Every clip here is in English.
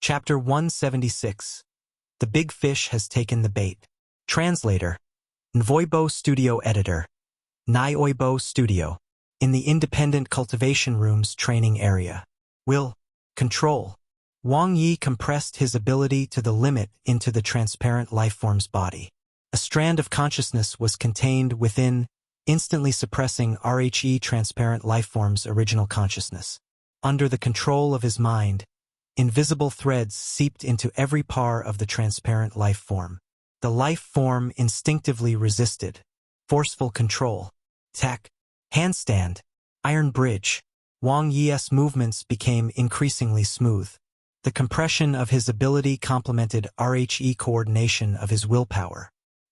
Chapter 176. The Big Fish Has Taken the Bait. Translator. Nvoibo Studio Editor. Nioibo Studio. In the Independent Cultivation Room's training area. Will. Control. Wang Ye compressed his ability to the limit into the transparent lifeform's body. A strand of consciousness was contained within, instantly suppressing RHE transparent lifeform's original consciousness. Under the control of his mind, invisible threads seeped into every pore of the transparent life form. The life form instinctively resisted. Forceful control. Tech. Handstand. Iron bridge. Wang Ye's movements became increasingly smooth. The compression of his ability complemented RHE coordination of his willpower.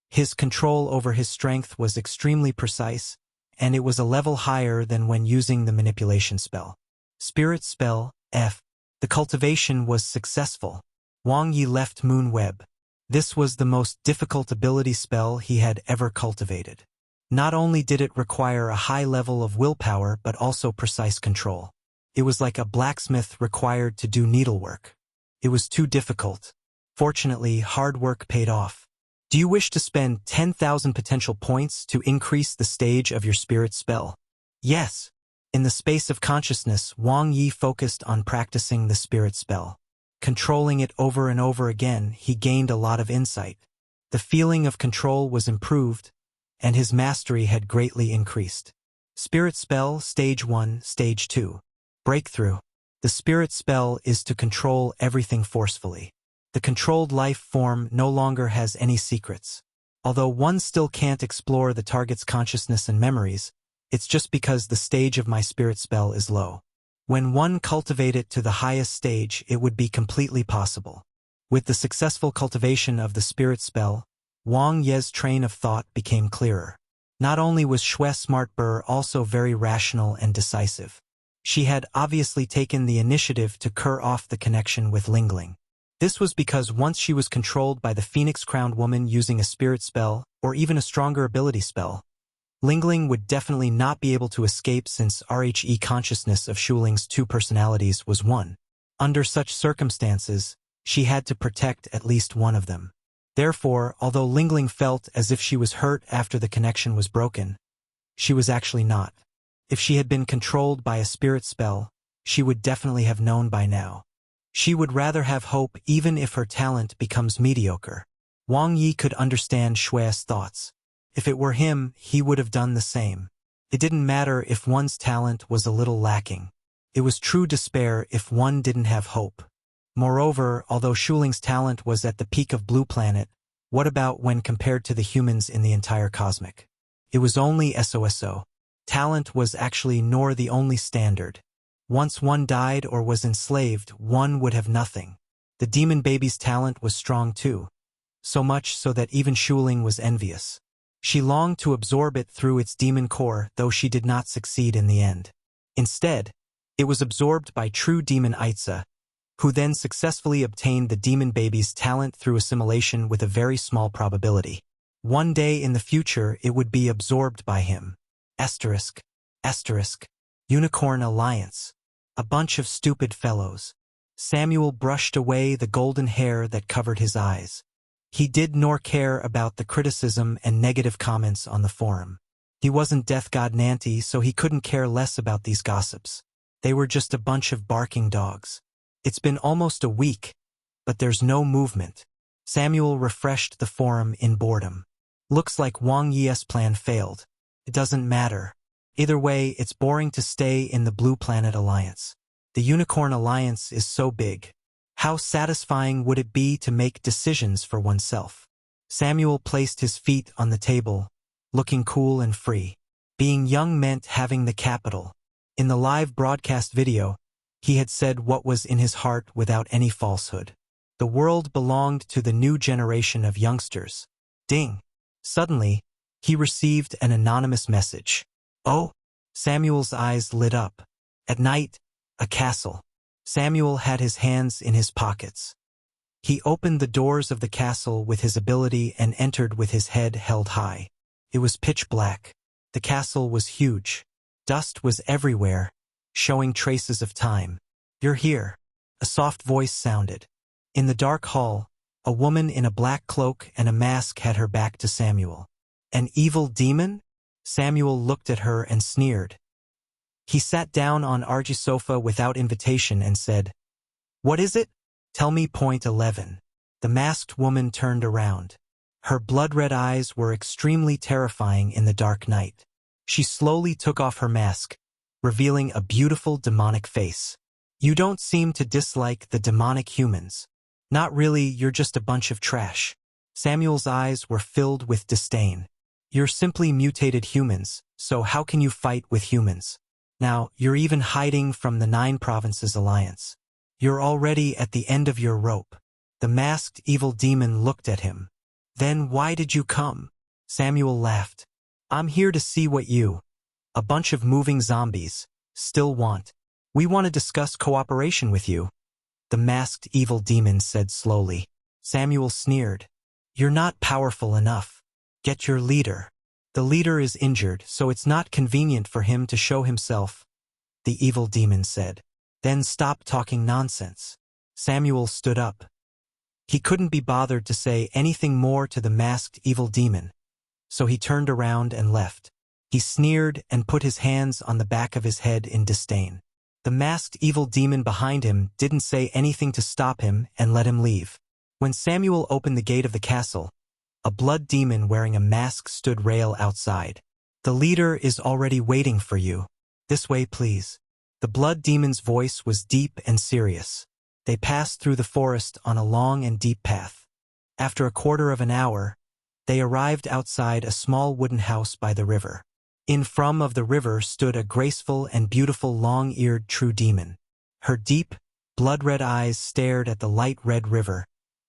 His control over his strength was extremely precise, and it was a level higher than when using the manipulation spell. Spirit spell, F. The cultivation was successful. Wang Ye left Moon Web. This was the most difficult ability spell he had ever cultivated. Not only did it require a high level of willpower but also precise control. It was like a blacksmith required to do needlework. It was too difficult. Fortunately, hard work paid off. Do you wish to spend 10,000 potential points to increase the stage of your spirit spell? Yes. In the space of consciousness, Wang Ye focused on practicing the spirit spell. Controlling it over and over again, he gained a lot of insight. The feeling of control was improved, and his mastery had greatly increased. Spirit spell, Stage 1, Stage 2. Breakthrough. The spirit spell is to control everything forcefully. The controlled life form no longer has any secrets. Although one still can't explore the target's consciousness and memories, it's just because the stage of my spirit spell is low. When one cultivate it to the highest stage, it would be completely possible. With the successful cultivation of the spirit spell, Wang Ye's train of thought became clearer. Not only was Shui Smartbur also very rational and decisive. She had obviously taken the initiative to cut off the connection with Lingling. This was because once she was controlled by the Phoenix-crowned woman using a spirit spell, or even a stronger ability spell, Lingling would definitely not be able to escape since RHE consciousness of Shuling's two personalities was one. Under such circumstances, she had to protect at least one of them. Therefore, although Lingling felt as if she was hurt after the connection was broken, she was actually not. If she had been controlled by a spirit spell, she would definitely have known by now. She would rather have hope even if her talent becomes mediocre. Wang Ye could understand Shui's thoughts. If it were him, he would have done the same. It didn't matter if one's talent was a little lacking. It was true despair if one didn't have hope. Moreover, although Shuling's talent was at the peak of Blue Planet, what about when compared to the humans in the entire cosmic? It was only SOSO. Talent was actually nor the only standard. Once one died or was enslaved, one would have nothing. The demon baby's talent was strong too, so much so that even Shuling was envious. She longed to absorb it through its demon core, though she did not succeed in the end. Instead, it was absorbed by true demon Aitza, who then successfully obtained the demon baby's talent through assimilation with a very small probability. One day in the future it would be absorbed by him. Asterisk. Unicorn Alliance. A bunch of stupid fellows. Samuel brushed away the golden hair that covered his eyes. He did nor care about the criticism and negative comments on the forum. He wasn't Death God Nanti, so he couldn't care less about these gossips. They were just a bunch of barking dogs. It's been almost a week, but there's no movement. Samuel refreshed the forum in boredom. Looks like Wang Ye's plan failed. It doesn't matter. Either way, it's boring to stay in the Blue Planet Alliance. The Unicorn Alliance is so big. How satisfying would it be to make decisions for oneself? Samuel placed his feet on the table, looking cool and free. Being young meant having the capital. In the live broadcast video, he had said what was in his heart without any falsehood. The world belonged to the new generation of youngsters. Ding! Suddenly, he received an anonymous message. Oh! Samuel's eyes lit up. At night, a castle. Samuel had his hands in his pockets. He opened the doors of the castle with his ability and entered with his head held high. It was pitch black. The castle was huge. Dust was everywhere, showing traces of time. You're here. A soft voice sounded. In the dark hall, a woman in a black cloak and a mask had her back to Samuel. An evil demon? Samuel looked at her and sneered. He sat down on Archie's sofa without invitation and said, "What is it? Tell me. Point 11. The masked woman turned around. Her blood-red eyes were extremely terrifying in the dark night. She slowly took off her mask, revealing a beautiful demonic face. "You don't seem to dislike the demonic humans. Not really, you're just a bunch of trash." Samuel's eyes were filled with disdain. "You're simply mutated humans, so how can you fight with humans? Now, you're even hiding from the 9 Provinces Alliance. You're already at the end of your rope." The masked evil demon looked at him. "Then why did you come?" Samuel laughed. "I'm here to see what you, a bunch of moving zombies, still want. We want to discuss cooperation with you," the masked evil demon said slowly. Samuel sneered. "You're not powerful enough. Get your leader." "The leader is injured, so it's not convenient for him to show himself," the evil demon said. "Then stop talking nonsense." Samuel stood up. He couldn't be bothered to say anything more to the masked evil demon, so he turned around and left. He sneered and put his hands on the back of his head in disdain. The masked evil demon behind him didn't say anything to stop him and let him leave. When Samuel opened the gate of the castle, a blood demon wearing a mask stood rail outside. "The leader is already waiting for you. This way, please." The blood demon's voice was deep and serious. They passed through the forest on a long and deep path. After a quarter of an hour, they arrived outside a small wooden house by the river. In front of the river stood a graceful and beautiful long-eared true demon. Her deep, blood-red eyes stared at the light red river,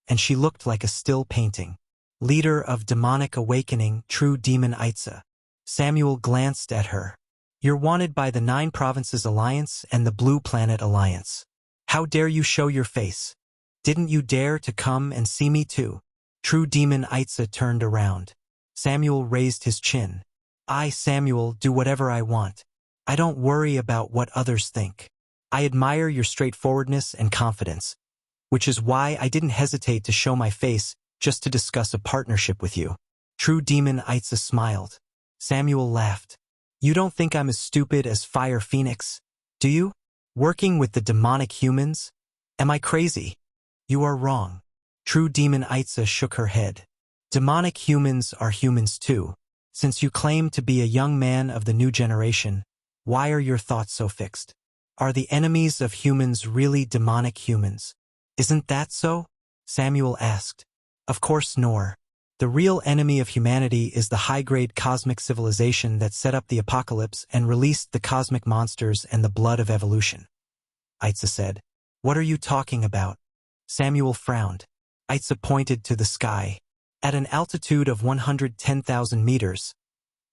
and she looked like a still painting. "Leader of demonic awakening, true demon Itza." Samuel glanced at her. "You're wanted by the 9 Provinces Alliance and the Blue Planet Alliance. How dare you show your face? Didn't you dare to come and see me too?" True demon Itza turned around. Samuel raised his chin. "I, Samuel, do whatever I want. I don't worry about what others think. I admire your straightforwardness and confidence, which is why I didn't hesitate to show my face just to discuss a partnership with you." True demon Itza smiled. Samuel laughed. "You don't think I'm as stupid as Fire Phoenix, do you? Working with the demonic humans? Am I crazy?" "You are wrong." True demon Itza shook her head. "Demonic humans are humans too. Since you claim to be a young man of the new generation, why are your thoughts so fixed? Are the enemies of humans really demonic humans? Isn't that so?" Samuel asked. "Of course nor. The real enemy of humanity is the high-grade cosmic civilization that set up the apocalypse and released the cosmic monsters and the blood of evolution," Itza said. "What are you talking about?" Samuel frowned. Itza pointed to the sky. "At an altitude of 110,000 meters,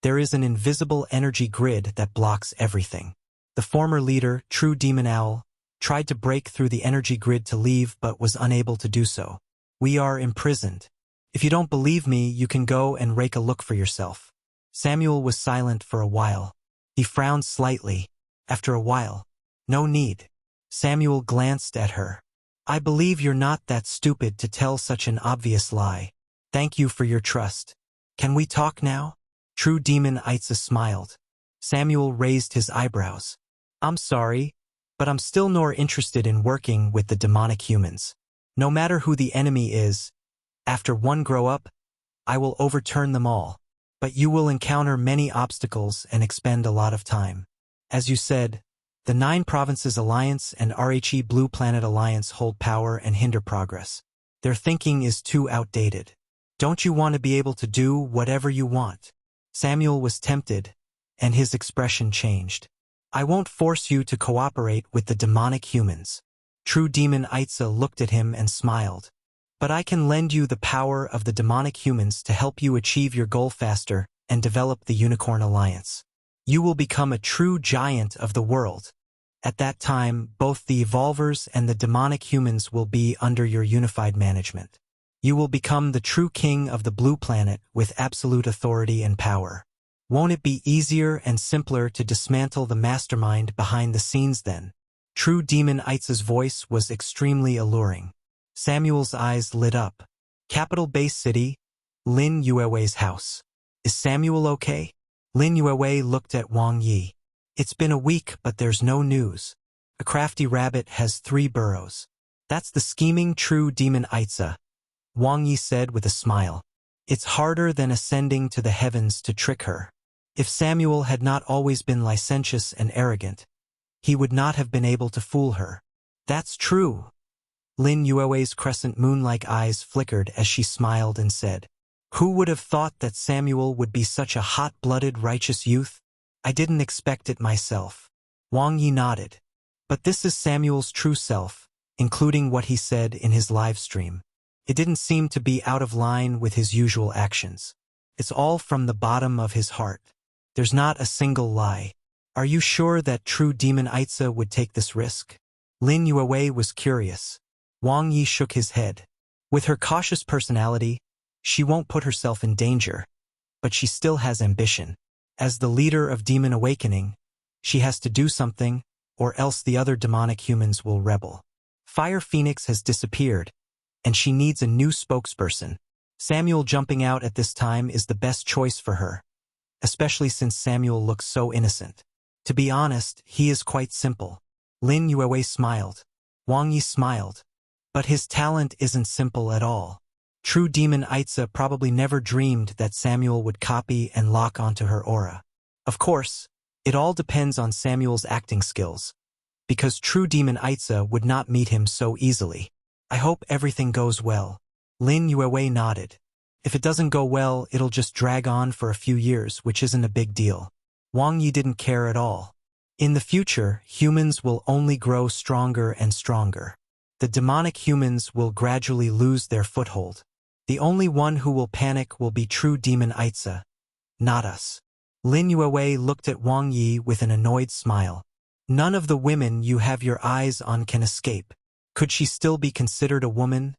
there is an invisible energy grid that blocks everything. The former leader, True Demon Owl, tried to break through the energy grid to leave but was unable to do so. We are imprisoned. If you don't believe me, you can go and rake a look for yourself." Samuel was silent for a while. He frowned slightly. After a while, "No need." Samuel glanced at her. "I believe you're not that stupid to tell such an obvious lie. Thank you for your trust. Can we talk now?" True demon Itza smiled. Samuel raised his eyebrows. "I'm sorry, but I'm still more interested in working with the demonic humans. No matter who the enemy is, after one grow up, I will overturn them all. But you will encounter many obstacles and expend a lot of time. As you said, the 9 Provinces Alliance and RHE Blue Planet Alliance hold power and hinder progress. Their thinking is too outdated. Don't you want to be able to do whatever you want?" Samuel was tempted, and his expression changed. "I won't force you to cooperate with the demonic humans." True demon Itza looked at him and smiled. "But I can lend you the power of the demonic humans to help you achieve your goal faster and develop the Unicorn Alliance. You will become a true giant of the world. At that time, both the evolvers and the demonic humans will be under your unified management. You will become the true king of the Blue Planet with absolute authority and power. Won't it be easier and simpler to dismantle the mastermind behind the scenes then?" True demon Itza's voice was extremely alluring. Samuel's eyes lit up. Capital Base City, Lin Yue's house. Is Samuel okay? Lin Yue looked at Wang Ye. It's been a week, but there's no news. A crafty rabbit has 3 burrows. That's the scheming true demon Aiza, Wang Ye said with a smile. It's harder than ascending to the heavens to trick her. If Samuel had not always been licentious and arrogant, he would not have been able to fool her. That's true. Lin Yue's crescent moon-like eyes flickered as she smiled and said, Who would have thought that Samuel would be such a hot-blooded righteous youth? I didn't expect it myself. Wang Ye nodded. But this is Samuel's true self, including what he said in his live stream. It didn't seem to be out of line with his usual actions. It's all from the bottom of his heart. There's not a single lie. Are you sure that true demon Aiza would take this risk? Lin Yue was curious. Wang Ye shook his head. With her cautious personality, she won't put herself in danger. But she still has ambition. As the leader of Demon Awakening, she has to do something, or else the other demonic humans will rebel. Fire Phoenix has disappeared, and she needs a new spokesperson. Samuel jumping out at this time is the best choice for her, especially since Samuel looks so innocent. To be honest, he is quite simple. Lin Yue smiled. Wang Ye smiled. But his talent isn't simple at all. True demon Aiza probably never dreamed that Samuel would copy and lock onto her aura. Of course, it all depends on Samuel's acting skills, because true demon Aiza would not meet him so easily. I hope everything goes well. Lin Yue nodded. If it doesn't go well, it'll just drag on for a few years, which isn't a big deal. Wang Ye didn't care at all. In the future, humans will only grow stronger and stronger. The demonic humans will gradually lose their foothold. The only one who will panic will be true demon Aiza, not us. Lin Yue looked at Wang Ye with an annoyed smile. None of the women you have your eyes on can escape. Could she still be considered a woman?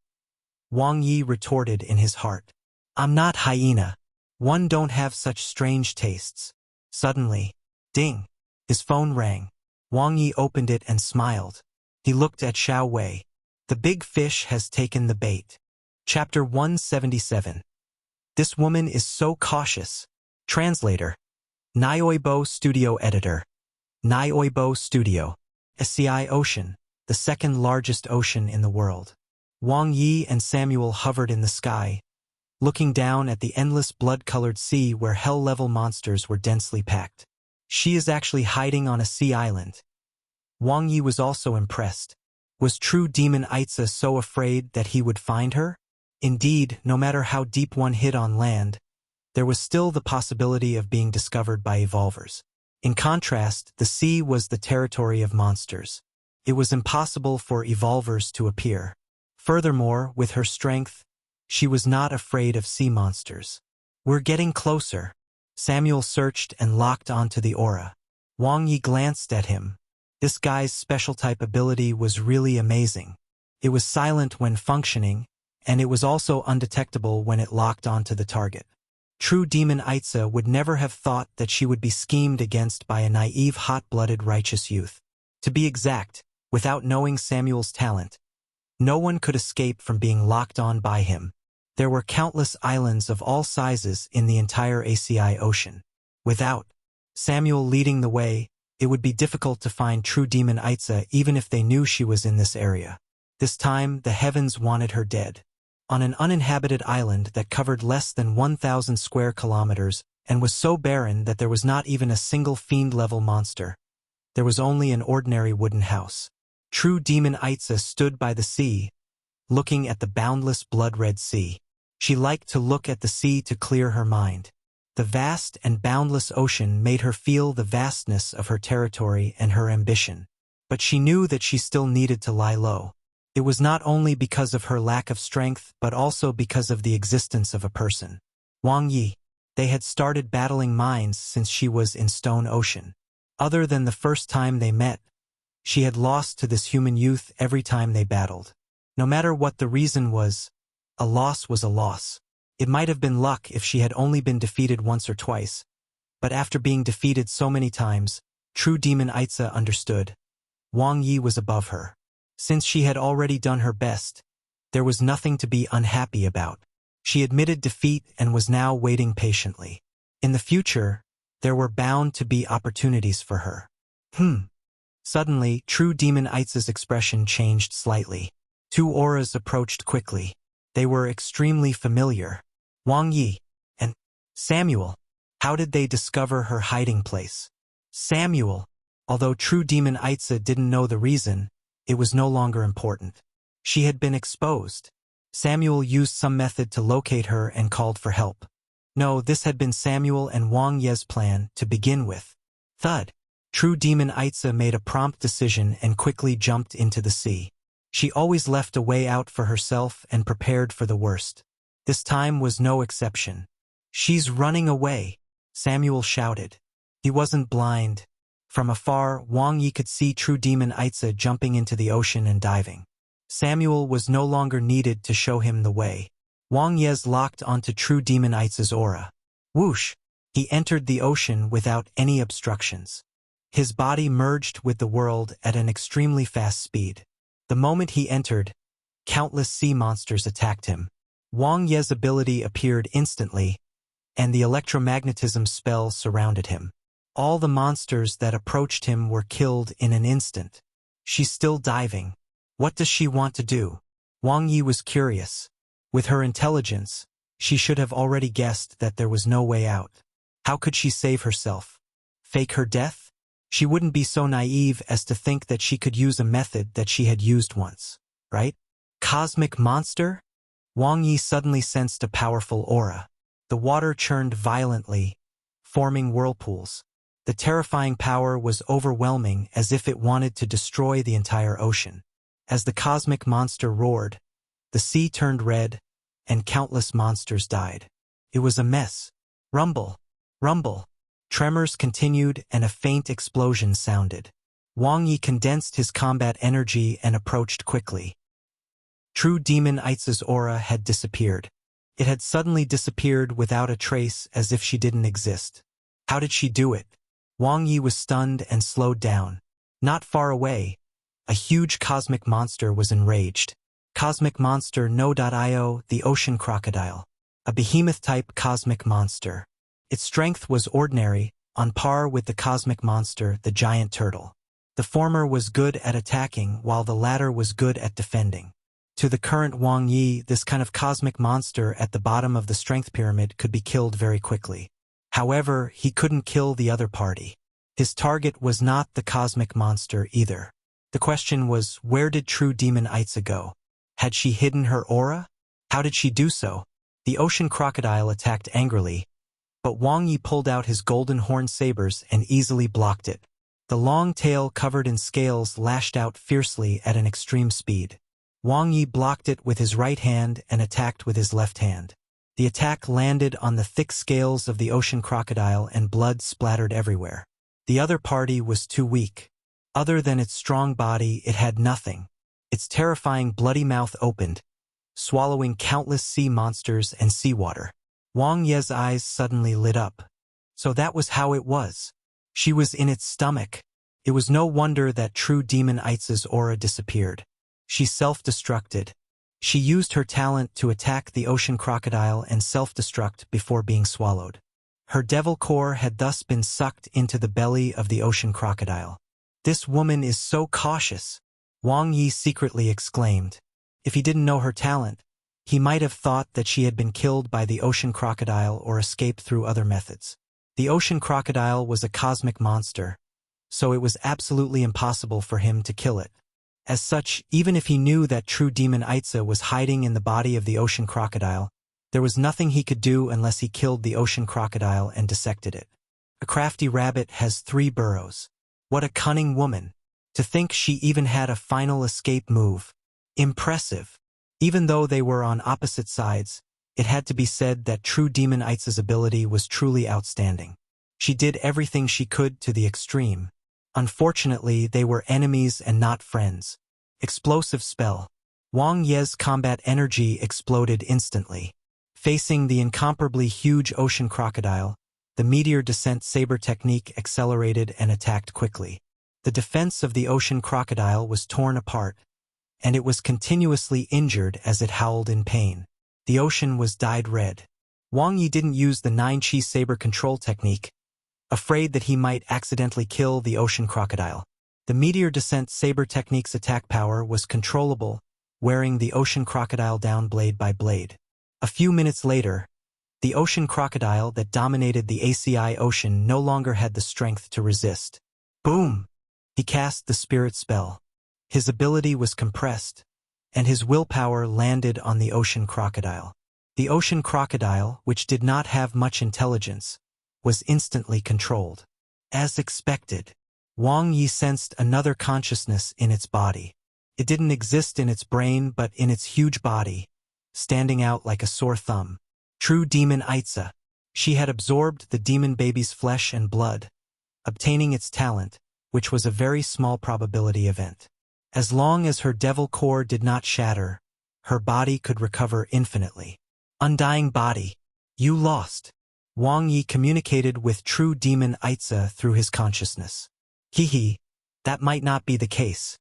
Wang Ye retorted in his heart. I'm not hyena. One don't have such strange tastes. Suddenly, ding, his phone rang. Wang Ye opened it and smiled. He looked at Xiao Wei. The big fish has taken the bait. Chapter 177. This woman is so cautious. Translator. Nioibo Studio Editor. Nioibo Studio. SCI Ocean, the second largest ocean in the world. Wang Ye and Samuel hovered in the sky, looking down at the endless blood-colored sea where hell-level monsters were densely packed. She is actually hiding on a sea island. Wang Ye was also impressed. Was true demon Aiza so afraid that he would find her? Indeed, no matter how deep one hid on land, there was still the possibility of being discovered by evolvers. In contrast, the sea was the territory of monsters. It was impossible for evolvers to appear. Furthermore, with her strength, she was not afraid of sea monsters. We're getting closer. Samuel searched and locked onto the aura. Wang Ye glanced at him. This guy's special type ability was really amazing. It was silent when functioning, and it was also undetectable when it locked onto the target. True demon Aiza would never have thought that she would be schemed against by a naive hot-blooded righteous youth. To be exact, without knowing Samuel's talent, no one could escape from being locked on by him. There were countless islands of all sizes in the entire ACI ocean. Without Samuel leading the way, it would be difficult to find true demon Aiza even if they knew she was in this area. This time, the heavens wanted her dead. On an uninhabited island that covered less than 1,000 square kilometers and was so barren that there was not even a single fiend-level monster, there was only an ordinary wooden house. True demon Aiza stood by the sea, looking at the boundless blood-red sea. She liked to look at the sea to clear her mind. The vast and boundless ocean made her feel the vastness of her territory and her ambition. But she knew that she still needed to lie low. It was not only because of her lack of strength, but also because of the existence of a person. Wang Ye. They had started battling minds since she was in Stone Ocean. Other than the first time they met, she had lost to this human youth every time they battled. No matter what the reason was a loss. It might have been luck if she had only been defeated once or twice, but after being defeated so many times, true demon Aiza understood. Wang Ye was above her. Since she had already done her best, There was nothing to be unhappy about. She admitted defeat and was now waiting patiently. In the future, there were bound to be opportunities for her. Suddenly, True Demon Eitz's expression changed slightly. Two auras approached quickly. They were extremely familiar. Wang Ye and Samuel. How did they discover her hiding place? Samuel. Although True Demon Eitza didn't know the reason, it was no longer important. She had been exposed. Samuel used some method to locate her and called for help. No, this had been Samuel and Wang Ye's plan to begin with. Thud. True Demon Eitza made a prompt decision and quickly jumped into the sea. She always left a way out for herself and prepared for the worst. This time was no exception. She's running away, Samuel shouted. He wasn't blind. From afar, Wang Ye could see True Demon Eitza jumping into the ocean and diving. Samuel was no longer needed to show him the way. Wang Ye's locked onto True Demon Eitza's aura. Whoosh! He entered the ocean without any obstructions. His body merged with the world at an extremely fast speed. The moment he entered, countless sea monsters attacked him. Wang Ye's ability appeared instantly, and the electromagnetism spell surrounded him. All the monsters that approached him were killed in an instant. She's still diving. What does she want to do? Wang Ye was curious. With her intelligence, she should have already guessed that there was no way out. How could she save herself? Fake her death? She wouldn't be so naive as to think that she could use a method that she had used once, right? Cosmic monster? Wang Ye suddenly sensed a powerful aura. The water churned violently, forming whirlpools. The terrifying power was overwhelming, as if it wanted to destroy the entire ocean. As the cosmic monster roared, the sea turned red, and countless monsters died. It was a mess. Rumble. Rumble. Tremors continued and a faint explosion sounded. Wang Ye condensed his combat energy and approached quickly. True Demon Eitza's aura had disappeared. It had suddenly disappeared without a trace, as if she didn't exist. How did she do it? Wang Ye was stunned and slowed down. Not far away, a huge cosmic monster was enraged. Cosmic Monster No.io, the ocean crocodile. A behemoth-type cosmic monster. Its strength was ordinary, on par with the cosmic monster, the giant turtle. The former was good at attacking, while the latter was good at defending. To the current Wang Ye, this kind of cosmic monster at the bottom of the strength pyramid could be killed very quickly. However, he couldn't kill the other party. His target was not the cosmic monster either. The question was, where did True Demon Eitza go? Had she hidden her aura? How did she do so? The ocean crocodile attacked angrily, but Wang Ye pulled out his golden horn sabers and easily blocked it. The long tail covered in scales lashed out fiercely at an extreme speed. Wang Ye blocked it with his right hand and attacked with his left hand. The attack landed on the thick scales of the ocean crocodile and blood splattered everywhere. The other party was too weak. Other than its strong body, it had nothing. Its terrifying bloody mouth opened, swallowing countless sea monsters and seawater. Wang Ye's eyes suddenly lit up. So that was how it was. She was in its stomach. It was no wonder that True Demon Eitza's aura disappeared. She self-destructed. She used her talent to attack the ocean crocodile and self-destruct before being swallowed. Her devil core had thus been sucked into the belly of the ocean crocodile. This woman is so cautious, Wang Ye secretly exclaimed. If he didn't know her talent, he might have thought that she had been killed by the ocean crocodile or escaped through other methods. The ocean crocodile was a cosmic monster, so it was absolutely impossible for him to kill it. As such, even if he knew that True Demon Eitza was hiding in the body of the ocean crocodile, there was nothing he could do unless he killed the ocean crocodile and dissected it. A crafty rabbit has 3 burrows. What a cunning woman! To think she even had a final escape move. Impressive. Even though they were on opposite sides, it had to be said that True Demon Eitza's ability was truly outstanding. She did everything she could to the extreme. Unfortunately, they were enemies and not friends. Explosive spell. Wang Ye's combat energy exploded instantly. Facing the incomparably huge ocean crocodile, the meteor descent saber technique accelerated and attacked quickly. The defense of the ocean crocodile was torn apart, and it was continuously injured as it howled in pain. The ocean was dyed red. Wang Ye didn't use the 9-chi saber control technique, afraid that he might accidentally kill the ocean crocodile. The meteor descent saber technique's attack power was controllable, wearing the ocean crocodile down blade by blade. A few minutes later, the ocean crocodile that dominated the ACI ocean no longer had the strength to resist. Boom! He cast the spirit spell. His ability was compressed, and his willpower landed on the ocean crocodile. The ocean crocodile, which did not have much intelligence, was instantly controlled. As expected, Wang Ye sensed another consciousness in its body. It didn't exist in its brain but in its huge body, standing out like a sore thumb. True demon Aitza. She had absorbed the demon baby's flesh and blood, obtaining its talent, which was a very small probability event. As long as her devil core did not shatter, her body could recover infinitely. Undying body. You lost. Wang Ye communicated with true demon Aitza through his consciousness. Hehe, that might not be the case.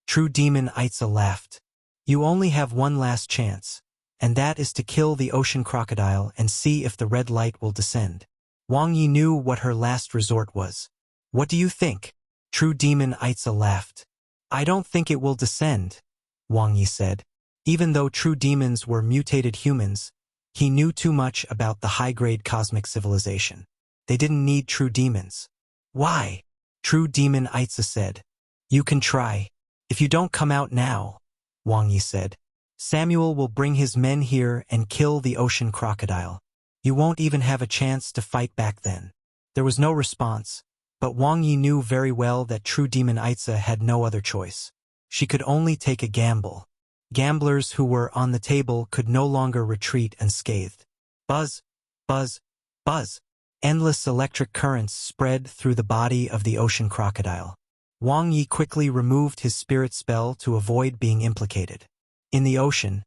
True demon Aitza laughed. You only have one last chance, and that is to kill the ocean crocodile and see if the red light will descend. Wang Ye knew what her last resort was. What do you think? True demon Aitza laughed. I don't think it will descend, Wang Ye said. Even though true demons were mutated humans, he knew too much about the high-grade cosmic civilization. They didn't need true demons. Why? True demon Aitza said. You can try. If you don't come out now, Wang Ye said, Samuel will bring his men here and kill the ocean crocodile. You won't even have a chance to fight back then. There was no response, but Wang Ye knew very well that true demon Aitza had no other choice. She could only take a gamble. Gamblers who were on the table could no longer retreat unscathed. Buzz, buzz, buzz. Endless electric currents spread through the body of the ocean crocodile. Wang Ye quickly removed his spirit spell to avoid being implicated. In the ocean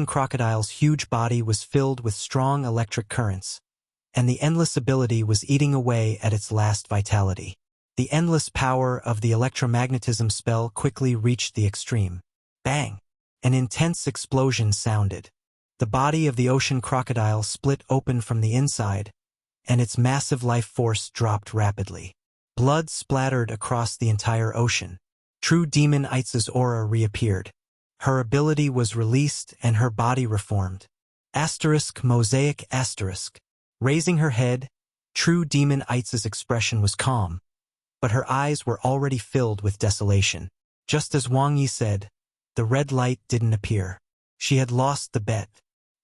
crocodile's huge body was filled with strong electric currents, and the endless ability was eating away at its last vitality. The endless power of the electromagnetism spell quickly reached the extreme. Bang! An intense explosion sounded. The body of the ocean crocodile split open from the inside, and its massive life force dropped rapidly. Blood splattered across the entire ocean. True demon Aitza's aura reappeared. Her ability was released and her body reformed. Mosaic. Raising her head, true demon Aitza's expression was calm, but her eyes were already filled with desolation. Just as Wang Ye said, the red light didn't appear. She had lost the bet.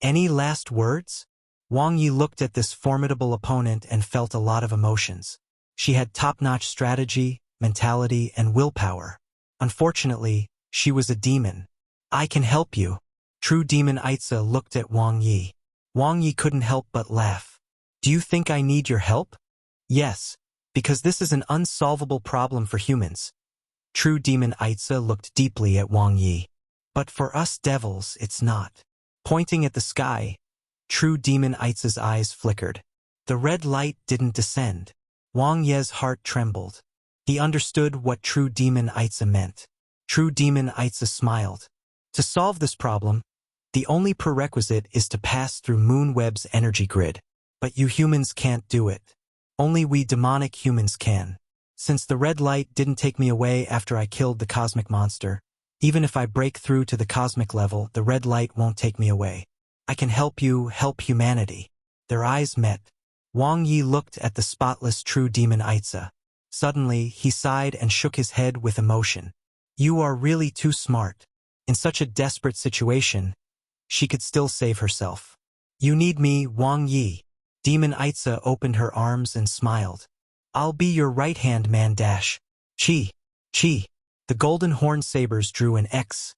Any last words? Wang Ye looked at this formidable opponent and felt a lot of emotions. She had top-notch strategy, mentality, and willpower. Unfortunately, she was a demon. I can help you. True demon Aitza looked at Wang Ye. Wang Ye couldn't help but laugh. Do you think I need your help? Yes, because this is an unsolvable problem for humans. True demon Aitza looked deeply at Wang Ye. But for us devils, it's not. Pointing at the sky, true demon Aitza's eyes flickered. The red light didn't descend. Wang Ye's heart trembled. He understood what true demon Aitza meant. True demon Aitza smiled. To solve this problem, the only prerequisite is to pass through Moonweb's energy grid. But you humans can't do it. Only we demonic humans can. Since the red light didn't take me away after I killed the cosmic monster, even if I break through to the cosmic level, the red light won't take me away. I can help you help humanity. Their eyes met. Wang Ye looked at the spotless true demon Aitza. Suddenly, he sighed and shook his head with emotion. You are really too smart. In such a desperate situation, she could still save herself. You need me, Wang Ye. Demon Aitza opened her arms and smiled. I'll be your right-hand man dash. Chi. Chi. The golden horn sabers drew an X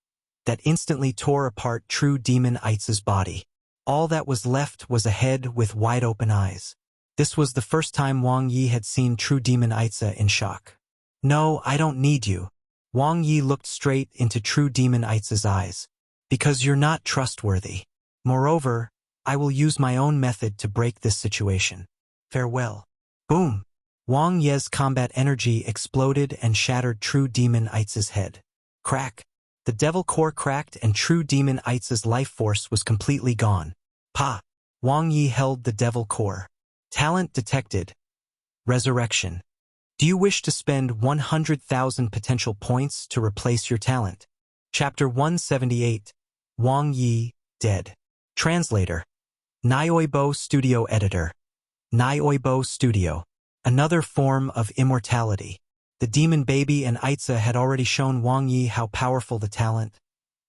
that instantly tore apart true demon Aitza's body. All that was left was a head with wide-open eyes. This was the first time Wang Ye had seen true demon Aitza in shock. No, I don't need you. Wang Ye looked straight into true demon Aitza's eyes. Because you're not trustworthy. Moreover, I will use my own method to break this situation. Farewell. Boom! Wang Ye's combat energy exploded and shattered true demon Aitza's head. Crack! The devil core cracked and true demon Aiza's life force was completely gone. Pa! Wang Ye held the devil core. Talent detected. Resurrection. Do you wish to spend 100,000 potential points to replace your talent? Chapter 178. Wang Ye, dead. Translator. Nioibo Studio Editor. Nioibo Studio. Another form of immortality. The demon baby and Aiza had already shown Wang Ye how powerful the talent,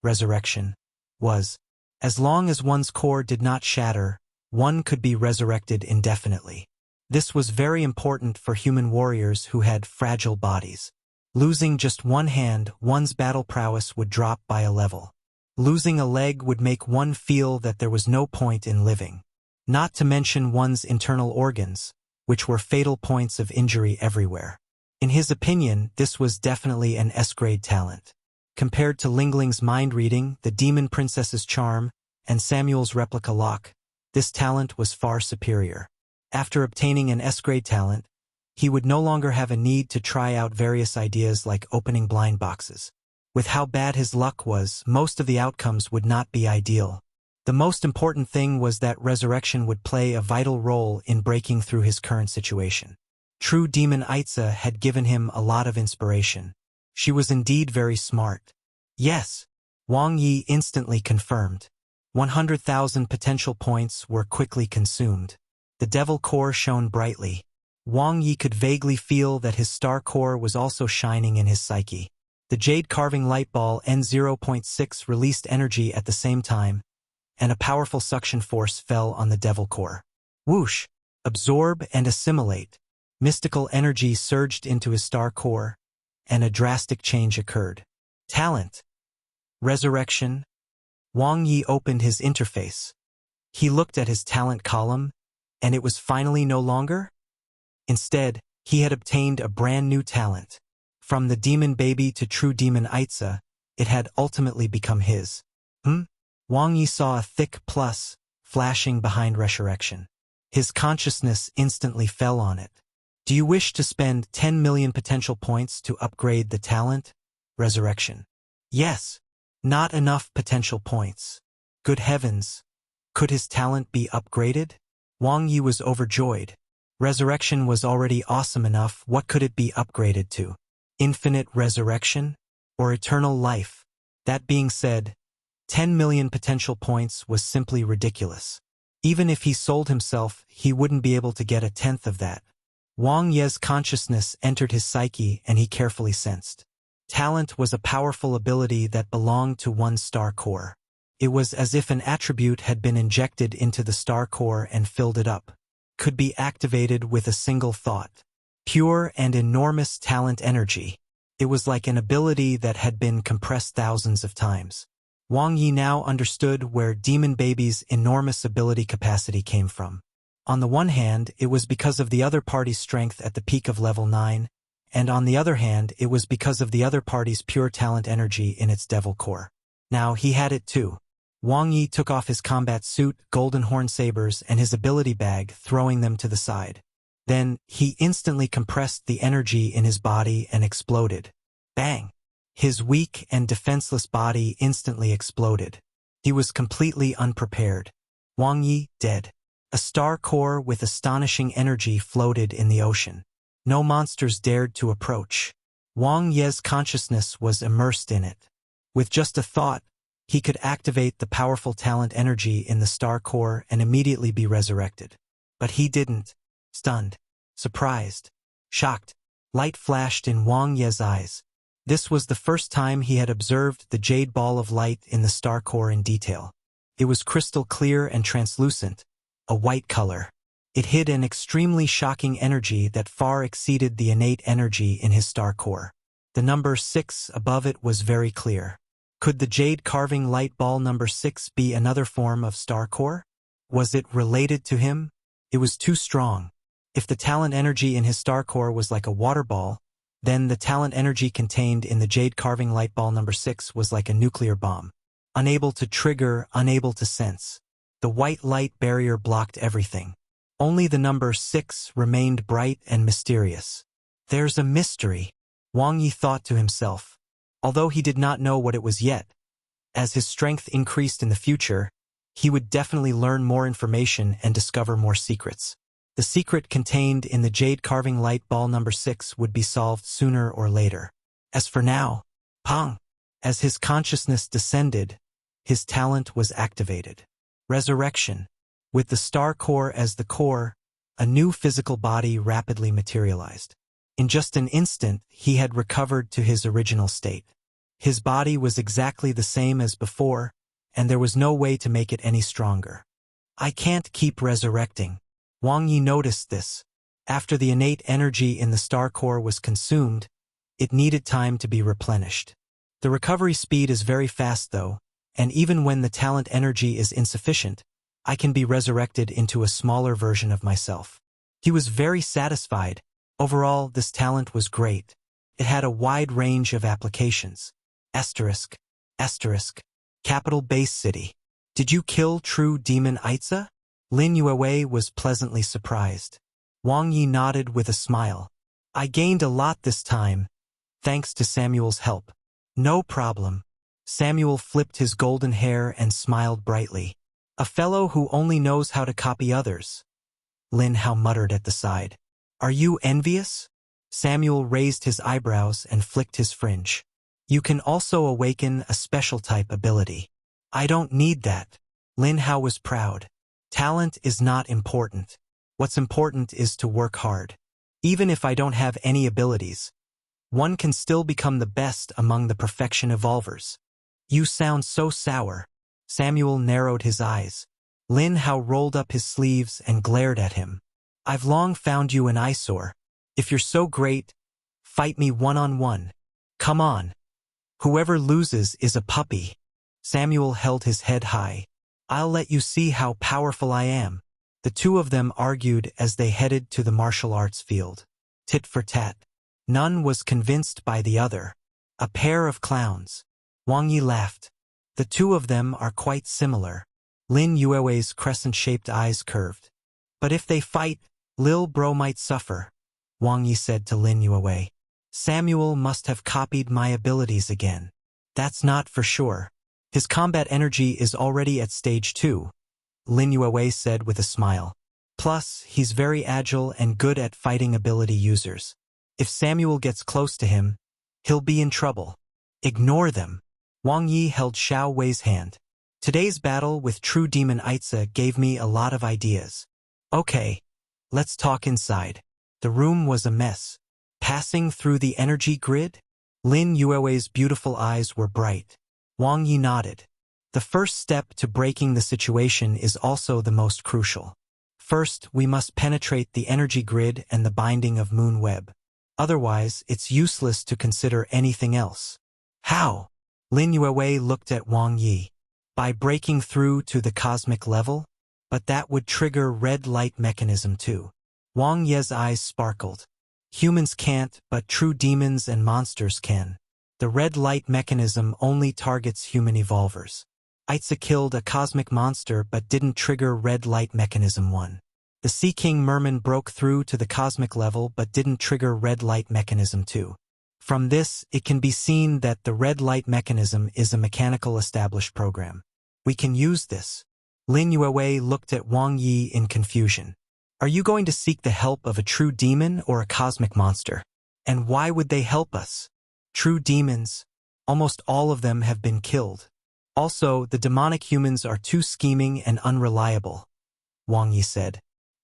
resurrection, was. As long as one's core did not shatter, one could be resurrected indefinitely. This was very important for human warriors who had fragile bodies. Losing just one hand, one's battle prowess would drop by a level. Losing a leg would make one feel that there was no point in living. Not to mention one's internal organs, which were fatal points of injury everywhere. In his opinion, this was definitely an S-grade talent. Compared to Lingling's mind reading, the demon princess's charm, and Samuel's replica lock, this talent was far superior. After obtaining an S-grade talent, he would no longer have a need to try out various ideas like opening blind boxes. With how bad his luck was, most of the outcomes would not be ideal. The most important thing was that resurrection would play a vital role in breaking through his current situation. True demon Aiza had given him a lot of inspiration. She was indeed very smart. Yes, Wang Ye instantly confirmed. 100,000 potential points were quickly consumed. The devil core shone brightly. Wang Ye could vaguely feel that his star core was also shining in his psyche. The jade carving light ball N0.6 released energy at the same time, and a powerful suction force fell on the devil core. Whoosh! Absorb and assimilate. Mystical energy surged into his star core, and a drastic change occurred. Talent. Resurrection. Wang Ye opened his interface. He looked at his talent column, and it was finally no longer? Instead, he had obtained a brand new talent. From the demon baby to true demon Aiza, it had ultimately become his. Wang Ye saw a thick plus flashing behind resurrection. His consciousness instantly fell on it. Do you wish to spend 10 million potential points to upgrade the talent? Resurrection. Yes. Not enough potential points. Good heavens. Could his talent be upgraded? Wang Ye was overjoyed. Resurrection was already awesome enough. What could it be upgraded to? Infinite resurrection? Or eternal life? That being said, 10 million potential points was simply ridiculous. Even if he sold himself, he wouldn't be able to get a tenth of that. Wang Ye's consciousness entered his psyche and he carefully sensed. Talent was a powerful ability that belonged to one's star core. It was as if an attribute had been injected into the star core and filled it up. Could be activated with a single thought. Pure and enormous talent energy. It was like an ability that had been compressed thousands of times. Wang Ye now understood where Demon Baby's enormous ability capacity came from. On the one hand, it was because of the other party's strength at the peak of level 9, and on the other hand, it was because of the other party's pure talent energy in its devil core. Now he had it too. Wang Ye took off his combat suit, golden horn sabers, and his ability bag, throwing them to the side. Then, he instantly compressed the energy in his body and exploded. Bang! His weak and defenseless body instantly exploded. He was completely unprepared. Wang Ye, dead. A star core with astonishing energy floated in the ocean. No monsters dared to approach. Wang Ye's consciousness was immersed in it. With just a thought, he could activate the powerful talent energy in the star core and immediately be resurrected. But he didn't. Stunned, surprised, shocked, light flashed in Wang Ye's eyes. This was the first time he had observed the jade ball of light in the star core in detail. It was crystal clear and translucent, a white color. It hid an extremely shocking energy that far exceeded the innate energy in his star core. The number 6 above it was very clear. Could the jade carving light ball number 6 be another form of star core? Was it related to him? It was too strong. If the talent energy in his star core was like a water ball, then the talent energy contained in the jade carving light ball number 6 was like a nuclear bomb. Unable to trigger, unable to sense. The white light barrier blocked everything. Only the number 6 remained bright and mysterious. There's a mystery, Wang Ye thought to himself. Although he did not know what it was yet, as his strength increased in the future, he would definitely learn more information and discover more secrets. The secret contained in the jade carving light ball number 6 would be solved sooner or later. As for now, Pang, as his consciousness descended, his talent was activated. Resurrection. With the star core as the core, a new physical body rapidly materialized. In just an instant, he had recovered to his original state. His body was exactly the same as before, and there was no way to make it any stronger. I can't keep resurrecting. Wang Ye noticed this. After the innate energy in the star core was consumed, it needed time to be replenished. The recovery speed is very fast though, and even when the talent energy is insufficient, I can be resurrected into a smaller version of myself. He was very satisfied. Overall, this talent was great. It had a wide range of applications. Asterisk, asterisk, capital base city. Did you kill true demon Aiza? Lin Yue was pleasantly surprised. Wang Ye nodded with a smile. I gained a lot this time, thanks to Samuel's help. No problem. Samuel flipped his golden hair and smiled brightly. A fellow who only knows how to copy others. Lin Hao muttered at the side. Are you envious? Samuel raised his eyebrows and flicked his fringe. You can also awaken a special type ability. I don't need that. Lin Hao was proud. Talent is not important. What's important is to work hard. Even if I don't have any abilities, one can still become the best among the perfection evolvers. You sound so sour. Samuel narrowed his eyes. Lin Hao rolled up his sleeves and glared at him. I've long found you an eyesore. If you're so great, fight me one-on-one. Come on. Whoever loses is a puppy. Samuel held his head high. I'll let you see how powerful I am. The two of them argued as they headed to the martial arts field. Tit for tat. None was convinced by the other. A pair of clowns. Wang Ye laughed. The two of them are quite similar. Lin Yue's crescent-shaped eyes curved. But if they fight, Lil Bro might suffer, Wang Ye said to Lin Yue. Samuel must have copied my abilities again. That's not for sure. His combat energy is already at stage 2, Lin Yue said with a smile. Plus, he's very agile and good at fighting ability users. If Samuel gets close to him, he'll be in trouble. Ignore them. Wang Ye held Xiao Wei's hand. Today's battle with true demon Aiza gave me a lot of ideas. Okay, let's talk inside. The room was a mess. Passing through the energy grid? Lin Yue's beautiful eyes were bright. Wang Ye nodded. The first step to breaking the situation is also the most crucial. First, we must penetrate the energy grid and the binding of Moon Web. Otherwise, it's useless to consider anything else. How? Lin Yue looked at Wang Ye. By breaking through to the cosmic level? But that would trigger red light mechanism too. Wang Ye's eyes sparkled. Humans can't, but true demons and monsters can. The red light mechanism only targets human evolvers. Aiza killed a cosmic monster but didn't trigger red light mechanism 1. The Sea King Merman broke through to the cosmic level but didn't trigger red light mechanism 2. From this, it can be seen that the red light mechanism is a mechanical established program. We can use this. Lin Yue looked at Wang Ye in confusion. Are you going to seek the help of a true demon or a cosmic monster? And why would they help us? True demons, almost all of them have been killed. Also, the demonic humans are too scheming and unreliable, Wang Ye said.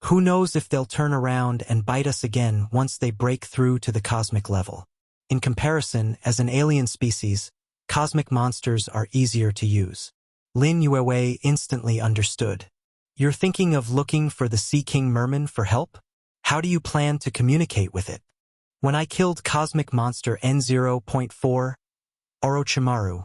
Who knows if they'll turn around and bite us again once they break through to the cosmic level. In comparison, as an alien species, cosmic monsters are easier to use. Lin Yue instantly understood. You're thinking of looking for the Sea King Merman for help? How do you plan to communicate with it? When I killed Cosmic Monster N0.4, Orochimaru,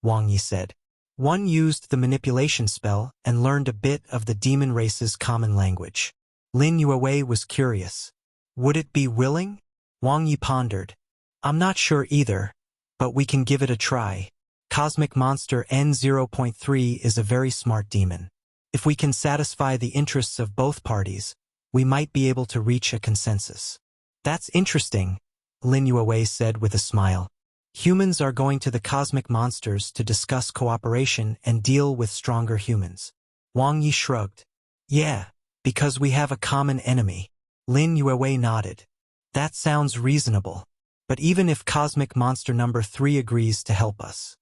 Wang Ye said. One used the manipulation spell and learned a bit of the demon race's common language. Lin Yue was curious. Would it be willing? Wang Ye pondered. I'm not sure either, but we can give it a try. Cosmic Monster N0.3 is a very smart demon. If we can satisfy the interests of both parties, we might be able to reach a consensus. That's interesting, Lin Yue said with a smile. Humans are going to the cosmic monsters to discuss cooperation and deal with stronger humans. Wang Ye shrugged. Yeah, because we have a common enemy. Lin Yue nodded. That sounds reasonable. But even if cosmic monster number 3 agrees to help us.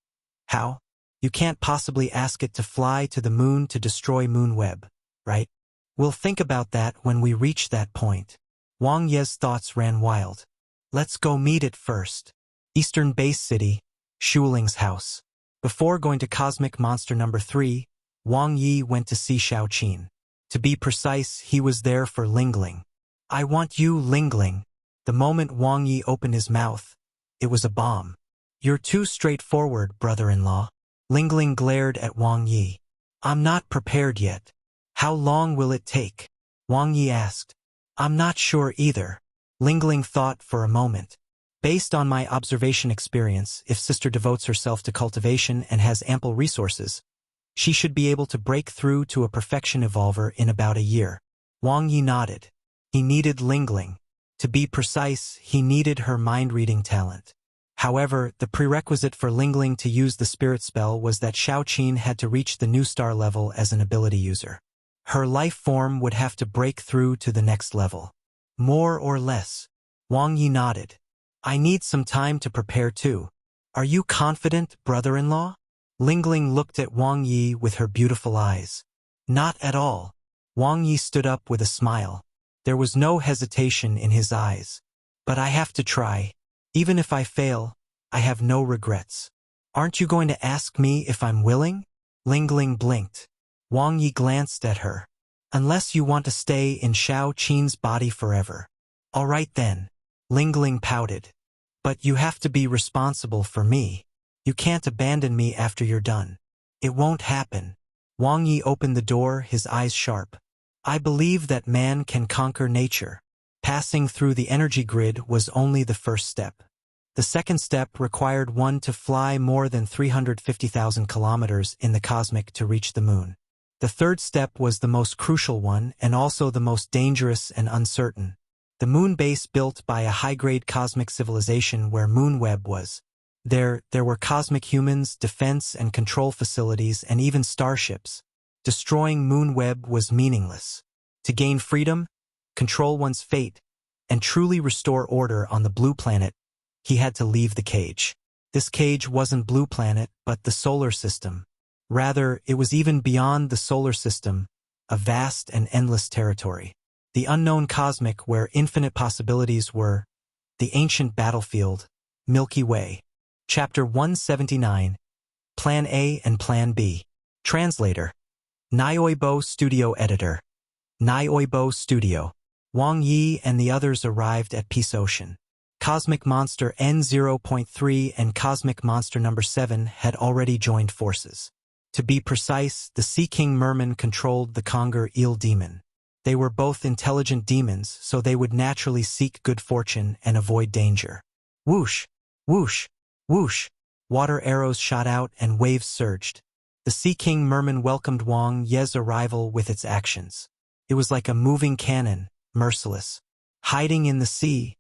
How? You can't possibly ask it to fly to the moon to destroy Moonweb, right? We'll think about that when we reach that point. Wang Ye's thoughts ran wild. Let's go meet it first. Eastern Base City, Shuling's house. Before going to cosmic monster number 3, Wang Ye went to see Xiaoqin. To be precise, he was there for Lingling. I want you, Lingling. The moment Wang Ye opened his mouth, it was a bomb. You're too straightforward, brother-in-law. Lingling glared at Wang Ye. I'm not prepared yet. How long will it take? Wang Ye asked. I'm not sure either. Lingling thought for a moment. Based on my observation experience, if sister devotes herself to cultivation and has ample resources, she should be able to break through to a perfection evolver in about a year. Wang Ye nodded. He needed Lingling. To be precise, he needed her mind-reading talent. However, the prerequisite for Lingling to use the spirit spell was that Xiaoqin had to reach the new star level as an ability user. Her life form would have to break through to the next level. More or less. Wang Ye nodded. I need some time to prepare too. Are you confident, brother-in-law? Lingling looked at Wang Ye with her beautiful eyes. Not at all. Wang Ye stood up with a smile. There was no hesitation in his eyes. But I have to try. Even if I fail, I have no regrets. Aren't you going to ask me if I'm willing? Lingling blinked. Wang Ye glanced at her. Unless you want to stay in Xiaoqin's body forever. All right then. Lingling pouted. But you have to be responsible for me. You can't abandon me after you're done. It won't happen. Wang Ye opened the door, his eyes sharp. I believe that man can conquer nature. Passing through the energy grid was only the first step. The second step required one to fly more than 350,000 kilometers in the cosmic to reach the moon. The third step was the most crucial one and also the most dangerous and uncertain. The moon base built by a high-grade cosmic civilization where Moonweb was. There were cosmic humans, defense and control facilities, and even starships. Destroying Moonweb was meaningless. To gain freedom, control one's fate, and truly restore order on the blue planet, he had to leave the cage. This cage wasn't Blue Planet, but the solar system. Rather, it was even beyond the solar system, a vast and endless territory. The unknown cosmic where infinite possibilities were. The ancient battlefield, Milky Way. Chapter 179. Plan A and Plan B. Translator. Nioibo Studio Editor. Nioibo Studio. Wang Ye and the others arrived at Peace Ocean. Cosmic Monster N0.3 and Cosmic Monster number 7 had already joined forces. To be precise, the Sea King Merman controlled the Conger Eel Demon. They were both intelligent demons, so they would naturally seek good fortune and avoid danger. Whoosh! Whoosh! Whoosh! Water arrows shot out and waves surged. The Sea King Merman welcomed Wang Ye's arrival with its actions. It was like a moving cannon, merciless. Hiding in the Sea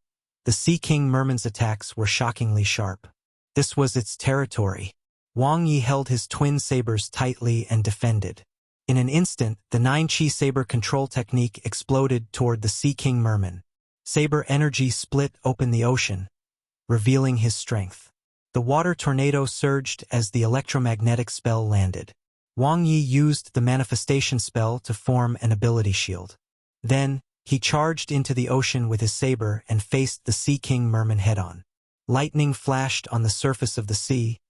King Merman's attacks were shockingly sharp. This was its territory. Wang Ye held his twin sabers tightly and defended. In an instant, the 9-chi saber control technique exploded toward the Sea King Merman. Saber energy split open the ocean, revealing his strength. The water tornado surged as the electromagnetic spell landed. Wang Ye used the manifestation spell to form an ability shield. Then, he charged into the ocean with his saber and faced the Sea King Merman head-on. Lightning flashed on the surface of the sea,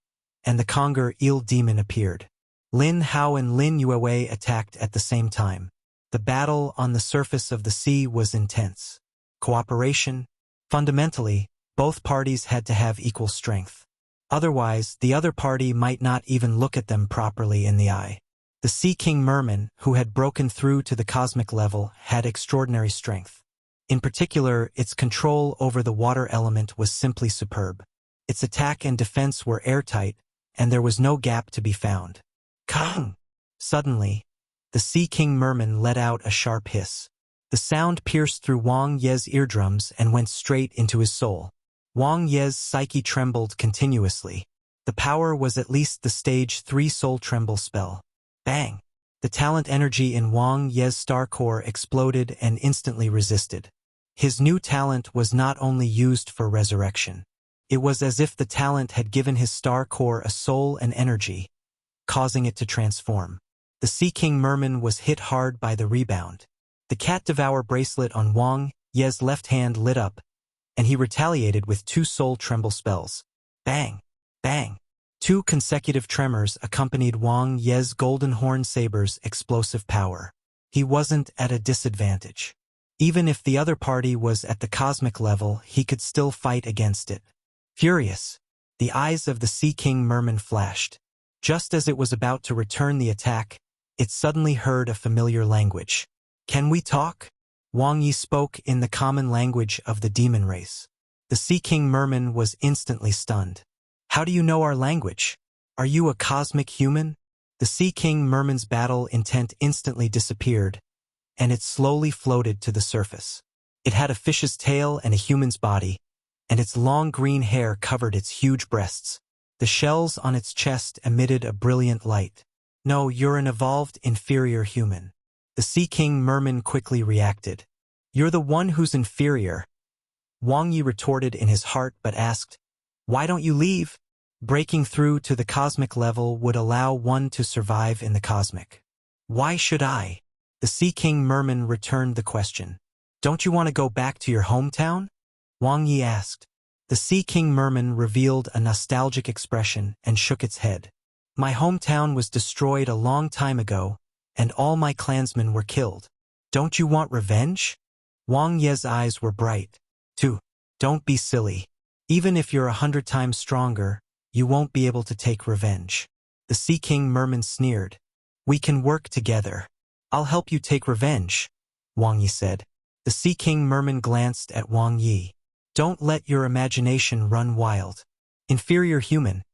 and the Conger Eel Demon appeared. Lin Hao and Lin Yue attacked at the same time. The battle on the surface of the sea was intense. Cooperation. Fundamentally, both parties had to have equal strength. Otherwise, the other party might not even look at them properly in the eye. The Sea King Merman, who had broken through to the cosmic level, had extraordinary strength. In particular, its control over the water element was simply superb. Its attack and defense were airtight, and there was no gap to be found. Kang! Suddenly, the Sea King Merman let out a sharp hiss. The sound pierced through Wang Ye's eardrums and went straight into his soul. Wang Ye's psyche trembled continuously. The power was at least the stage 3 soul tremble spell. Bang! The talent energy in Wang Ye's star core exploded and instantly resisted. His new talent was not only used for resurrection. It was as if the talent had given his star core a soul and energy, causing it to transform. The Sea King Merman was hit hard by the rebound. The Cat Devour bracelet on Wang Ye's left hand lit up, and he retaliated with 2 soul tremble spells. Bang! Bang! 2 consecutive tremors accompanied Wang Ye's golden horn saber's explosive power. He wasn't at a disadvantage. Even if the other party was at the cosmic level, he could still fight against it. Furious, the eyes of the Sea King Merman flashed. Just as it was about to return the attack, it suddenly heard a familiar language. "Can we talk?" Wang Ye spoke in the common language of the demon race. The Sea King Merman was instantly stunned. "How do you know our language? Are you a cosmic human?" The Sea King Merman's battle intent instantly disappeared, and it slowly floated to the surface. It had a fish's tail and a human's body, and its long green hair covered its huge breasts. The shells on its chest emitted a brilliant light. "No, you're an evolved, inferior human." The Sea King Merman quickly reacted. "You're the one who's inferior," Wang Ye retorted in his heart but asked, "Why don't you leave?" Breaking through to the cosmic level would allow one to survive in the cosmic. "Why should I?" The Sea King Merman returned the question. "Don't you want to go back to your hometown?" Wang Ye asked. The Sea King Merman revealed a nostalgic expression and shook its head. "My hometown was destroyed a long time ago, and all my clansmen were killed. Don't you want revenge?" Wang Ye's eyes were bright. Don't be silly. Even if you're 100 times stronger, you won't be able to take revenge." The Sea King Merman sneered. "We can work together. I'll help you take revenge," Wang Ye said. The Sea King Merman glanced at Wang Ye. "Don't let your imagination run wild. Inferior human,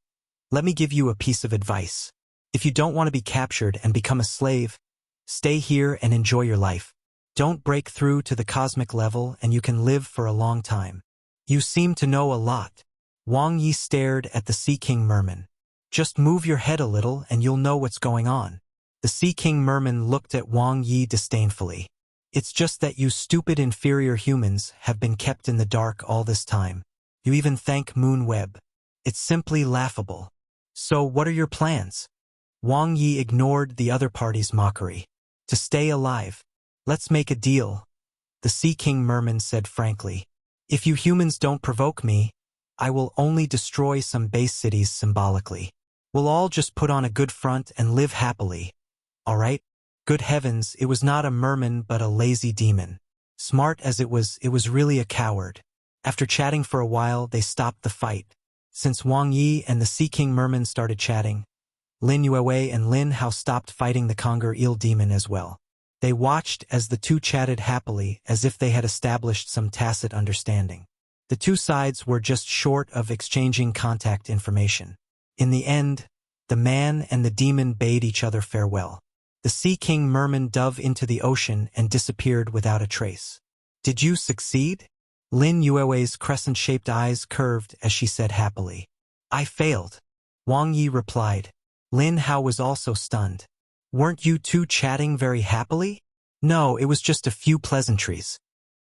let me give you a piece of advice. If you don't want to be captured and become a slave, stay here and enjoy your life. Don't break through to the cosmic level and you can live for a long time." "You seem to know a lot." Wang Ye stared at the Sea King Merman. "Just move your head a little and you'll know what's going on." The Sea King Merman looked at Wang Ye disdainfully. "It's just that you stupid inferior humans have been kept in the dark all this time. You even thank Moon Web. It's simply laughable. So what are your plans?" Wang Ye ignored the other party's mockery. "To stay alive. Let's make a deal," the Sea King Merman said frankly. "If you humans don't provoke me, I will only destroy some base cities symbolically. We'll all just put on a good front and live happily. All right?" Good heavens, it was not a merman but a lazy demon. Smart as it was really a coward. After chatting for a while, they stopped the fight. Since Wang Ye and the Sea King Merman started chatting, Lin Yuewei and Lin Hao stopped fighting the Conger Eel demon as well. They watched as the two chatted happily as if they had established some tacit understanding. The two sides were just short of exchanging contact information. In the end, the man and the demon bade each other farewell. The Sea King Merman dove into the ocean and disappeared without a trace. "Did you succeed?" Lin Yuewei's crescent-shaped eyes curved as she said happily. "I failed," Wang Ye replied. Lin Hao was also stunned. "Weren't you two chatting very happily?" "No, it was just a few pleasantries."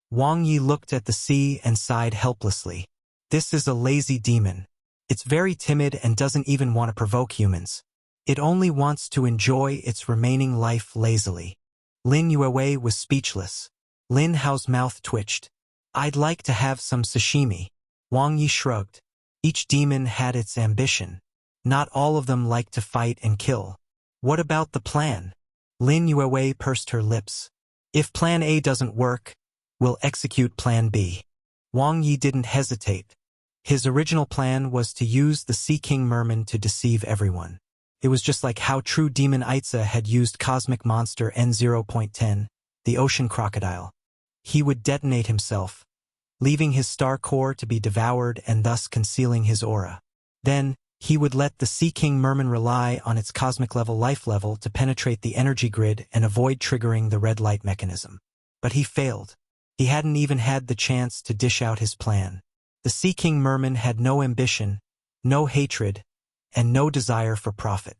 Wang Ye looked at the sea and sighed helplessly. "This is a lazy demon. It's very timid and doesn't even want to provoke humans. It only wants to enjoy its remaining life lazily." Lin Yuewei was speechless. Lin Hao's mouth twitched. "I'd like to have some sashimi." Wang Ye shrugged. Each demon had its ambition. Not all of them liked to fight and kill. "What about the plan?" Lin Yuewei pursed her lips. "If plan A doesn't work, we'll execute plan B." Wang Ye didn't hesitate. His original plan was to use the Sea King Merman to deceive everyone. It was just like how true demon Aitza had used cosmic monster N0.10, the ocean crocodile. He would detonate himself, leaving his star core to be devoured and thus concealing his aura. Then, he would let the Sea King Merman rely on its cosmic level life level to penetrate the energy grid and avoid triggering the red light mechanism. But he failed. He hadn't even had the chance to dish out his plan. The Sea King Merman had no ambition, no hatred, and no desire for profit.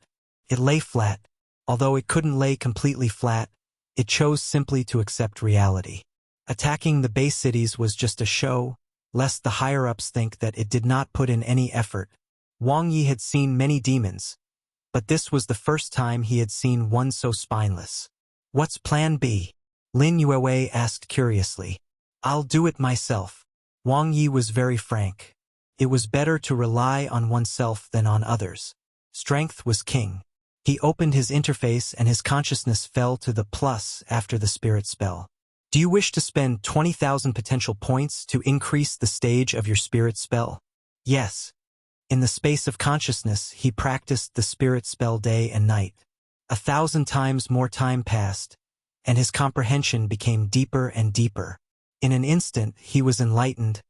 It lay flat. Although it couldn't lay completely flat, it chose simply to accept reality. Attacking the base cities was just a show, lest the higher-ups think that it did not put in any effort. Wang Ye had seen many demons, but this was the first time he had seen one so spineless. What's plan B? Lin Yue asked curiously. I'll do it myself. Wang Ye was very frank. It was better to rely on oneself than on others. Strength was king. He opened his interface and his consciousness fell to the plus after the spirit spell. Do you wish to spend 20,000 potential points to increase the stage of your spirit spell? Yes. In the space of consciousness, he practiced the spirit spell day and night. 1,000 times more time passed, and his comprehension became deeper and deeper. In an instant, he was enlightened,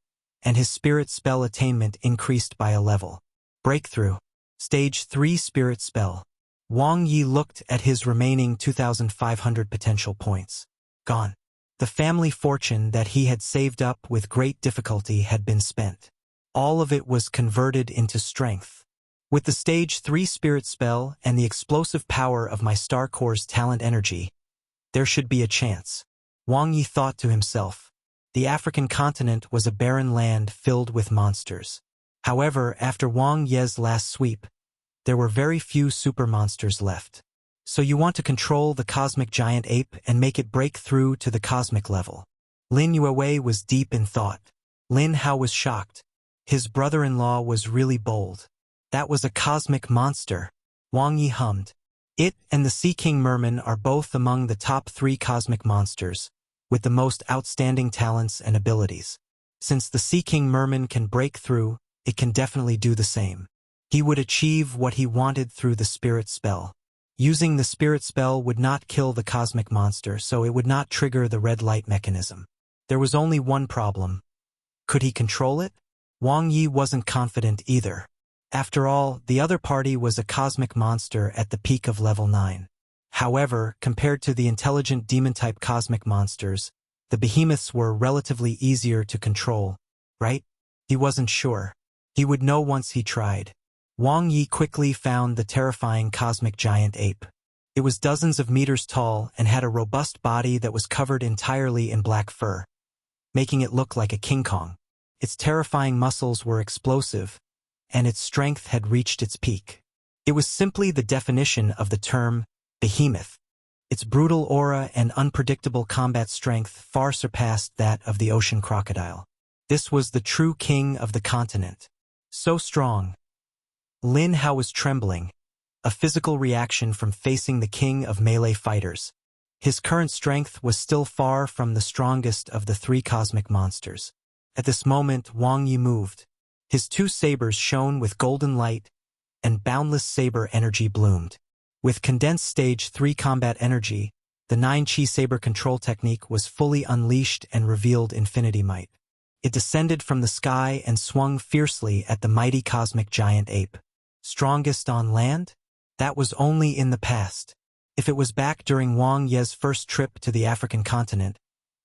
and his spirit spell attainment increased by a level. Breakthrough. Stage 3 spirit spell. Wang Ye looked at his remaining 2,500 potential points. Gone. The family fortune that he had saved up with great difficulty had been spent. All of it was converted into strength. With the Stage 3 spirit spell and the explosive power of my Star Core's talent energy, there should be a chance. Wang Ye thought to himself. The African continent was a barren land filled with monsters. However, after Wang Ye's last sweep, there were very few super monsters left. So you want to control the cosmic giant ape and make it break through to the cosmic level. Lin Yue was deep in thought. Lin Hao was shocked. His brother-in-law was really bold. That was a cosmic monster. Wang Ye hummed. It and the Sea King Merman are both among the top 3 cosmic monsters, with the most outstanding talents and abilities. Since the Sea King Merman can break through, it can definitely do the same. He would achieve what he wanted through the spirit spell. Using the spirit spell would not kill the cosmic monster, so it would not trigger the red light mechanism. There was only one problem. Could he control it? Wang Ye wasn't confident either. After all, the other party was a cosmic monster at the peak of level 9. However, compared to the intelligent demon-type cosmic monsters, the behemoths were relatively easier to control, right? He wasn't sure. He would know once he tried. Wang Ye quickly found the terrifying cosmic giant ape. It was dozens of meters tall and had a robust body that was covered entirely in black fur, making it look like a King Kong. Its terrifying muscles were explosive, and its strength had reached its peak. It was simply the definition of the term behemoth. Its brutal aura and unpredictable combat strength far surpassed that of the ocean crocodile. This was the true king of the continent. So strong. Lin Hao was trembling, a physical reaction from facing the king of melee fighters. His current strength was still far from the strongest of the 3 cosmic monsters. At this moment, Wang Ye moved. His 2 sabers shone with golden light, and boundless saber energy bloomed. With condensed Stage 3 combat energy, the 9-chi saber control technique was fully unleashed and revealed infinity might. It descended from the sky and swung fiercely at the mighty cosmic giant ape. Strongest on land? That was only in the past. If it was back during Wang Ye's first trip to the African continent,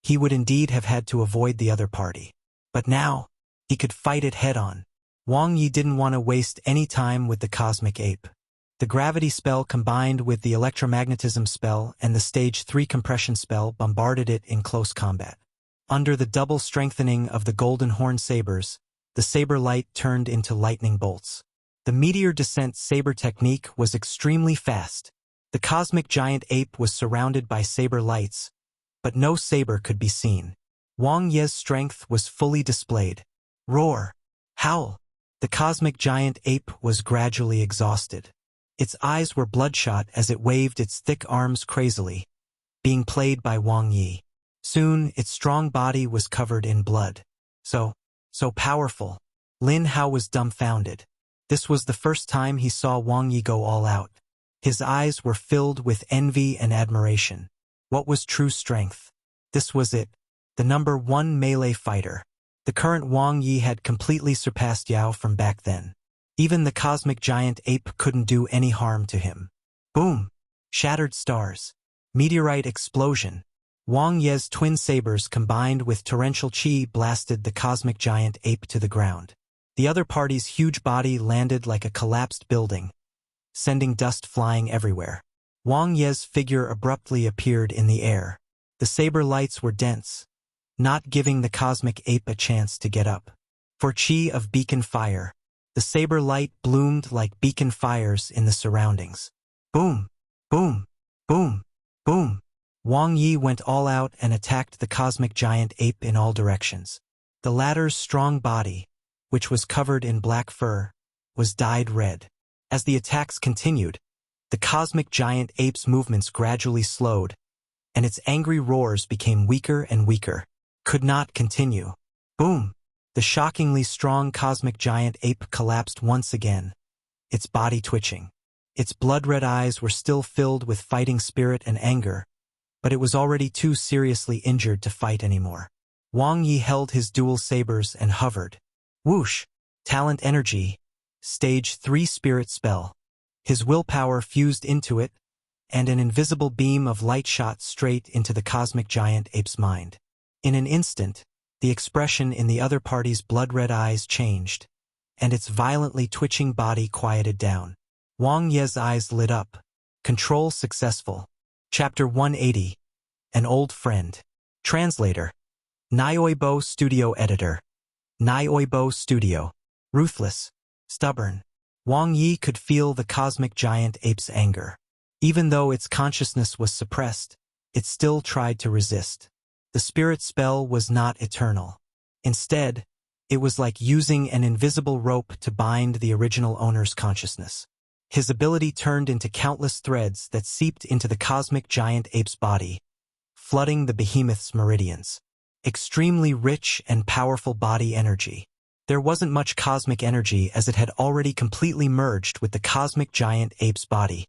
he would indeed have had to avoid the other party. But now, he could fight it head-on. Wang Ye didn't want to waste any time with the cosmic ape. The gravity spell combined with the electromagnetism spell and the Stage 3 compression spell bombarded it in close combat. Under the double strengthening of the golden horn sabers, the saber light turned into lightning bolts. The meteor descent saber technique was extremely fast. The cosmic giant ape was surrounded by saber lights, but no saber could be seen. Wang Ye's strength was fully displayed. Roar! Howl! The cosmic giant ape was gradually exhausted. Its eyes were bloodshot as it waved its thick arms crazily, being played by Wang Ye. Soon, its strong body was covered in blood. So powerful. Lin Hao was dumbfounded. This was the first time he saw Wang Ye go all out. His eyes were filled with envy and admiration. What was true strength? This was it. The number 1 melee fighter. The current Wang Ye had completely surpassed Yao from back then. Even the cosmic giant ape couldn't do any harm to him. Boom! Shattered stars. Meteorite explosion. Wang Ye's twin sabers combined with torrential chi blasted the cosmic giant ape to the ground. The other party's huge body landed like a collapsed building, sending dust flying everywhere. Wang Ye's figure abruptly appeared in the air. The saber lights were dense, not giving the cosmic ape a chance to get up. For chi of beacon fire, the saber light bloomed like beacon fires in the surroundings. Boom! Boom! Boom! Boom! Wang Ye went all out and attacked the cosmic giant ape in all directions. The latter's strong body, which was covered in black fur, was dyed red. As the attacks continued, the cosmic giant ape's movements gradually slowed, and its angry roars became weaker and weaker. Could not continue. Boom! The shockingly strong cosmic giant ape collapsed once again, its body twitching. Its blood-red eyes were still filled with fighting spirit and anger, but it was already too seriously injured to fight anymore. Wang Ye held his dual sabers and hovered. Whoosh! Talent energy. Stage 3 spirit spell. His willpower fused into it, and an invisible beam of light shot straight into the cosmic giant ape's mind. In an instant, the expression in the other party's blood-red eyes changed, and its violently twitching body quieted down. Wang Ye's eyes lit up. Control successful. Chapter 180. An Old Friend. Translator. Nioibo Studio Editor. Nioibo Studio. Ruthless. Stubborn. Wang Ye could feel the cosmic giant ape's anger. Even though its consciousness was suppressed, it still tried to resist. The spirit spell was not eternal. Instead, it was like using an invisible rope to bind the original owner's consciousness. His ability turned into countless threads that seeped into the cosmic giant ape's body, flooding the behemoth's meridians. Extremely rich and powerful body energy. There wasn't much cosmic energy as it had already completely merged with the cosmic giant ape's body,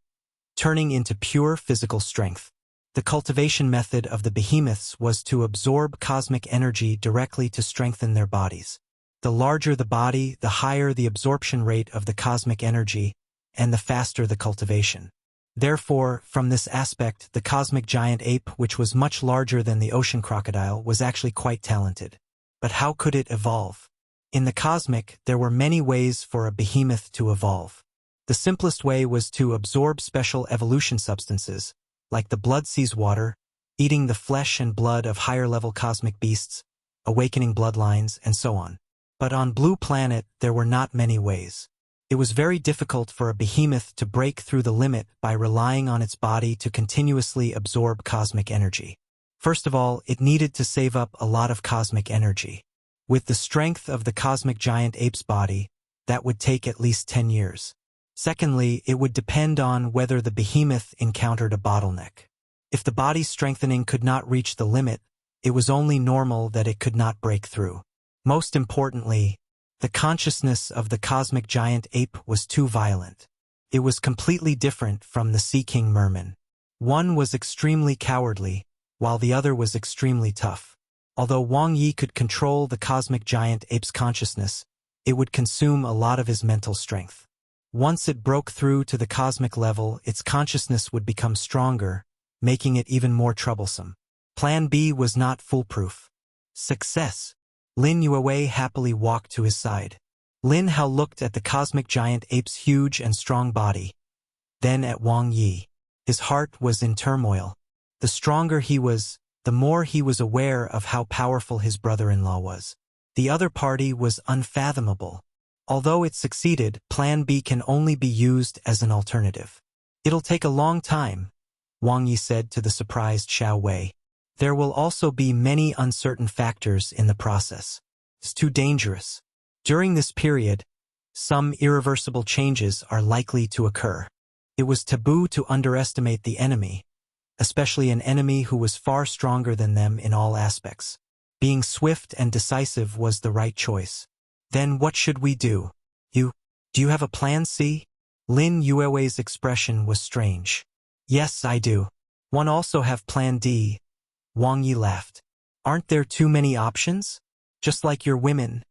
turning into pure physical strength. The cultivation method of the behemoths was to absorb cosmic energy directly to strengthen their bodies. The larger the body, the higher the absorption rate of the cosmic energy, and the faster the cultivation. Therefore, from this aspect, the cosmic giant ape, which was much larger than the ocean crocodile, was actually quite talented. But how could it evolve? In the cosmic, there were many ways for a behemoth to evolve. The simplest way was to absorb special evolution substances, like the blood sees water, eating the flesh and blood of higher-level cosmic beasts, awakening bloodlines, and so on. But on Blue Planet, there were not many ways. It was very difficult for a behemoth to break through the limit by relying on its body to continuously absorb cosmic energy. First of all, it needed to save up a lot of cosmic energy. With the strength of the cosmic giant ape's body, that would take at least 10 years. Secondly, it would depend on whether the behemoth encountered a bottleneck. If the body's strengthening could not reach the limit, it was only normal that it could not break through. Most importantly, the consciousness of the cosmic giant ape was too violent. It was completely different from the Sea King merman. One was extremely cowardly, while the other was extremely tough. Although Wang Ye could control the cosmic giant ape's consciousness, it would consume a lot of his mental strength. Once it broke through to the cosmic level, its consciousness would become stronger, making it even more troublesome. Plan B was not foolproof. Success. Lin Yuewei happily walked to his side. Lin Hao looked at the cosmic giant ape's huge and strong body, then at Wang Ye. His heart was in turmoil. The stronger he was, the more he was aware of how powerful his brother-in-law was. The other party was unfathomable. Although it succeeded, Plan B can only be used as an alternative. It'll take a long time, Wang Ye said to the surprised Xiao Wei. There will also be many uncertain factors in the process. It's too dangerous. During this period, some irreversible changes are likely to occur. It was taboo to underestimate the enemy, especially an enemy who was far stronger than them in all aspects. Being swift and decisive was the right choice. Then what should we do? Do you have a plan C? Lin Yuewei's expression was strange. Yes, I do. One also have plan D. Wang Ye laughed. Aren't there too many options? Just like your women.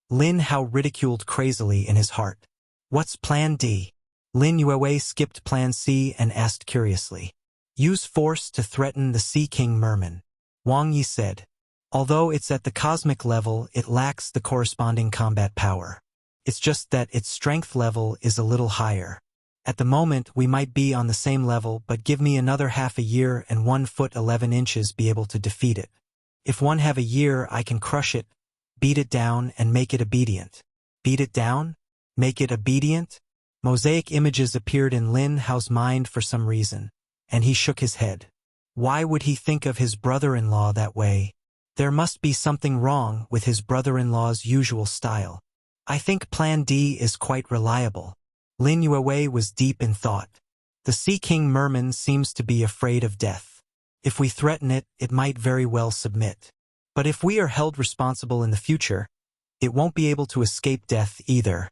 Lin Hao ridiculed crazily in his heart. What's plan D? Lin Yuewei skipped plan C and asked curiously. Use force to threaten the Sea King Merman, Wang Ye said. Although it's at the cosmic level, it lacks the corresponding combat power. It's just that its strength level is a little higher. At the moment, we might be on the same level, but give me another half a year and 1 foot 11 inches be able to defeat it. If 1 half a year, I can crush it, beat it down, and make it obedient. Beat it down? Make it obedient? Mosaic images appeared in Lin Hao's mind for some reason, and he shook his head. Why would he think of his brother-in-law that way? There must be something wrong with his brother-in-law's usual style. I think Plan D is quite reliable. Lin Yue was deep in thought. The Sea King Merman seems to be afraid of death. If we threaten it, it might very well submit. But if we are held responsible in the future, it won't be able to escape death either,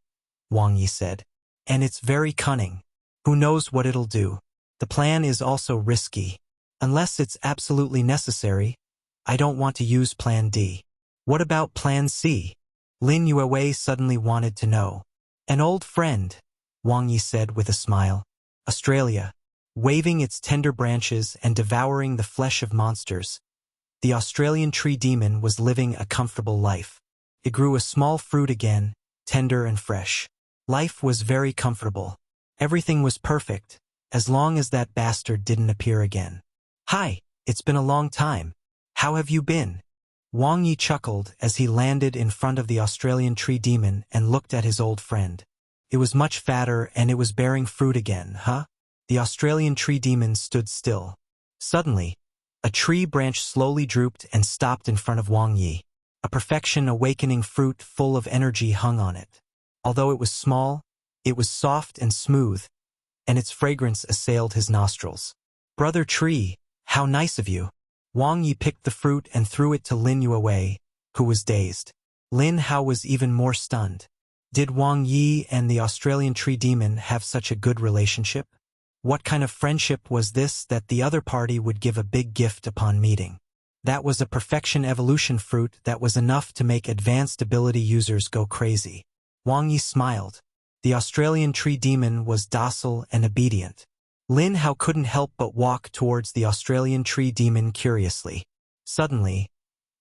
Wang Ye said. And it's very cunning. Who knows what it'll do? The plan is also risky. Unless it's absolutely necessary, I don't want to use Plan D. What about Plan C? Lin Yue suddenly wanted to know. An old friend, Wang Ye said with a smile. Australia, waving its tender branches and devouring the flesh of monsters. The Australian tree demon was living a comfortable life. It grew a small fruit again, tender and fresh. Life was very comfortable. Everything was perfect, as long as that bastard didn't appear again. Hi, it's been a long time. How have you been? Wang Ye chuckled as he landed in front of the Australian tree demon and looked at his old friend. It was much fatter and it was bearing fruit again, huh? The Australian tree demon stood still. Suddenly, a tree branch slowly drooped and stopped in front of Wang Ye. A perfection awakening fruit full of energy hung on it. Although it was small, it was soft and smooth, and its fragrance assailed his nostrils. Brother Tree, how nice of you. Wang Ye picked the fruit and threw it to Lin Yue, who was dazed. Lin Hao was even more stunned. Did Wang Ye and the Australian tree demon have such a good relationship? What kind of friendship was this that the other party would give a big gift upon meeting? That was a perfection evolution fruit that was enough to make advanced ability users go crazy. Wang Ye smiled. The Australian tree demon was docile and obedient. Lin Hao couldn't help but walk towards the Australian tree demon curiously. Suddenly,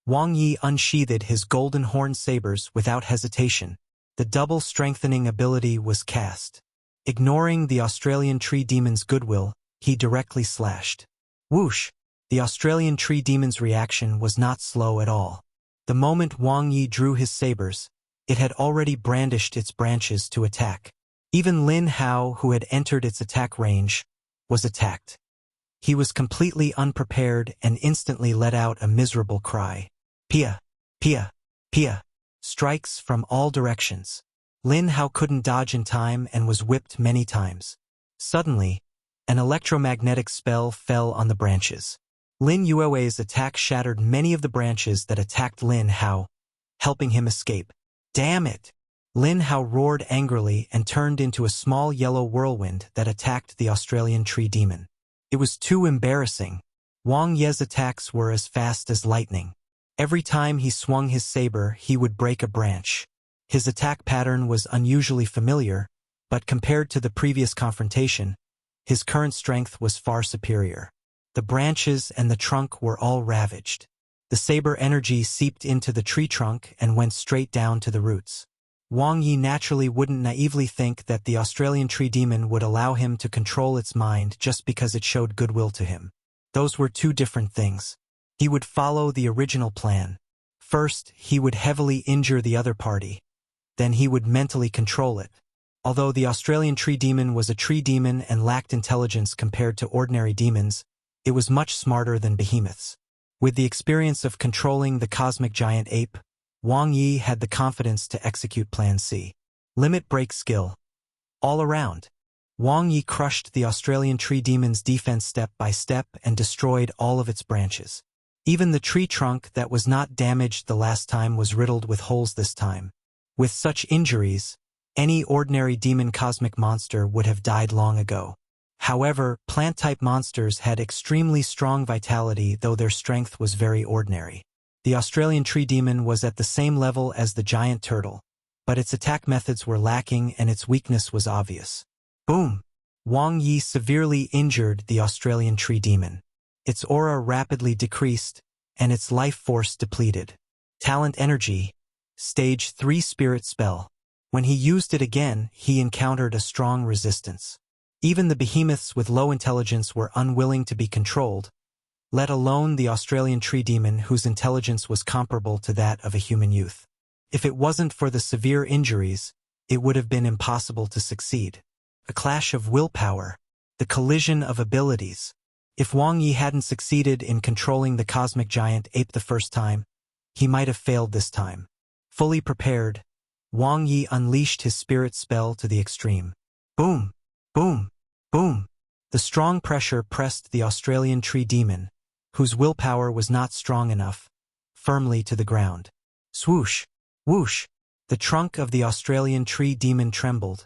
Wang Ye unsheathed his golden horn sabers without hesitation. The double strengthening ability was cast. Ignoring the Australian tree demon's goodwill, he directly slashed. Whoosh! The Australian tree demon's reaction was not slow at all. The moment Wang Ye drew his sabers, it had already brandished its branches to attack. Even Lin Hao, who had entered its attack range, was attacked. He was completely unprepared and instantly let out a miserable cry. Pia! Pia! Pia! Strikes from all directions. Lin Hao couldn't dodge in time and was whipped many times. Suddenly, an electromagnetic spell fell on the branches. Lin Yue's attack shattered many of the branches that attacked Lin Hao, helping him escape. Damn it! Lin Hao roared angrily and turned into a small yellow whirlwind that attacked the Australian tree demon. It was too embarrassing. Wang Ye's attacks were as fast as lightning. Every time he swung his saber, he would break a branch. His attack pattern was unusually familiar, but compared to the previous confrontation, his current strength was far superior. The branches and the trunk were all ravaged. The saber energy seeped into the tree trunk and went straight down to the roots. Wang Ye naturally wouldn't naively think that the Australian tree demon would allow him to control its mind just because it showed goodwill to him. Those were two different things. He would follow the original plan. First, he would heavily injure the other party. Then he would mentally control it. Although the Australian tree demon was a tree demon and lacked intelligence compared to ordinary demons, it was much smarter than behemoths. With the experience of controlling the cosmic giant ape, Wang Ye had the confidence to execute Plan C. Limit break skill. All around. Wang Ye crushed the Australian tree demon's defense step by step and destroyed all of its branches. Even the tree trunk that was not damaged the last time was riddled with holes this time. With such injuries, any ordinary demon cosmic monster would have died long ago. However, plant-type monsters had extremely strong vitality, though their strength was very ordinary. The Australian tree demon was at the same level as the giant turtle, but its attack methods were lacking and its weakness was obvious. Boom! Wang Ye severely injured the Australian tree demon. Its aura rapidly decreased, and its life force depleted. Talent energy, stage 3 spirit spell. When he used it again, he encountered a strong resistance. Even the behemoths with low intelligence were unwilling to be controlled, let alone the Australian tree demon whose intelligence was comparable to that of a human youth. If it wasn't for the severe injuries, it would have been impossible to succeed. A clash of willpower, the collision of abilities. If Wang Ye hadn't succeeded in controlling the cosmic giant ape the first time, he might have failed this time. Fully prepared, Wang Ye unleashed his spirit spell to the extreme. Boom! Boom! Boom! The strong pressure pressed the Australian tree demon, whose willpower was not strong enough, firmly to the ground. Swoosh! Whoosh! The trunk of the Australian tree demon trembled,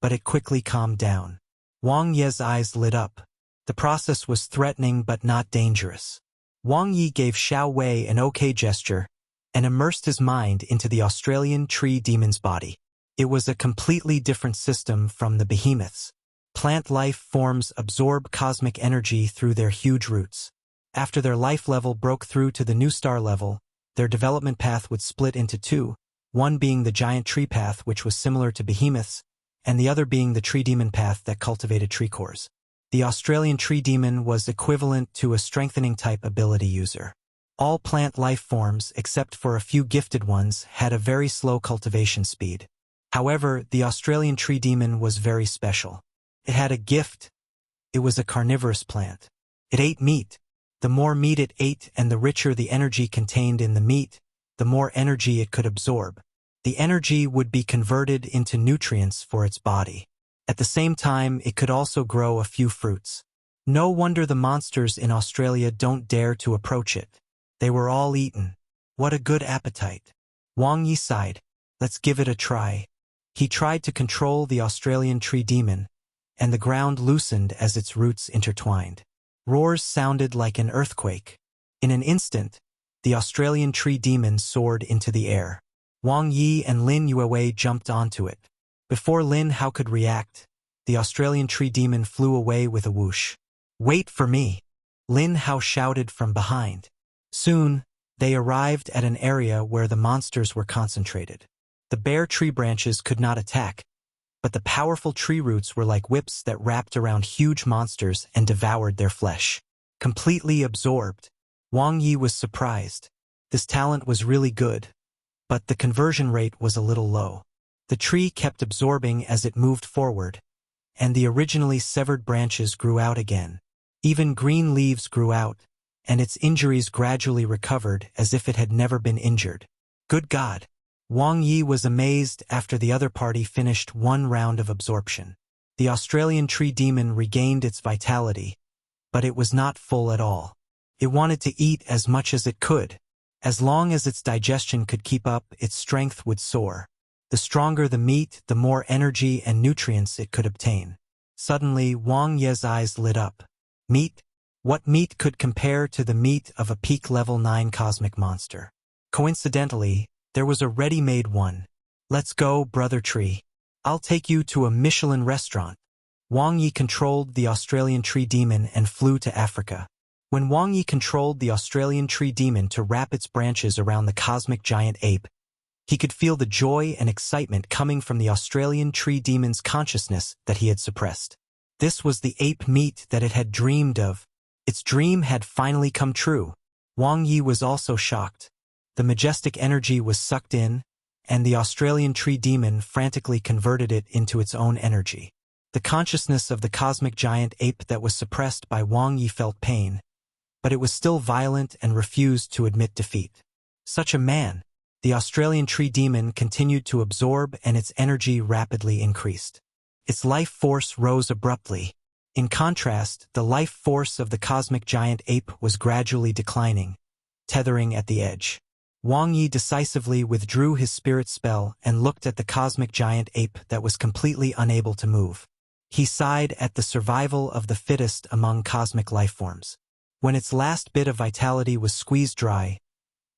but it quickly calmed down. Wang Ye's eyes lit up. The process was threatening but not dangerous. Wang Ye gave Xiao Wei an okay gesture and immersed his mind into the Australian tree demon's body. It was a completely different system from the behemoths. Plant life forms absorb cosmic energy through their huge roots. After their life level broke through to the new star level, their development path would split into two, one being the giant tree path which was similar to behemoths, and the other being the tree demon path that cultivated tree cores. The Australian tree demon was equivalent to a strengthening type ability user. All plant life forms, except for a few gifted ones, had a very slow cultivation speed. However, the Australian tree demon was very special. It had a gift. It was a carnivorous plant. It ate meat. The more meat it ate and the richer the energy contained in the meat, the more energy it could absorb. The energy would be converted into nutrients for its body. At the same time, it could also grow a few fruits. No wonder the monsters in Australia don't dare to approach it. They were all eaten. What a good appetite. Wang Ye sighed. Let's give it a try. He tried to control the Australian tree demon, and the ground loosened as its roots intertwined. Roars sounded like an earthquake. In an instant, the Australian tree demon soared into the air. Wang Ye and Lin Yuewei jumped onto it. Before Lin Hao could react, the Australian tree demon flew away with a whoosh. Wait for me! Lin Hao shouted from behind. Soon, they arrived at an area where the monsters were concentrated. The bare tree branches could not attack, but the powerful tree roots were like whips that wrapped around huge monsters and devoured their flesh. Completely absorbed, Wang Ye was surprised. This talent was really good, but the conversion rate was a little low. The tree kept absorbing as it moved forward, and the originally severed branches grew out again. Even green leaves grew out, and its injuries gradually recovered as if it had never been injured. Good God! Wang Ye was amazed after the other party finished one round of absorption. The Australian tree demon regained its vitality, but it was not full at all. It wanted to eat as much as it could. As long as its digestion could keep up, its strength would soar. The stronger the meat, the more energy and nutrients it could obtain. Suddenly, Wang Ye's eyes lit up. Meat? What meat could compare to the meat of a peak level 9 cosmic monster? Coincidentally, there was a ready-made one. Let's go, brother tree. I'll take you to a Michelin restaurant. Wang Ye controlled the Australian tree demon and flew to Africa. When Wang Ye controlled the Australian tree demon to wrap its branches around the cosmic giant ape, he could feel the joy and excitement coming from the Australian tree demon's consciousness that he had suppressed. This was the ape meat that it had dreamed of. Its dream had finally come true. Wang Ye was also shocked. The majestic energy was sucked in, and the Australian tree demon frantically converted it into its own energy. The consciousness of the cosmic giant ape that was suppressed by Wang Ye felt pain, but it was still violent and refused to admit defeat. Such a man! The Australian tree demon continued to absorb and its energy rapidly increased. Its life force rose abruptly. In contrast, the life force of the cosmic giant ape was gradually declining, tethering at the edge. Wang Ye decisively withdrew his spirit spell and looked at the cosmic giant ape that was completely unable to move. He sighed at the survival of the fittest among cosmic life forms. When its last bit of vitality was squeezed dry,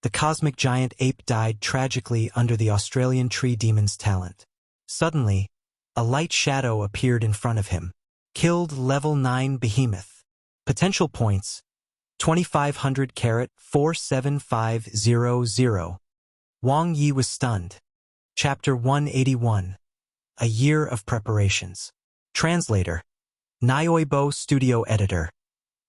the cosmic giant ape died tragically under the Australian tree demon's talent. Suddenly, a light shadow appeared in front of him. Killed level 9 behemoth. Potential points 2500 47500. Wang Ye was stunned. Chapter 181. A Year of Preparations. Translator. Nioibo Studio Editor.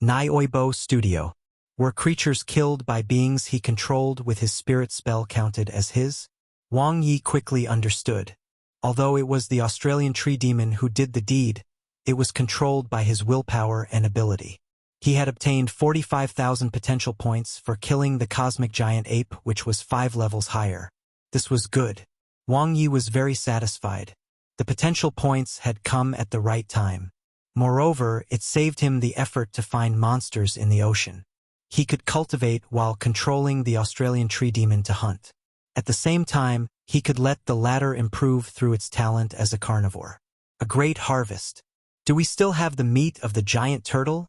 Nioibo Studio. Were creatures killed by beings he controlled with his spirit spell counted as his? Wang Ye quickly understood. Although it was the Australian tree demon who did the deed, it was controlled by his willpower and ability. He had obtained 45,000 potential points for killing the cosmic giant ape, which was 5 levels higher. This was good. Wang Ye was very satisfied. The potential points had come at the right time. Moreover, it saved him the effort to find monsters in the ocean. He could cultivate while controlling the Australian tree demon to hunt. At the same time, he could let the latter improve through its talent as a carnivore. A great harvest. Do we still have the meat of the giant turtle,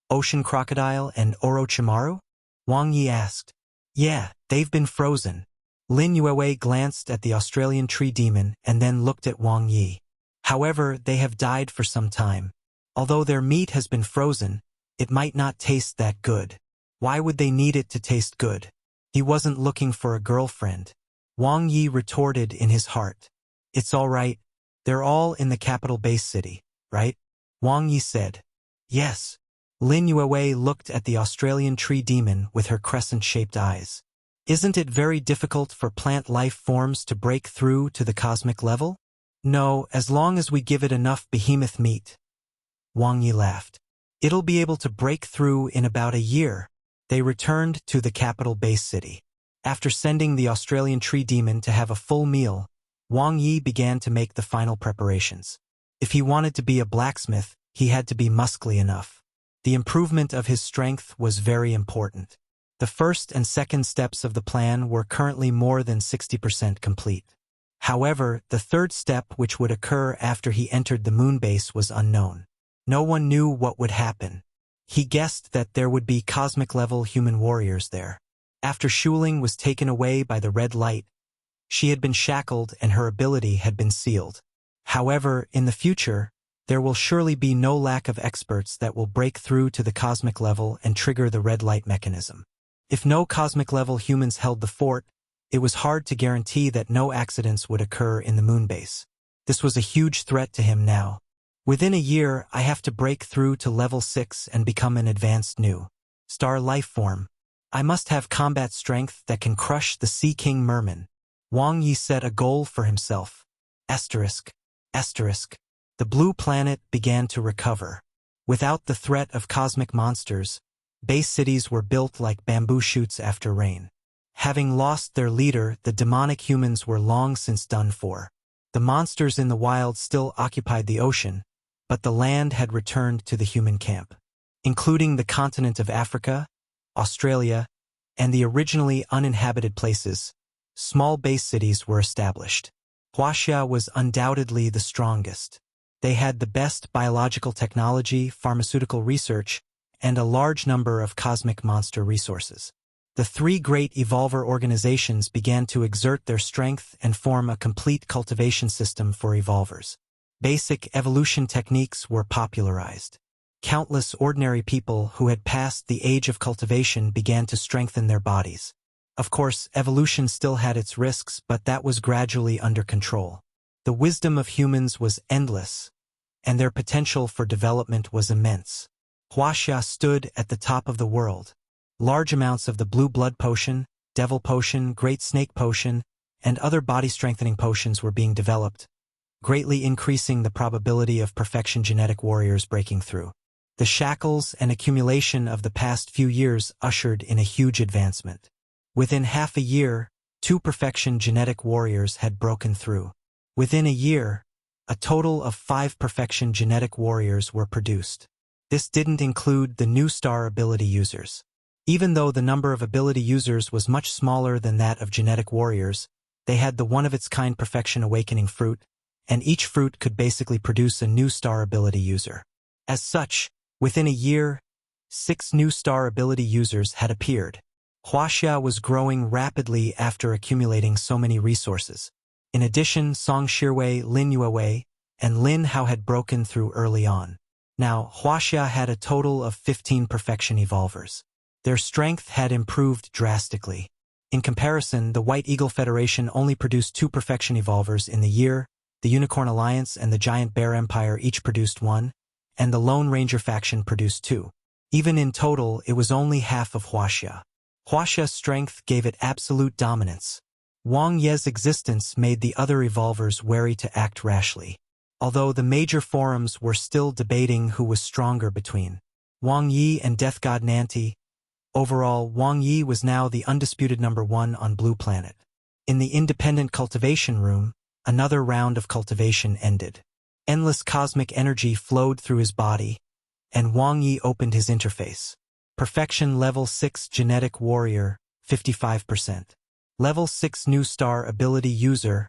ocean crocodile, and Orochimaru? Wang Ye asked. Yeah, they've been frozen. Lin Yue glanced at the Australian tree demon and then looked at Wang Ye. However, they have died for some time. Although their meat has been frozen, it might not taste that good. Why would they need it to taste good? He wasn't looking for a girlfriend. Wang Ye retorted in his heart. It's all right. They're all in the capital base city, right? Wang Ye said. Yes. Lin Yue looked at the Australian tree demon with her crescent-shaped eyes. Isn't it very difficult for plant life forms to break through to the cosmic level? No, as long as we give it enough behemoth meat. Wang Ye laughed. It'll be able to break through in about a year. They returned to the capital base city. After sending the Australian tree demon to have a full meal, Wang Ye began to make the final preparations. If he wanted to be a blacksmith, he had to be muscly enough. The improvement of his strength was very important. The first and second steps of the plan were currently more than 60% complete. However, the third step, which would occur after he entered the moon base, was unknown. No one knew what would happen. He guessed that there would be cosmic-level human warriors there. After Shuling was taken away by the red light, she had been shackled and her ability had been sealed. However, in the future, there will surely be no lack of experts that will break through to the cosmic level and trigger the red light mechanism. If no cosmic-level humans held the fort, it was hard to guarantee that no accidents would occur in the moon base. This was a huge threat to him now. Within a year, I have to break through to level 6 and become an advanced new star life form. I must have combat strength that can crush the Sea King Merman. Wang Ye set a goal for himself. Asterisk. The blue planet began to recover. Without the threat of cosmic monsters, base cities were built like bamboo shoots after rain. Having lost their leader, the demonic humans were long since done for. The monsters in the wild still occupied the ocean, but the land had returned to the human camp. Including the continent of Africa, Australia, and the originally uninhabited places, small base cities were established. Huaxia was undoubtedly the strongest. They had the best biological technology, pharmaceutical research, and a large number of cosmic monster resources. The three great evolver organizations began to exert their strength and form a complete cultivation system for evolvers. Basic evolution techniques were popularized. Countless ordinary people who had passed the age of cultivation began to strengthen their bodies. Of course, evolution still had its risks, but that was gradually under control. The wisdom of humans was endless, and their potential for development was immense. Huaxia stood at the top of the world. Large amounts of the blue blood potion, devil potion, great snake potion, and other body-strengthening potions were being developed, greatly increasing the probability of perfection genetic warriors breaking through. The shackles and accumulation of the past few years ushered in a huge advancement. Within half a year, 2 perfection genetic warriors had broken through. Within a year, a total of 5 perfection genetic warriors were produced. This didn't include the new star ability users. Even though the number of ability users was much smaller than that of genetic warriors, they had the one-of-its-kind perfection awakening fruit, and each fruit could basically produce a new star ability user. As such, within a year, 6 new star ability users had appeared. Huaxia was growing rapidly after accumulating so many resources. In addition, Song Shirwei, Lin Yue, and Lin Hao had broken through early on. Now, Huaxia had a total of 15 perfection evolvers. Their strength had improved drastically. In comparison, the White Eagle Federation only produced 2 perfection evolvers in the year, the Unicorn Alliance and the Giant Bear Empire each produced 1, and the Lone Ranger faction produced 2. Even in total, it was only half of Huaxia. Huaxia's strength gave it absolute dominance. Wang Ye's existence made the other evolvers wary to act rashly. Although the major forums were still debating who was stronger between Wang Ye and Death God Nanti, overall, Wang Ye was now the undisputed #1 on Blue Planet. In the independent cultivation room, another round of cultivation ended. Endless cosmic energy flowed through his body, and Wang Ye opened his interface. Perfection Level 6 Genetic Warrior, 55%. Level 6 New Star Ability User,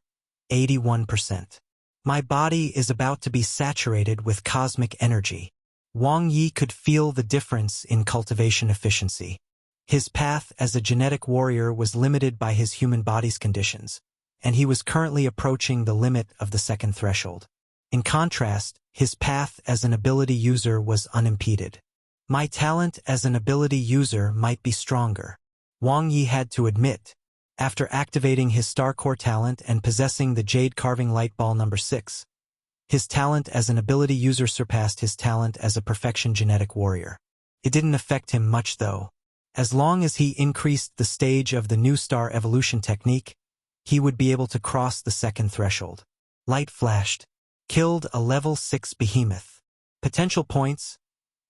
81%. My body is about to be saturated with cosmic energy. Wang Ye could feel the difference in cultivation efficiency. His path as a genetic warrior was limited by his human body's conditions, and he was currently approaching the limit of the second threshold. In contrast, his path as an ability user was unimpeded. My talent as an ability user might be stronger, Wang Ye had to admit, after activating his Star Core talent and possessing the Jade Carving Light Ball #6. His talent as an ability user surpassed his talent as a perfection genetic warrior. It didn't affect him much though. As long as he increased the stage of the New Star Evolution technique, he would be able to cross the second threshold. Light flashed. Killed a level 6 behemoth. Potential points,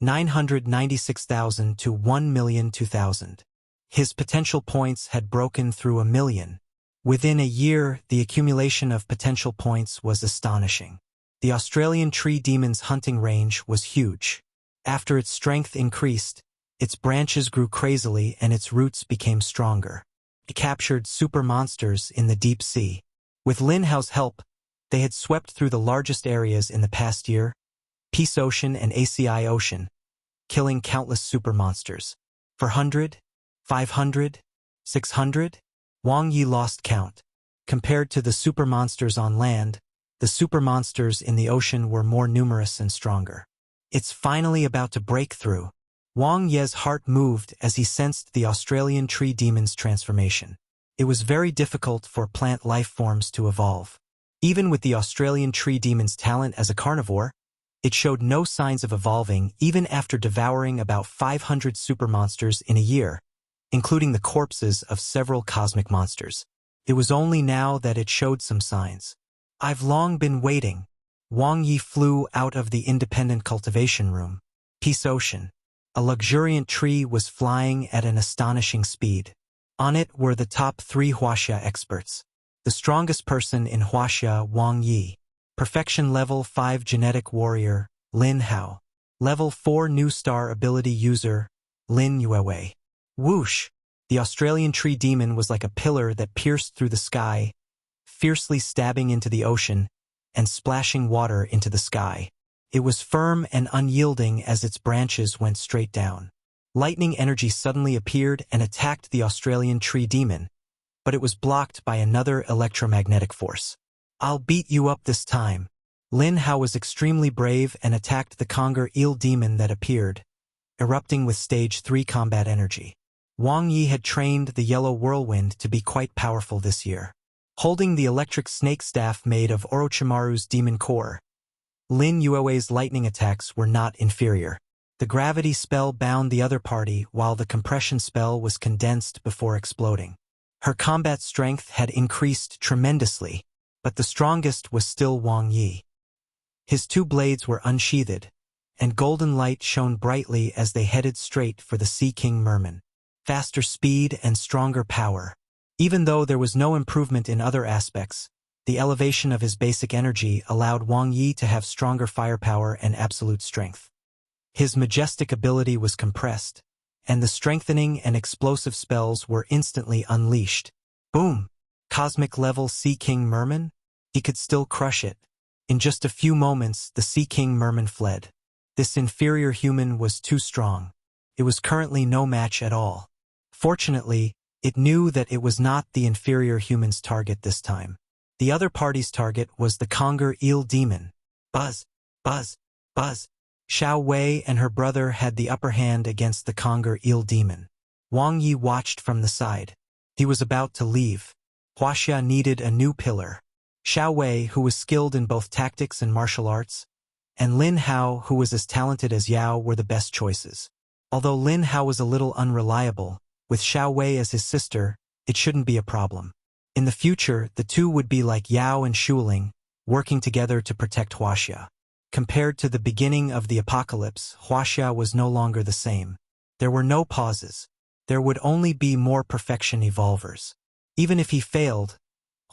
996,000 to 1,002,000. His potential points had broken through 1,000,000. Within a year, the accumulation of potential points was astonishing. The Australian tree demon's hunting range was huge. After its strength increased, its branches grew crazily and its roots became stronger. It captured super monsters in the deep sea. With Lin Hao's help, they had swept through the largest areas in the past year, Peace Ocean and ACI Ocean, killing countless super monsters. 400, 500, 600? Wang Ye lost count. Compared to the super monsters on land, the super monsters in the ocean were more numerous and stronger. It's finally about to break through. Wang Ye's heart moved as he sensed the Australian tree demon's transformation. It was very difficult for plant life forms to evolve. Even with the Australian tree demon's talent as a carnivore, it showed no signs of evolving even after devouring about 500 super monsters in a year, including the corpses of several cosmic monsters. It was only now that it showed some signs. I've long been waiting. Wang Ye flew out of the independent cultivation room. Peace Ocean. A luxuriant tree was flying at an astonishing speed. On it were the top 3 Huaxia experts. The strongest person in Huaxia, Wang Ye. Perfection Level 5 Genetic Warrior, Lin Hao. Level 4 New Star Ability User, Lin Yuewei. Whoosh! The Australian tree demon was like a pillar that pierced through the sky, fiercely stabbing into the ocean and splashing water into the sky. It was firm and unyielding as its branches went straight down. Lightning energy suddenly appeared and attacked the Australian tree demon, but it was blocked by another electromagnetic force. I'll beat you up this time. Lin Hao was extremely brave and attacked the conger eel demon that appeared, erupting with stage 3 combat energy. Wang Ye had trained the yellow whirlwind to be quite powerful this year. Holding the electric snake staff made of Orochimaru's demon core, Lin Yuewei's lightning attacks were not inferior. The gravity spell bound the other party while the compression spell was condensed before exploding. Her combat strength had increased tremendously, but the strongest was still Wang Ye. His 2 blades were unsheathed, and golden light shone brightly as they headed straight for the Sea King Merman. Faster speed and stronger power. Even though there was no improvement in other aspects, the elevation of his basic energy allowed Wang Ye to have stronger firepower and absolute strength. His majestic ability was compressed, and the strengthening and explosive spells were instantly unleashed. Boom! Cosmic level Sea King Merman? He could still crush it. In just a few moments, the Sea King Merman fled. This inferior human was too strong. It was currently no match at all. Fortunately, it knew that it was not the inferior human's target this time. The other party's target was the conger eel demon. Buzz, buzz, buzz. Xiao Wei and her brother had the upper hand against the conger eel demon. Wang Ye watched from the side. He was about to leave. Huaxia needed a new pillar. Xiao Wei, who was skilled in both tactics and martial arts, and Lin Hao, who was as talented as Yao, were the best choices. Although Lin Hao was a little unreliable, with Xiao Wei as his sister, it shouldn't be a problem. In the future, the two would be like Yao and Shuling, working together to protect Huaxia. Compared to the beginning of the apocalypse, Huaxia was no longer the same. There were no pauses. There would only be more perfection evolvers. Even if he failed,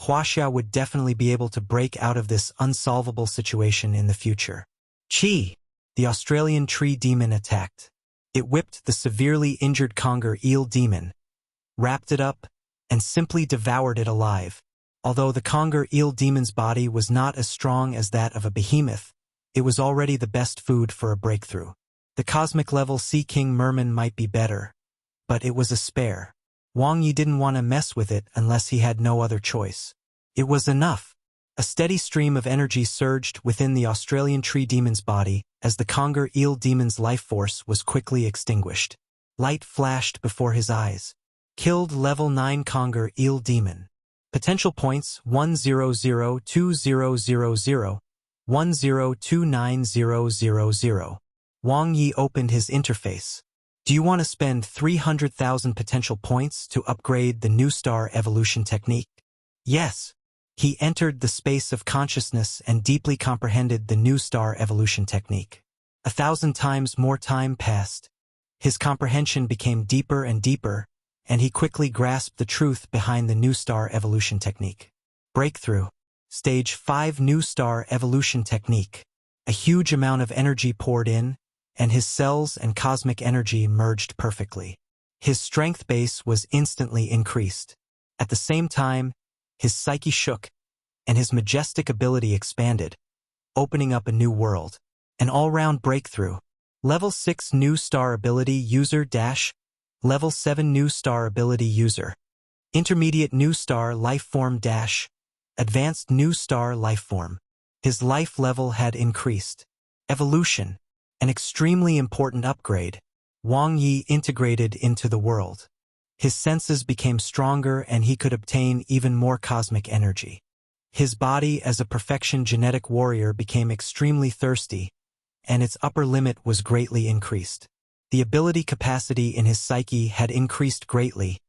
Huaxia would definitely be able to break out of this unsolvable situation in the future. Qi! The Australian tree demon attacked. It whipped the severely injured conger eel demon, wrapped it up, and simply devoured it alive. Although the conger eel demon's body was not as strong as that of a behemoth, it was already the best food for a breakthrough. The cosmic level Sea King Merman might be better, but it was a spare. Wang Ye didn't want to mess with it unless he had no other choice. It was enough. A steady stream of energy surged within the Australian tree demon's body as the conger eel demon's life force was quickly extinguished. Light flashed before his eyes. Killed level 9 conger eel demon. Potential points 1002000, 1029000. Wang Ye opened his interface. Do you want to spend 300,000 potential points to upgrade the New Star evolution technique? Yes. He entered the space of consciousness and deeply comprehended the New Star evolution technique. 1,000 times more time passed. His comprehension became deeper and deeper, and he quickly grasped the truth behind the New Star evolution technique. Breakthrough. Stage 5 New Star evolution technique. A huge amount of energy poured in, and his cells and cosmic energy merged perfectly. His strength base was instantly increased. At the same time, his psyche shook, and his majestic ability expanded, opening up a new world. An all-round breakthrough. Level 6 New Star Ability User Dash. Level 7 New Star Ability User. Intermediate New Star Lifeform Dash. Advanced New Star Lifeform. His life level had increased. Evolution. An extremely important upgrade. Wang Ye integrated into the world. His senses became stronger and he could obtain even more cosmic energy. His body as a perfection genetic warrior became extremely thirsty, and its upper limit was greatly increased. The ability capacity in his psyche had increased greatly,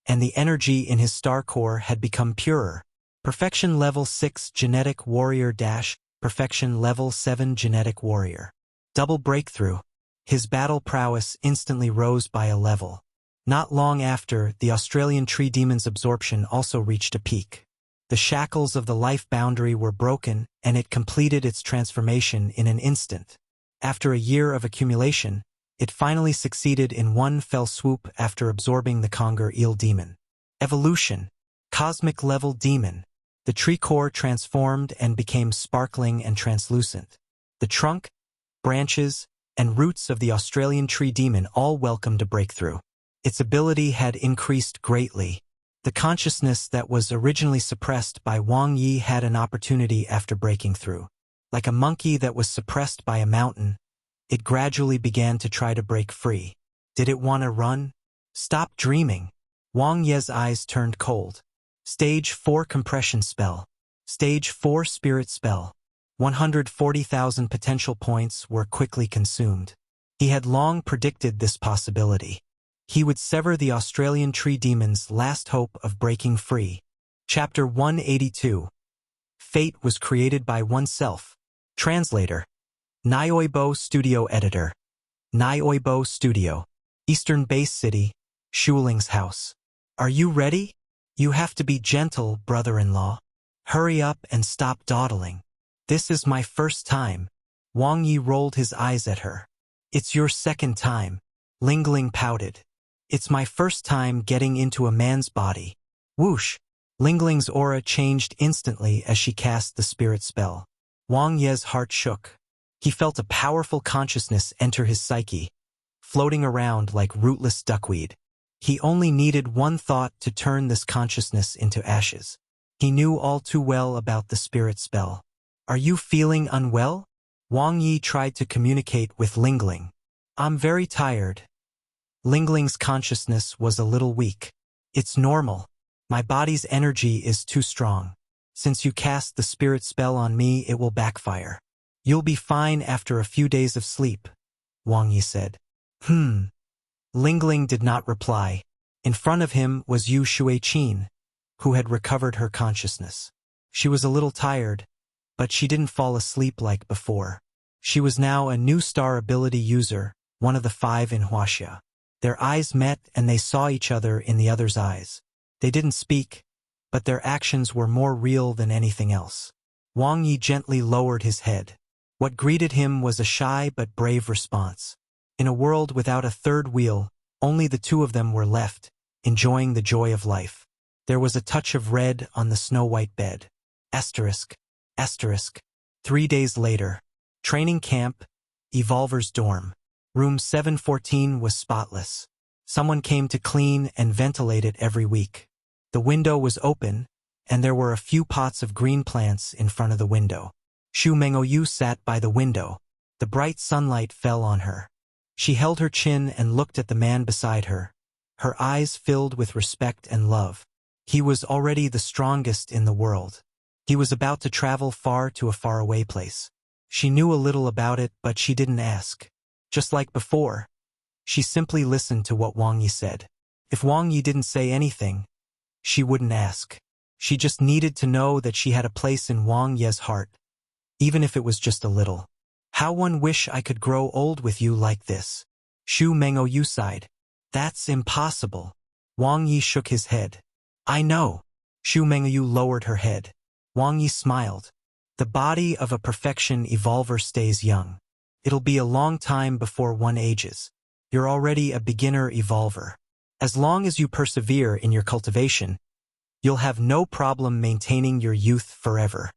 and the energy in his star core had become purer. Perfection Level 6 Genetic Warrior Dash. Perfection Level 7 Genetic Warrior. Double breakthrough. His battle prowess instantly rose by a level. Not long after, the Australian tree demon's absorption also reached a peak. The shackles of the life boundary were broken, and it completed its transformation in an instant. After a year of accumulation, it finally succeeded in one fell swoop after absorbing the conger eel demon. Evolution. Cosmic Level Demon. The tree core transformed and became sparkling and translucent. The trunk, branches, and roots of the Australian tree demon all welcomed a breakthrough. Its ability had increased greatly. The consciousness that was originally suppressed by Wang Ye had an opportunity after breaking through. Like a monkey that was suppressed by a mountain, it gradually began to try to break free. Did it want to run? Stop dreaming. Wang Ye's eyes turned cold. Stage 4 Compression Spell. Stage 4 Spirit Spell. 140,000 potential points were quickly consumed. He had long predicted this possibility. He would sever the Australian tree demon's last hope of breaking free. Chapter 182. Fate was created by oneself. Translator. Nioibo Studio Editor. Nioibo Studio. Eastern Base City, Shuling's house. Are you ready? You have to be gentle, brother-in-law. Hurry up and stop dawdling. This is my first time. Wang Ye rolled his eyes at her. It's your second time. Lingling pouted. It's my first time getting into a man's body. Whoosh! Lingling's aura changed instantly as she cast the spirit spell. Wang Ye's heart shook. He felt a powerful consciousness enter his psyche, floating around like rootless duckweed. He only needed one thought to turn this consciousness into ashes. He knew all too well about the spirit spell. Are you feeling unwell? Wang Ye tried to communicate with Lingling. I'm very tired. Lingling's consciousness was a little weak. It's normal. My body's energy is too strong. Since you cast the spirit spell on me, it will backfire. You'll be fine after a few days of sleep, Wang Ye said. Lingling did not reply. In front of him was Yu Shuiqin, who had recovered her consciousness. She was a little tired, but she didn't fall asleep like before. She was now a new star ability user, one of the 5 in Huaxia. Their eyes met and they saw each other in the other's eyes. They didn't speak, but their actions were more real than anything else. Wang Ye gently lowered his head. What greeted him was a shy but brave response. In a world without a third wheel, only the two of them were left, enjoying the joy of life. There was a touch of red on the snow-white bed. Asterisk. 3 days later. Training camp, Evolver's dorm. Room 714 was spotless. Someone came to clean and ventilate it every week. The window was open, and there were a few pots of green plants in front of the window. Xu Mengouyu sat by the window. The bright sunlight fell on her. She held her chin and looked at the man beside her, her eyes filled with respect and love. He was already the strongest in the world. He was about to travel far to a faraway place. She knew a little about it, but she didn't ask. Just like before, she simply listened to what Wang Ye said. If Wang Ye didn't say anything, she wouldn't ask. She just needed to know that she had a place in Wang Ye's heart, even if it was just a little. How one wish I could grow old with you like this. Xu Mengouyu sighed. That's impossible. Wang Ye shook his head. I know. Xu Mengouyu lowered her head. Wang Ye smiled. The body of a perfection evolver stays young. It'll be a long time before one ages. You're already a beginner evolver. As long as you persevere in your cultivation, you'll have no problem maintaining your youth forever.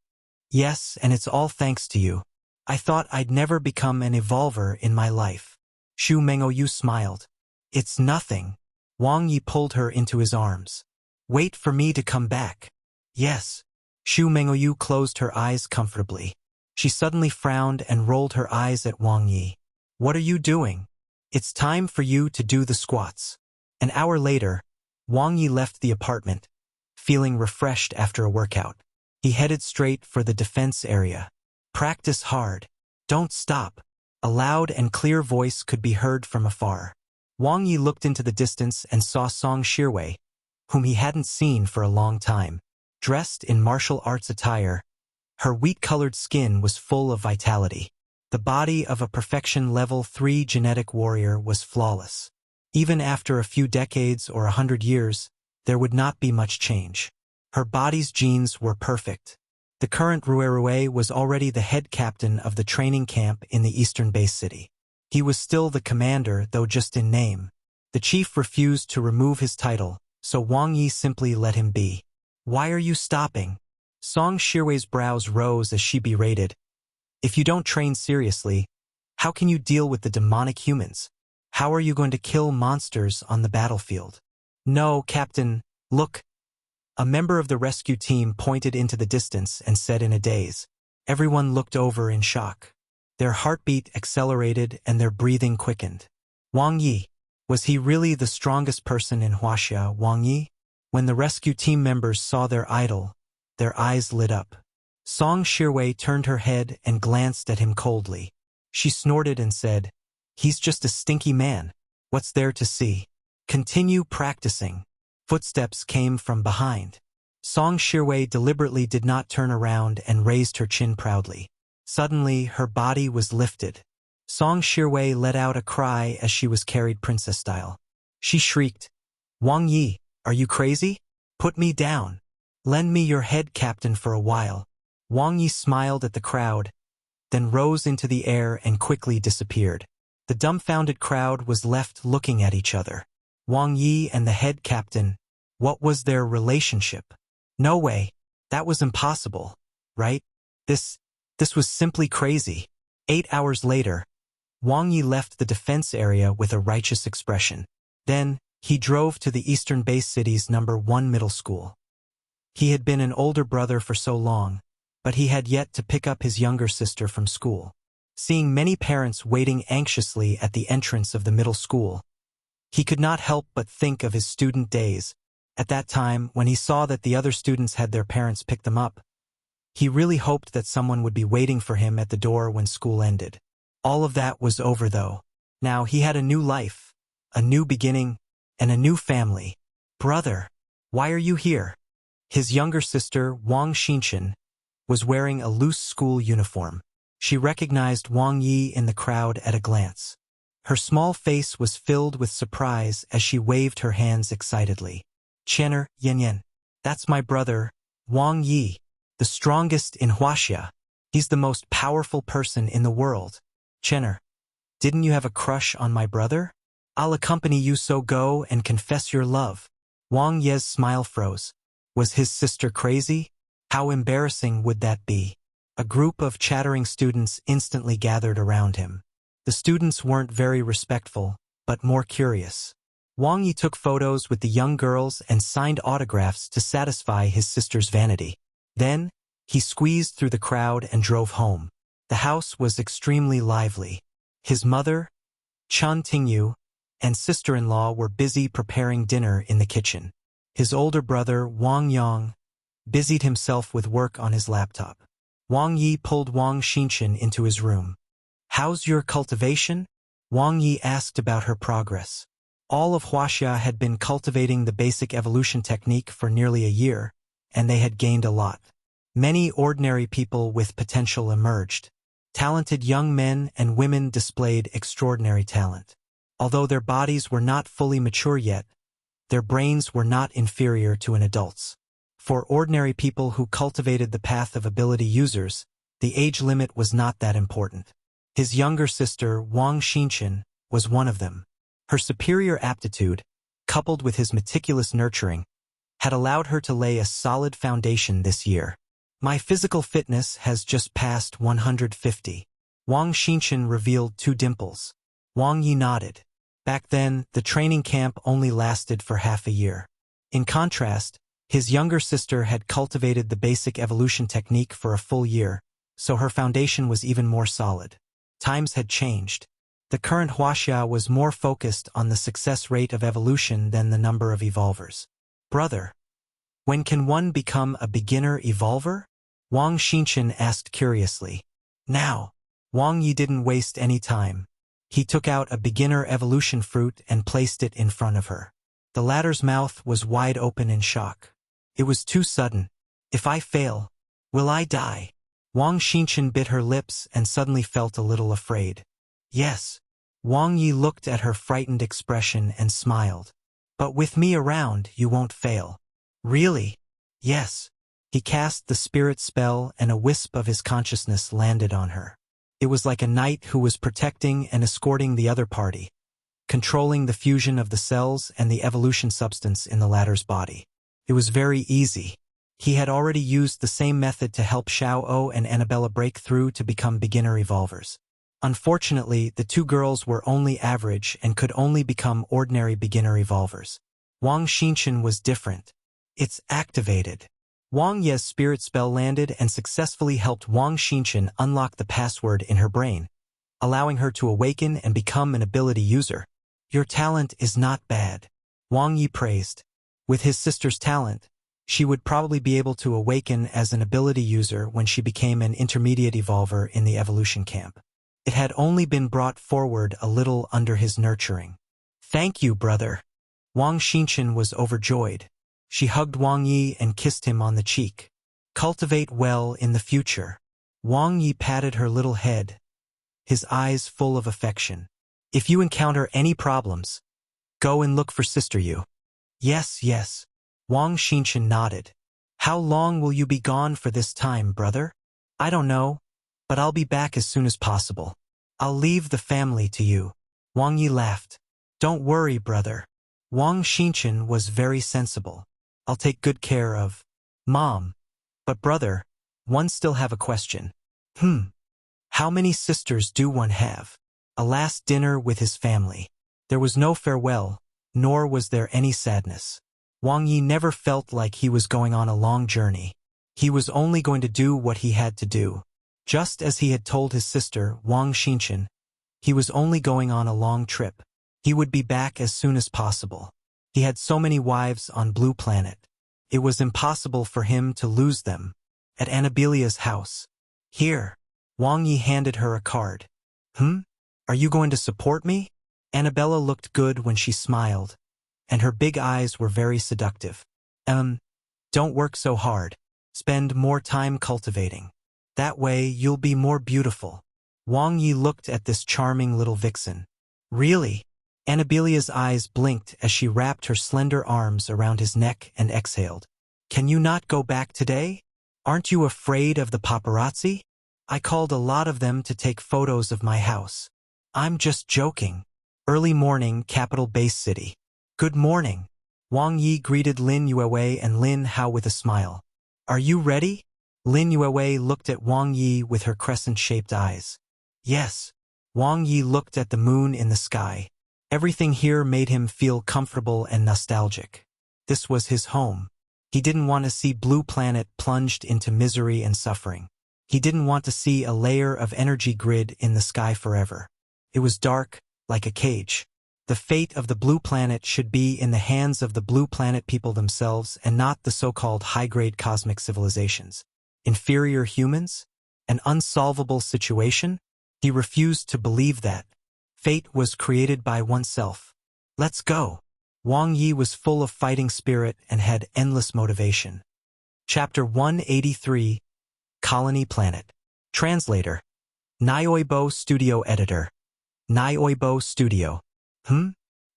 Yes, and it's all thanks to you. I thought I'd never become an evolver in my life. Xu Mengouyu smiled. It's nothing. Wang Ye pulled her into his arms. Wait for me to come back. Yes. Xu Mengouyu closed her eyes comfortably. She suddenly frowned and rolled her eyes at Wang Ye. What are you doing? It's time for you to do the squats. An hour later, Wang Ye left the apartment, feeling refreshed after a workout. He headed straight for the defense area. Practice hard. Don't stop. A loud and clear voice could be heard from afar. Wang Ye looked into the distance and saw Song Shirwei, whom he hadn't seen for a long time. Dressed in martial arts attire, her wheat-colored skin was full of vitality. The body of a perfection level 3 genetic warrior was flawless. Even after a few decades or 100 years, there would not be much change. Her body's genes were perfect. The current Ruerue was already the head captain of the training camp in the eastern base city. He was still the commander, though just in name. The chief refused to remove his title, so Wang Ye simply let him be. Why are you stopping? Song Shirwei's brows rose as she berated. If you don't train seriously, how can you deal with the demonic humans? How are you going to kill monsters on the battlefield? No, Captain, look. A member of the rescue team pointed into the distance and said in a daze. Everyone looked over in shock. Their heartbeat accelerated and their breathing quickened. Wang Ye. Was he really the strongest person in Huaxia, Wang Ye? When the rescue team members saw their idol, their eyes lit up. Song Shirwei turned her head and glanced at him coldly. She snorted and said, He's just a stinky man. What's there to see? Continue practicing. Footsteps came from behind. Song Shirwei deliberately did not turn around and raised her chin proudly. Suddenly, her body was lifted. Song Shirwei let out a cry as she was carried princess style. She shrieked, Wang Ye, are you crazy? Put me down. Lend me your head, Captain, for a while. Wang Ye smiled at the crowd, then rose into the air and quickly disappeared. The dumbfounded crowd was left looking at each other. Wang Ye and the head captain, what was their relationship? No way. That was impossible, right? This was simply crazy. 8 hours later, Wang Ye left the defense area with a righteous expression. Then, he drove to the eastern base city's #1 middle school. He had been an older brother for so long, but he had yet to pick up his younger sister from school. Seeing many parents waiting anxiously at the entrance of the middle school, he could not help but think of his student days. At that time, when he saw that the other students had their parents pick them up, he really hoped that someone would be waiting for him at the door when school ended. All of that was over though. Now he had a new life, a new beginning, and a new family. Brother, why are you here? His younger sister, Wang Xinchen, was wearing a loose school uniform. She recognized Wang Ye in the crowd at a glance. Her small face was filled with surprise as she waved her hands excitedly. Qianer, Yan, that's my brother, Wang Ye, the strongest in Huaxia. He's the most powerful person in the world. Qianer, didn't you have a crush on my brother? I'll accompany you, so go and confess your love. Wang Ye's smile froze. Was his sister crazy? How embarrassing would that be? A group of chattering students instantly gathered around him. The students weren't very respectful, but more curious. Wang Ye took photos with the young girls and signed autographs to satisfy his sister's vanity. Then, he squeezed through the crowd and drove home. The house was extremely lively. His mother, Chen Tingyu, and sister-in-law were busy preparing dinner in the kitchen. His older brother, Wang Yang, busied himself with work on his laptop. Wang Ye pulled Wang Xinchen into his room. How's your cultivation? Wang Ye asked about her progress. All of Huaxia had been cultivating the basic evolution technique for nearly a year, and they had gained a lot. Many ordinary people with potential emerged. Talented young men and women displayed extraordinary talent. Although their bodies were not fully mature yet, their brains were not inferior to an adult's. For ordinary people who cultivated the path of ability users, the age limit was not that important. His younger sister, Wang Xinchen, was one of them. Her superior aptitude, coupled with his meticulous nurturing, had allowed her to lay a solid foundation this year. My physical fitness has just passed 150. Wang Xinchen revealed 2 dimples. Wang Ye nodded. Back then, the training camp only lasted for half a year. In contrast, his younger sister had cultivated the basic evolution technique for a full year, so her foundation was even more solid. Times had changed. The current Huaxia was more focused on the success rate of evolution than the number of evolvers. Brother, when can one become a beginner evolver? Wang Xinchen asked curiously. Now. Wang Ye didn't waste any time. He took out a beginner evolution fruit and placed it in front of her. The latter's mouth was wide open in shock. It was too sudden. If I fail, will I die? Wang Xinchen bit her lips and suddenly felt a little afraid. Yes. Wang Ye looked at her frightened expression and smiled. But with me around, you won't fail. Really? Yes. He cast the spirit spell and a wisp of his consciousness landed on her. It was like a knight who was protecting and escorting the other party, controlling the fusion of the cells and the evolution substance in the latter's body. It was very easy. He had already used the same method to help Xiao and Annabella break through to become beginner evolvers. Unfortunately, the 2 girls were only average and could only become ordinary beginner evolvers. Wang Xinchen was different. It's activated. Wang Ye's spirit spell landed and successfully helped Wang Xinchen unlock the password in her brain, allowing her to awaken and become an ability user. Your talent is not bad, Wang Ye praised. With his sister's talent, she would probably be able to awaken as an ability user when she became an intermediate evolver in the evolution camp. It had only been brought forward a little under his nurturing. Thank you, brother. Wang Xinchen was overjoyed. She hugged Wang Ye and kissed him on the cheek. Cultivate well in the future. Wang Ye patted her little head, his eyes full of affection. If you encounter any problems, go and look for Sister Yu. Yes, yes. Wang Xinchen nodded. How long will you be gone for this time, brother? I don't know, but I'll be back as soon as possible. I'll leave the family to you. Wang Ye laughed. Don't worry, brother. Wang Xinchen was very sensible. I'll take good care of Mom. But brother, one still have a question. How many sisters do one have? A last dinner with his family. There was no farewell, nor was there any sadness. Wang Ye never felt like he was going on a long journey. He was only going to do what he had to do. Just as he had told his sister, Wang Xinchen, he was only going on a long trip. He would be back as soon as possible. He had so many wives on Blue Planet. It was impossible for him to lose them. At Annabelia's house. Here. Wang Ye handed her a card. Are you going to support me? Annabella looked good when she smiled, and her big eyes were very seductive. Don't work so hard. Spend more time cultivating. That way you'll be more beautiful. Wang Ye looked at this charming little vixen. Really? Annabelia's eyes blinked as she wrapped her slender arms around his neck and exhaled. Can you not go back today? Aren't you afraid of the paparazzi? I called a lot of them to take photos of my house. I'm just joking. Early morning, capital base city. Good morning. Wang Ye greeted Lin Yuewei and Lin Hao with a smile. Are you ready? Lin Yuewei looked at Wang Ye with her crescent-shaped eyes. Yes. Wang Ye looked at the moon in the sky. Everything here made him feel comfortable and nostalgic. This was his home. He didn't want to see Blue Planet plunged into misery and suffering. He didn't want to see a layer of energy grid in the sky forever. It was dark, like a cage. The fate of the Blue Planet should be in the hands of the Blue Planet people themselves and not the so-called high-grade cosmic civilizations. Inferior humans? An unsolvable situation? He refused to believe that. Fate was created by oneself. Let's go. Wang Ye was full of fighting spirit and had endless motivation. Chapter 183, Colony Planet. Translator. Nioibo Studio Editor. Nioibo Studio.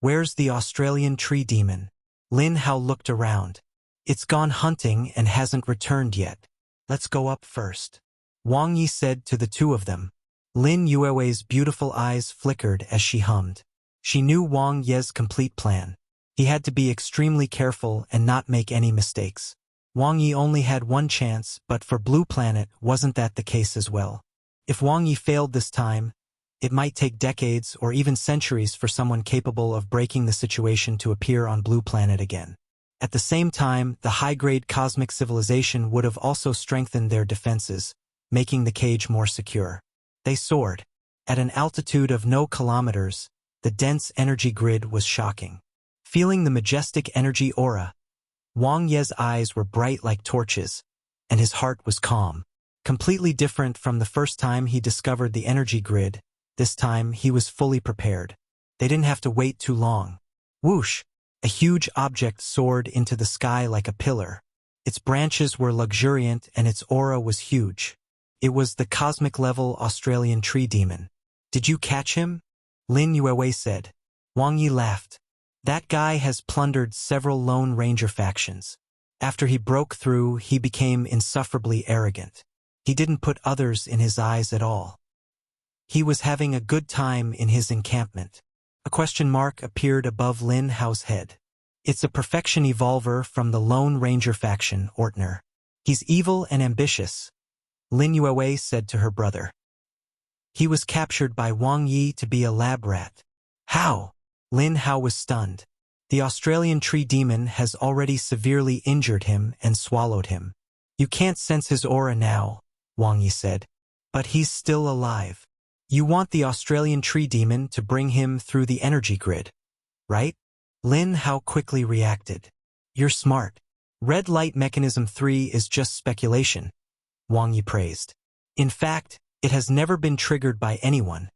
Where's the Australian tree demon? Lin Hao looked around. It's gone hunting and hasn't returned yet. Let's go up first. Wang Ye said to the two of them. Lin Yuewei's beautiful eyes flickered as she hummed. She knew Wang Ye's complete plan. He had to be extremely careful and not make any mistakes. Wang Ye only had one chance, but for Blue Planet wasn't that the case as well. If Wang Ye failed this time, it might take decades or even centuries for someone capable of breaking the situation to appear on Blue Planet again. At the same time, the high-grade cosmic civilization would have also strengthened their defenses, making the cage more secure. They soared. At an altitude of no kilometers, the dense energy grid was shocking. Feeling the majestic energy aura, Wang Ye's eyes were bright like torches, and his heart was calm. Completely different from the first time he discovered the energy grid, this time he was fully prepared. They didn't have to wait too long. Whoosh! A huge object soared into the sky like a pillar. Its branches were luxuriant and its aura was huge. It was the cosmic-level Australian tree demon. Did you catch him? Lin Yuewei said. Wang Ye laughed. That guy has plundered several Lone Ranger factions. After he broke through, he became insufferably arrogant. He didn't put others in his eyes at all. He was having a good time in his encampment. A question mark appeared above Lin Hao's head. It's a perfection evolver from the Lone Ranger faction, Ortner. He's evil and ambitious, Lin Yuewei said to her brother. He was captured by Wang Ye to be a lab rat. How? Lin Hao was stunned. The Australian tree demon has already severely injured him and swallowed him. You can't sense his aura now, Wang Ye said. But he's still alive. You want the Australian tree demon to bring him through the energy grid, right? Lin Hao quickly reacted. You're smart. Red light mechanism 3 is just speculation, Wang Ye praised. In fact, it has never been triggered by anyone.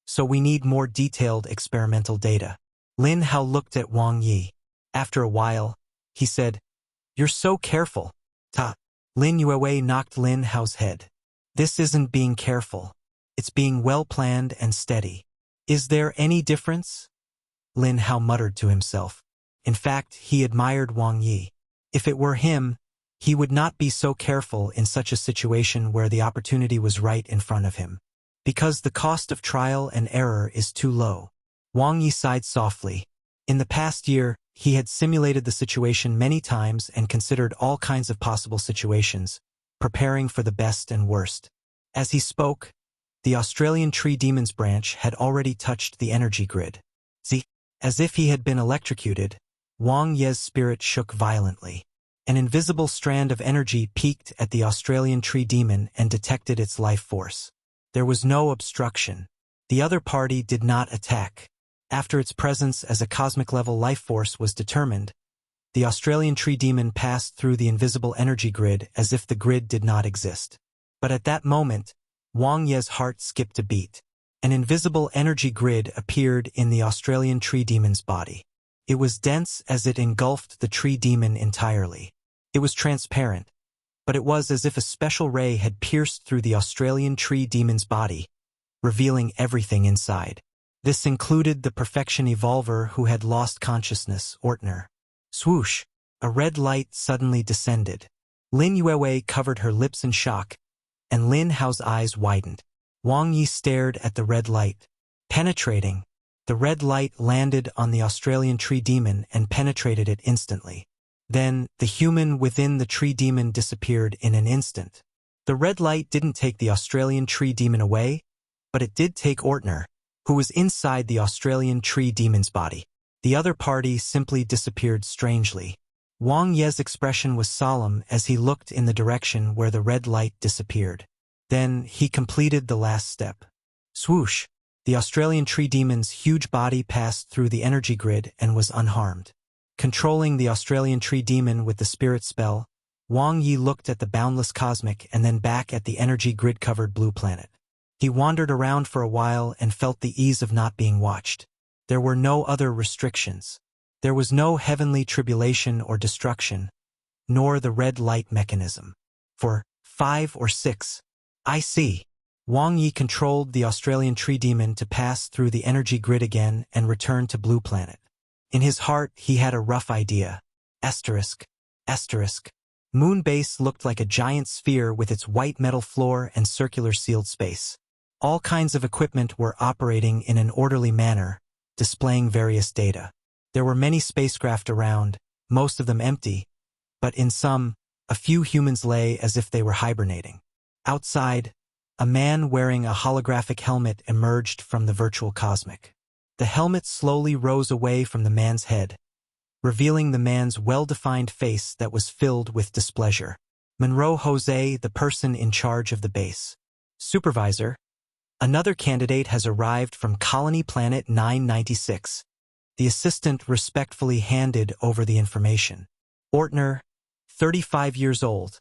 So we need more detailed experimental data. Lin Hao looked at Wang Ye. After a while, he said, You're so careful. Ta. Lin Yuewei knocked Lin Hao's head. This isn't being careful. It's being well-planned and steady. Is there any difference? Lin Hao muttered to himself. In fact, he admired Wang Ye. If it were him, he would not be so careful in such a situation where the opportunity was right in front of him. Because the cost of trial and error is too low. Wang Ye sighed softly. In the past year, he had simulated the situation many times and considered all kinds of possible situations, preparing for the best and worst. As he spoke, the Australian tree demon's branch had already touched the energy grid. As if he had been electrocuted, Wang Ye's spirit shook violently. An invisible strand of energy peeked at the Australian tree demon and detected its life force. There was no obstruction. The other party did not attack. After its presence as a cosmic-level life force was determined, the Australian tree demon passed through the invisible energy grid as if the grid did not exist. But at that moment, Wang Ye's heart skipped a beat. An invisible energy grid appeared in the Australian tree demon's body. It was dense as it engulfed the tree demon entirely. It was transparent, but it was as if a special ray had pierced through the Australian tree demon's body, revealing everything inside. This included the perfection evolver who had lost consciousness, Ortner. Swoosh! A red light suddenly descended. Lin Yuewei covered her lips in shock, and Lin Hao's eyes widened. Wang Ye stared at the red light. Penetrating. The red light landed on the Australian tree demon and penetrated it instantly. Then, the human within the tree demon disappeared in an instant. The red light didn't take the Australian tree demon away, but it did take Ortner, who was inside the Australian tree demon's body. The other party simply disappeared strangely. Wang Ye's expression was solemn as he looked in the direction where the red light disappeared. Then, he completed the last step. Swoosh! The Australian tree demon's huge body passed through the energy grid and was unharmed. Controlling the Australian tree demon with the spirit spell, Wang Ye looked at the boundless cosmic and then back at the energy grid-covered blue planet. He wandered around for a while and felt the ease of not being watched. There were no other restrictions. There was no heavenly tribulation or destruction, nor the red light mechanism. For 5 or 6, I see. Wang Ye controlled the Australian tree demon to pass through the energy grid again and return to Blue Planet. In his heart, he had a rough idea. Asterisk. Moon base looked like a giant sphere with its white metal floor and circular sealed space. All kinds of equipment were operating in an orderly manner, displaying various data. There were many spacecraft around, most of them empty, but in some, a few humans lay as if they were hibernating. Outside, a man wearing a holographic helmet emerged from the virtual cosmic. The helmet slowly rose away from the man's head, revealing the man's well-defined face that was filled with displeasure. Monroe Jose, the person in charge of the base. Supervisor, another candidate has arrived from Colony Planet 996. The assistant respectfully handed over the information. Ortner, 35 years old.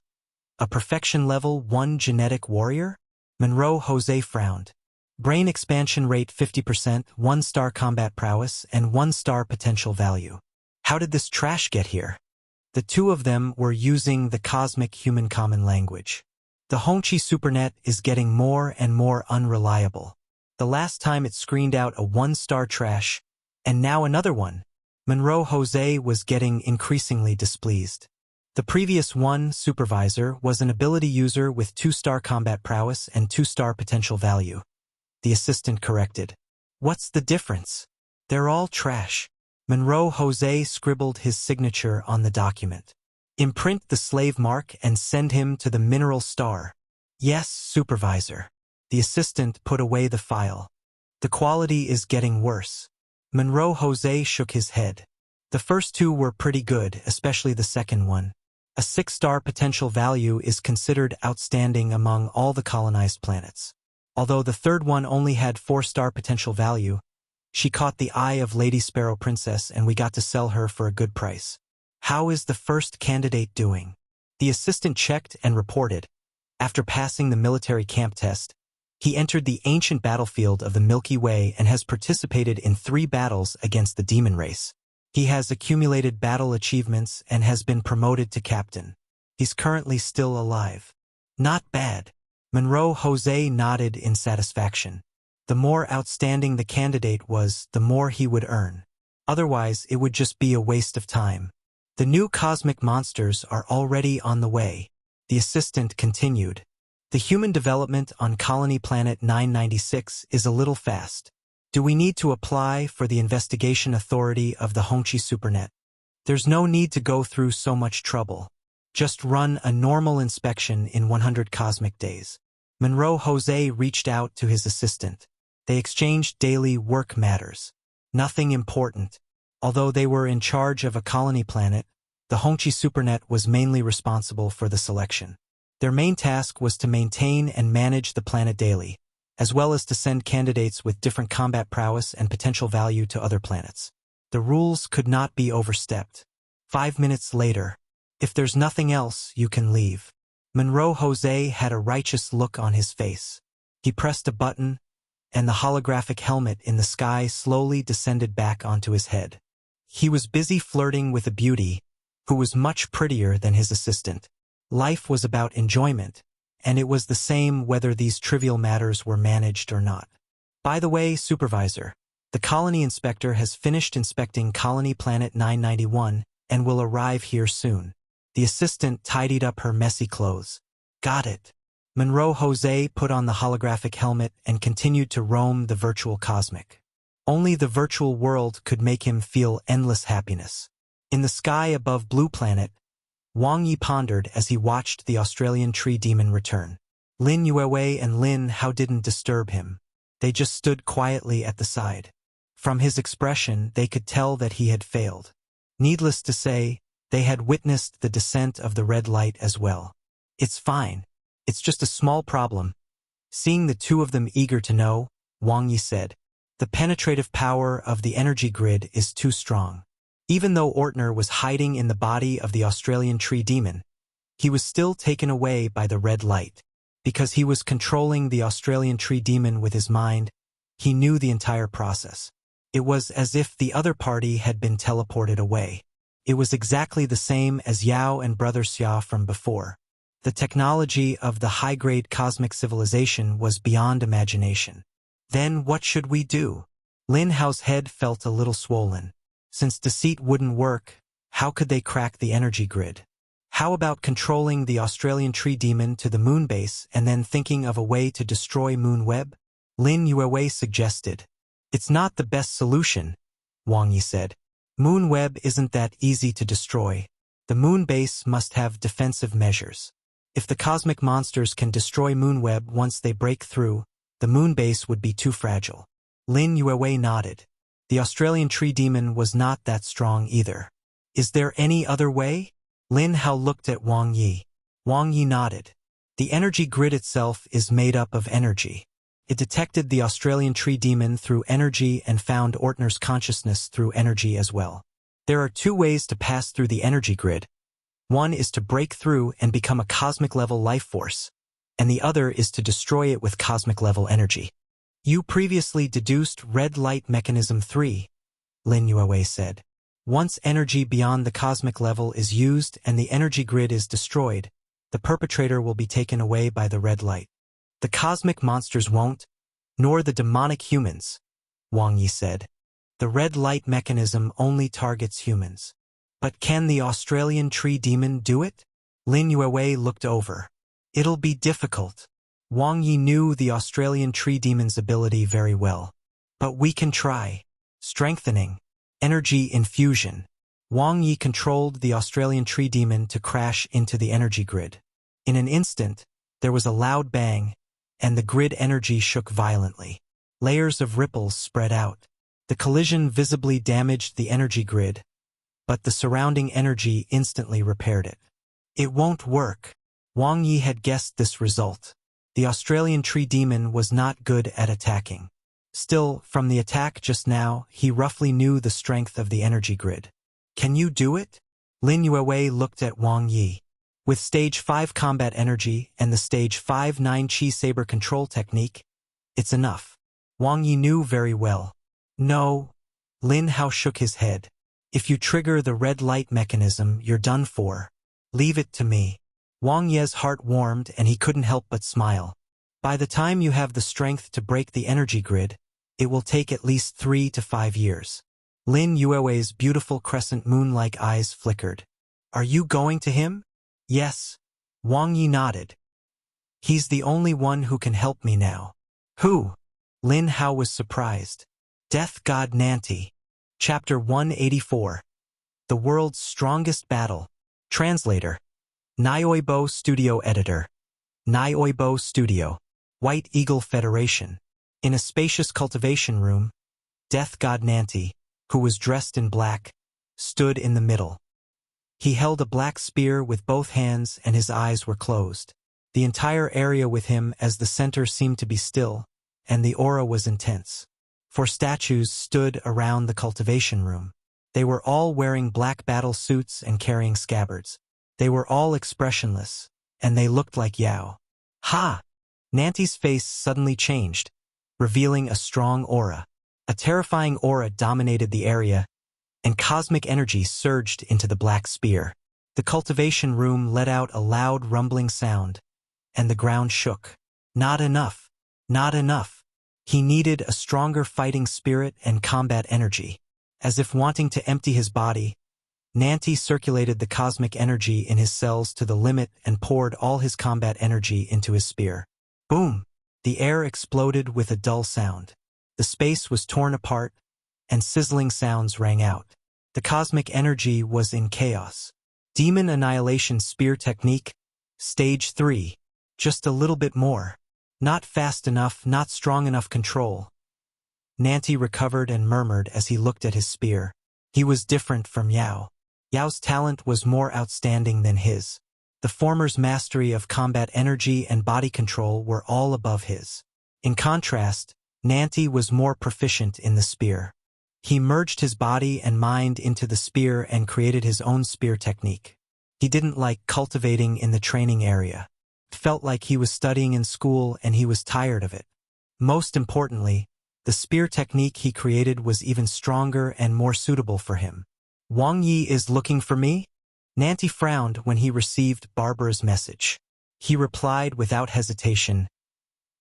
A perfection level 1 genetic warrior? Monroe Jose frowned. Brain expansion rate 50%, 1-star combat prowess, and 1-star potential value. How did this trash get here? The two of them were using the cosmic human common language. The Hongqi Supernet is getting more and more unreliable. The last time it screened out a 1-star trash, and now another one. Monroe Jose was getting increasingly displeased. The previous one, Supervisor, was an ability user with 2-star combat prowess and 2-star potential value. The assistant corrected. What's the difference? They're all trash. Monroe Jose scribbled his signature on the document. Imprint the slave mark and send him to the Mineral Star. Yes, Supervisor. The assistant put away the file. The quality is getting worse. Monroe Jose shook his head. The first two were pretty good, especially the second one. A 6-star potential value is considered outstanding among all the colonized planets. Although the third one only had 4-star potential value, she caught the eye of Lady Sparrow Princess and we got to sell her for a good price. How is the first candidate doing? The assistant checked and reported. After passing the military camp test, he entered the ancient battlefield of the Milky Way and has participated in 3 battles against the demon race. He has accumulated battle achievements and has been promoted to captain. He's currently still alive. Not bad. Monroe Jose nodded in satisfaction. The more outstanding the candidate was, the more he would earn. Otherwise, it would just be a waste of time. The new cosmic monsters are already on the way. The assistant continued. The human development on Colony Planet 996 is a little fast. Do we need to apply for the investigation authority of the Hongqi Supernet? There's no need to go through so much trouble. Just run a normal inspection in 100 cosmic days. Monroe Jose reached out to his assistant. They exchanged daily work matters. Nothing important. Although they were in charge of a colony planet, the Hongqi Supernet was mainly responsible for the selection. Their main task was to maintain and manage the planet daily, as well as to send candidates with different combat prowess and potential value to other planets. The rules could not be overstepped. 5 minutes later, if there's nothing else, you can leave. Monroe Jose had a righteous look on his face. He pressed a button, and the holographic helmet in the sky slowly descended back onto his head. He was busy flirting with a beauty who was much prettier than his assistant. Life was about enjoyment, and it was the same whether these trivial matters were managed or not. By the way, Supervisor, the colony inspector has finished inspecting Colony Planet 991 and will arrive here soon. The assistant tidied up her messy clothes. Got it. Monroe Jose put on the holographic helmet and continued to roam the virtual cosmic. Only the virtual world could make him feel endless happiness. In the sky above Blue Planet, Wang Ye pondered as he watched the Australian tree demon return. Lin Yuewei and Lin Hao didn't disturb him. They just stood quietly at the side. From his expression, they could tell that he had failed. Needless to say, they had witnessed the descent of the red light as well. It's fine. It's just a small problem. Seeing the two of them eager to know, Wang Ye said, the penetrative power of the energy grid is too strong. Even though Ortner was hiding in the body of the Australian tree demon, he was still taken away by the red light. Because he was controlling the Australian tree demon with his mind, he knew the entire process. It was as if the other party had been teleported away. It was exactly the same as Yao and Brother Xia from before. The technology of the high-grade cosmic civilization was beyond imagination. Then what should we do? Lin Hao's head felt a little swollen. Since deceit wouldn't work, how could they crack the energy grid? How about controlling the Australian tree demon to the moon base and then thinking of a way to destroy Moonweb? Lin Yuewei suggested. It's not the best solution, Wang Ye said. Moonweb isn't that easy to destroy. The moon base must have defensive measures. If the cosmic monsters can destroy Moonweb once they break through, the moon base would be too fragile. Lin Yuewei nodded. The Australian tree demon was not that strong either. Is there any other way? Lin Hao looked at Wang Ye. Wang Ye nodded. The energy grid itself is made up of energy. It detected the Australian tree demon through energy and found Ortner's consciousness through energy as well. There are two ways to pass through the energy grid. One is to break through and become a cosmic-level life force, and the other is to destroy it with cosmic-level energy. You previously deduced red light mechanism 3, Lin Yuewei said. Once energy beyond the cosmic level is used and the energy grid is destroyed, the perpetrator will be taken away by the red light. The cosmic monsters won't, nor the demonic humans, Wang Ye said. The red light mechanism only targets humans. But can the Australian tree demon do it? Lin Yuewei looked over. It'll be difficult. Wang Ye knew the Australian tree demon's ability very well. But we can try. Strengthening. Energy infusion. Wang Ye controlled the Australian tree demon to crash into the energy grid. In an instant, there was a loud bang, and the grid energy shook violently. Layers of ripples spread out. The collision visibly damaged the energy grid, but the surrounding energy instantly repaired it. It won't work. Wang Ye had guessed this result. The Australian tree demon was not good at attacking. Still, from the attack just now, he roughly knew the strength of the energy grid. Can you do it? Lin Yuewei looked at Wang Ye. With Stage 5 combat energy and the Stage 5 9 Chi Saber control technique, it's enough. Wang Ye knew very well. No. Lin Hao shook his head. If you trigger the red light mechanism, you're done for. Leave it to me. Wang Ye's heart warmed and he couldn't help but smile. By the time you have the strength to break the energy grid, it will take at least 3 to 5 years. Lin Yuewei's beautiful crescent moon-like eyes flickered. Are you going to him? Yes. Wang Ye nodded. He's the only one who can help me now. Who? Lin Hao was surprised. Death God Nanti. Chapter 184. The World's Strongest Battle. Translator. Nioibo Studio Editor. Nioibo Studio. White Eagle Federation. In a spacious cultivation room, Death God Nanti, who was dressed in black, stood in the middle. He held a black spear with both hands and his eyes were closed. The entire area with him as the center seemed to be still, and the aura was intense. 4 statues stood around the cultivation room. They were all wearing black battle suits and carrying scabbards. They were all expressionless, and they looked like Yao. Ha! Nanti's face suddenly changed, revealing a strong aura. A terrifying aura dominated the area, and cosmic energy surged into the black spear. The cultivation room let out a loud rumbling sound, and the ground shook. Not enough. Not enough. He needed a stronger fighting spirit and combat energy. As if wanting to empty his body, Nanti circulated the cosmic energy in his cells to the limit and poured all his combat energy into his spear. Boom! The air exploded with a dull sound. The space was torn apart, and sizzling sounds rang out. The cosmic energy was in chaos. Demon Annihilation Spear Technique, Stage 3. Just a little bit more. Not fast enough, not strong enough control. Nanti recovered and murmured as he looked at his spear. He was different from Yao. Yao's talent was more outstanding than his. The former's mastery of combat energy and body control were all above his. In contrast, Nanti was more proficient in the spear. He merged his body and mind into the spear and created his own spear technique. He didn't like cultivating in the training area. It felt like he was studying in school and he was tired of it. Most importantly, the spear technique he created was even stronger and more suitable for him. Wang Ye is looking for me? Nanti frowned when he received Barbara's message. He replied without hesitation,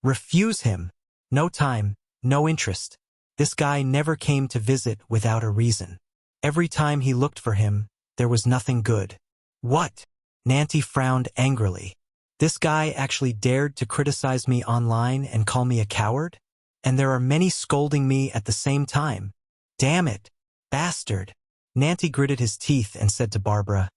"Refuse him. No time, no interest. This guy never came to visit without a reason. Every time he looked for him, there was nothing good." What? Nanti frowned angrily. This guy actually dared to criticize me online and call me a coward? And there are many scolding me at the same time. Damn it. Bastard. Nanti gritted his teeth and said to Barbara,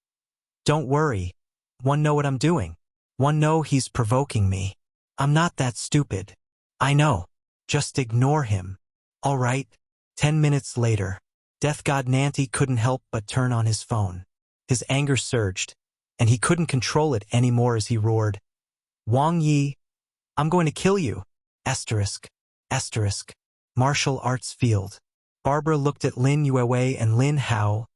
"Don't worry. One know what I'm doing. One know he's provoking me. I'm not that stupid. I know. Just ignore him. All right." 10 minutes later, Death God Nanti couldn't help but turn on his phone. His anger surged, and he couldn't control it anymore as he roared, "Wang Ye, I'm going to kill you. Asterisk. Asterisk. Martial arts field." Barbara looked at Lin Yue and Lin Hao,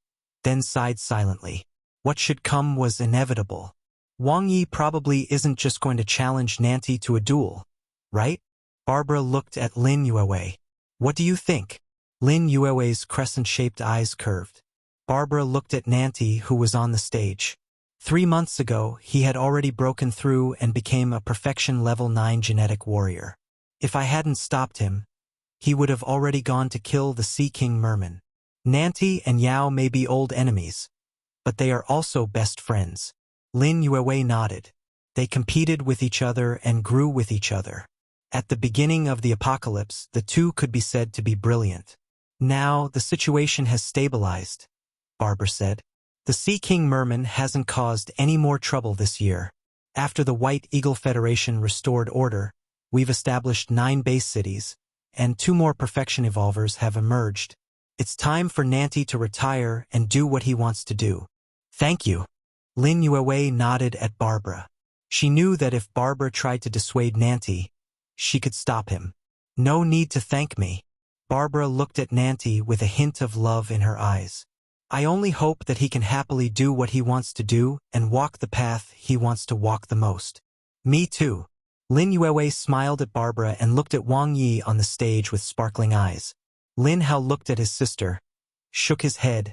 then sighed silently. What should come was inevitable. Wang Ye probably isn't just going to challenge Nanti to a duel, right? Barbara looked at Lin Yue. What do you think? Lin Yue's crescent-shaped eyes curved. Barbara looked at Nanti, who was on the stage. 3 months ago, he had already broken through and became a perfection level 9 genetic warrior. If I hadn't stopped him, he would have already gone to kill the Sea King Merman. Nanti and Yao may be old enemies, but they are also best friends. Lin Yue nodded. They competed with each other and grew with each other. At the beginning of the apocalypse, the two could be said to be brilliant. Now, the situation has stabilized, Barbara said. The Sea King Merman hasn't caused any more trouble this year. After the White Eagle Federation restored order, we've established 9 base cities, and 2 more perfection evolvers have emerged. It's time for Nanti to retire and do what he wants to do. Thank you. Lin Yue nodded at Barbara. She knew that if Barbara tried to dissuade Nanti, she could stop him. No need to thank me. Barbara looked at Nanti with a hint of love in her eyes. I only hope that he can happily do what he wants to do and walk the path he wants to walk the most. Me too. Lin Yue smiled at Barbara and looked at Wang Ye on the stage with sparkling eyes. Lin Hao looked at his sister, shook his head,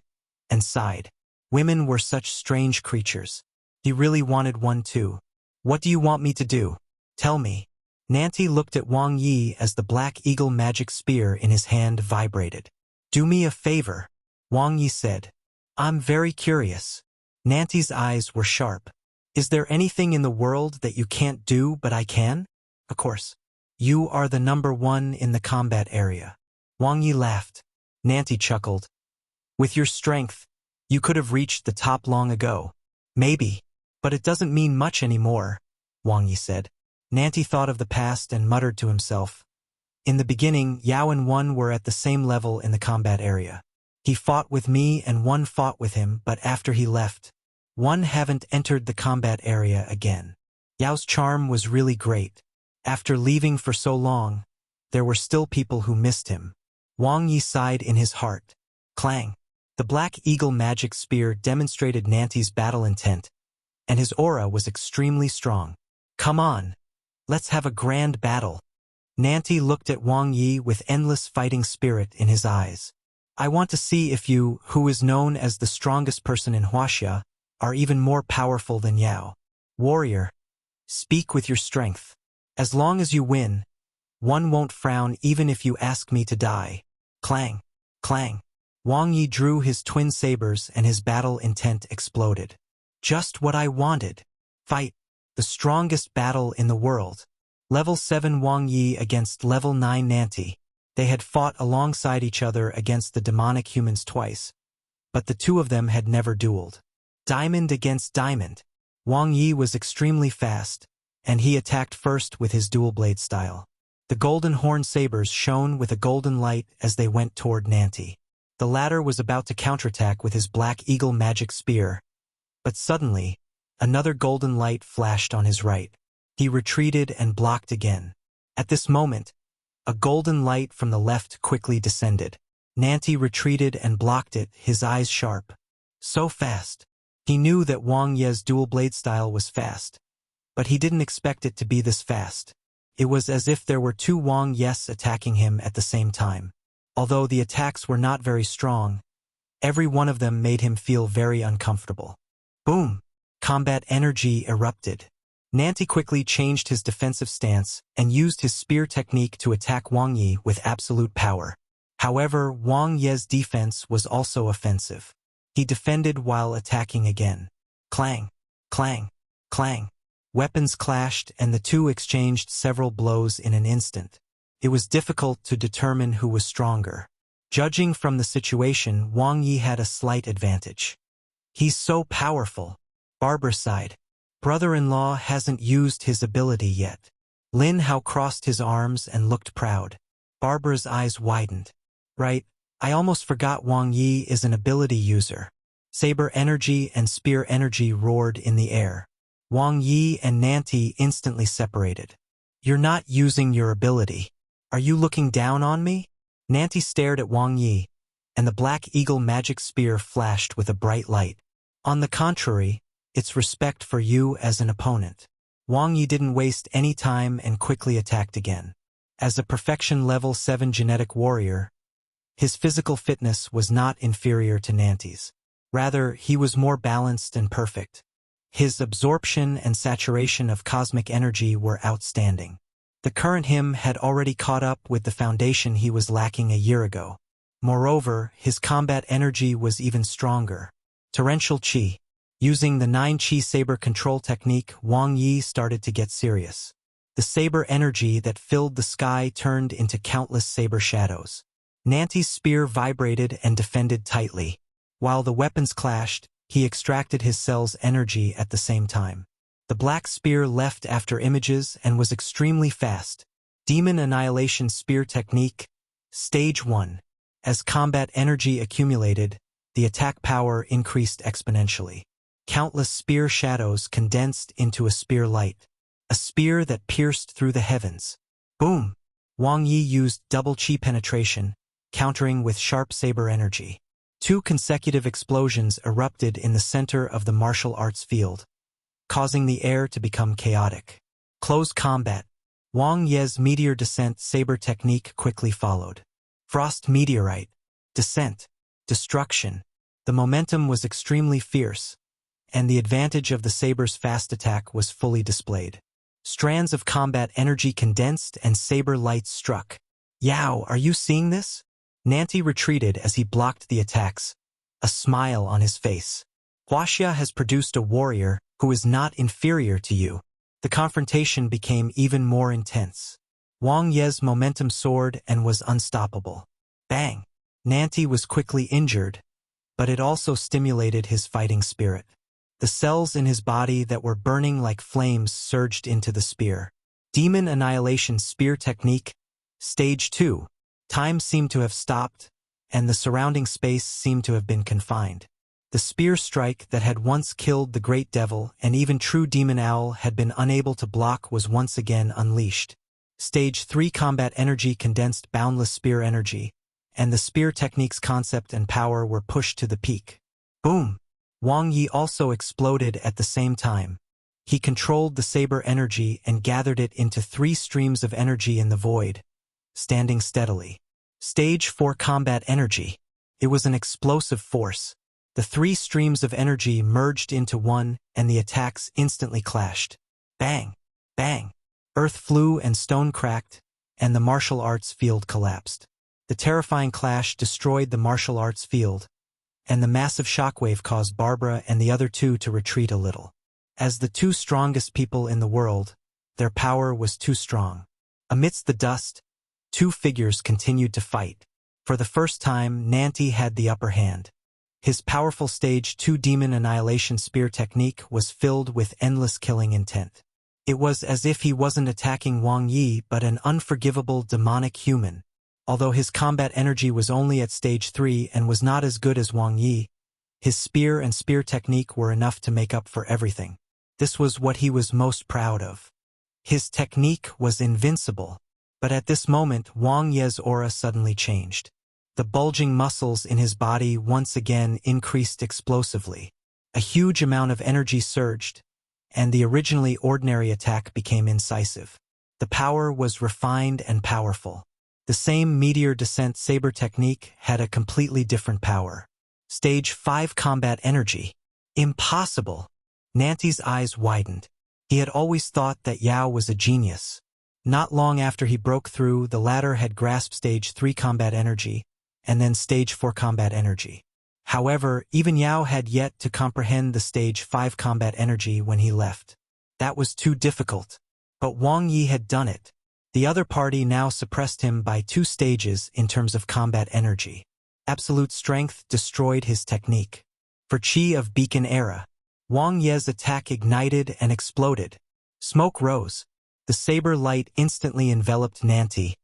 and sighed. Women were such strange creatures. He really wanted one too. What do you want me to do? Tell me. Nanti looked at Wang Ye as the Black Eagle magic spear in his hand vibrated. Do me a favor, Wang Ye said. I'm very curious. Nanti's eyes were sharp. Is there anything in the world that you can't do but I can? Of course. You are the #1 in the combat area. Wang Ye laughed. Nanti chuckled. With your strength, you could have reached the top long ago. Maybe, but it doesn't mean much anymore, Wang Ye said. Nanti thought of the past and muttered to himself. In the beginning, Yao and One were at the same level in the combat area. He fought with me and One fought with him, but after he left, One haven't entered the combat area again. Yao's charm was really great. After leaving for so long, there were still people who missed him. Wang Ye sighed in his heart. Clang. The Black Eagle magic spear demonstrated Nanti's battle intent, and his aura was extremely strong. Come on. Let's have a grand battle. Nanti looked at Wang Ye with endless fighting spirit in his eyes. I want to see if you, who is known as the strongest person in Huaxia, are even more powerful than Yao. Warrior, speak with your strength. As long as you win, one won't frown even if you ask me to die. Clang, clang. Wang Ye drew his twin sabers and his battle intent exploded. Just what I wanted. Fight. The strongest battle in the world. Level 7 Wang Ye against Level 9 Nanti. They had fought alongside each other against the demonic humans twice, but the two of them had never dueled. Diamond against diamond. Wang Ye was extremely fast, and he attacked first with his dual blade style. The golden horn sabers shone with a golden light as they went toward Nanti. The latter was about to counterattack with his Black Eagle magic spear, but suddenly, another golden light flashed on his right. He retreated and blocked again. At this moment, a golden light from the left quickly descended. Nanti retreated and blocked it, his eyes sharp. So fast. He knew that Wang Ye's dual blade style was fast, but he didn't expect it to be this fast. It was as if there were two Wang Yes attacking him at the same time. Although the attacks were not very strong, every one of them made him feel very uncomfortable. Boom! Combat energy erupted. Nanti quickly changed his defensive stance and used his spear technique to attack Wang Ye with absolute power. However, Wang Ye's defense was also offensive. He defended while attacking again. Clang, clang, clang. Weapons clashed and the two exchanged several blows in an instant. It was difficult to determine who was stronger. Judging from the situation, Wang Ye had a slight advantage. He's so powerful. Barbara sighed. Brother-in-law hasn't used his ability yet. Lin Hao crossed his arms and looked proud. Barbara's eyes widened. Right, I almost forgot Wang Ye is an ability user. Saber energy and spear energy roared in the air. Wang Ye and Nanti instantly separated. You're not using your ability. Are you looking down on me? Nanti stared at Wang Ye, and the Black Eagle magic spear flashed with a bright light. On the contrary, it's respect for you as an opponent. Wang Ye didn't waste any time and quickly attacked again. As a perfection level 7 genetic warrior, his physical fitness was not inferior to Nanti's. Rather, he was more balanced and perfect. His absorption and saturation of cosmic energy were outstanding. The current him had already caught up with the foundation he was lacking a year ago. Moreover, his combat energy was even stronger. Torrential Qi. Using the 9 Qi saber control technique, Wang Ye started to get serious. The saber energy that filled the sky turned into countless saber shadows. Nanti's spear vibrated and defended tightly. While the weapons clashed, he extracted his cell's energy at the same time. The black spear left after images and was extremely fast. Demon Annihilation Spear Technique, Stage 1. As combat energy accumulated, the attack power increased exponentially. Countless spear shadows condensed into a spear light. A spear that pierced through the heavens. Boom! Wang Ye used double Qi penetration, countering with sharp saber energy. 2 consecutive explosions erupted in the center of the martial arts field, causing the air to become chaotic. Close combat. Wang Ye's meteor descent saber technique quickly followed. Frost meteorite. Descent. Destruction. The momentum was extremely fierce, and the advantage of the saber's fast attack was fully displayed. Strands of combat energy condensed and saber lights struck. Yao, are you seeing this? Nanti retreated as he blocked the attacks, a smile on his face. Huaxia has produced a warrior who is not inferior to you. The confrontation became even more intense. Wang Ye's momentum soared and was unstoppable. Bang! Nanti was quickly injured, but it also stimulated his fighting spirit. The cells in his body that were burning like flames surged into the spear. Demon Annihilation Spear Technique, Stage 2. Time seemed to have stopped, and the surrounding space seemed to have been confined. The spear strike that had once killed the great devil and even true demon owl had been unable to block was once again unleashed. Stage 3 combat energy condensed boundless spear energy, and the spear technique's concept and power were pushed to the peak. Boom! Wang Ye also exploded at the same time. He controlled the saber energy and gathered it into 3 streams of energy in the void, standing steadily. Stage 4 combat energy. It was an explosive force. The 3 streams of energy merged into one, and the attacks instantly clashed. Bang! Bang! Earth flew and stone cracked, and the martial arts field collapsed. The terrifying clash destroyed the martial arts field, and the massive shockwave caused Barbara and the other 2 to retreat a little. As the 2 strongest people in the world, their power was too strong. Amidst the dust, 2 figures continued to fight. For the first time, Nanti had the upper hand. His powerful Stage 2 Demon Annihilation Spear technique was filled with endless killing intent. It was as if he wasn't attacking Wang Ye but an unforgivable demonic human. Although his combat energy was only at Stage 3 and was not as good as Wang Ye, his spear and spear technique were enough to make up for everything. This was what he was most proud of. His technique was invincible, but at this moment Wang Ye's aura suddenly changed. The bulging muscles in his body once again increased explosively. A huge amount of energy surged, and the originally ordinary attack became incisive. The power was refined and powerful. The same meteor descent saber technique had a completely different power. Stage 5 combat energy. Impossible! Nanti's eyes widened. He had always thought that Yao was a genius. Not long after he broke through, the latter had grasped Stage 3 combat energy, and then Stage 4 combat energy. However, even Yao had yet to comprehend the Stage 5 combat energy when he left. That was too difficult. But Wang Ye had done it. The other party now suppressed him by 2 stages in terms of combat energy. Absolute strength destroyed his technique. For Qi of Beacon Era, Wang Ye's attack ignited and exploded. Smoke rose. The saber light instantly enveloped Nanti,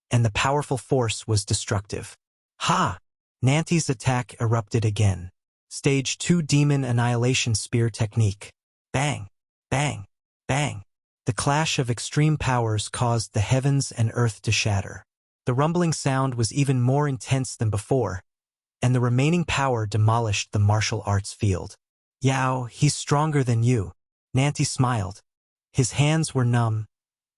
and the powerful force was destructive. Ha! Nanti's attack erupted again. Stage 2 Demon Annihilation Spear technique. Bang! Bang! Bang! The clash of extreme powers caused the heavens and earth to shatter. The rumbling sound was even more intense than before, and the remaining power demolished the martial arts field. Yao, he's stronger than you. Nanti smiled. His hands were numb,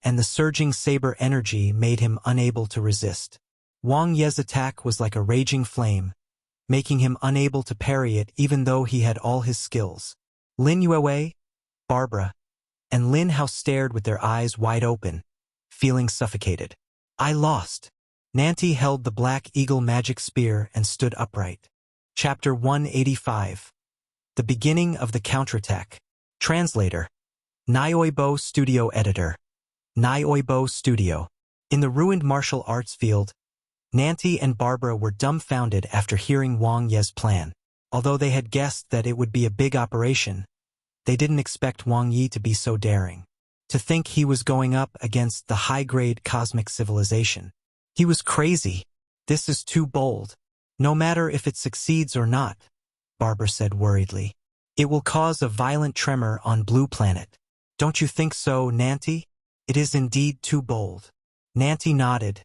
and the surging saber energy made him unable to resist. Wang Ye's attack was like a raging flame, making him unable to parry it even though he had all his skills. Lin Yuewei, Barbara, and Lin Hao stared with their eyes wide open, feeling suffocated. I lost. Nanti held the Black Eagle magic spear and stood upright. Chapter 185. The Beginning of the Counterattack. Translator. Nioibo Studio Editor. Nioibo Studio. In the ruined martial arts field, Nanti and Barbara were dumbfounded after hearing Wang Ye's plan. Although they had guessed that it would be a big operation, they didn't expect Wang Ye to be so daring. To think he was going up against the high-grade cosmic civilization. He was crazy. This is too bold. No matter if it succeeds or not, Barbara said worriedly. It will cause a violent tremor on Blue Planet. Don't you think so, Nanti? It is indeed too bold. Nanti nodded,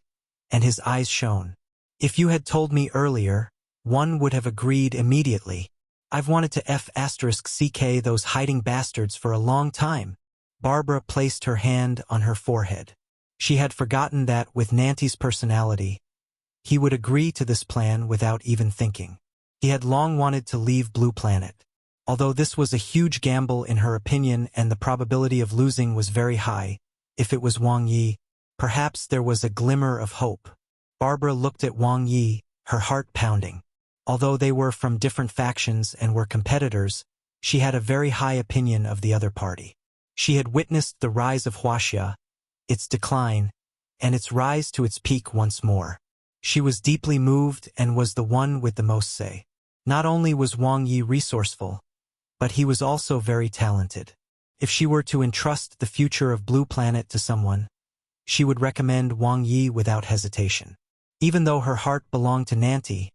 and his eyes shone. If you had told me earlier, one would have agreed immediately. I've wanted to F***CK those hiding bastards for a long time. Barbara placed her hand on her forehead. She had forgotten that, with Nanti's personality, he would agree to this plan without even thinking. He had long wanted to leave Blue Planet. Although this was a huge gamble in her opinion and the probability of losing was very high, if it was Wang Ye, perhaps there was a glimmer of hope. Barbara looked at Wang Ye, her heart pounding. Although they were from different factions and were competitors, she had a very high opinion of the other party. She had witnessed the rise of Huaxia, its decline, and its rise to its peak once more. She was deeply moved and was the one with the most say. Not only was Wang Ye resourceful, but he was also very talented. If she were to entrust the future of Blue Planet to someone, she would recommend Wang Ye without hesitation. Even though her heart belonged to Nanti,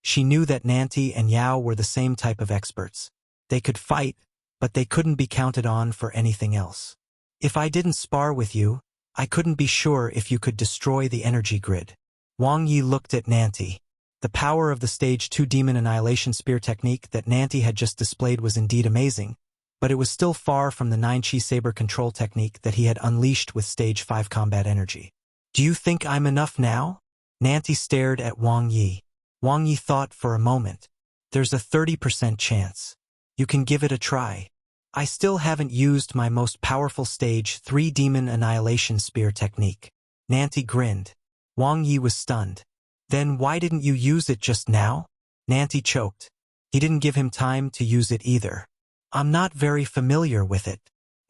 She knew that Nanti and Yao were the same type of experts. They could fight, but they couldn't be counted on for anything else. If I didn't spar with you, I couldn't be sure if you could destroy the energy grid. Wang Ye looked at Nanti. The power of the Stage 2 Demon Annihilation Spear technique that Nanti had just displayed was indeed amazing, but it was still far from the 9-Chi Saber control technique that he had unleashed with Stage 5 combat energy. Do you think I'm enough now? Nanti stared at Wang Ye. Wang Ye thought for a moment. There's a 30% chance. You can give it a try. I still haven't used my most powerful Stage 3 Demon Annihilation Spear technique. Nanti grinned. Wang Ye was stunned. Then why didn't you use it just now? Nanti choked. He didn't give him time to use it either. I'm not very familiar with it.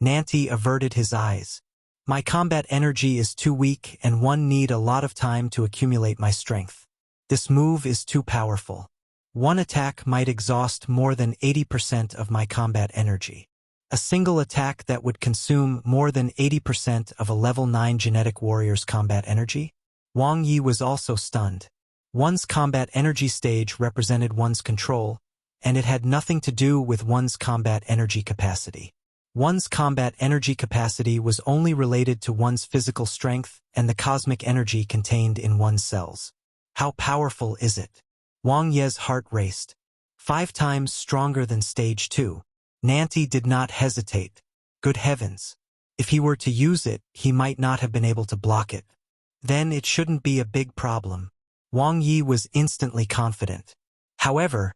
Nanti averted his eyes. My combat energy is too weak and one need a lot of time to accumulate my strength. This move is too powerful. One attack might exhaust more than 80% of my combat energy. A single attack that would consume more than 80% of a level 9 genetic warrior's combat energy? Wang Ye was also stunned. One's combat energy stage represented one's control, and it had nothing to do with one's combat energy capacity. One's combat energy capacity was only related to one's physical strength and the cosmic energy contained in one's cells. How powerful is it? Wang Ye's heart raced. 5 times stronger than Stage 2. Nanti did not hesitate. Good heavens. If he were to use it, he might not have been able to block it. Then it shouldn't be a big problem. Wang Ye was instantly confident. However,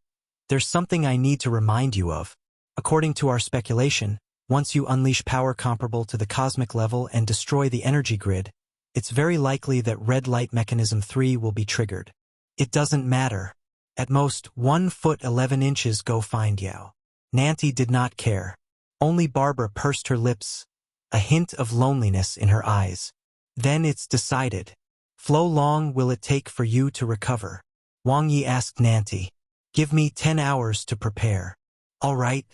there's something I need to remind you of. According to our speculation, once you unleash power comparable to the cosmic level and destroy the energy grid, it's very likely that Red Light Mechanism 3 will be triggered. It doesn't matter. At most, 1 foot 11 inches go find Yao. Nanti did not care. Only Barbara pursed her lips, a hint of loneliness in her eyes. Then it's decided. How long will it take for you to recover? Wang Ye asked Nanti. Give me 10 hours to prepare. All right.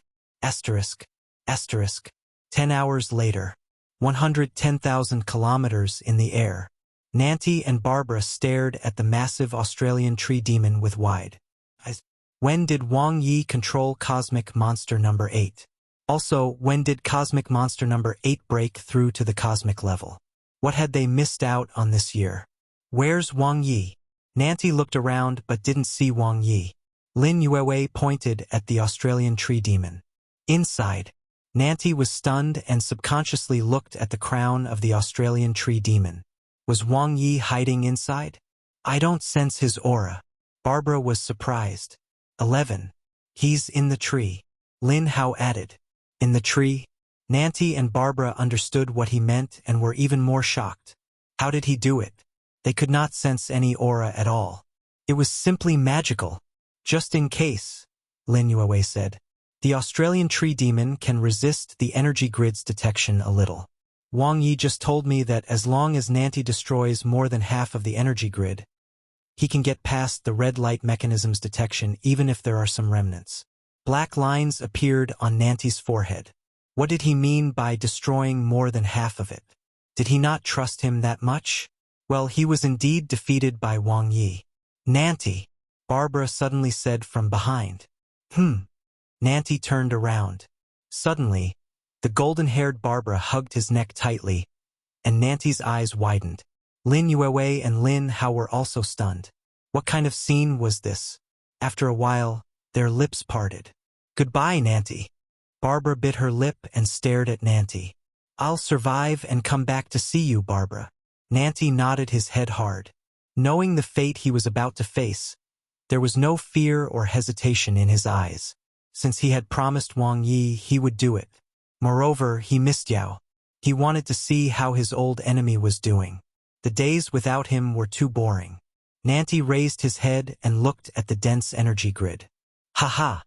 Asterisk. 10 hours later. 110,000 kilometers in the air. Nanti and Barbara stared at the massive Australian tree demon with wide eyes. When did Wang Ye control Cosmic Monster number 8? Also, when did Cosmic Monster number 8 break through to the cosmic level? What had they missed out on this year? Where's Wang Ye? Nanti looked around but didn't see Wang Ye. Lin Yue pointed at the Australian tree demon. Inside. Nanti was stunned and subconsciously looked at the crown of the Australian tree demon. Was Wang Ye hiding inside? I don't sense his aura. Barbara was surprised. 11. He's in the tree. Lin Hao added. In the tree? Nanti and Barbara understood what he meant and were even more shocked. How did he do it? They could not sense any aura at all. It was simply magical. Just in case, Lin Yue said. The Australian tree demon can resist the energy grid's detection a little. Wang Ye just told me that as long as Nanti destroys more than half of the energy grid, he can get past the red light mechanism's detection even if there are some remnants. Black lines appeared on Nanti's forehead. What did he mean by destroying more than half of it? Did he not trust him that much? Well, he was indeed defeated by Wang Ye. Nanti, Barbara suddenly said from behind. Nanti turned around. Suddenly, the golden-haired Barbara hugged his neck tightly, and Nanti's eyes widened. Lin Yue and Lin Hao were also stunned. What kind of scene was this? After a while, their lips parted. Goodbye, Nanti. Barbara bit her lip and stared at Nanti. I'll survive and come back to see you, Barbara. Nanti nodded his head hard. Knowing the fate he was about to face, there was no fear or hesitation in his eyes. Since he had promised Wang Ye he would do it. Moreover, he missed Yao. He wanted to see how his old enemy was doing. The days without him were too boring. Nanti raised his head and looked at the dense energy grid. Haha!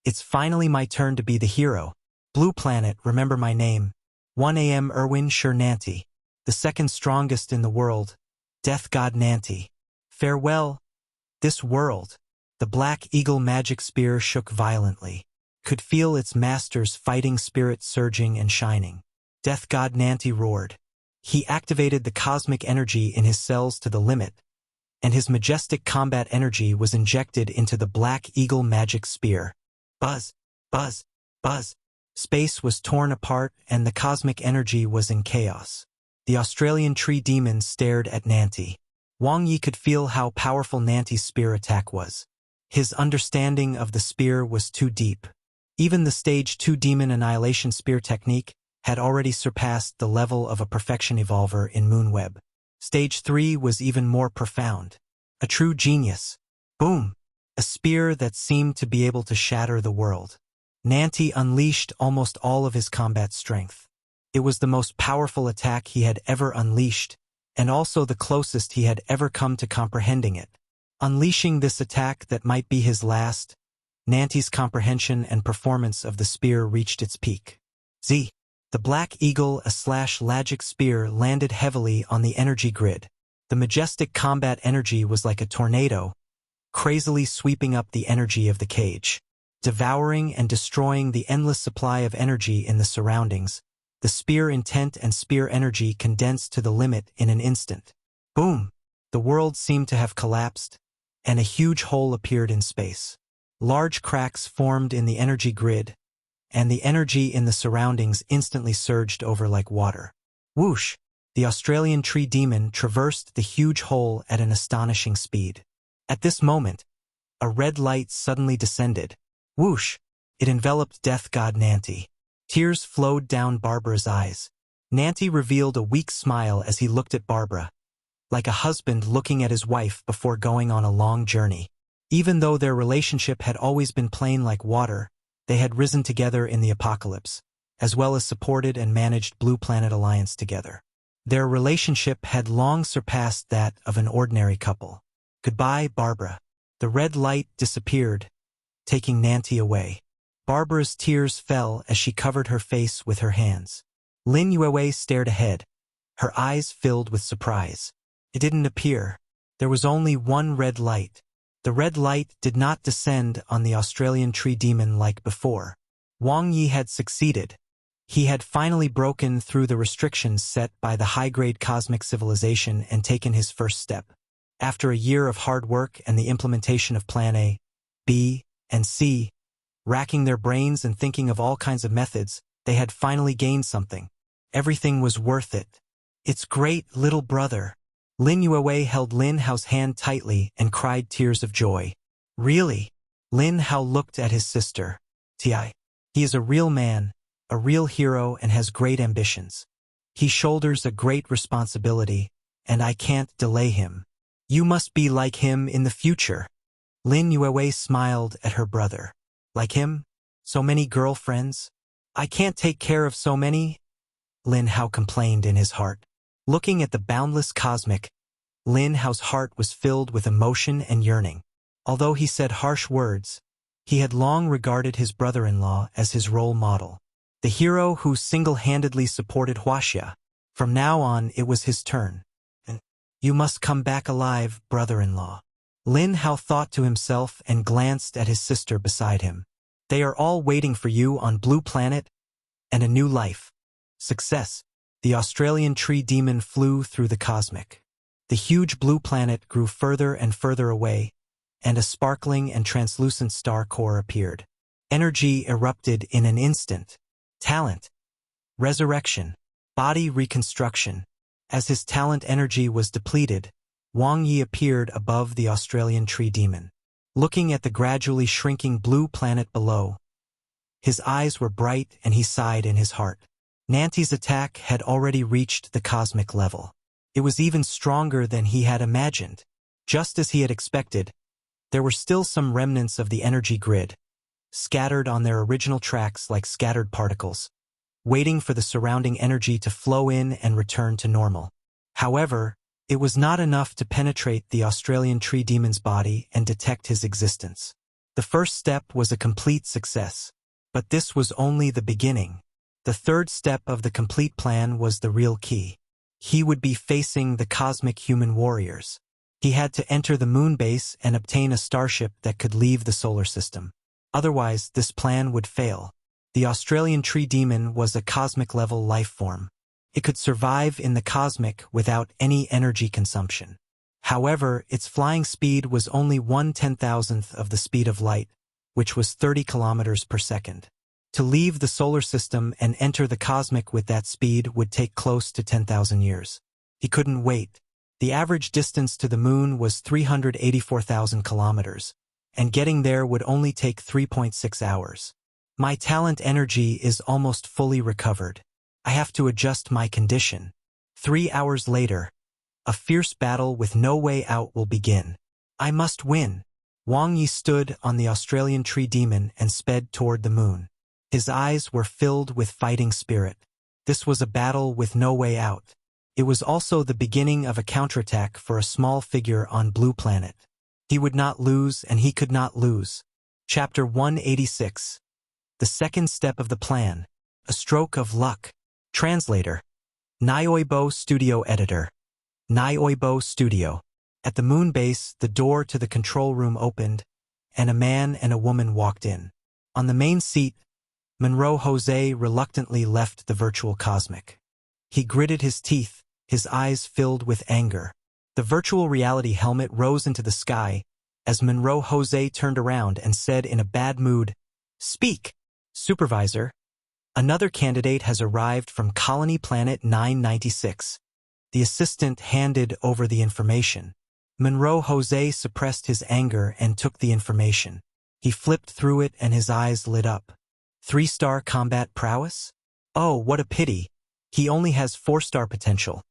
It's finally my turn to be the hero. Blue Planet, remember my name. 1 a.m. Erwin Sher Nanti. The second strongest in the world. Death God Nanti. Farewell. This world. The Black Eagle magic spear shook violently. Could feel its master's fighting spirit surging and shining. Death God Nanti roared. He activated the cosmic energy in his cells to the limit, and his majestic combat energy was injected into the Black Eagle magic spear. Buzz, buzz, buzz. Space was torn apart and the cosmic energy was in chaos. The Australian tree demon stared at Nanti. Wang Ye could feel how powerful Nanti's spear attack was. His understanding of the spear was too deep. Even the Stage 2 Demon Annihilation Spear technique had already surpassed the level of a perfection evolver in Moonweb. Stage 3 was even more profound. A true genius. Boom! A spear that seemed to be able to shatter the world. Nanti unleashed almost all of his combat strength. It was the most powerful attack he had ever unleashed, and also the closest he had ever come to comprehending it. Unleashing this attack that might be his last, Nanti's comprehension and performance of the spear reached its peak. Z. The Black Eagle /Lagic spear landed heavily on the energy grid. The majestic combat energy was like a tornado, crazily sweeping up the energy of the cage. Devouring and destroying the endless supply of energy in the surroundings, the spear intent and spear energy condensed to the limit in an instant. Boom! The world seemed to have collapsed, and a huge hole appeared in space. Large cracks formed in the energy grid, and the energy in the surroundings instantly surged over like water. Whoosh! The Australian tree demon traversed the huge hole at an astonishing speed. At this moment, a red light suddenly descended. Whoosh! It enveloped death god Nanti. Tears flowed down Barbara's eyes. Nanti revealed a weak smile as he looked at Barbara, like a husband looking at his wife before going on a long journey. Even though their relationship had always been plain like water, they had risen together in the apocalypse, as well as supported and managed Blue Planet Alliance together. Their relationship had long surpassed that of an ordinary couple. Goodbye, Barbara. The red light disappeared, taking Nanti away. Barbara's tears fell as she covered her face with her hands. Lin Yue stared ahead, her eyes filled with surprise. It didn't appear. There was only one red light. The red light did not descend on the Australian tree demon like before. Wang Ye had succeeded. He had finally broken through the restrictions set by the high-grade cosmic civilization and taken his first step. After a year of hard work and the implementation of Plan A, B, and C, racking their brains and thinking of all kinds of methods, they had finally gained something. Everything was worth it. It's great, little brother. Lin Yue held Lin Hao's hand tightly and cried tears of joy. Really? Lin Hao looked at his sister. Ti. He is a real man, a real hero, and has great ambitions. He shoulders a great responsibility, and I can't delay him. You must be like him in the future. Lin Yue smiled at her brother. Like him? So many girlfriends? I can't take care of so many? Lin Hao complained in his heart. Looking at the boundless cosmic, Lin Hao's heart was filled with emotion and yearning. Although he said harsh words, he had long regarded his brother-in-law as his role model. The hero who single-handedly supported Huaxia. From now on, it was his turn. You must come back alive, brother-in-law. Lin Hao thought to himself and glanced at his sister beside him. They are all waiting for you on Blue Planet and a new life. Success. The Australian tree demon flew through the cosmic. The huge blue planet grew further and further away, and a sparkling and translucent star core appeared. Energy erupted in an instant. Talent. Resurrection. Body reconstruction. As his talent energy was depleted, Wang Ye appeared above the Australian tree demon. Looking at the gradually shrinking blue planet below, his eyes were bright and he sighed in his heart. Nanti's attack had already reached the cosmic level. It was even stronger than he had imagined. Just as he had expected, there were still some remnants of the energy grid, scattered on their original tracks like scattered particles, waiting for the surrounding energy to flow in and return to normal. However, it was not enough to penetrate the Australian tree demon's body and detect his existence. The first step was a complete success, but this was only the beginning. The third step of the complete plan was the real key. He would be facing the cosmic human warriors. He had to enter the moon base and obtain a starship that could leave the solar system. Otherwise, this plan would fail. The Australian tree demon was a cosmic-level life form. It could survive in the cosmic without any energy consumption. However, its flying speed was only 1/10,000th of the speed of light, which was 30 kilometers per second. To leave the solar system and enter the cosmic with that speed would take close to 10,000 years. He couldn't wait. The average distance to the moon was 384,000 kilometers, and getting there would only take 3.6 hours. My talent energy is almost fully recovered. I have to adjust my condition. 3 hours later, a fierce battle with no way out will begin. I must win. Wang Ye stood on the Australian tree demon and sped toward the moon. His eyes were filled with fighting spirit. This was a battle with no way out. It was also the beginning of a counterattack for a small figure on Blue Planet. He would not lose, and he could not lose. Chapter 186. The second step of the plan. A stroke of luck. Translator. Nioibo Studio Editor. Nioibo Studio. At the moon base, the door to the control room opened, and a man and a woman walked in. On the main seat, Monroe Jose reluctantly left the virtual cosmic. He gritted his teeth, his eyes filled with anger. The virtual reality helmet rose into the sky as Monroe Jose turned around and said in a bad mood, "Speak, Supervisor. Another candidate has arrived from Colony Planet 996. The assistant handed over the information. Monroe Jose suppressed his anger and took the information. He flipped through it and his eyes lit up. 3-star combat prowess? Oh, what a pity. He only has 4-star potential.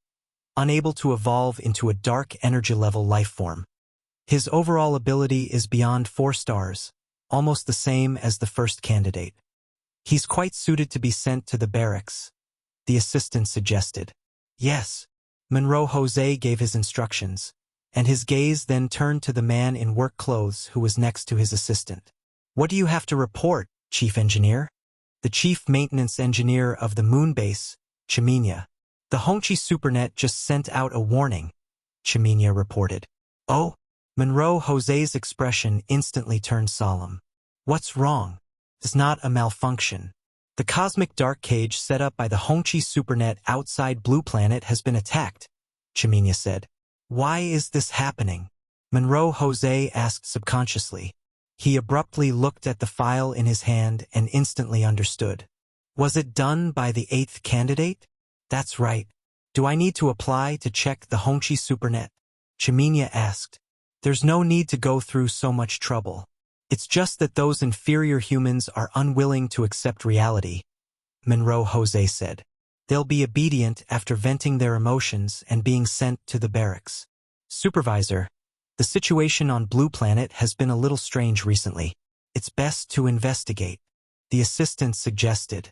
Unable to evolve into a dark energy level life form. His overall ability is beyond 4 stars, almost the same as the first candidate. He's quite suited to be sent to the barracks, the assistant suggested. Yes. Monroe Jose gave his instructions, and his gaze then turned to the man in work clothes who was next to his assistant. What do you have to report, Chief Engineer? The Chief Maintenance Engineer of the moon base, Chiminia. The Hongqi Supernet just sent out a warning, Chiminia reported. Oh? Monroe Jose's expression instantly turned solemn. What's wrong? It's not a malfunction. The cosmic dark cage set up by the Hongqi Supernet outside Blue Planet has been attacked, Chiminia said. Why is this happening? Monroe Jose asked subconsciously. He abruptly looked at the file in his hand and instantly understood. Was it done by the 8th candidate? That's right. Do I need to apply to check the Hongqi Supernet? Chiminia asked. There's no need to go through so much trouble. It's just that those inferior humans are unwilling to accept reality, Monroe Jose said. They'll be obedient after venting their emotions and being sent to the barracks. Supervisor, the situation on Blue Planet has been a little strange recently. It's best to investigate, the assistant suggested.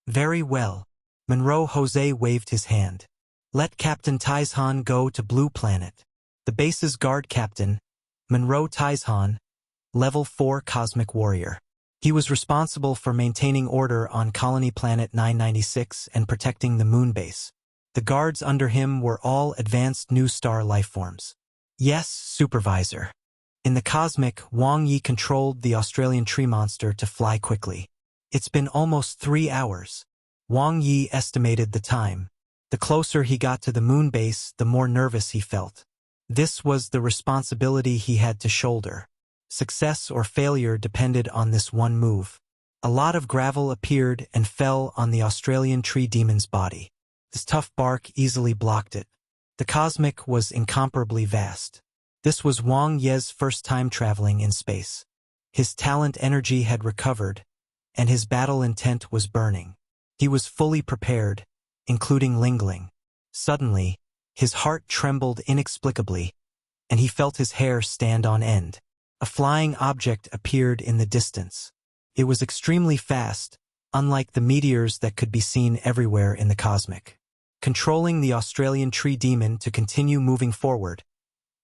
Very well. Monroe Jose waved his hand. Let Captain Taizhan go to Blue Planet. The base's guard captain, Monroe Taizhan, Level 4 Cosmic Warrior. He was responsible for maintaining order on Colony Planet 996 and protecting the moon base. The guards under him were all advanced new star lifeforms. Yes, Supervisor. In the cosmic, Wang Ye controlled the Australian tree monster to fly quickly. It's been almost 3 hours. Wang Ye estimated the time. The closer he got to the moon base, the more nervous he felt. This was the responsibility he had to shoulder. Success or failure depended on this one move. A lot of gravel appeared and fell on the Australian tree demon's body. His tough bark easily blocked it. The cosmic was incomparably vast. This was Wang Ye's first time traveling in space. His talent energy had recovered, and his battle intent was burning. He was fully prepared, including Lingling. Suddenly, his heart trembled inexplicably, and he felt his hair stand on end. A flying object appeared in the distance. It was extremely fast, unlike the meteors that could be seen everywhere in the cosmic. Controlling the Australian tree demon to continue moving forward,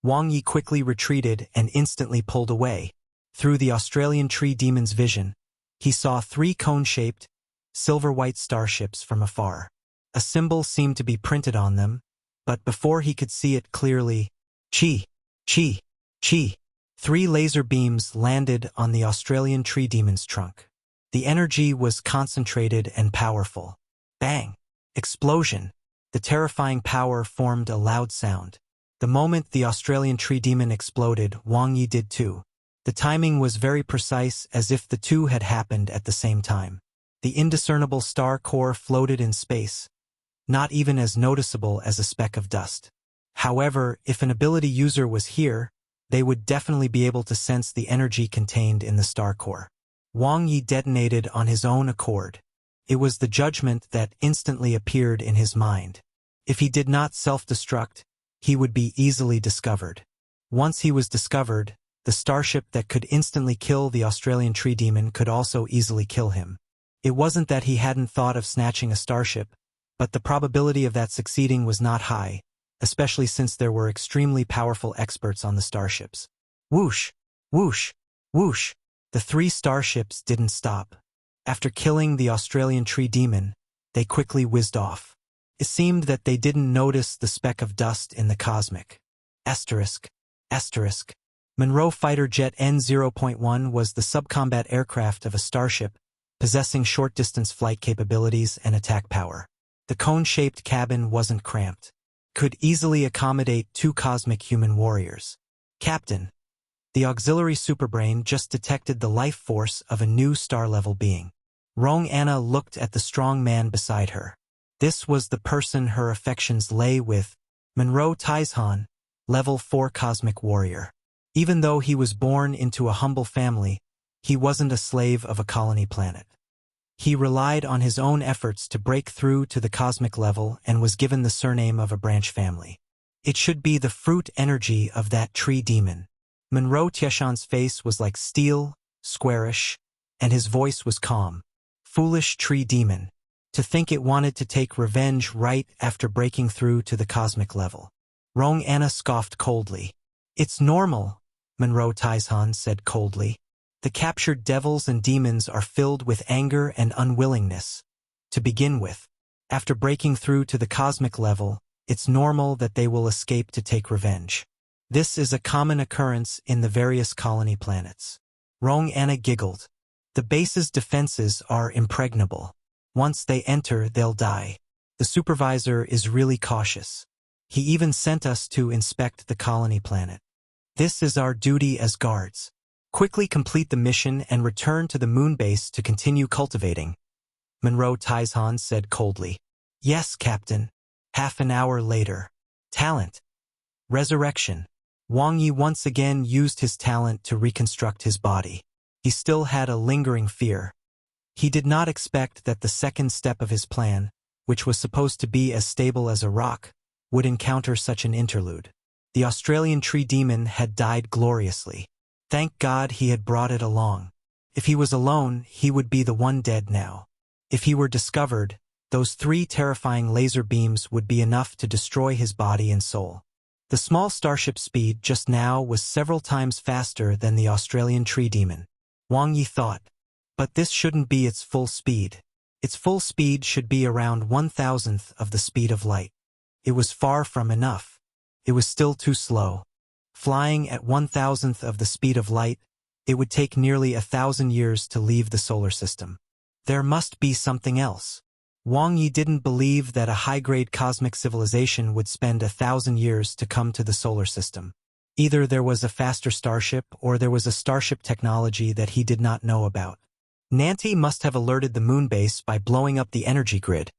Wang Ye quickly retreated and instantly pulled away. Through the Australian tree demon's vision, he saw 3 cone-shaped, silver-white starships from afar. A symbol seemed to be printed on them, but before he could see it clearly, Chi, Chi, Chi. 3 laser beams landed on the Australian tree demon's trunk. The energy was concentrated and powerful. Bang! Explosion! The terrifying power formed a loud sound. The moment the Australian tree demon exploded, Wang Ye did too. The timing was very precise, as if the two had happened at the same time. The indiscernible star core floated in space, not even as noticeable as a speck of dust. However, if an ability user was here, they would definitely be able to sense the energy contained in the star core. Wang Ye detonated on his own accord. It was the judgment that instantly appeared in his mind. If he did not self-destruct, he would be easily discovered. Once he was discovered, the starship that could instantly kill the Australian tree demon could also easily kill him. It wasn't that he hadn't thought of snatching a starship, but the probability of that succeeding was not high, especially since there were extremely powerful experts on the starships. Whoosh! Whoosh! Whoosh! The three starships didn't stop. After killing the Australian tree demon, they quickly whizzed off. It seemed that they didn't notice the speck of dust in the cosmic. Asterisk. Asterisk. Monroe Fighter Jet N-0.1 was the subcombat aircraft of a starship, possessing short-distance flight capabilities and attack power. The cone-shaped cabin wasn't cramped. Could easily accommodate 2 cosmic human warriors. Captain. The auxiliary superbrain just detected the life force of a new star-level being. Rong Anna looked at the strong man beside her. This was the person her affections lay with, Monroe Taizhan, level 4 cosmic warrior. Even though he was born into a humble family, he wasn't a slave of a colony planet. He relied on his own efforts to break through to the cosmic level and was given the surname of a branch family. It should be the fruit energy of that tree demon. Monroe Tieshan's face was like steel, squarish, and his voice was calm. Foolish tree demon. To think it wanted to take revenge right after breaking through to the cosmic level. Rong Anna scoffed coldly. It's normal, Monroe Taizhan said coldly. The captured devils and demons are filled with anger and unwillingness. To begin with, after breaking through to the cosmic level, it's normal that they will escape to take revenge. This is a common occurrence in the various colony planets. Rong Anna giggled. The base's defenses are impregnable. Once they enter, they'll die. The supervisor is really cautious. He even sent us to inspect the colony planet. This is our duty as guards. Quickly complete the mission and return to the moon base to continue cultivating, Monroe Taizhan said coldly. Yes, Captain. Half an hour later. Talent. Resurrection. Wang Ye once again used his talent to reconstruct his body. He still had a lingering fear. He did not expect that the second step of his plan, which was supposed to be as stable as a rock, would encounter such an interlude. The Australian tree demon had died gloriously. Thank God he had brought it along. If he was alone, he would be the one dead now. If he were discovered, those 3 terrifying laser beams would be enough to destroy his body and soul. The small starship speed just now was several times faster than the Australian tree demon. Wang Ye thought. But this shouldn't be its full speed. Its full speed should be around 1,000th of the speed of light. It was far from enough. It was still too slow. Flying at 1,000th of the speed of light, it would take nearly 1,000 years to leave the solar system. There must be something else. Wang Ye didn't believe that a high-grade cosmic civilization would spend 1,000 years to come to the solar system. Either there was a faster starship or there was a starship technology that he did not know about. Nanti must have alerted the moon base by blowing up the energy grid,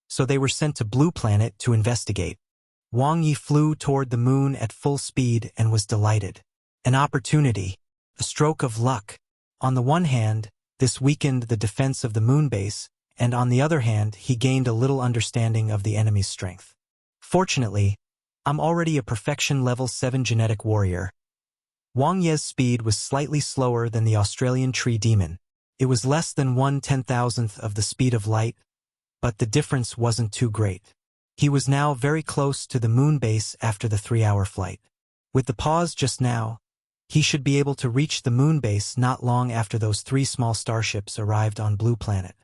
so they were sent to Blue Planet to investigate. Wang Ye flew toward the moon at full speed and was delighted. An opportunity, a stroke of luck. On the one hand, this weakened the defense of the moon base, and on the other hand, he gained a little understanding of the enemy's strength. Fortunately, I'm already a perfection level 7 genetic warrior. Wang Ye's speed was slightly slower than the Australian tree demon. It was less than 1/10,000th of the speed of light, but the difference wasn't too great. He was now very close to the moon base after the 3-hour flight. With the pause just now, he should be able to reach the moon base not long after those 3 small starships arrived on Blue Planet.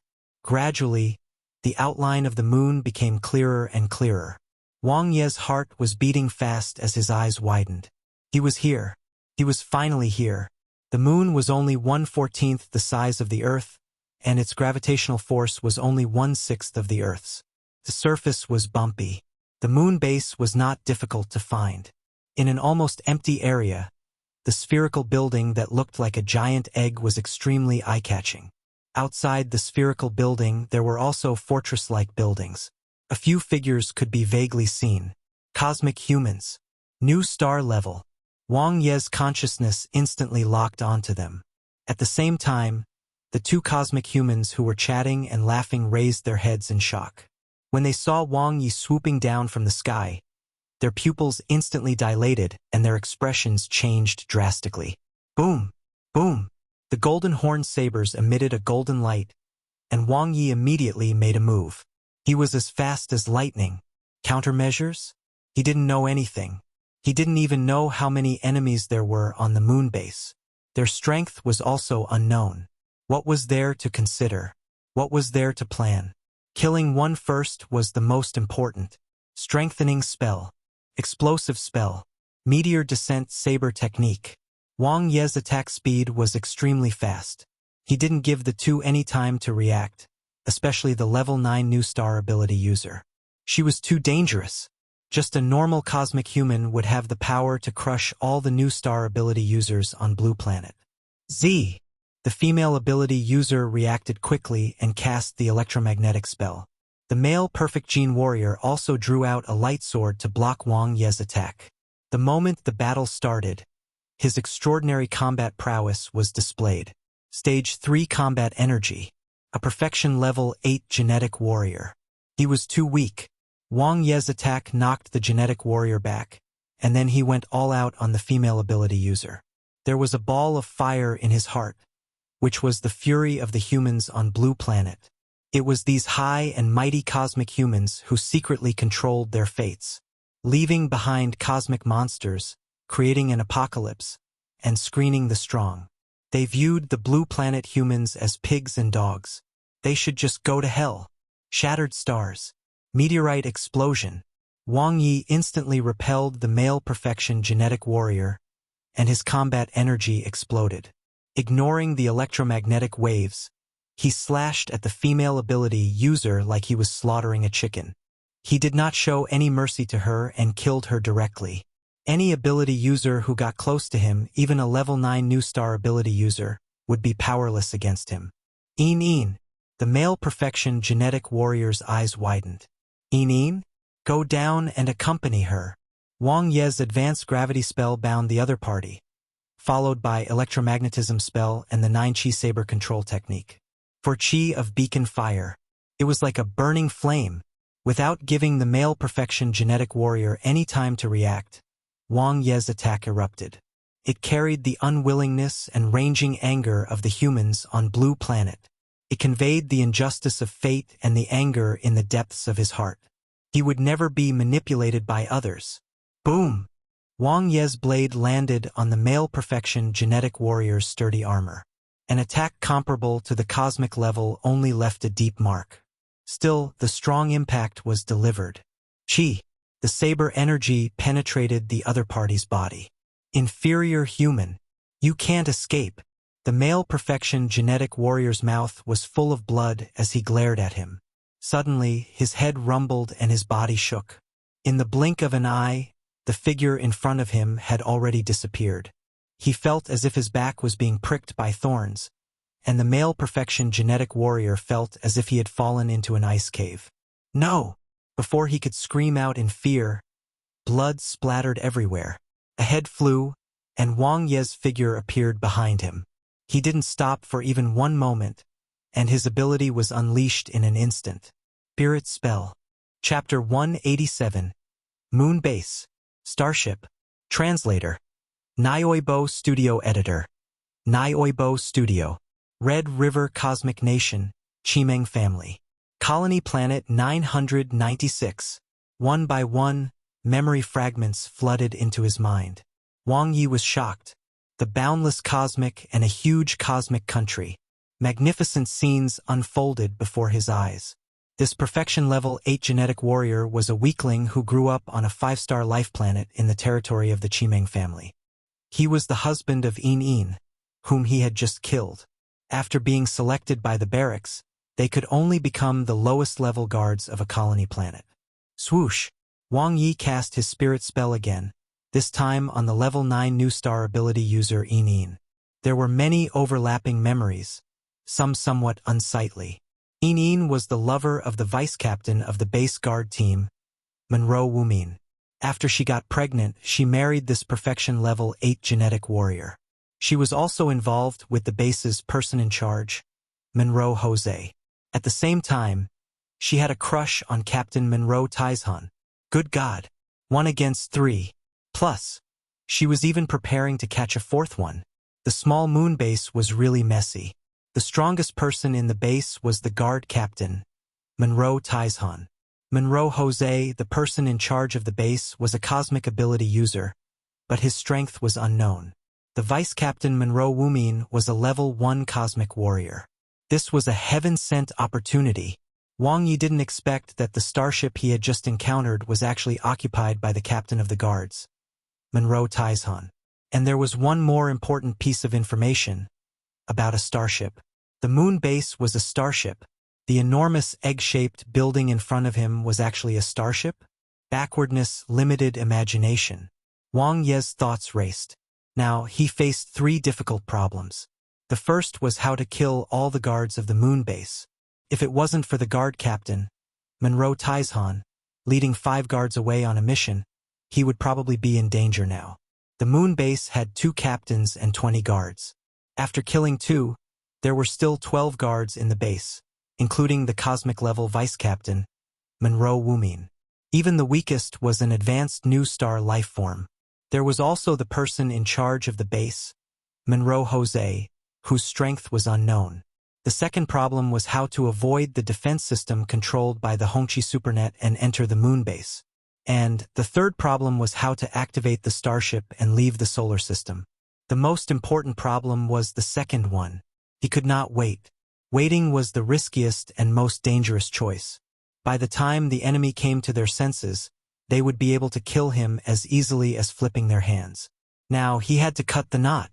Gradually, the outline of the moon became clearer and clearer. Wang Ye's heart was beating fast as his eyes widened. He was here. He was finally here. The moon was only 1/14th the size of the Earth, and its gravitational force was only 1/6th of the Earth's. The surface was bumpy. The moon base was not difficult to find. In an almost empty area, the spherical building that looked like a giant egg was extremely eye-catching. Outside the spherical building, there were also fortress-like buildings. A few figures could be vaguely seen. Cosmic humans. New star level. Wang Ye's consciousness instantly locked onto them. At the same time, the two cosmic humans who were chatting and laughing raised their heads in shock. When they saw Wang Ye swooping down from the sky, their pupils instantly dilated and their expressions changed drastically. Boom! Boom! The golden horn sabers emitted a golden light, and Wang Ye immediately made a move. He was as fast as lightning. Countermeasures? He didn't know anything. He didn't even know how many enemies there were on the moon base. Their strength was also unknown. What was there to consider? What was there to plan? Killing one first was the most important. Strengthening spell. Explosive spell. Meteor descent saber technique. Wang Ye's attack speed was extremely fast. He didn't give the two any time to react, especially the level 9 new star ability user. She was too dangerous. Just a normal cosmic human would have the power to crush all the new star ability users on Blue Planet. Z. The female ability user reacted quickly and cast the electromagnetic spell. The male perfect gene warrior also drew out a light sword to block Wang Ye's attack. The moment the battle started, his extraordinary combat prowess was displayed. Stage 3 combat energy. A perfection level 8 genetic warrior. He was too weak. Wang Ye's attack knocked the genetic warrior back, and then he went all out on the female ability user. There was a ball of fire in his heart, which was the fury of the humans on Blue Planet. It was these high and mighty cosmic humans who secretly controlled their fates, leaving behind cosmic monsters, creating an apocalypse, and screening the strong. They viewed the Blue Planet humans as pigs and dogs. They should just go to hell. Shattered stars. Meteorite explosion. Wang Ye instantly repelled the male perfection genetic warrior, and his combat energy exploded. Ignoring the electromagnetic waves, he slashed at the female ability user like he was slaughtering a chicken. He did not show any mercy to her and killed her directly. Any ability user who got close to him, even a level 9 new star ability user, would be powerless against him. Een. The male perfection genetic warrior's eyes widened. Een? Go down and accompany her. Wang Ye's advanced gravity spell bound the other party, followed by electromagnetism spell and the 9 chi saber control technique. For chi of beacon fire. It was like a burning flame. Without giving the male perfection genetic warrior any time to react, Wang Ye's attack erupted. It carried the unwillingness and raging anger of the humans on Blue Planet. It conveyed the injustice of fate and the anger in the depths of his heart. He would never be manipulated by others. Boom! Wang Ye's blade landed on the male perfection genetic warrior's sturdy armor. An attack comparable to the cosmic level only left a deep mark. Still, the strong impact was delivered. Chi. The saber energy penetrated the other party's body. Inferior human. You can't escape. The male perfection genetic warrior's mouth was full of blood as he glared at him. Suddenly, his head rumbled and his body shook. In the blink of an eye, the figure in front of him had already disappeared. He felt as if his back was being pricked by thorns, and the male perfection genetic warrior felt as if he had fallen into an ice cave. No! Before he could scream out in fear, blood splattered everywhere. A head flew, and Wang Ye's figure appeared behind him. He didn't stop for even one moment, and his ability was unleashed in an instant. Spirit Spell. Chapter 187. Moon Base. Starship. Translator. Nioibo Studio Editor. Nioibo Studio. Red River Cosmic Nation. Chimeng Family. Colony Planet 996. One by one, memory fragments flooded into his mind. Wang Ye was shocked. The boundless cosmic and a huge cosmic country. Magnificent scenes unfolded before his eyes. This perfection level 8 genetic warrior was a weakling who grew up on a 5-star life planet in the territory of the Chimeng family. He was the husband of Een, whom he had just killed. After being selected by the barracks, they could only become the lowest level guards of a colony planet. Swoosh! Wang Ye cast his spirit spell again, this time on the level 9 new star ability user Yin. There were many overlapping memories, some somewhat unsightly. Yin was the lover of the vice-captain of the base guard team, Monroe Wumin. After she got pregnant, she married this perfection level 8 genetic warrior. She was also involved with the base's person in charge, Monroe Jose. At the same time, she had a crush on Captain Monroe Taizhan. Good God. 1 against 3. Plus, she was even preparing to catch a 4th one. The small moon base was really messy. The strongest person in the base was the guard captain, Monroe Taizhan. Monroe Jose, the person in charge of the base, was a cosmic ability user, but his strength was unknown. The vice-captain Monroe Wumin was a level 1 cosmic warrior. This was a heaven-sent opportunity. Wang Ye didn't expect that the starship he had just encountered was actually occupied by the captain of the guards, Monroe Taizhan. And there was one more important piece of information about a starship. The moon base was a starship. The enormous egg-shaped building in front of him was actually a starship? Backwardness, limited imagination. Wang Ye's thoughts raced. Now, he faced 3 difficult problems. The first was how to kill all the guards of the moon base. If it wasn't for the guard captain, Monroe Taizhan, leading 5 guards away on a mission, he would probably be in danger now. The moon base had 2 captains and 20 guards. After killing 2, there were still 12 guards in the base, including the cosmic-level vice-captain, Monroe Wumin. Even the weakest was an advanced new star life form. There was also the person in charge of the base, Monroe Jose, whose strength was unknown. The second problem was how to avoid the defense system controlled by the Hongqi supernet and enter the moon base. And the third problem was how to activate the starship and leave the solar system. The most important problem was the second one. He could not wait. Waiting was the riskiest and most dangerous choice. By the time the enemy came to their senses, they would be able to kill him as easily as flipping their hands. Now he had to cut the knot.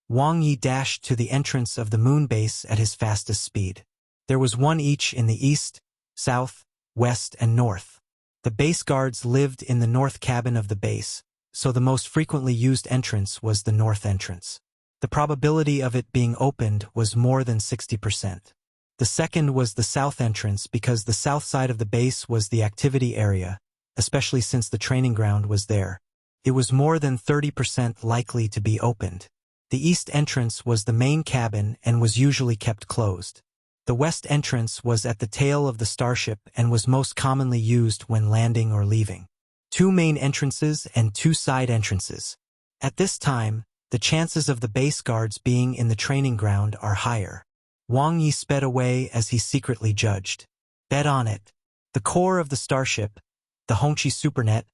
Wang Ye dashed to the entrance of the moon base at his fastest speed. There was one each in the east, south, west, and north. The base guards lived in the north cabin of the base, so the most frequently used entrance was the north entrance. The probability of it being opened was more than 60%. The second was the south entrance because the south side of the base was the activity area, especially since the training ground was there. It was more than 30% likely to be opened. The east entrance was the main cabin and was usually kept closed. The west entrance was at the tail of the starship and was most commonly used when landing or leaving. 2 main entrances and 2 side entrances. At this time, the chances of the base guards being in the training ground are higher. Wang Ye sped away as he secretly judged. Bet on it. The core of the starship, the Hongqi supernet,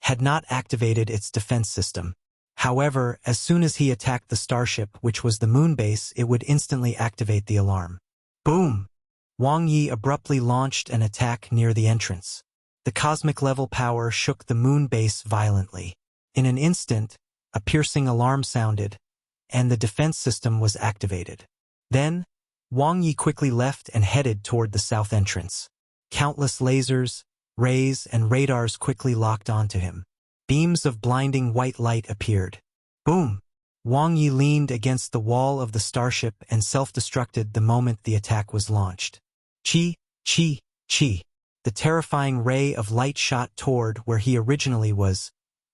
had not activated its defense system. However, as soon as he attacked the starship, which was the moon base, it would instantly activate the alarm. Boom! Wang Ye abruptly launched an attack near the entrance. The cosmic-level power shook the moon base violently. In an instant, a piercing alarm sounded, and the defense system was activated. Then, Wang Ye quickly left and headed toward the south entrance. Countless lasers, rays, and radars quickly locked onto him. Beams of blinding white light appeared. Boom! Wang Ye leaned against the wall of the starship and self-destructed the moment the attack was launched. Chi, chi, chi. The terrifying ray of light shot toward where he originally was,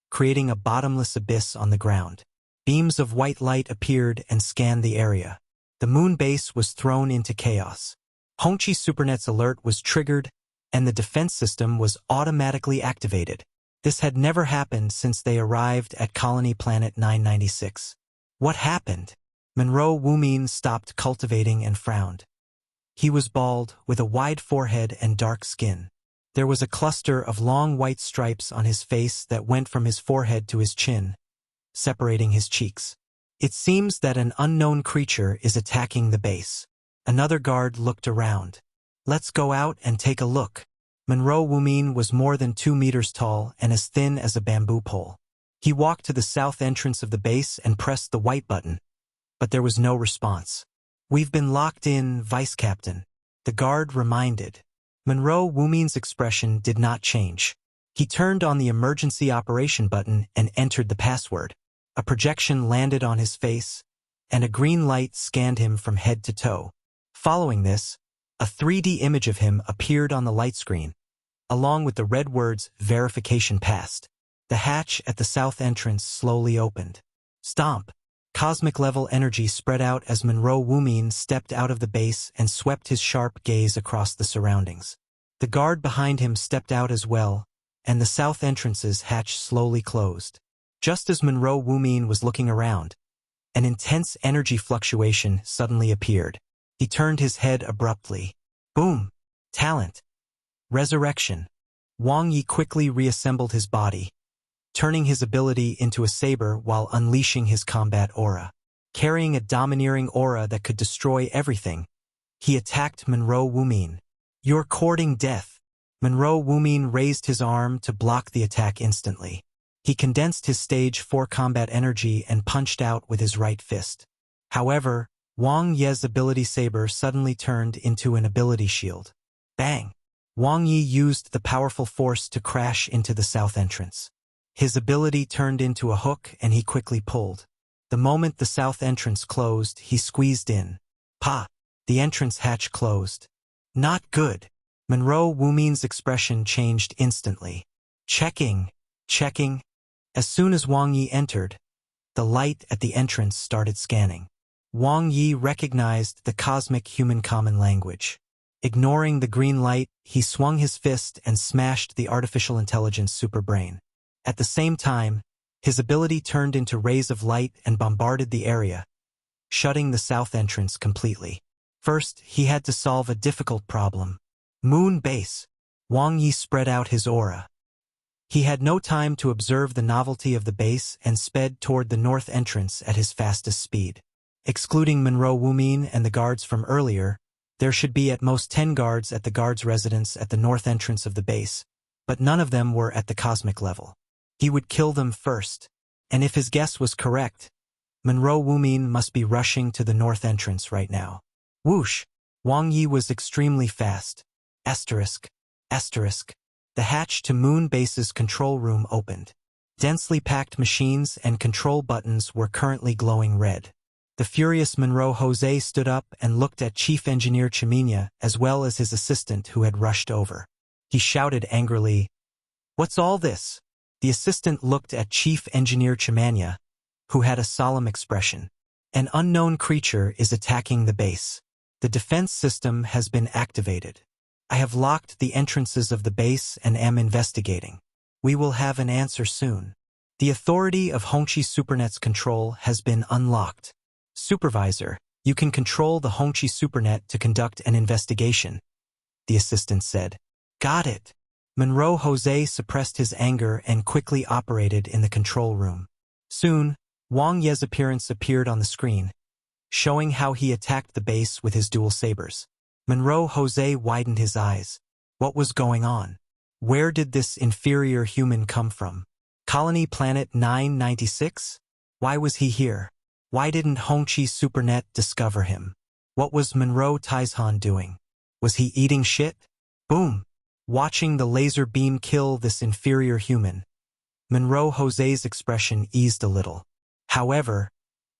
creating a bottomless abyss on the ground. Beams of white light appeared and scanned the area. The moon base was thrown into chaos. Hongqi Supernet's alert was triggered, and the defense system was automatically activated. This had never happened since they arrived at Colony Planet 996. What happened? Monroe Wumin stopped cultivating and frowned. He was bald, with a wide forehead and dark skin. There was a cluster of long white stripes on his face that went from his forehead to his chin, separating his cheeks. It seems that an unknown creature is attacking the base. Another guard looked around. Let's go out and take a look. Monroe Wumin was more than 2 meters tall and as thin as a bamboo pole. He walked to the south entrance of the base and pressed the white button, but there was no response. We've been locked in, Vice Captain. The guard reminded. Monroe Wumin's expression did not change. He turned on the emergency operation button and entered the password. A projection landed on his face, and a green light scanned him from head to toe. Following this, a 3D image of him appeared on the light screen, along with the red words "Verification passed." The hatch at the south entrance slowly opened. Stomp! Cosmic-level energy spread out as Monroe Woomin stepped out of the base and swept his sharp gaze across the surroundings. The guard behind him stepped out as well, and the south entrance's hatch slowly closed. Just as Monroe Woomin was looking around, an intense energy fluctuation suddenly appeared. He turned his head abruptly. Boom! Talent! Resurrection! Wang Ye quickly reassembled his body, turning his ability into a saber while unleashing his combat aura. Carrying a domineering aura that could destroy everything, he attacked Monroe Woomin. "You're courting death." Monroe Woomin raised his arm to block the attack instantly. He condensed his stage 4 combat energy and punched out with his right fist. However, Wang Ye's ability saber suddenly turned into an ability shield. Bang! Wang Ye used the powerful force to crash into the south entrance. His ability turned into a hook and he quickly pulled. The moment the south entrance closed, he squeezed in. Pa! The entrance hatch closed. Not good. Monroe Woomin's expression changed instantly. Checking. As soon as Wang Ye entered, the light at the entrance started scanning. Wang Ye recognized the cosmic human common language. Ignoring the green light, he swung his fist and smashed the artificial intelligence superbrain. At the same time, his ability turned into rays of light and bombarded the area, shutting the south entrance completely. First, he had to solve a difficult problem. Moon base. Wang Ye spread out his aura. He had no time to observe the novelty of the base and sped toward the north entrance at his fastest speed. Excluding Monroe Woomin and the guards from earlier, there should be at most 10 guards at the guard's residence at the north entrance of the base, but none of them were at the cosmic level. He would kill them first, and if his guess was correct, Monroe Woomin must be rushing to the north entrance right now. Whoosh! Wang Ye was extremely fast. Asterisk. The hatch to Moon Base's control room opened. Densely packed machines and control buttons were currently glowing red. The furious Monroe Jose stood up and looked at Chief Engineer Chimina as well as his assistant who had rushed over. He shouted angrily, "What's all this?" The assistant looked at Chief Engineer Chimina, who had a solemn expression. "An unknown creature is attacking the base. The defense system has been activated. I have locked the entrances of the base and am investigating. We will have an answer soon. The authority of Hongqi Supernet's control has been unlocked. Supervisor, you can control the Hongqi Supernet to conduct an investigation," the assistant said. Got it. Monroe Jose suppressed his anger and quickly operated in the control room. Soon, Wang Ye's appearance appeared on the screen, showing how he attacked the base with his dual sabers. Monroe Jose widened his eyes. What was going on? Where did this inferior human come from? Colony Planet 996? Why was he here? Why didn't Hongqi Supernet discover him? What was Monroe Taizhan doing? Was he eating shit? Boom! Watching the laser beam kill this inferior human, Monroe Jose's expression eased a little. However,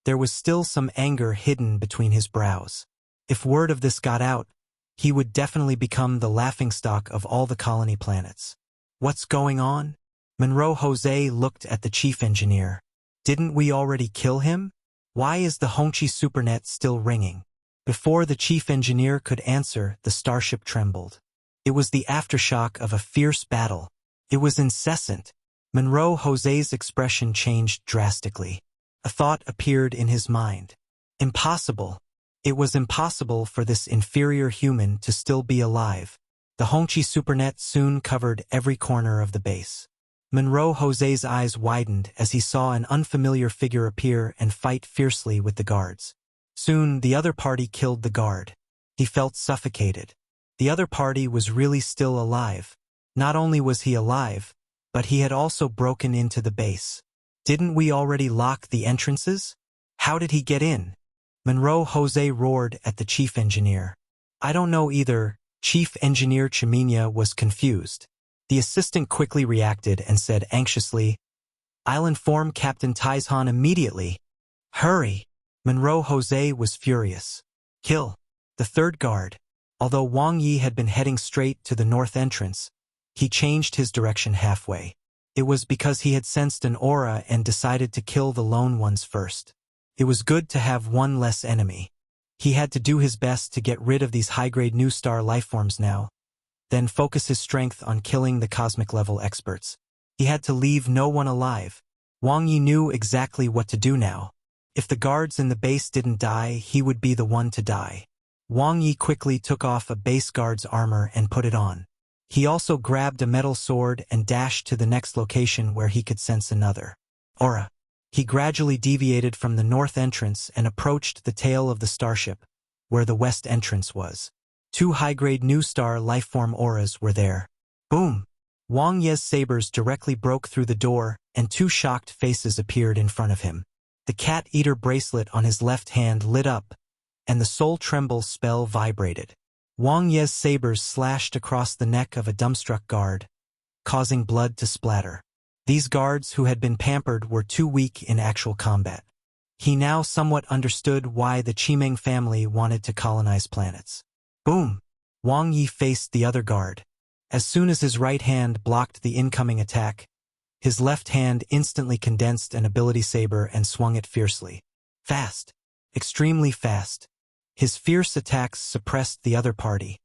there was still some anger hidden between his brows. If word of this got out, he would definitely become the laughingstock of all the colony planets. What's going on? Monroe Jose looked at the chief engineer. Didn't we already kill him? Why is the Hongqi Supernet still ringing? Before the chief engineer could answer, the starship trembled. It was the aftershock of a fierce battle. It was incessant. Monroe Jose's expression changed drastically. A thought appeared in his mind. Impossible. It was impossible for this inferior human to still be alive. The Hongqi Supernet soon covered every corner of the base. Monroe Jose's eyes widened as he saw an unfamiliar figure appear and fight fiercely with the guards. Soon, the other party killed the guard. He felt suffocated. The other party was really still alive. Not only was he alive, but he had also broken into the base. Didn't we already lock the entrances? How did he get in? Monroe Jose roared at the chief engineer. I don't know either. Chief Engineer Chimina was confused. The assistant quickly reacted and said anxiously, "I'll inform Captain Taizhan immediately." "Hurry!" Monroe Jose was furious. "Kill the third guard." Although Wang Ye had been heading straight to the north entrance, he changed his direction halfway. It was because he had sensed an aura and decided to kill the lone ones first. It was good to have one less enemy. He had to do his best to get rid of these high-grade new star lifeforms now, then focus his strength on killing the cosmic-level experts. He had to leave no one alive. Wang Ye knew exactly what to do now. If the guards in the base didn't die, he would be the one to die. Wang Ye quickly took off a base guard's armor and put it on. He also grabbed a metal sword and dashed to the next location where he could sense another aura. He gradually deviated from the north entrance and approached the tail of the starship, where the west entrance was. 2 high-grade new star lifeform auras were there. Boom! Wang Ye's sabers directly broke through the door, and 2 shocked faces appeared in front of him. The cat-eater bracelet on his left hand lit up, and the soul tremble spell vibrated. Wang Ye's sabers slashed across the neck of a dumbstruck guard, causing blood to splatter. These guards who had been pampered were too weak in actual combat. He now somewhat understood why the Chimeng family wanted to colonize planets. Boom! Wang Ye faced the other guard. As soon as his right hand blocked the incoming attack, his left hand instantly condensed an ability saber and swung it fiercely. Fast. Extremely fast. His fierce attacks suppressed the other party,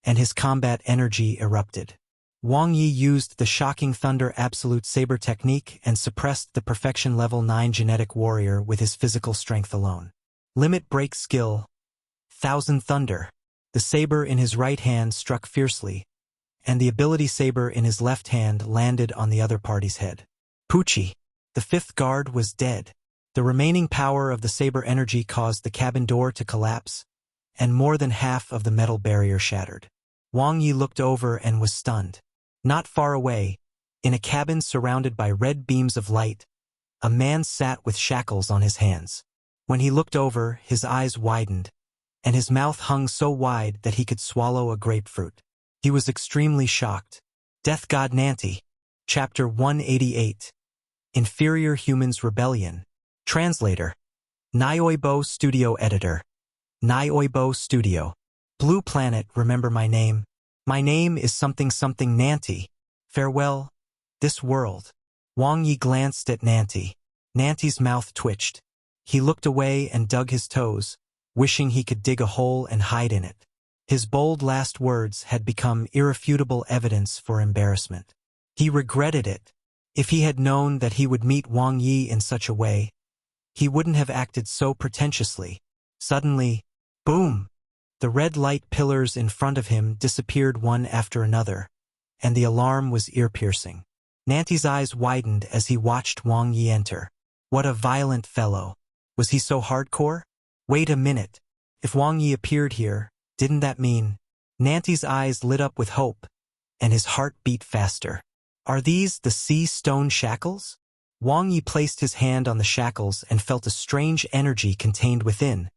and his combat energy erupted. Wang Ye used the Shocking Thunder Absolute Saber technique and suppressed the Perfection Level 9 genetic warrior with his physical strength alone. Limit Break Skill. Thousand Thunder. The saber in his right hand struck fiercely, and the ability saber in his left hand landed on the other party's head. Poochie. The 5th guard was dead. The remaining power of the saber energy caused the cabin door to collapse, and more than half of the metal barrier shattered. Wang Ye looked over and was stunned. Not far away, in a cabin surrounded by red beams of light, a man sat with shackles on his hands. When he looked over, his eyes widened, and his mouth hung so wide that he could swallow a grapefruit. He was extremely shocked. Death God Nanti. Chapter 188. Inferior Humans Rebellion. Translator. Nioibo Studio Editor. Nioibo Studio. Blue Planet, remember my name. My name is something something Nanti. Farewell, this world. Wang Ye glanced at Nanti. Nanti's mouth twitched. He looked away and dug his toes, wishing he could dig a hole and hide in it. His bold last words had become irrefutable evidence for embarrassment. He regretted it. If he had known that he would meet Wang Ye in such a way, he wouldn't have acted so pretentiously. Suddenly, boom! The red light pillars in front of him disappeared one after another, and the alarm was ear-piercing. Nanti's eyes widened as he watched Wang Ye enter. What a violent fellow. Was he so hardcore? Wait a minute. If Wang Ye appeared here, didn't that mean? Nanti's eyes lit up with hope, and his heart beat faster. Are these the sea stone shackles? Wang Ye placed his hand on the shackles and felt a strange energy contained within,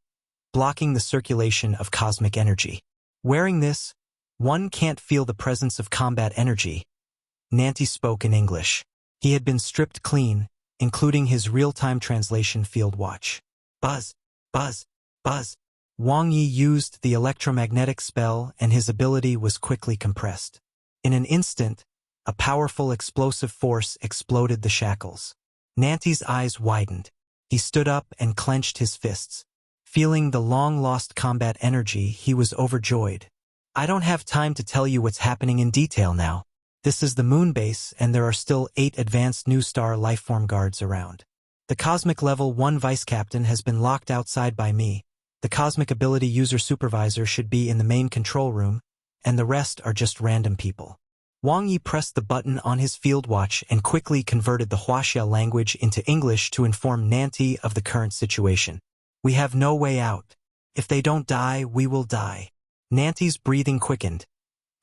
blocking the circulation of cosmic energy. Wearing this, one can't feel the presence of combat energy. Nanti spoke in English. He had been stripped clean, including his real-time translation field watch. Buzz, buzz, buzz. Wang Ye used the electromagnetic spell and his ability was quickly compressed. In an instant, a powerful explosive force exploded the shackles. Nanti's eyes widened. He stood up and clenched his fists. Feeling the long-lost combat energy, he was overjoyed. I don't have time to tell you what's happening in detail now. This is the moon base, and there are still 8 advanced new star lifeform guards around. The Cosmic Level 1 Vice Captain has been locked outside by me. The Cosmic Ability User Supervisor should be in the main control room, and the rest are just random people. Wang Ye pressed the button on his field watch and quickly converted the Huaxia language into English to inform Nanti of the current situation. We have no way out. If they don't die, we will die. Nanti's breathing quickened,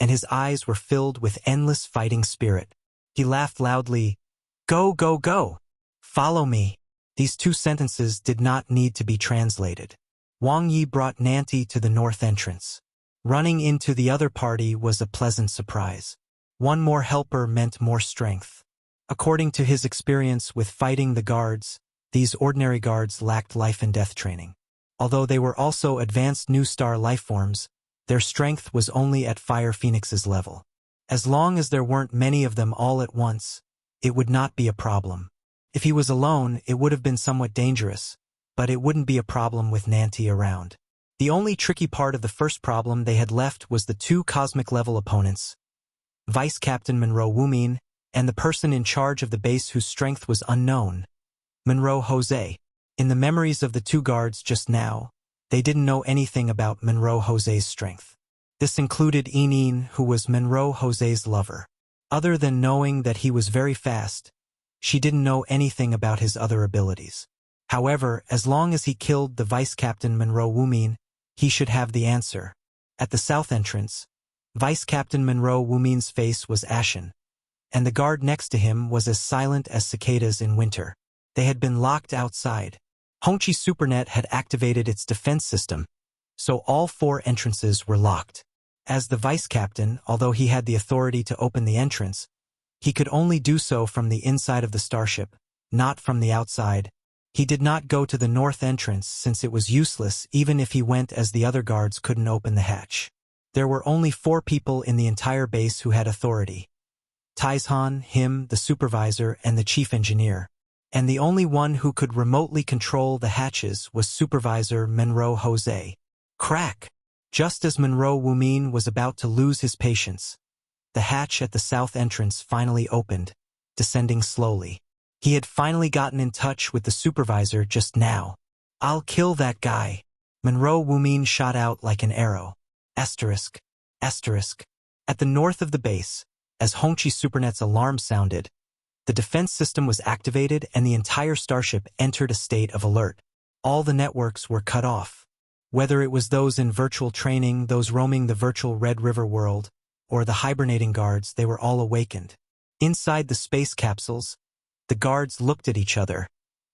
and his eyes were filled with endless fighting spirit. He laughed loudly. Go, go, go! Follow me. These 2 sentences did not need to be translated. Wang Ye brought Nanti to the north entrance. Running into the other party was a pleasant surprise. One more helper meant more strength. According to his experience with fighting the guards, these ordinary guards lacked life and death training. Although they were also advanced new star lifeforms, their strength was only at Fire Phoenix's level. As long as there weren't many of them all at once, it would not be a problem. If he was alone, it would have been somewhat dangerous, but it wouldn't be a problem with Nanti around. The only tricky part of the first problem they had left was the two cosmic-level opponents, Vice Captain Monroe Wumin and the person in charge of the base whose strength was unknown, Monroe Jose. In the memories of the two guards just now, they didn't know anything about Monroe Jose's strength. This included Eneen, who was Monroe Jose's lover. Other than knowing that he was very fast, she didn't know anything about his other abilities. However, as long as he killed the Vice Captain Monroe Wumin, he should have the answer. At the south entrance, Vice Captain Monroe Wumin's face was ashen, and the guard next to him was as silent as cicadas in winter. They had been locked outside. Hongqi Supernet had activated its defense system, so all 4 entrances were locked. As the vice captain, although he had the authority to open the entrance, he could only do so from the inside of the starship, not from the outside. He did not go to the north entrance since it was useless even if he went, as the other guards couldn't open the hatch. There were only 4 people in the entire base who had authority. Taizhan, him, the supervisor, and the chief engineer. And the only one who could remotely control the hatches was Supervisor Monroe Jose. Crack! Just as Monroe Wumin was about to lose his patience, the hatch at the south entrance finally opened, descending slowly. He had finally gotten in touch with the supervisor just now. "I'll kill that guy." Monroe Wumin shot out like an arrow. Asterisk. Asterisk. At the north of the base, as Hongqi Supernet's alarm sounded, the defense system was activated and the entire starship entered a state of alert. All the networks were cut off. Whether it was those in virtual training, those roaming the virtual Red River world, or the hibernating guards, they were all awakened. Inside the space capsules, the guards looked at each other,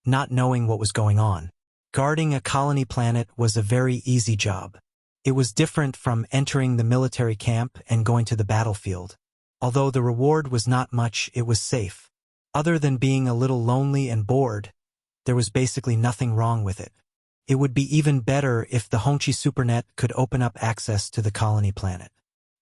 not knowing what was going on. Guarding a colony planet was a very easy job. It was different from entering the military camp and going to the battlefield. Although the reward was not much, it was safe. Other than being a little lonely and bored, there was basically nothing wrong with it. It would be even better if the Hongqi Supernet could open up access to the colony planet.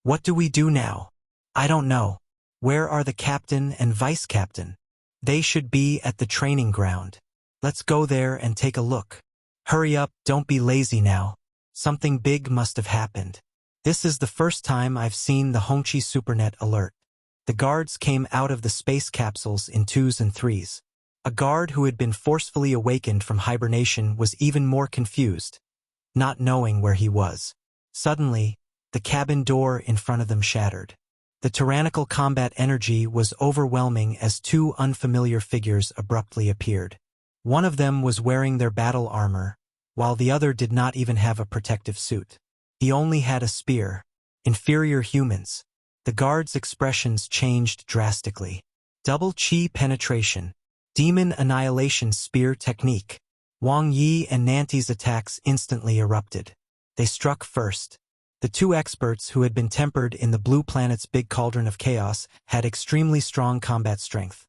What do we do now? I don't know. Where are the captain and vice captain? They should be at the training ground. Let's go there and take a look. Hurry up, don't be lazy now. Something big must have happened. This is the first time I've seen the Hongqi Supernet alert. The guards came out of the space capsules in 2s and 3s. A guard who had been forcefully awakened from hibernation was even more confused, not knowing where he was. Suddenly, the cabin door in front of them shattered. The tyrannical combat energy was overwhelming as 2 unfamiliar figures abruptly appeared. One of them was wearing their battle armor, while the other did not even have a protective suit. He only had a spear. Inferior humans. The guards' expressions changed drastically. Double chi penetration. Demon annihilation spear technique. Wang Ye and Nanti's attacks instantly erupted. They struck first. The 2 experts who had been tempered in the blue planet's big cauldron of chaos had extremely strong combat strength,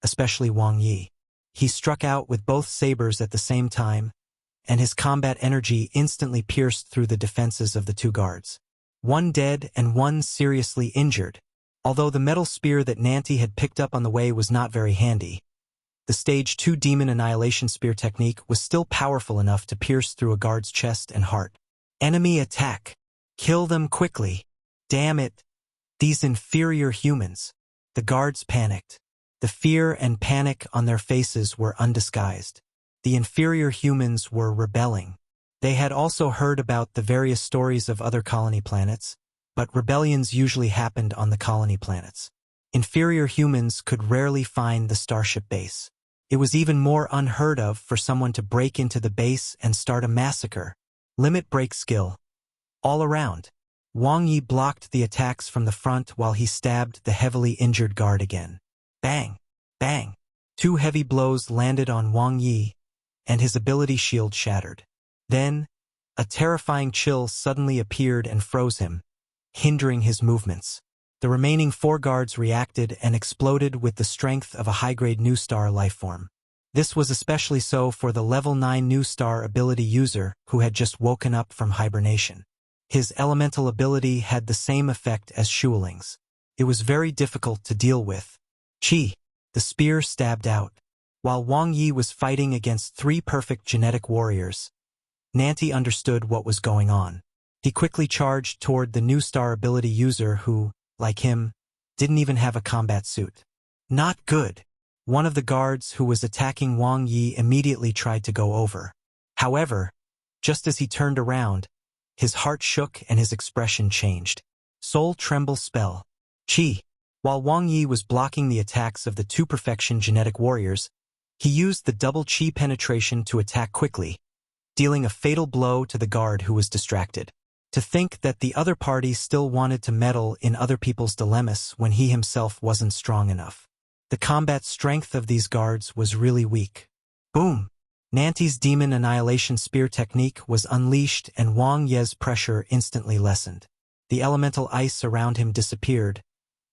especially Wang Ye. He struck out with both sabers at the same time, and his combat energy instantly pierced through the defenses of the 2 guards. 1 dead and 1 seriously injured. Although the metal spear that Nanti had picked up on the way was not very handy, the Stage 2 Demon Annihilation Spear technique was still powerful enough to pierce through a guard's chest and heart. Enemy attack. Kill them quickly. Damn it. These inferior humans. The guards panicked. The fear and panic on their faces were undisguised. The inferior humans were rebelling. They had also heard about the various stories of other colony planets, but rebellions usually happened on the colony planets. Inferior humans could rarely find the starship base. It was even more unheard of for someone to break into the base and start a massacre. Limit break skill. All around. Wang Ye blocked the attacks from the front while he stabbed the heavily injured guard again. Bang! Bang! 2 heavy blows landed on Wang Ye, and his ability shield shattered. Then, a terrifying chill suddenly appeared and froze him, hindering his movements. The remaining 4 guards reacted and exploded with the strength of a high-grade new star lifeform. This was especially so for the level 9 new star ability user who had just woken up from hibernation. His elemental ability had the same effect as Shuoling's. It was very difficult to deal with. Chi. The spear stabbed out. While Wang Ye was fighting against 3 perfect genetic warriors, Nanti understood what was going on. He quickly charged toward the new star ability user who, like him, didn't even have a combat suit. Not good. One of the guards who was attacking Wang Ye immediately tried to go over. However, just as he turned around, his heart shook and his expression changed. Soul Tremble Spell. Chi. While Wang Ye was blocking the attacks of the 2 perfection genetic warriors, he used the double Chi penetration to attack quickly, dealing a fatal blow to the guard who was distracted. To think that the other party still wanted to meddle in other people's dilemmas when he himself wasn't strong enough. The combat strength of these guards was really weak. Boom! Nanti's Demon Annihilation Spear technique was unleashed and Wang Ye's pressure instantly lessened. The elemental ice around him disappeared,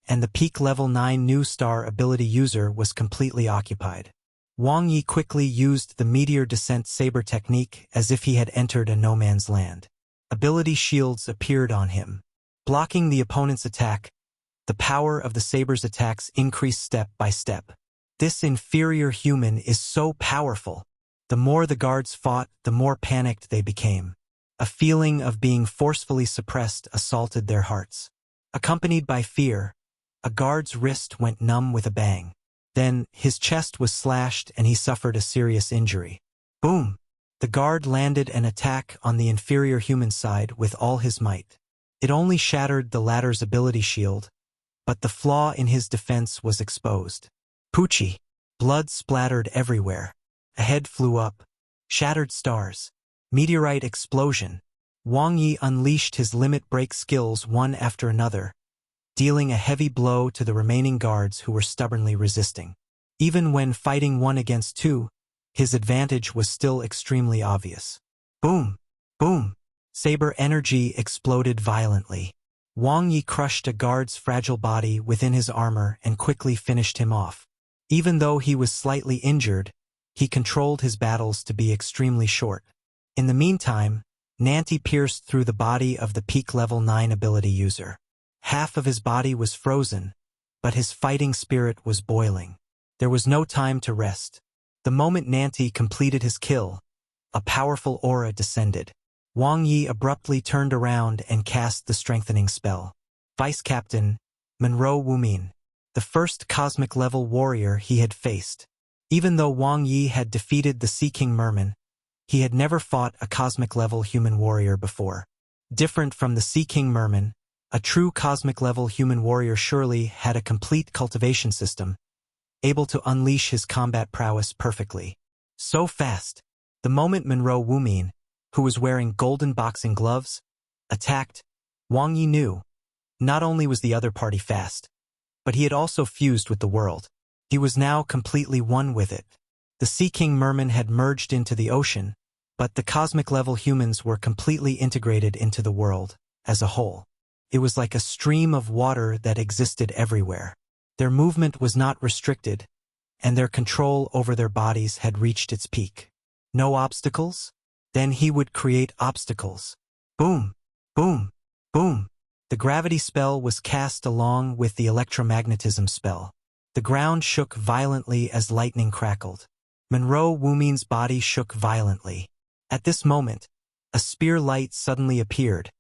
and the peak level 9 new star ability user was completely occupied. Wang Ye quickly used the Meteor Descent Saber technique as if he had entered a no-man's land. Ability shields appeared on him. Blocking the opponent's attack, the power of the saber's attacks increased step by step. This inferior human is so powerful. The more the guards fought, the more panicked they became. A feeling of being forcefully suppressed assaulted their hearts. Accompanied by fear, a guard's wrist went numb with a bang. Then, his chest was slashed and he suffered a serious injury. Boom! The guard landed an attack on the inferior human side with all his might. It only shattered the latter's ability shield, but the flaw in his defense was exposed. Poochie! Blood splattered everywhere. A head flew up. Shattered stars. Meteorite explosion. Wang Ye unleashed his limit break skills one after another, dealing a heavy blow to the remaining guards who were stubbornly resisting. Even when fighting 1 against 2, his advantage was still extremely obvious. Boom! Boom! Saber energy exploded violently. Wang Ye crushed a guard's fragile body within his armor and quickly finished him off. Even though he was slightly injured, he controlled his battles to be extremely short. In the meantime, Nanti pierced through the body of the peak level 9 ability user. Half of his body was frozen, but his fighting spirit was boiling. There was no time to rest. The moment Nanti completed his kill, a powerful aura descended. Wang Ye abruptly turned around and cast the strengthening spell. Vice Captain, Monroe Wumin, the first cosmic level warrior he had faced. Even though Wang Ye had defeated the Sea King Merman, he had never fought a cosmic level human warrior before. Different from the Sea King Merman, a true cosmic level human warrior surely had a complete cultivation system, able to unleash his combat prowess perfectly. So fast. The moment Monroe Wumin, who was wearing golden boxing gloves, attacked, Wang Ye knew. Not only was the other party fast, but he had also fused with the world. He was now completely one with it. The Sea King Merman had merged into the ocean, but the cosmic-level humans were completely integrated into the world as a whole. It was like a stream of water that existed everywhere. Their movement was not restricted, and their control over their bodies had reached its peak. No obstacles? Then he would create obstacles. Boom! Boom! Boom! The gravity spell was cast along with the electromagnetism spell. The ground shook violently as lightning crackled. Monroe Wumin's body shook violently. At this moment, a spear light suddenly appeared,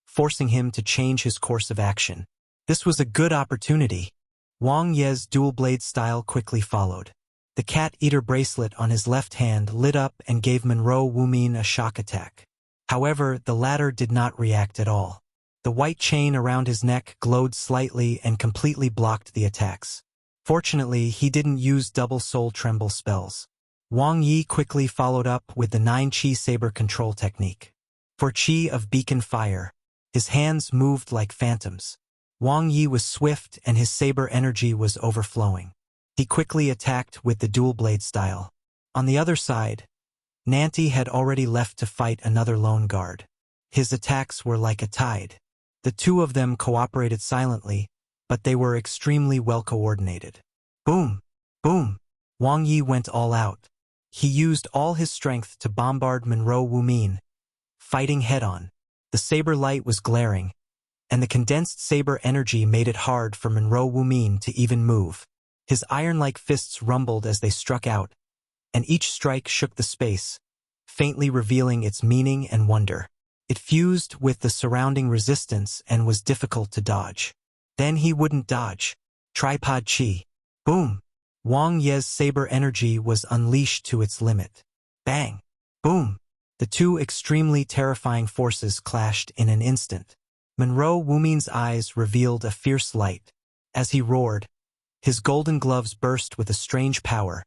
forcing him to change his course of action. This was a good opportunity. Wang Ye's dual blade style quickly followed. The cat-eater bracelet on his left hand lit up and gave Monroe Wumin a shock attack. However, the latter did not react at all. The white chain around his neck glowed slightly and completely blocked the attacks. Fortunately, he didn't use double soul tremble spells. Wang Ye quickly followed up with the 9 Chi Saber control technique. For Chi of Beacon Fire, his hands moved like phantoms. Wang Ye was swift and his saber energy was overflowing. He quickly attacked with the dual blade style. On the other side, Nanti had already left to fight another lone guard. His attacks were like a tide. The two of them cooperated silently, but they were extremely well coordinated. Boom! Boom! Wang Ye went all out. He used all his strength to bombard Monroe Wumin, fighting head-on. The saber light was glaring, and the condensed saber energy made it hard for Monroe Wumin to even move. His iron-like fists rumbled as they struck out, and each strike shook the space, faintly revealing its meaning and wonder. It fused with the surrounding resistance and was difficult to dodge. Then he wouldn't dodge. Tripod chi. Boom! Wang Ye's saber energy was unleashed to its limit. Bang! Boom! The two extremely terrifying forces clashed in an instant. Monroe Wumin's eyes revealed a fierce light. As he roared, his golden gloves burst with a strange power,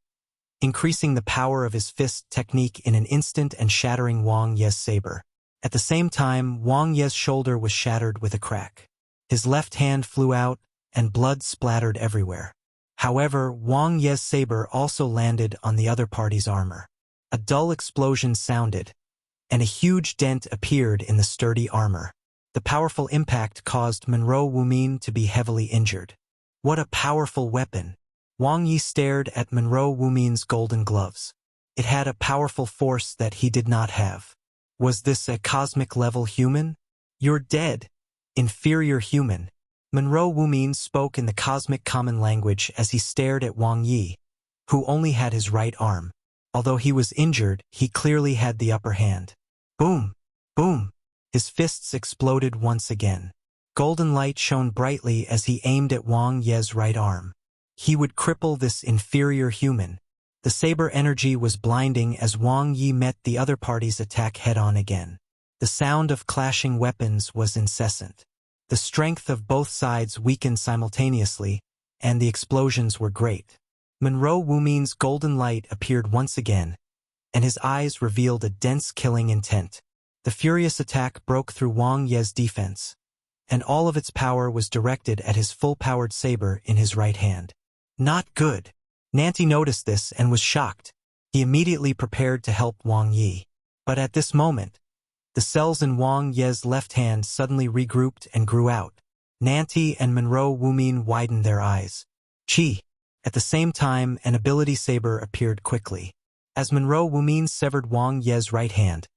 increasing the power of his fist technique in an instant and shattering Wang Ye's saber. At the same time, Wang Ye's shoulder was shattered with a crack. His left hand flew out, and blood splattered everywhere. However, Wang Ye's saber also landed on the other party's armor. A dull explosion sounded, and a huge dent appeared in the sturdy armor. The powerful impact caused Monroe Wumin to be heavily injured. What a powerful weapon! Wang Ye stared at Monroe Wumin's golden gloves. It had a powerful force that he did not have. Was this a cosmic-level human? You're dead, inferior human. Monroe Wumin spoke in the cosmic common language as he stared at Wang Ye, who only had his right arm. Although he was injured, he clearly had the upper hand. Boom! Boom! His fists exploded once again. Golden light shone brightly as he aimed at Wang Ye's right arm. He would cripple this inferior human. The saber energy was blinding as Wang Ye met the other party's attack head-on again. The sound of clashing weapons was incessant. The strength of both sides weakened simultaneously, and the explosions were great. Monroe Wumin's golden light appeared once again, and his eyes revealed a dense killing intent. The furious attack broke through Wang Ye's defense, and all of its power was directed at his full-powered saber in his right hand. Not good. Nanti noticed this and was shocked. He immediately prepared to help Wang Ye. But at this moment, the cells in Wang Ye's left hand suddenly regrouped and grew out. Nanti and Monroe Wumin widened their eyes. Chi! At the same time, an ability saber appeared quickly. As Monroe Wumin severed Wang Ye's right hand,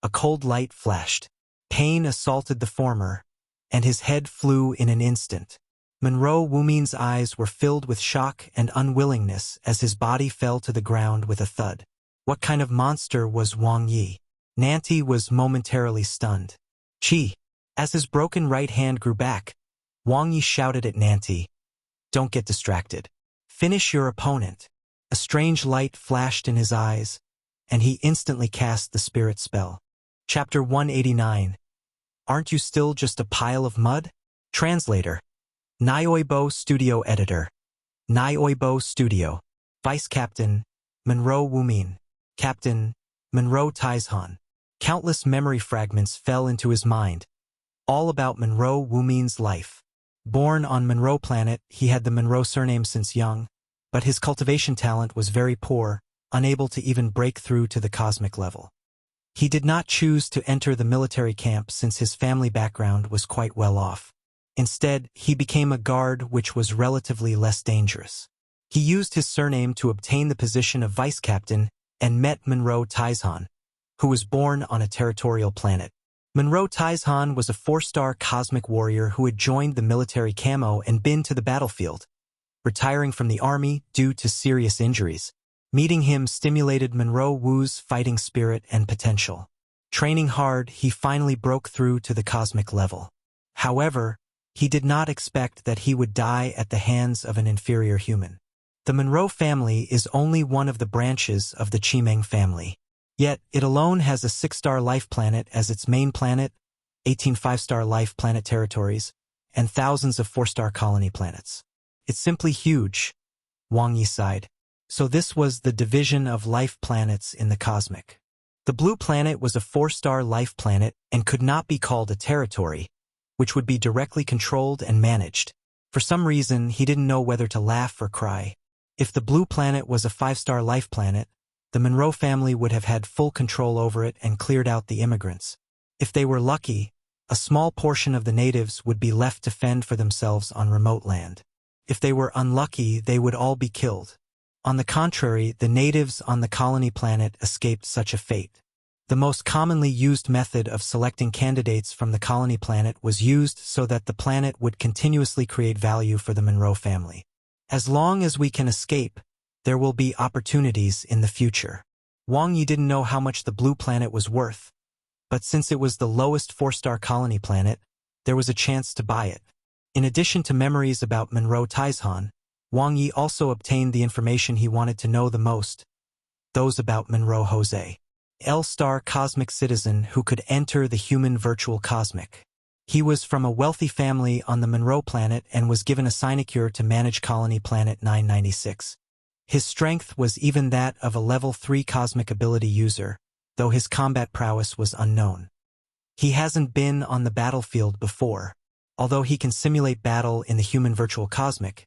a cold light flashed. Pain assaulted the former, and his head flew in an instant. Monroe Wumin's eyes were filled with shock and unwillingness as his body fell to the ground with a thud. What kind of monster was Wang Ye? Nanti was momentarily stunned. Chi! As his broken right hand grew back, Wang Ye shouted at Nanti, "Don't get distracted. Finish your opponent." A strange light flashed in his eyes, and he instantly cast the spirit spell. Chapter 189. Aren't you still just a pile of mud? Translator. Nioibo Studio Editor. Nioibo Studio. Vice Captain, Monroe Wumin. Captain, Monroe Taizhan. Countless memory fragments fell into his mind, all about Monroe Wumin's life. Born on Monroe Planet, he had the Monroe surname since young, but his cultivation talent was very poor, unable to even break through to the cosmic level. He did not choose to enter the military camp since his family background was quite well off. Instead, he became a guard, which was relatively less dangerous. He used his surname to obtain the position of vice captain and met Monroe Taizhan, who was born on a territorial planet. Monroe Taizhan was a 4-star cosmic warrior who had joined the military camo and been to the battlefield, retiring from the army due to serious injuries. Meeting him stimulated Monroe Wu's fighting spirit and potential. Training hard, he finally broke through to the cosmic level. However, he did not expect that he would die at the hands of an inferior human. The Monroe family is only one of the branches of the Chimeng family. Yet, it alone has a 6-star life planet as its main planet, 18 5-star life planet territories, and thousands of 4-star colony planets. It's simply huge, Wang Ye sighed. So this was the division of life planets in the cosmic. The blue planet was a 4-star life planet and could not be called a territory, which would be directly controlled and managed. For some reason, he didn't know whether to laugh or cry. If the blue planet was a 5-star life planet, the Monroe family would have had full control over it and cleared out the immigrants. If they were lucky, A small portion of the natives would be left to fend for themselves on remote land. If they were unlucky, they would all be killed. On the contrary, the natives on the colony planet escaped such a fate. The most commonly used method of selecting candidates from the colony planet was used so that the planet would continuously create value for the Monroe family. As long as we can escape, there will be opportunities in the future. Wang Ye didn't know how much the blue planet was worth, but since it was the lowest 4-star colony planet, there was a chance to buy it. In addition to memories about Monroe Taizhan, Wang Ye also obtained the information he wanted to know the most, those about Monroe Jose, L-star cosmic citizen who could enter the human virtual cosmic. He was from a wealthy family on the Monroe planet and was given a sinecure to manage colony planet 996. His strength was even that of a level 3 cosmic ability user, though his combat prowess was unknown. He hasn't been on the battlefield before. Although he can simulate battle in the human virtual cosmic,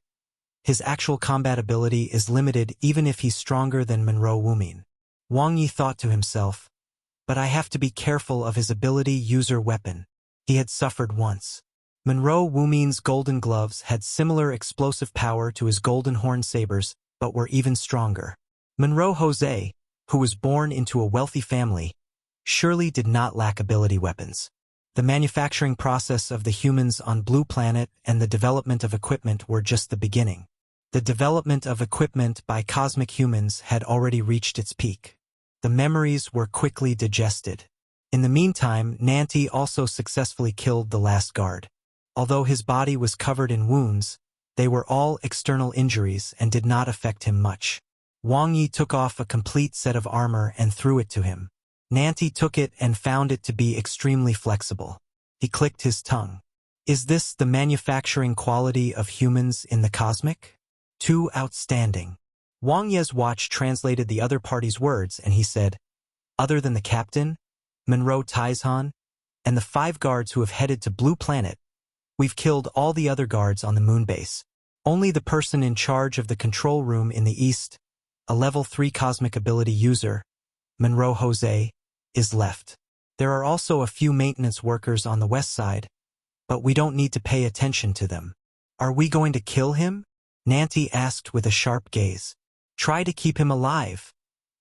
his actual combat ability is limited even if he's stronger than Monroe Wumin. Wang Ye thought to himself, but I have to be careful of his ability user weapon. He had suffered once. Monroe Wumin's golden gloves had similar explosive power to his golden horn sabers, but were even stronger. Monroe Jose, who was born into a wealthy family, surely did not lack ability weapons. The manufacturing process of the humans on Blue Planet and the development of equipment were just the beginning. The development of equipment by cosmic humans had already reached its peak. The memories were quickly digested. In the meantime, Nanti also successfully killed the last guard. Although his body was covered in wounds, they were all external injuries and did not affect him much. Wang Ye took off a complete set of armor and threw it to him. Nanti took it and found it to be extremely flexible. He clicked his tongue. Is this the manufacturing quality of humans in the cosmic? Too outstanding. Wang Ye's watch translated the other party's words and he said, other than the captain, Monroe Taizhan, and the 5 guards who have headed to Blue Planet, we've killed all the other guards on the moon base. Only the person in charge of the control room in the east, a level 3 cosmic ability user, Monroe Jose, is left. There are also a few maintenance workers on the west side, but we don't need to pay attention to them. Are we going to kill him? Nanti asked with a sharp gaze. Try to keep him alive,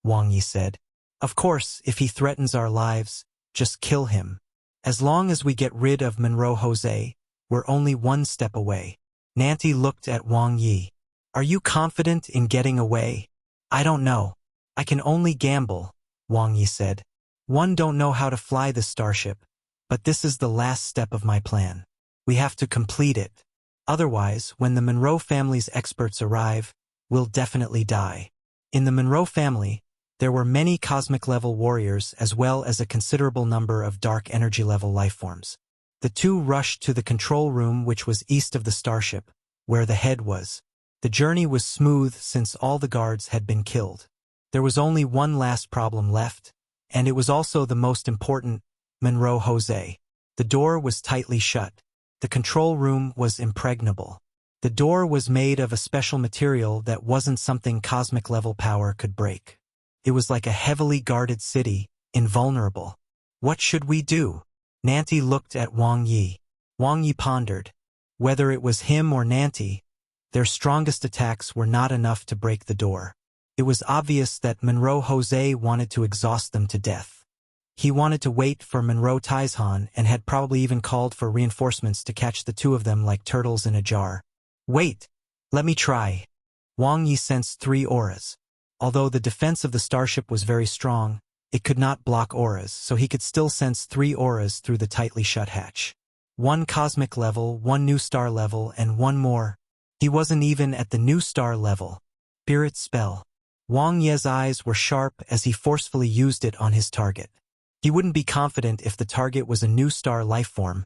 Wang Ye said. Of course, if he threatens our lives, just kill him. As long as we get rid of Monroe Jose, we're only one step away. Nanti looked at Wang Ye. Are you confident in getting away? I don't know. I can only gamble, Wang Ye said. One don't know how to fly this starship, but this is the last step of my plan. We have to complete it. Otherwise, when the Monroe family's experts arrive, we'll definitely die. In the Monroe family, there were many cosmic-level warriors as well as a considerable number of dark energy-level lifeforms. The two rushed to the control room which was east of the starship, where the head was. The journey was smooth since all the guards had been killed. There was only one last problem left, and it was also the most important, Monroe Jose. The door was tightly shut. The control room was impregnable. The door was made of a special material that wasn't something cosmic-level power could break. It was like a heavily guarded city, invulnerable. What should we do? Nanti looked at Wang Ye. Wang Ye pondered. Whether it was him or Nanti, their strongest attacks were not enough to break the door. It was obvious that Monroe Jose wanted to exhaust them to death. He wanted to wait for Monroe Taizhan and had probably even called for reinforcements to catch the two of them like turtles in a jar. Wait, let me try. Wang Ye sensed 3 auras. Although the defense of the starship was very strong, it could not block auras, so he could still sense 3 auras through the tightly shut hatch. 1 cosmic level, 1 new star level, and 1 more. He wasn't even at the new star level. Spirit spell. Wang Ye's eyes were sharp as he forcefully used it on his target. He wouldn't be confident if the target was a new star lifeform,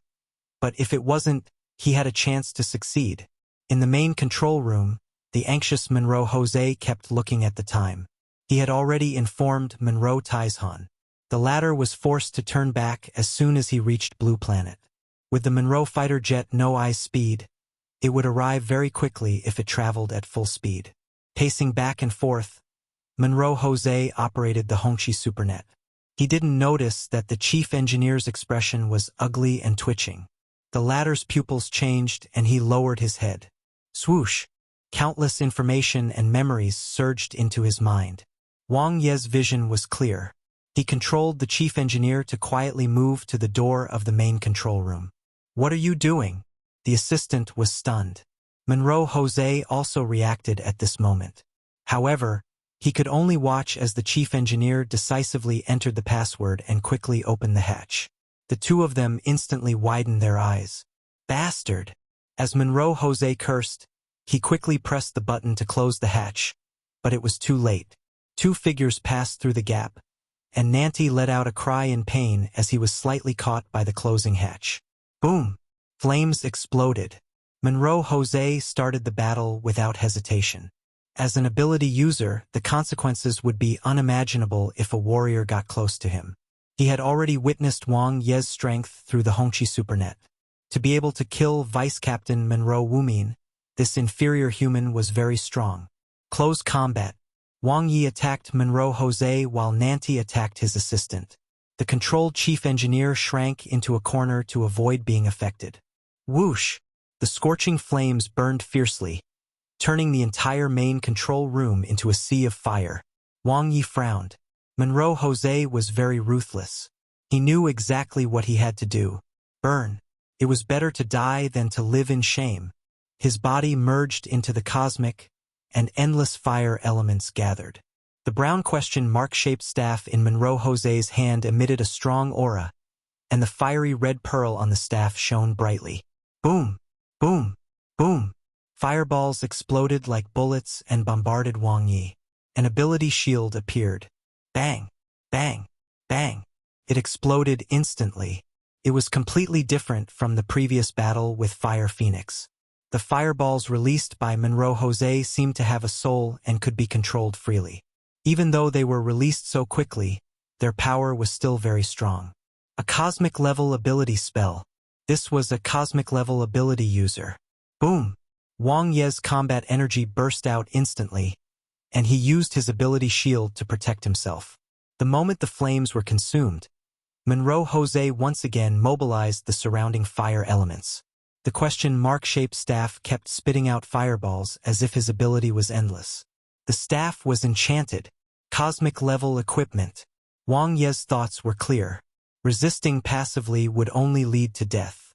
but if it wasn't, he had a chance to succeed. In the main control room, the anxious Monroe Jose kept looking at the time. He had already informed Monroe Taizhan. The latter was forced to turn back as soon as he reached Blue Planet. With the Monroe fighter jet no-eye speed, it would arrive very quickly if it traveled at full speed. Pacing back and forth, Monroe Jose operated the Hongqi Supernet. He didn't notice that the chief engineer's expression was ugly and twitching. The latter's pupils changed and he lowered his head. Swoosh! Countless information and memories surged into his mind. Wang Ye's vision was clear. He controlled the chief engineer to quietly move to the door of the main control room. "What are you doing?" The assistant was stunned. Monroe Jose also reacted at this moment. However, he could only watch as the chief engineer decisively entered the password and quickly opened the hatch. The two of them instantly widened their eyes. "Bastard!" As Monroe Jose cursed, he quickly pressed the button to close the hatch, but it was too late. Two figures passed through the gap, and Nanti let out a cry in pain as he was slightly caught by the closing hatch. Boom! Flames exploded. Monroe Jose started the battle without hesitation. As an ability user, the consequences would be unimaginable if a warrior got close to him. He had already witnessed Wang Ye's strength through the Hongqi Supernet. To be able to kill Vice Captain Monroe Wumin, this inferior human was very strong. Close combat. Wang Ye attacked Monroe Jose while Nanti attacked his assistant. The controlled chief engineer shrank into a corner to avoid being affected. Whoosh! The scorching flames burned fiercely, turning the entire main control room into a sea of fire. Wang Ye frowned. Monroe Jose was very ruthless. He knew exactly what he had to do. Burn. It was better to die than to live in shame. His body merged into the cosmic, and endless fire elements gathered. The brown question mark-shaped staff in Monroe Jose's hand emitted a strong aura, and the fiery red pearl on the staff shone brightly. Boom! Boom! Boom! Fireballs exploded like bullets and bombarded Wang Ye. An ability shield appeared. Bang! Bang! Bang! It exploded instantly. It was completely different from the previous battle with Fire Phoenix. The fireballs released by Monroe Jose seemed to have a soul and could be controlled freely. Even though they were released so quickly, their power was still very strong. A cosmic-level ability spell. This was a cosmic-level ability user. Boom! Wang Ye's combat energy burst out instantly, and he used his ability shield to protect himself. The moment the flames were consumed, Monroe Jose once again mobilized the surrounding fire elements. The question mark-shaped staff kept spitting out fireballs as if his ability was endless. The staff was enchanted. Cosmic-level equipment. Wang Ye's thoughts were clear. Resisting passively would only lead to death.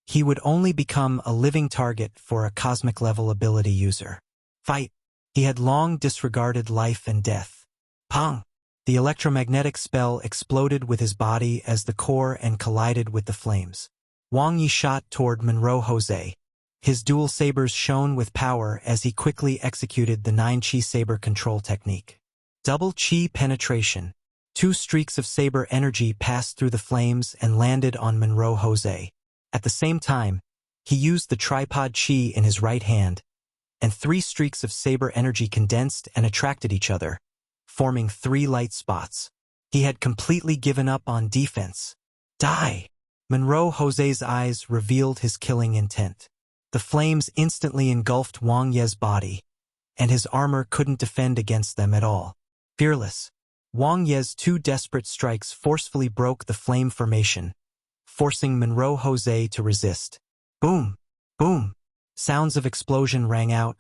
He would only become a living target for a cosmic-level ability user. Fight. He had long disregarded life and death. Pong! The electromagnetic spell exploded with his body as the core and collided with the flames. Wang Ye shot toward Monroe Jose. His dual sabers shone with power as he quickly executed the 9-chi saber control technique. Double chi penetration. 2 streaks of saber energy passed through the flames and landed on Monroe Jose. At the same time, he used the tripod chi in his right hand, and 3 streaks of saber energy condensed and attracted each other, forming 3 light spots. He had completely given up on defense. Die! Monroe Jose's eyes revealed his killing intent. The flames instantly engulfed Wang Ye's body, and his armor couldn't defend against them at all. Fearless, Wang Ye's 2 desperate strikes forcefully broke the flame formation, forcing Monroe Jose to resist. Boom! Boom! Sounds of explosion rang out,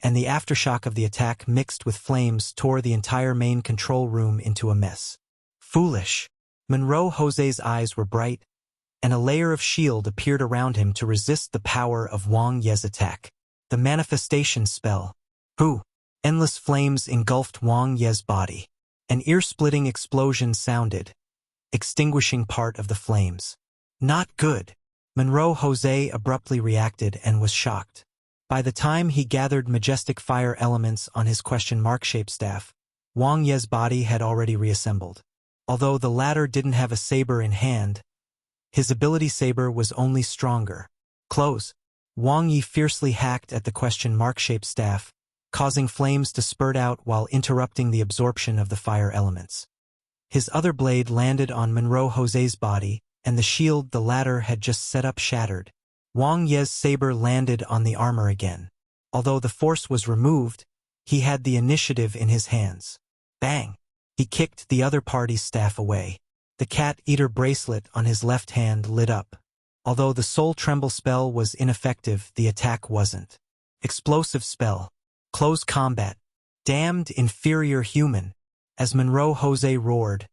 and the aftershock of the attack mixed with flames tore the entire main control room into a mess. Foolish! Monroe Jose's eyes were bright, and a layer of shield appeared around him to resist the power of Wang Ye's attack. The manifestation spell. Hoo! Endless flames engulfed Wang Ye's body. An ear-splitting explosion sounded, extinguishing part of the flames. Not good. Monroe Jose abruptly reacted and was shocked. By the time he gathered majestic fire elements on his question mark-shaped staff, Wang Ye's body had already reassembled. Although the latter didn't have a saber in hand, his ability saber was only stronger. Close. Wang Ye fiercely hacked at the question mark-shaped staff, causing flames to spurt out while interrupting the absorption of the fire elements. His other blade landed on Monroe Jose's body, and the shield the latter had just set up shattered. Wang Ye's saber landed on the armor again. Although the force was removed, he had the initiative in his hands. Bang! He kicked the other party's staff away. The cat-eater bracelet on his left hand lit up. Although the soul tremble spell was ineffective, the attack wasn't. Explosive spell. Close combat. Damned inferior human. As Monroe Jose roared,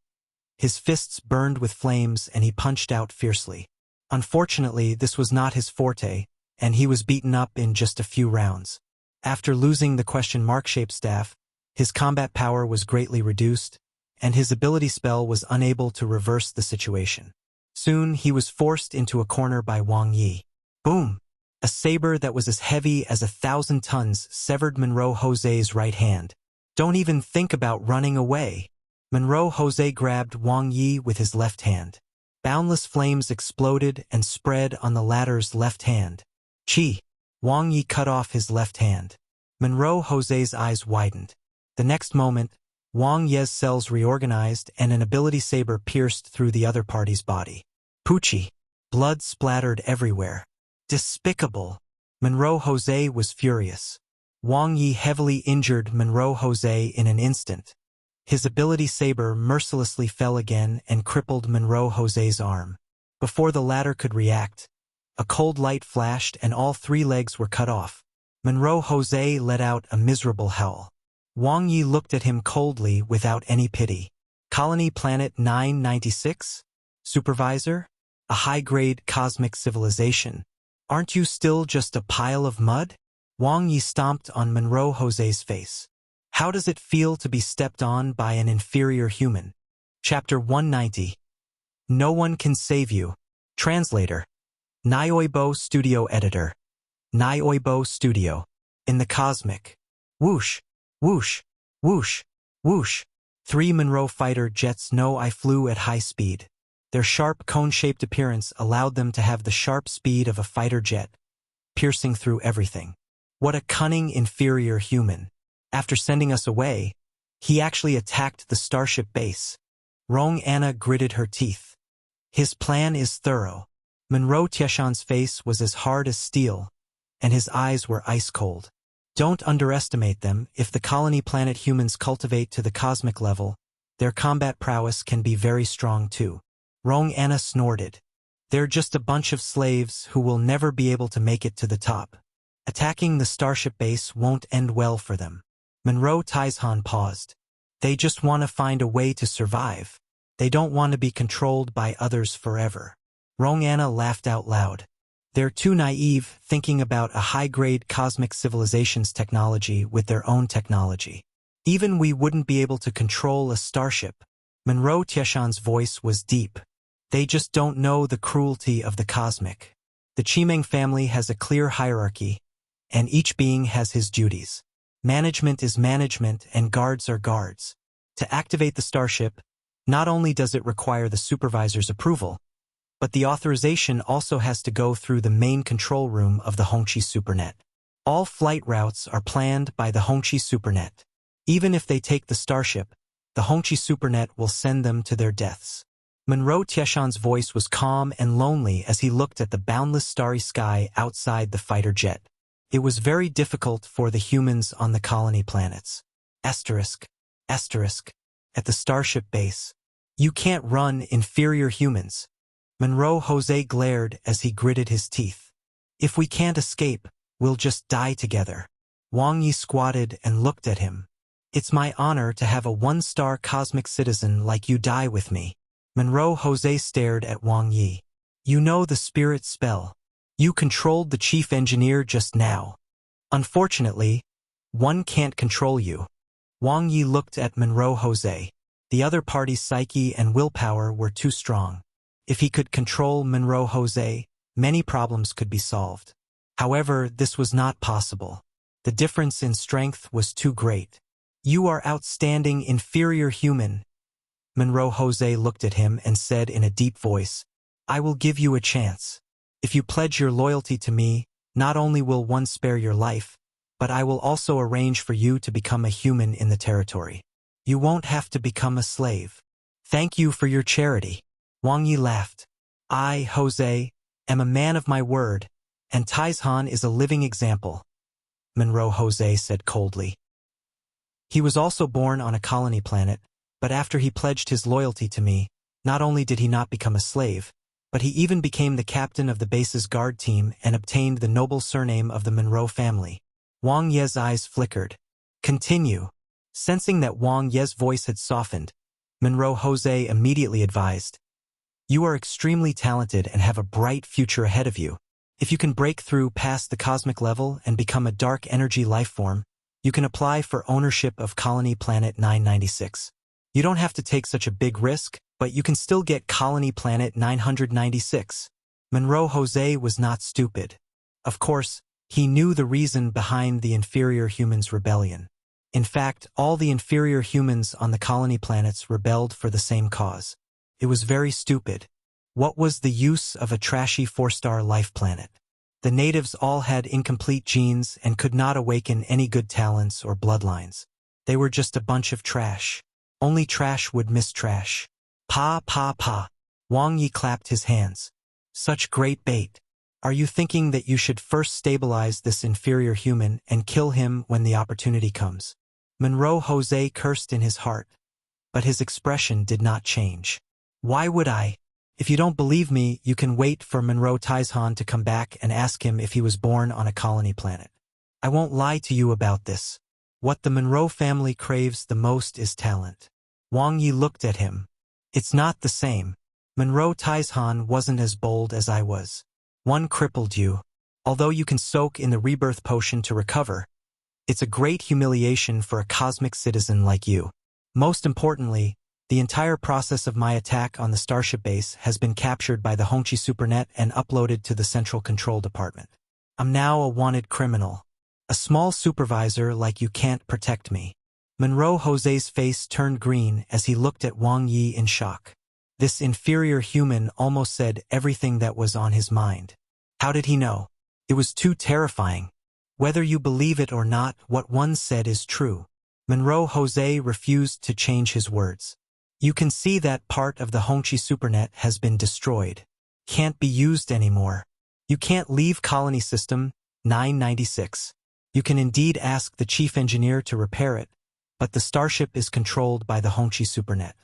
his fists burned with flames and he punched out fiercely. Unfortunately, this was not his forte, and he was beaten up in just a few rounds. After losing the question mark-shaped staff, his combat power was greatly reduced, and his ability spell was unable to reverse the situation. Soon, he was forced into a corner by Wang Ye. Boom! A saber that was as heavy as 1,000 tons severed Monroe Jose's right hand. Don't even think about running away. Monroe Jose grabbed Wang Ye with his left hand. Boundless flames exploded and spread on the latter's left hand. Chi! Wang Ye cut off his left hand. Monroe Jose's eyes widened. The next moment, Wang Ye's cells reorganized and an ability saber pierced through the other party's body. Poochie! Blood splattered everywhere. Despicable! Monroe Jose was furious. Wang Ye heavily injured Monroe Jose in an instant. His ability saber mercilessly fell again and crippled Monroe Jose's arm. Before the latter could react, a cold light flashed and all 3 legs were cut off. Monroe Jose let out a miserable howl. Wang Ye looked at him coldly without any pity. Colony Planet 996? Supervisor? A high-grade cosmic civilization. Aren't you still just a pile of mud? Wang Ye stomped on Monroe Jose's face. How does it feel to be stepped on by an inferior human? Chapter 190. No one can save you. Translator. Nioibo Studio Editor. Nioibo Studio. In the cosmic. Whoosh, whoosh, whoosh, whoosh. 3 Monroe fighter jets know I flew at high speed. Their sharp cone-shaped appearance allowed them to have the sharp speed of a fighter jet, piercing through everything. What a cunning inferior human. After sending us away, he actually attacked the starship base. Rong Anna gritted her teeth. His plan is thorough. Monroe Tieshan's face was as hard as steel, and his eyes were ice-cold. Don't underestimate them. If the colony planet humans cultivate to the cosmic level, their combat prowess can be very strong too. Rong Anna snorted. They're just a bunch of slaves who will never be able to make it to the top. Attacking the starship base won't end well for them. Monroe Tieshan paused. They just want to find a way to survive. They don't want to be controlled by others forever. Rong Anna laughed out loud. They're too naive, thinking about a high-grade cosmic civilization's technology with their own technology. Even we wouldn't be able to control a starship. Monroe Tieshan's voice was deep. They just don't know the cruelty of the cosmic. The Chimeng family has a clear hierarchy, and each being has his duties. Management is management and guards are guards. To activate the starship, not only does it require the supervisor's approval, but the authorization also has to go through the main control room of the Hongqi Supernet. All flight routes are planned by the Hongqi Supernet. Even if they take the starship, the Hongqi Supernet will send them to their deaths. Monroe Tieshan's voice was calm and lonely as he looked at the boundless starry sky outside the fighter jet. It was very difficult for the humans on the colony planets. Asterisk, asterisk, at the starship base. You can't run, inferior humans. Monroe Jose glared as he gritted his teeth. If we can't escape, we'll just die together. Wang Ye squatted and looked at him. It's my honor to have a 1-star cosmic citizen like you die with me. Monroe Jose stared at Wang Ye. You know the spirit spell. You controlled the chief engineer just now. Unfortunately, one can't control you. Wang Ye looked at Monroe Jose. The other party's psyche and willpower were too strong. If he could control Monroe Jose, many problems could be solved. However, this was not possible. The difference in strength was too great. You are outstanding, inferior human. Monroe Jose looked at him and said in a deep voice, I will give you a chance. If you pledge your loyalty to me, not only will one spare your life, but I will also arrange for you to become a human in the territory. You won't have to become a slave. Thank you for your charity. Wang Ye laughed. I, Jose, am a man of my word, and Tieshan is a living example, Monroe Jose said coldly. He was also born on a colony planet, But after he pledged his loyalty to me, not only did he not become a slave, but he even became the captain of the base's guard team and obtained the noble surname of the Monroe family. Wang Ye's eyes flickered. Continue. Sensing that Wang Ye's voice had softened, Monroe Jose immediately advised, "You are extremely talented and have a bright future ahead of you. If you can break through past the cosmic level and become a dark energy lifeform, you can apply for ownership of Colony Planet 996. You don't have to take such a big risk, but you can still get Colony Planet 996. Monroe Jose was not stupid. Of course, he knew the reason behind the inferior humans' rebellion. In fact, all the inferior humans on the colony planets rebelled for the same cause. It was very stupid. What was the use of a trashy 4-star life planet? The natives all had incomplete genes and could not awaken any good talents or bloodlines. They were just a bunch of trash. Only trash would miss trash. Pa pa pa. Wang Ye clapped his hands. Such great bait. Are you thinking that you should first stabilize this inferior human and kill him when the opportunity comes? Monroe Jose cursed in his heart, but his expression did not change. Why would I? If you don't believe me, you can wait for Monroe Taizhan to come back and ask him if he was born on a colony planet. I won't lie to you about this. What the Monroe family craves the most is talent. Wang Ye looked at him. It's not the same. Monroe Taizhan wasn't as bold as I was. One crippled you. Although you can soak in the rebirth potion to recover, it's a great humiliation for a cosmic citizen like you. Most importantly, the entire process of my attack on the Starship base has been captured by the Hongqi Supernet and uploaded to the Central Control Department. I'm now a wanted criminal. A small supervisor like you can't protect me. Monroe Jose's face turned green as he looked at Wang Ye in shock. This inferior human almost said everything that was on his mind. How did he know? It was too terrifying. Whether you believe it or not, what one said is true. Monroe Jose refused to change his words. You can see that part of the Hongqi Supernet has been destroyed. Can't be used anymore. You can't leave Colony System 996. You can indeed ask the chief engineer to repair it, but the starship is controlled by the Hongqi Supernet.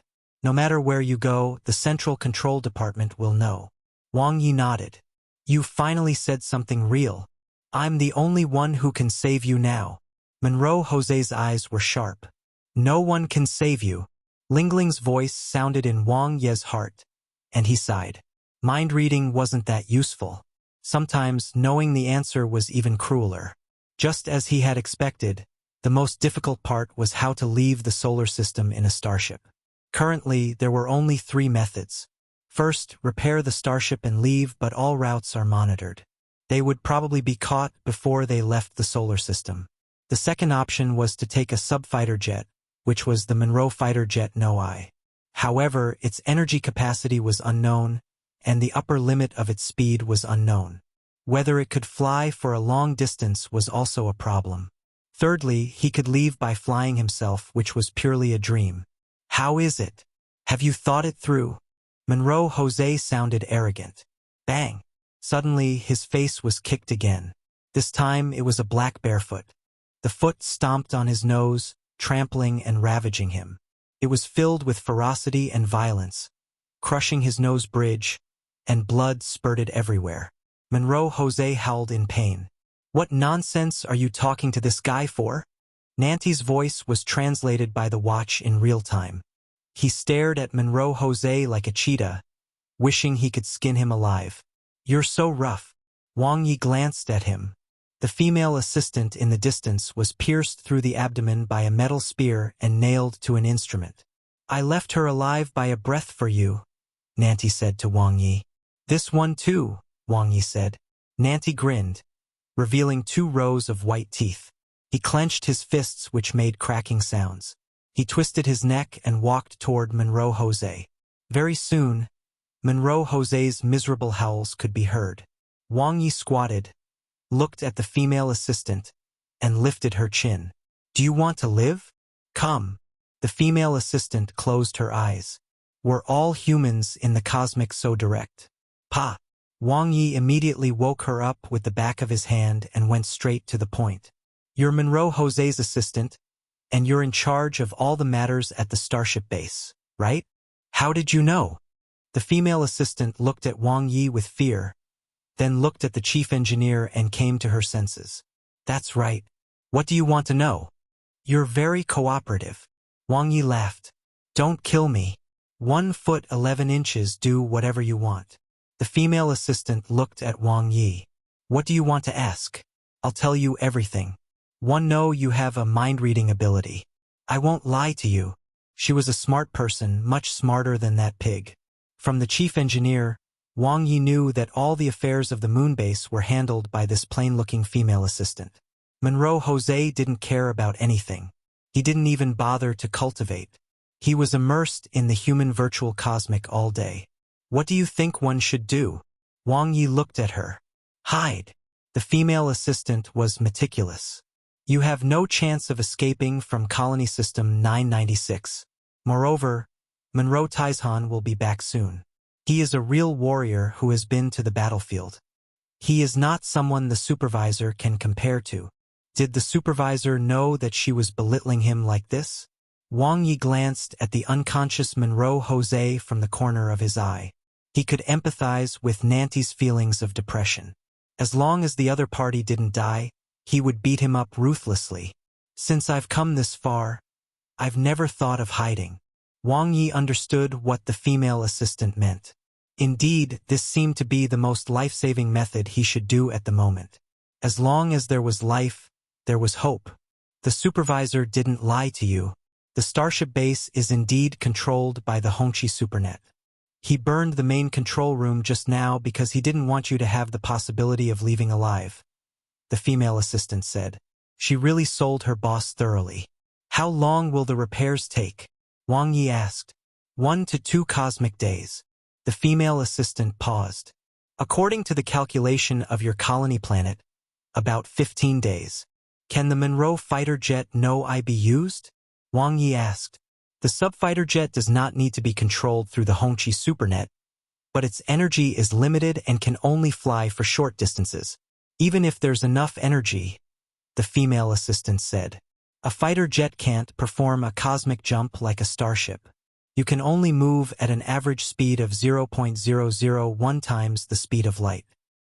No matter where you go, the Central Control Department will know. Wang Ye nodded. You finally said something real. I'm the only one who can save you now. Monroe Jose's eyes were sharp. No one can save you. Lingling's voice sounded in Wang Ye's heart, and he sighed. Mind reading wasn't that useful. Sometimes knowing the answer was even crueler. Just as he had expected, the most difficult part was how to leave the solar system in a starship. Currently, there were only 3 methods. First, repair the starship and leave, but all routes are monitored. They would probably be caught before they left the solar system. The second option was to take a subfighter jet, which was the Monroe Fighter Jet No-I. However, its energy capacity was unknown, and the upper limit of its speed was unknown. Whether it could fly for a long distance was also a problem. Thirdly, he could leave by flying himself, which was purely a dream. How is it? Have you thought it through? Monroe Jose sounded arrogant. Bang! Suddenly, his face was kicked again. This time, it was a black barefoot. The foot stomped on his nose, trampling and ravaging him. It was filled with ferocity and violence, crushing his nose bridge, and blood spurted everywhere. Monroe Jose howled in pain. What nonsense are you talking to this guy for? Nanti's voice was translated by the watch in real time. He stared at Monroe Jose like a cheetah, wishing he could skin him alive. You're so rough. Wang Ye glanced at him. The female assistant in the distance was pierced through the abdomen by a metal spear and nailed to an instrument. I left her alive by a breath for you, Nanti said to Wang Ye. This one too, Wang Ye said. Nanti grinned, revealing 2 rows of white teeth. He clenched his fists, which made cracking sounds. He twisted his neck and walked toward Monroe Jose. Very soon, Monroe Jose's miserable howls could be heard. Wang Ye squatted, looked at the female assistant, and lifted her chin. Do you want to live? Come. The female assistant closed her eyes. Were all humans in the cosmic so direct? Pa! Wang Ye immediately woke her up with the back of his hand and went straight to the point. You're Monroe Jose's assistant? And you're in charge of all the matters at the Starship base, right? How did you know? The female assistant looked at Wang Ye with fear, then looked at the chief engineer and came to her senses. That's right. What do you want to know? You're very cooperative. Wang Ye laughed. Don't kill me. 1 foot 11 inches, do whatever you want. The female assistant looked at Wang Ye. What do you want to ask? I'll tell you everything. Know you have a mind-reading ability. I won't lie to you. She was a smart person, much smarter than that pig. From the chief engineer, Wang Ye knew that all the affairs of the moon base were handled by this plain-looking female assistant. Monroe Jose didn't care about anything. He didn't even bother to cultivate. He was immersed in the human virtual cosmic all day. What do you think one should do? Wang Ye looked at her. Hide. The female assistant was meticulous. You have no chance of escaping from Colony System 996. Moreover, Monroe Taizhan will be back soon. He is a real warrior who has been to the battlefield. He is not someone the supervisor can compare to. Did the supervisor know that she was belittling him like this? Wang Ye glanced at the unconscious Monroe Jose from the corner of his eye. He could empathize with Nanti's feelings of depression. As long as the other party didn't die, he would beat him up ruthlessly. Since I've come this far, I've never thought of hiding. Wang Ye understood what the female assistant meant. Indeed, this seemed to be the most life-saving method he should do at the moment. As long as there was life, there was hope. The supervisor didn't lie to you. The Starship base is indeed controlled by the Hongqi Supernet. He burned the main control room just now because he didn't want you to have the possibility of leaving alive. The female assistant said. She really sold her boss thoroughly. How long will the repairs take? Wang Ye asked. 1 to 2 cosmic days. The female assistant paused. According to the calculation of your colony planet, about 15 days. Can the Monroe fighter jet know I be used? Wang Ye asked. The subfighter jet does not need to be controlled through the Hongqi Supernet, but its energy is limited and can only fly for short distances. Even if there's enough energy, the female assistant said. A fighter jet can't perform a cosmic jump like a starship. You can only move at an average speed of 0.001 times the speed of light.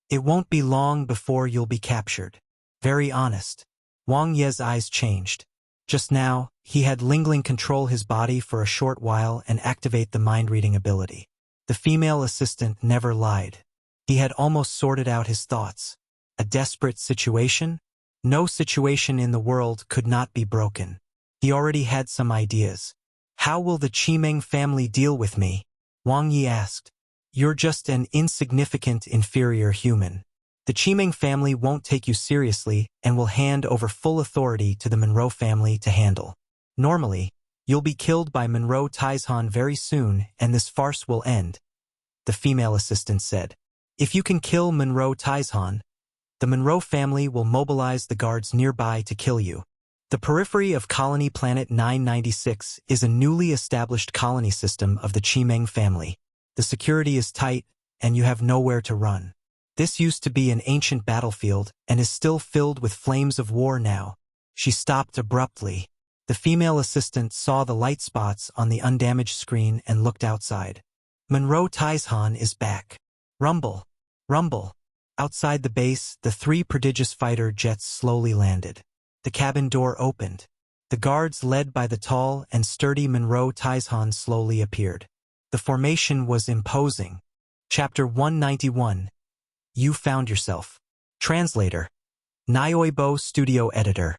It won't be long before you'll be captured. Very honest. Wang Ye's eyes changed. Just now, he had Ling Ling control his body for a short while and activate the mind-reading ability. The female assistant never lied. He had almost sorted out his thoughts. A desperate situation? No situation in the world could not be broken. He already had some ideas. How will the Chimeng family deal with me? Wang Ye asked. You're just an insignificant inferior human. The Chimeng family won't take you seriously and will hand over full authority to the Monroe family to handle. Normally, you'll be killed by Monroe Taizhan very soon and this farce will end, the female assistant said. If you can kill Monroe Taizhan, the Monroe family will mobilize the guards nearby to kill you. The periphery of Colony Planet 996 is a newly established colony system of the Chimeng family. The security is tight, and you have nowhere to run. This used to be an ancient battlefield and is still filled with flames of war now. She stopped abruptly. The female assistant saw the light spots on the undamaged screen and looked outside. Monroe Taizhan is back. Rumble. Rumble. Outside the base, the 3 prodigious fighter jets slowly landed. The cabin door opened. The guards led by the tall and sturdy Monroe Taizhan slowly appeared. The formation was imposing. Chapter 191. You found yourself. Translator. Nioibo Studio Editor.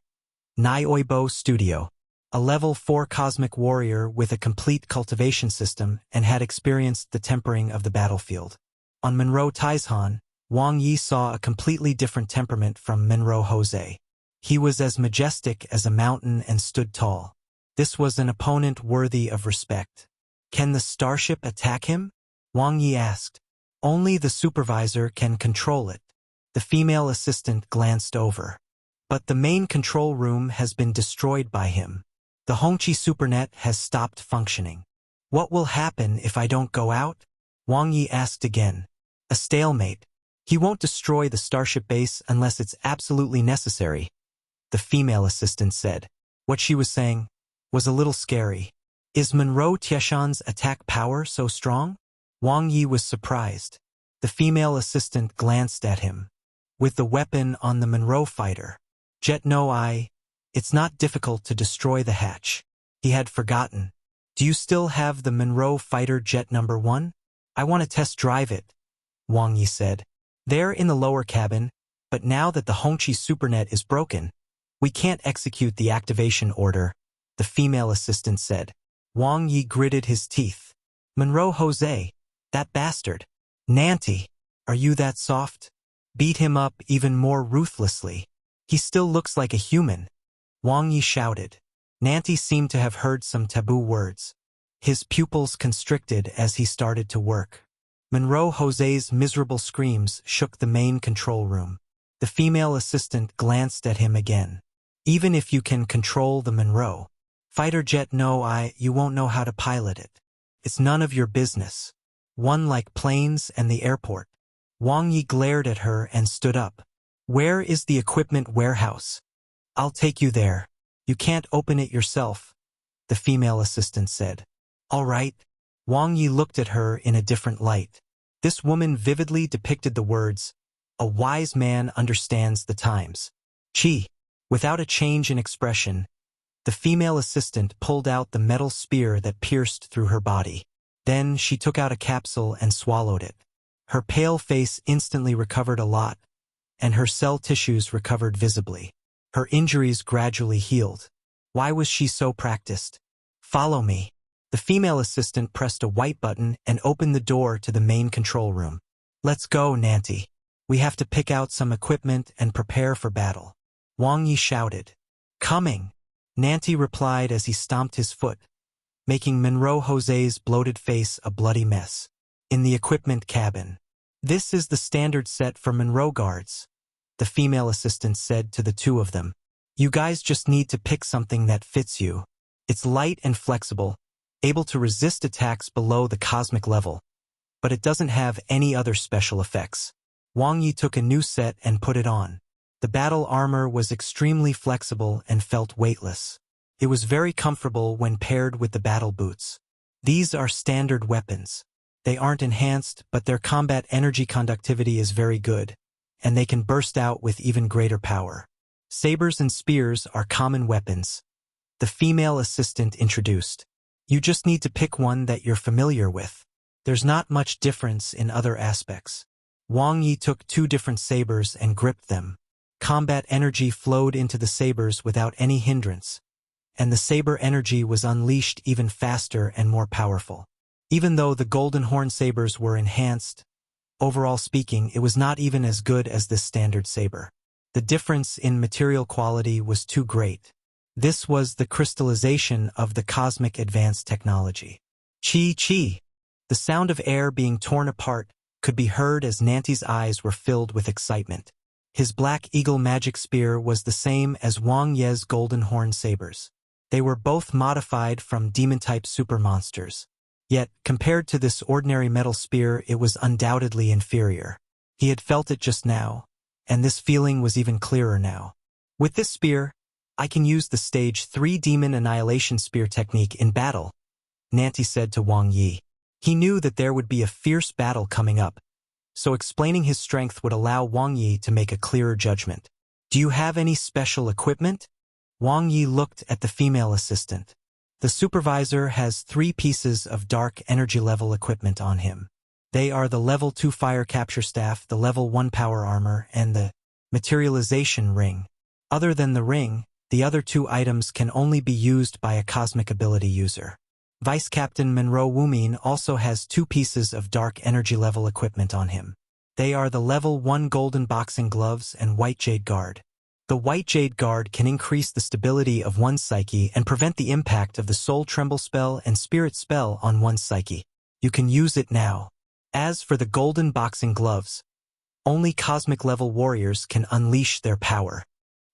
Nioibo Studio. A level 4 cosmic warrior with a complete cultivation system and had experienced the tempering of the battlefield. On Monroe Taizhan, Wang Ye saw a completely different temperament from Monroe Jose. He was as majestic as a mountain and stood tall. This was an opponent worthy of respect. Can the starship attack him? Wang Ye asked. Only the supervisor can control it. The female assistant glanced over. But the main control room has been destroyed by him. The Hongqi Supernet has stopped functioning. What will happen if I don't go out? Wang Ye asked again. A stalemate. He won't destroy the starship base unless it's absolutely necessary, the female assistant said. What she was saying was a little scary. Is Monroe Tieshan's attack power so strong? Wang Ye was surprised. The female assistant glanced at him. With the weapon on the Monroe fighter. Jet no I. It's not difficult to destroy the hatch. He had forgotten. Do you still have the Monroe fighter jet number 1? I want to test drive it, Wang Ye said. They're in the lower cabin, but now that the Hongqi supernet is broken, we can't execute the activation order, the female assistant said. Wang Ye gritted his teeth. Monroe Jose, that bastard. Nanti, are you that soft? Beat him up even more ruthlessly. He still looks like a human. Wang Ye shouted. Nanti seemed to have heard some taboo words. His pupils constricted as he started to work. Monroe Jose's miserable screams shook the main control room. The female assistant glanced at him again. Even if you can control the Monroe fighter jet, you won't know how to pilot it. It's none of your business. One like planes and the airport. Wang Ye glared at her and stood up. Where is the equipment warehouse? I'll take you there. You can't open it yourself, the female assistant said. All right. Wang Ye looked at her in a different light. This woman vividly depicted the words, a wise man understands the times. Chi. Without a change in expression, the female assistant pulled out the metal spear that pierced through her body. Then she took out a capsule and swallowed it. Her pale face instantly recovered a lot, and her cell tissues recovered visibly. Her injuries gradually healed. Why was she so practiced? Follow me. The female assistant pressed a white button and opened the door to the main control room. Let's go, Nanti. We have to pick out some equipment and prepare for battle. Wang Ye shouted. Coming. Nanti replied as he stomped his foot, making Monroe Jose's bloated face a bloody mess. In the equipment cabin. This is the standard set for Monroe guards, the female assistant said to the two of them. You guys just need to pick something that fits you. It's light and flexible, able to resist attacks below the cosmic level, but it doesn't have any other special effects. Wang Ye took a new set and put it on. The battle armor was extremely flexible and felt weightless. It was very comfortable when paired with the battle boots. These are standard weapons. They aren't enhanced, but their combat energy conductivity is very good, and they can burst out with even greater power. Sabers and spears are common weapons. The female assistant introduced. You just need to pick one that you're familiar with. There's not much difference in other aspects. Wang Ye took 2 different sabers and gripped them. Combat energy flowed into the sabers without any hindrance, and the saber energy was unleashed even faster and more powerful. Even though the golden horn sabers were enhanced, overall speaking, it was not even as good as this standard saber. The difference in material quality was too great. This was the crystallization of the cosmic advanced technology. Chi chi. The sound of air being torn apart could be heard as Nanti's eyes were filled with excitement. His Black Eagle magic spear was the same as Wang Ye's golden horn sabers. They were both modified from demon-type super monsters. Yet, compared to this ordinary metal spear, it was undoubtedly inferior. He had felt it just now, and this feeling was even clearer now. With this spear, I can use the stage 3 demon annihilation spear technique in battle, Nanti said to Wang Ye. He knew that there would be a fierce battle coming up, so explaining his strength would allow Wang Ye to make a clearer judgment. Do you have any special equipment? Wang Ye looked at the female assistant. The supervisor has 3 pieces of dark energy level equipment on him. They are the level 2 fire capture staff, the level 1 power armor, and the materialization ring. Other than the ring, the other 2 items can only be used by a cosmic ability user. Vice Captain Monroe Wumin also has 2 pieces of dark energy level equipment on him. They are the level 1 golden boxing gloves and white jade guard. The white jade guard can increase the stability of one's psyche and prevent the impact of the soul tremble spell and spirit spell on one's psyche. You can use it now. As for the golden boxing gloves, only cosmic level warriors can unleash their power.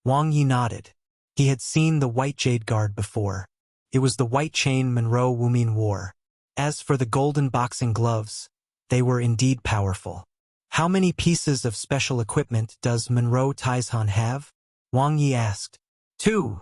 Wang Ye nodded. He had seen the white jade guard before. It was the white chain Monroe Wumin wore. As for the golden boxing gloves, they were indeed powerful. How many pieces of special equipment does Monroe Taizhan have? Wang Ye asked. 2.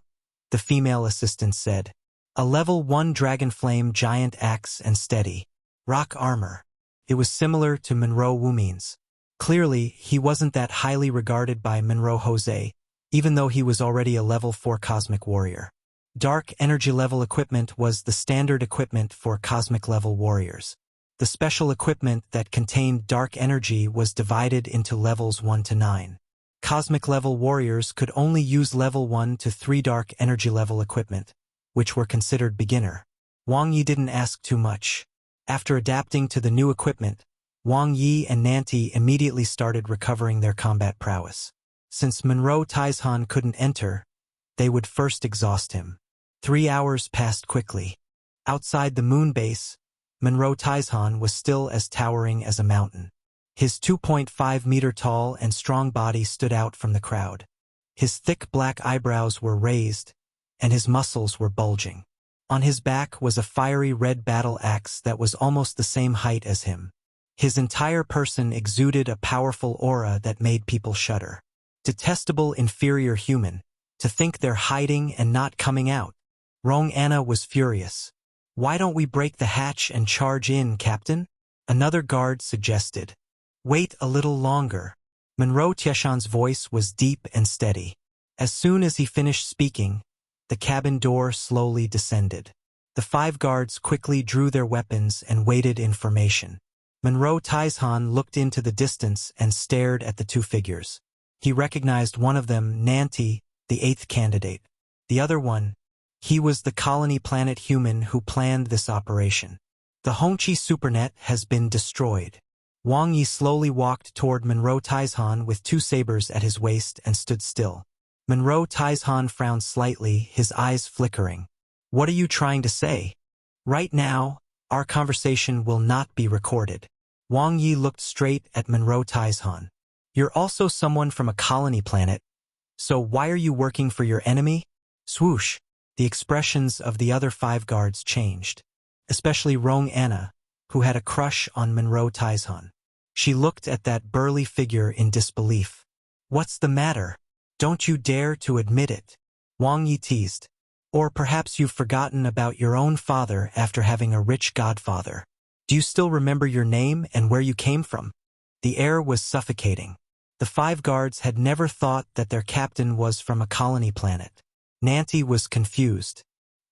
the female assistant said. A level 1 Dragonflame giant axe and steady. Rock armor. It was similar to Monroe Wumin's. Clearly, he wasn't that highly regarded by Monroe Jose, even though he was already a level 4 cosmic warrior. Dark energy level equipment was the standard equipment for cosmic level warriors. The special equipment that contained dark energy was divided into levels 1 to 9. Cosmic level warriors could only use level 1 to 3 dark energy level equipment, which were considered beginner. Wang Ye didn't ask too much. After adapting to the new equipment, Wang Ye and Nanti immediately started recovering their combat prowess. Since Monroe Taizhan couldn't enter, they would first exhaust him. 3 hours passed quickly. Outside the moon base, Monroe Taizhan was still as towering as a mountain. His 2.5-meter tall and strong body stood out from the crowd. His thick black eyebrows were raised, and his muscles were bulging. On his back was a fiery red battle axe that was almost the same height as him. His entire person exuded a powerful aura that made people shudder. Detestable inferior human, to think they're hiding and not coming out. Rong Anna was furious. Why don't we break the hatch and charge in, Captain? Another guard suggested. Wait a little longer. Monroe Tieshan's voice was deep and steady. As soon as he finished speaking, the cabin door slowly descended. The 5 guards quickly drew their weapons and waited in formation. Monroe Taizhan looked into the distance and stared at the 2 figures. He recognized one of them, Nanti, the 8th candidate. The other one, he was the colony planet human who planned this operation. The Hongqi supernet has been destroyed. Wang Ye slowly walked toward Monroe Taizhan with 2 sabers at his waist and stood still. Monroe Taizhan frowned slightly, his eyes flickering. What are you trying to say? Right now, our conversation will not be recorded. Wang Ye looked straight at Monroe Taizhan. You're also someone from a colony planet, so why are you working for your enemy? Swoosh. The expressions of the other 5 guards changed, especially Rong Anna, who had a crush on Monroe Taizhan. She looked at that burly figure in disbelief. What's the matter? Don't you dare to admit it. Wang Ye teased. Or perhaps you've forgotten about your own father after having a rich godfather. Do you still remember your name and where you came from? The air was suffocating. The 5 guards had never thought that their captain was from a colony planet. Nanti was confused.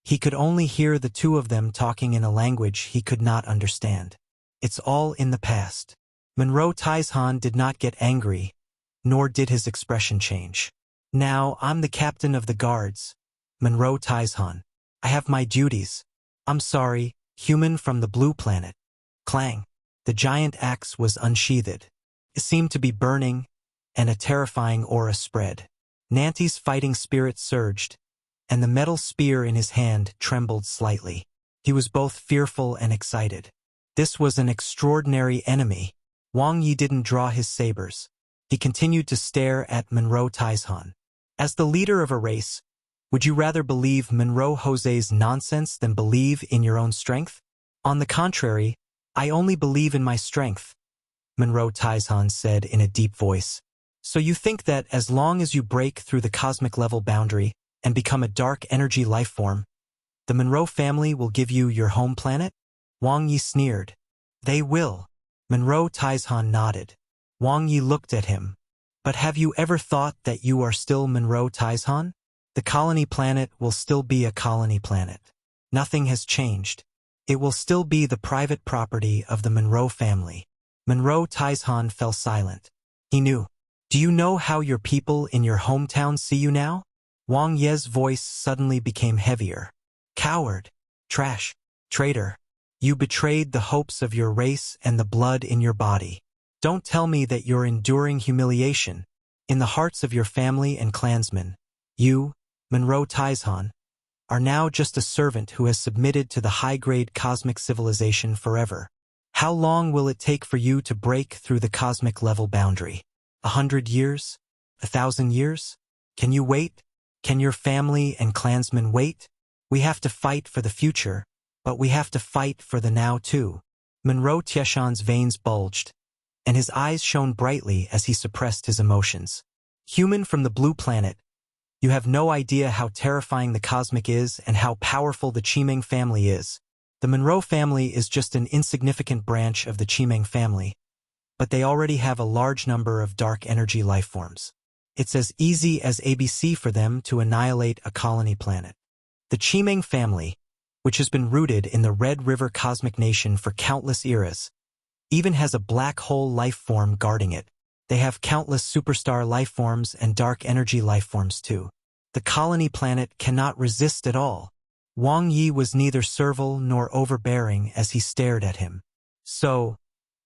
He could only hear the 2 of them talking in a language he could not understand. It's all in the past. Monroe Taizhan did not get angry, nor did his expression change. Now I'm the captain of the guards, Monroe Taizhan. I have my duties. I'm sorry, human from the blue planet. Clang. The giant axe was unsheathed. It seemed to be burning, and a terrifying aura spread. Nanti's fighting spirit surged, and the metal spear in his hand trembled slightly. He was both fearful and excited. This was an extraordinary enemy. Wang Ye didn't draw his sabers. He continued to stare at Monroe Taizhan. As the leader of a race, would you rather believe Monroe Jose's nonsense than believe in your own strength? On the contrary, I only believe in my strength, Monroe Taizhan said in a deep voice. So you think that as long as you break through the cosmic level boundary and become a dark energy life form, the Monroe family will give you your home planet? Wang Ye sneered. They will. Monroe Taizhan nodded. Wang Ye looked at him. But have you ever thought that you are still Monroe Taizhan? The colony planet will still be a colony planet. Nothing has changed. It will still be the private property of the Monroe family. Monroe Taizhan fell silent. He knew. Do you know how your people in your hometown see you now? Wang Ye's voice suddenly became heavier. Coward. Trash. Traitor. You betrayed the hopes of your race and the blood in your body. Don't tell me that you're enduring humiliation. In the hearts of your family and clansmen, you, Monroe Taizhan, are now just a servant who has submitted to the high-grade cosmic civilization forever. How long will it take for you to break through the cosmic level boundary? 100 years? 1,000 years? Can you wait? Can your family and clansmen wait? We have to fight for the future, but we have to fight for the now too. Monroe Tieshan's veins bulged, and his eyes shone brightly as he suppressed his emotions. Human from the blue planet, You have no idea how terrifying the cosmic is and how powerful the Chimeng family is. The Monroe family is just an insignificant branch of the Chimeng family, but they already have a large number of dark energy lifeforms. It's as easy as ABC for them to annihilate a colony planet. The Chimeng family, which has been rooted in the Red River cosmic nation for countless eras, even has a black hole life form guarding it. They have countless superstar life forms and dark energy life forms too. The colony planet cannot resist at all. Wang Ye was neither servile nor overbearing as he stared at him. So,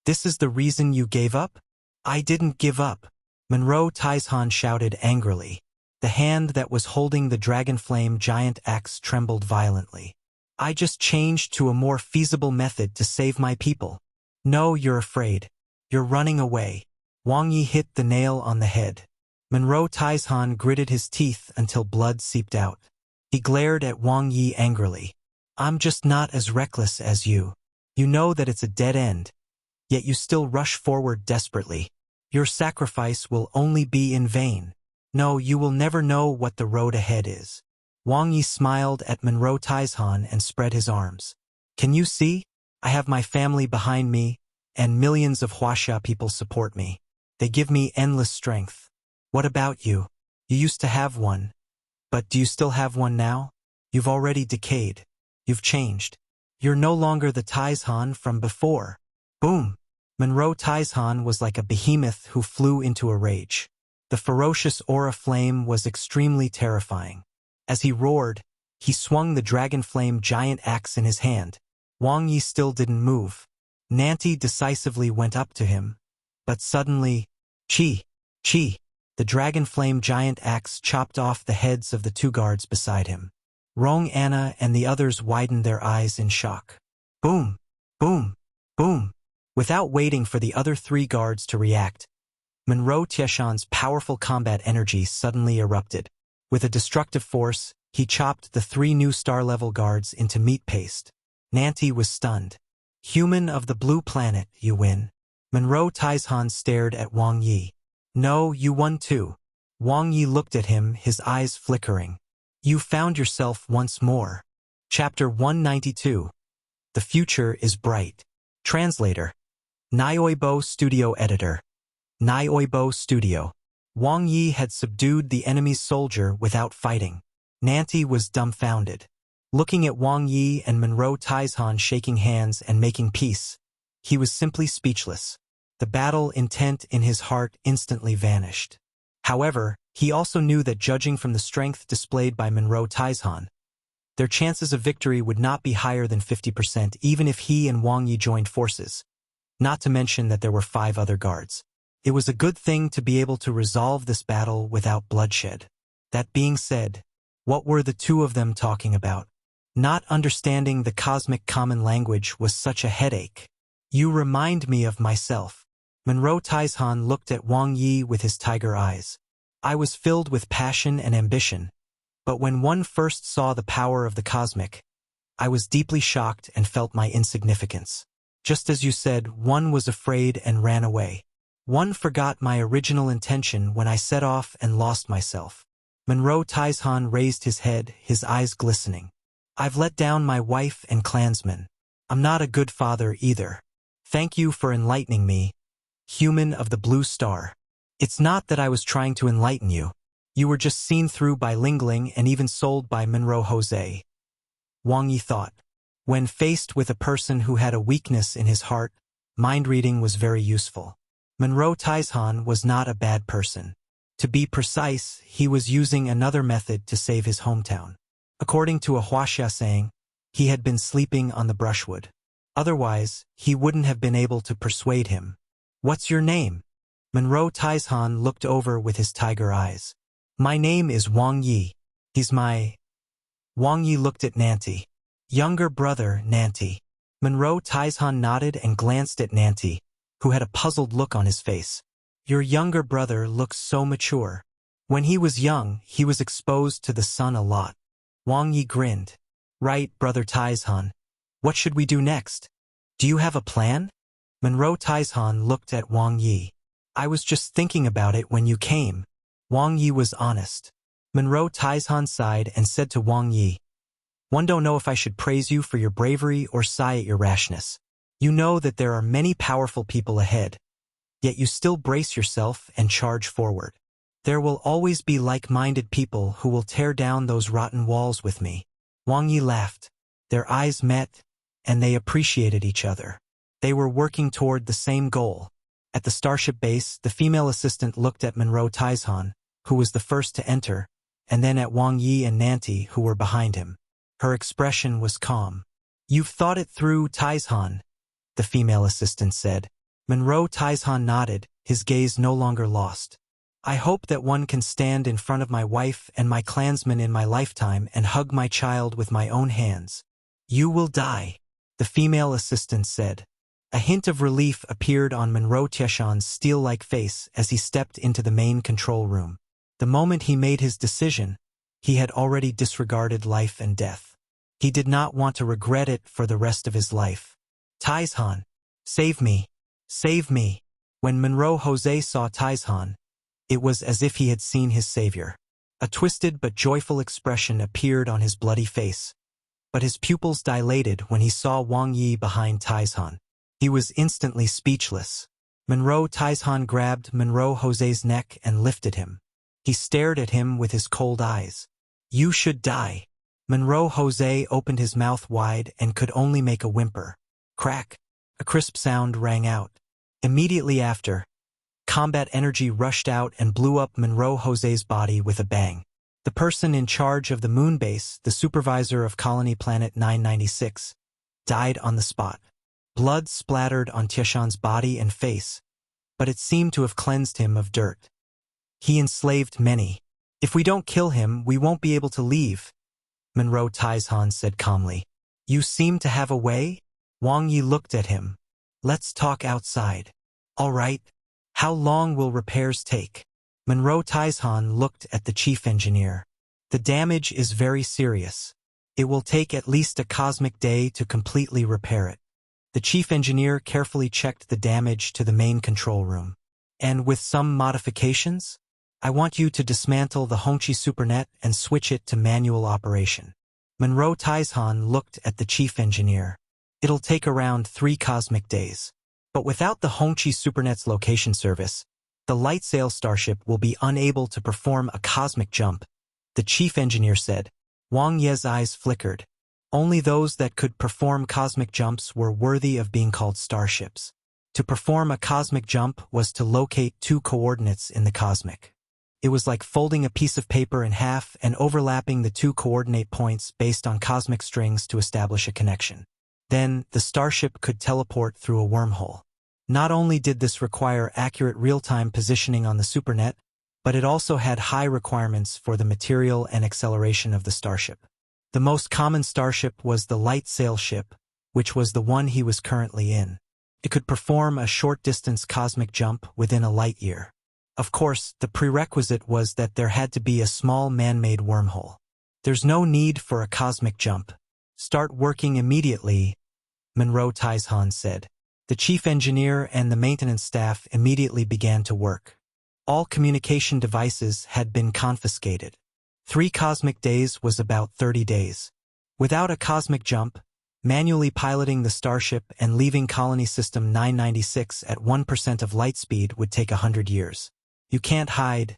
this is the reason you gave up? I didn't give up. Monroe Taizhan shouted angrily. The hand that was holding the dragonflame giant axe trembled violently. I just changed to a more feasible method to save my people. No, you're afraid. You're running away. Wang Ye hit the nail on the head. Monroe Taizhan gritted his teeth until blood seeped out. He glared at Wang Ye angrily. I'm just not as reckless as you. You know that it's a dead end, yet you still rush forward desperately. Your sacrifice will only be in vain. No, you will never know what the road ahead is. Wang Ye smiled at Monroe Taizhan and spread his arms. Can you see? I have my family behind me, and millions of Huaxia people support me. They give me endless strength. What about you? You used to have one. But do you still have one now? You've already decayed. You've changed. You're no longer the Taizhan from before. Boom! Monroe Taizhan was like a behemoth who flew into a rage. The ferocious aura flame was extremely terrifying. As he roared, he swung the dragonflame giant axe in his hand. Wang Ye still didn't move. Nanti decisively went up to him. But suddenly, chi! The dragonflame giant axe chopped off the heads of the two guards beside him. Rong Anna and the others widened their eyes in shock. Boom! Boom! Boom! Without waiting for the other three guards to react, Monroe Tieshan's powerful combat energy suddenly erupted. With a destructive force, he chopped the three new star-level guards into meat paste. Nanti was stunned. Human of the blue planet, you win. Monroe Taizhan stared at Wang Ye. No, you won too. Wang Ye looked at him, his eyes flickering. You found yourself once more. Chapter 192. The future is bright. Translator. Nioibo Studio Editor. Nioibo Studio. Wang Ye had subdued the enemy's soldier without fighting. Nanti was dumbfounded. Looking at Wang Ye and Monroe Taizhan shaking hands and making peace, he was simply speechless. The battle intent in his heart instantly vanished. However, he also knew that judging from the strength displayed by Monroe Taizhan, their chances of victory would not be higher than 50% even if he and Wang Ye joined forces. Not to mention that there were 5 other guards. It was a good thing to be able to resolve this battle without bloodshed. That being said, what were the two of them talking about? Not understanding the cosmic common language was such a headache. You remind me of myself. Monroe Taizhan looked at Wang Ye with his tiger eyes. I was filled with passion and ambition, but when one first saw the power of the cosmic, I was deeply shocked and felt my insignificance. Just as you said, one was afraid and ran away. One forgot my original intention when I set off and lost myself. Monroe Taizhan raised his head, his eyes glistening. I've let down my wife and clansmen. I'm not a good father either. Thank you for enlightening me, human of the blue star. It's not that I was trying to enlighten you. You were just seen through by Lingling and even sold by Monroe Jose. Wang Ye thought. When faced with a person who had a weakness in his heart, mind reading was very useful. Monroe Taizhan was not a bad person. To be precise, he was using another method to save his hometown. According to a Huaxia saying, he had been sleeping on the brushwood. Otherwise, he wouldn't have been able to persuade him. What's your name? Monroe Taizhan looked over with his tiger eyes. My name is Wang Ye. He's my... Wang Ye looked at Nanti. Younger brother, Nanti. Monroe Taizhan nodded and glanced at Nanti, who had a puzzled look on his face. Your younger brother looks so mature. When he was young, he was exposed to the sun a lot. Wang Ye grinned. Right, brother Taizhan. What should we do next? Do you have a plan? Monroe Taizhan looked at Wang Ye. I was just thinking about it when you came. Wang Ye was honest. Monroe Taizhan sighed and said to Wang Ye, "One don't know if I should praise you for your bravery or sigh at your rashness. You know that there are many powerful people ahead, yet you still brace yourself and charge forward. There will always be like-minded people who will tear down those rotten walls with me." Wang Ye laughed. Their eyes met, and they appreciated each other. They were working toward the same goal. At the starship base, the female assistant looked at Monroe Taizhan, who was the first to enter, and then at Wang Ye and Nanti, who were behind him. Her expression was calm. "You've thought it through, Taizhan," the female assistant said. Monroe Taizhan nodded, his gaze no longer lost. "I hope that one can stand in front of my wife and my clansmen in my lifetime and hug my child with my own hands." "You will die," the female assistant said. A hint of relief appeared on Monroe Taizhan's steel-like face as he stepped into the main control room. The moment he made his decision, he had already disregarded life and death. He did not want to regret it for the rest of his life. "Taizhan, save me! Save me!" When Monroe Jose saw Taizhan, it was as if he had seen his savior. A twisted but joyful expression appeared on his bloody face, but his pupils dilated when he saw Wang Ye behind Taizhan. He was instantly speechless. Monroe Taizhan grabbed Monroe Jose's neck and lifted him. He stared at him with his cold eyes. "You should die." Monroe Jose opened his mouth wide and could only make a whimper. Crack! A crisp sound rang out. Immediately after, combat energy rushed out and blew up Monroe Jose's body with a bang. The person in charge of the moon base, the supervisor of Colony Planet 996, died on the spot. Blood splattered on Taizhan's body and face, but it seemed to have cleansed him of dirt. "He enslaved many. If we don't kill him, we won't be able to leave," Monroe Taizhan said calmly. "You seem to have a way?" Wang Ye looked at him. "Let's talk outside." "All right. How long will repairs take?" Monroe Taizhan looked at the chief engineer. "The damage is very serious. It will take at least a cosmic day to completely repair it." The chief engineer carefully checked the damage to the main control room. "And with some modifications? I want you to dismantle the Hongqi supernet and switch it to manual operation." Monroe Taizhan looked at the chief engineer. "It'll take around 3 cosmic days. But without the Hongqi supernet's location service, the light sail starship will be unable to perform a cosmic jump," the chief engineer said. Wang Ye's eyes flickered. Only those that could perform cosmic jumps were worthy of being called starships. To perform a cosmic jump was to locate 2 coordinates in the cosmic. It was like folding a piece of paper in half and overlapping the 2 coordinate points based on cosmic strings to establish a connection. Then, the starship could teleport through a wormhole. Not only did this require accurate real-time positioning on the supernet, but it also had high requirements for the material and acceleration of the starship. The most common starship was the light sail ship, which was the one he was currently in. It could perform a short-distance cosmic jump within a light year. Of course, the prerequisite was that there had to be a small man-made wormhole. "There's no need for a cosmic jump. Start working immediately," Monroe Taizhan said. The chief engineer and the maintenance staff immediately began to work. All communication devices had been confiscated. 3 cosmic days was about 30 days. Without a cosmic jump, manually piloting the starship and leaving Colony System 996 at 1% of light speed would take 100 years. "You can't hide,"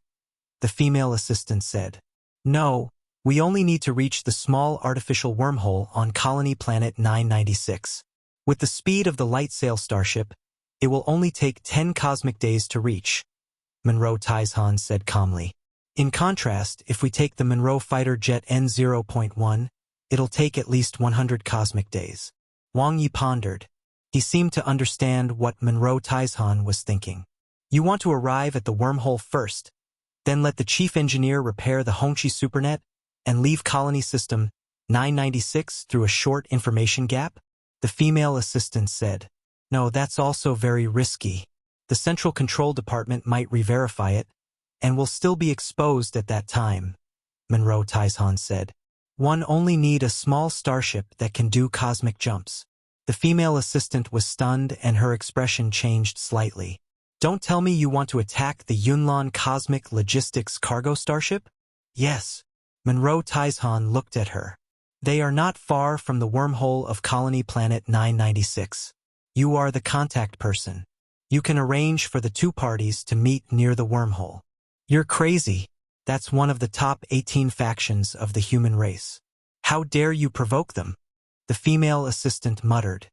the female assistant said. "No, we only need to reach the small artificial wormhole on Colony Planet 996. With the speed of the light sail starship, it will only take 10 cosmic days to reach," Monroe Taizhan said calmly. "In contrast, if we take the Monroe fighter jet N0.1, it'll take at least 100 cosmic days." Wang Ye pondered. He seemed to understand what Monroe Taizhan was thinking. "You want to arrive at the wormhole first, then let the chief engineer repair the Hongqi supernet, and leave Colony System 996 through a short information gap?" the female assistant said. "No, that's also very risky. The Central Control Department might re-verify it, and will still be exposed at that time," Monroe Taizhan said. "One only need a small starship that can do cosmic jumps." The female assistant was stunned and her expression changed slightly. "Don't tell me you want to attack the Yunlon Cosmic Logistics cargo starship?" Yes. Monroe Taizhan looked at her. They are not far from the wormhole of Colony Planet 996. You are the contact person. You can arrange for the two parties to meet near the wormhole. You're crazy. That's one of the top 18 factions of the human race. How dare you provoke them? The female assistant muttered.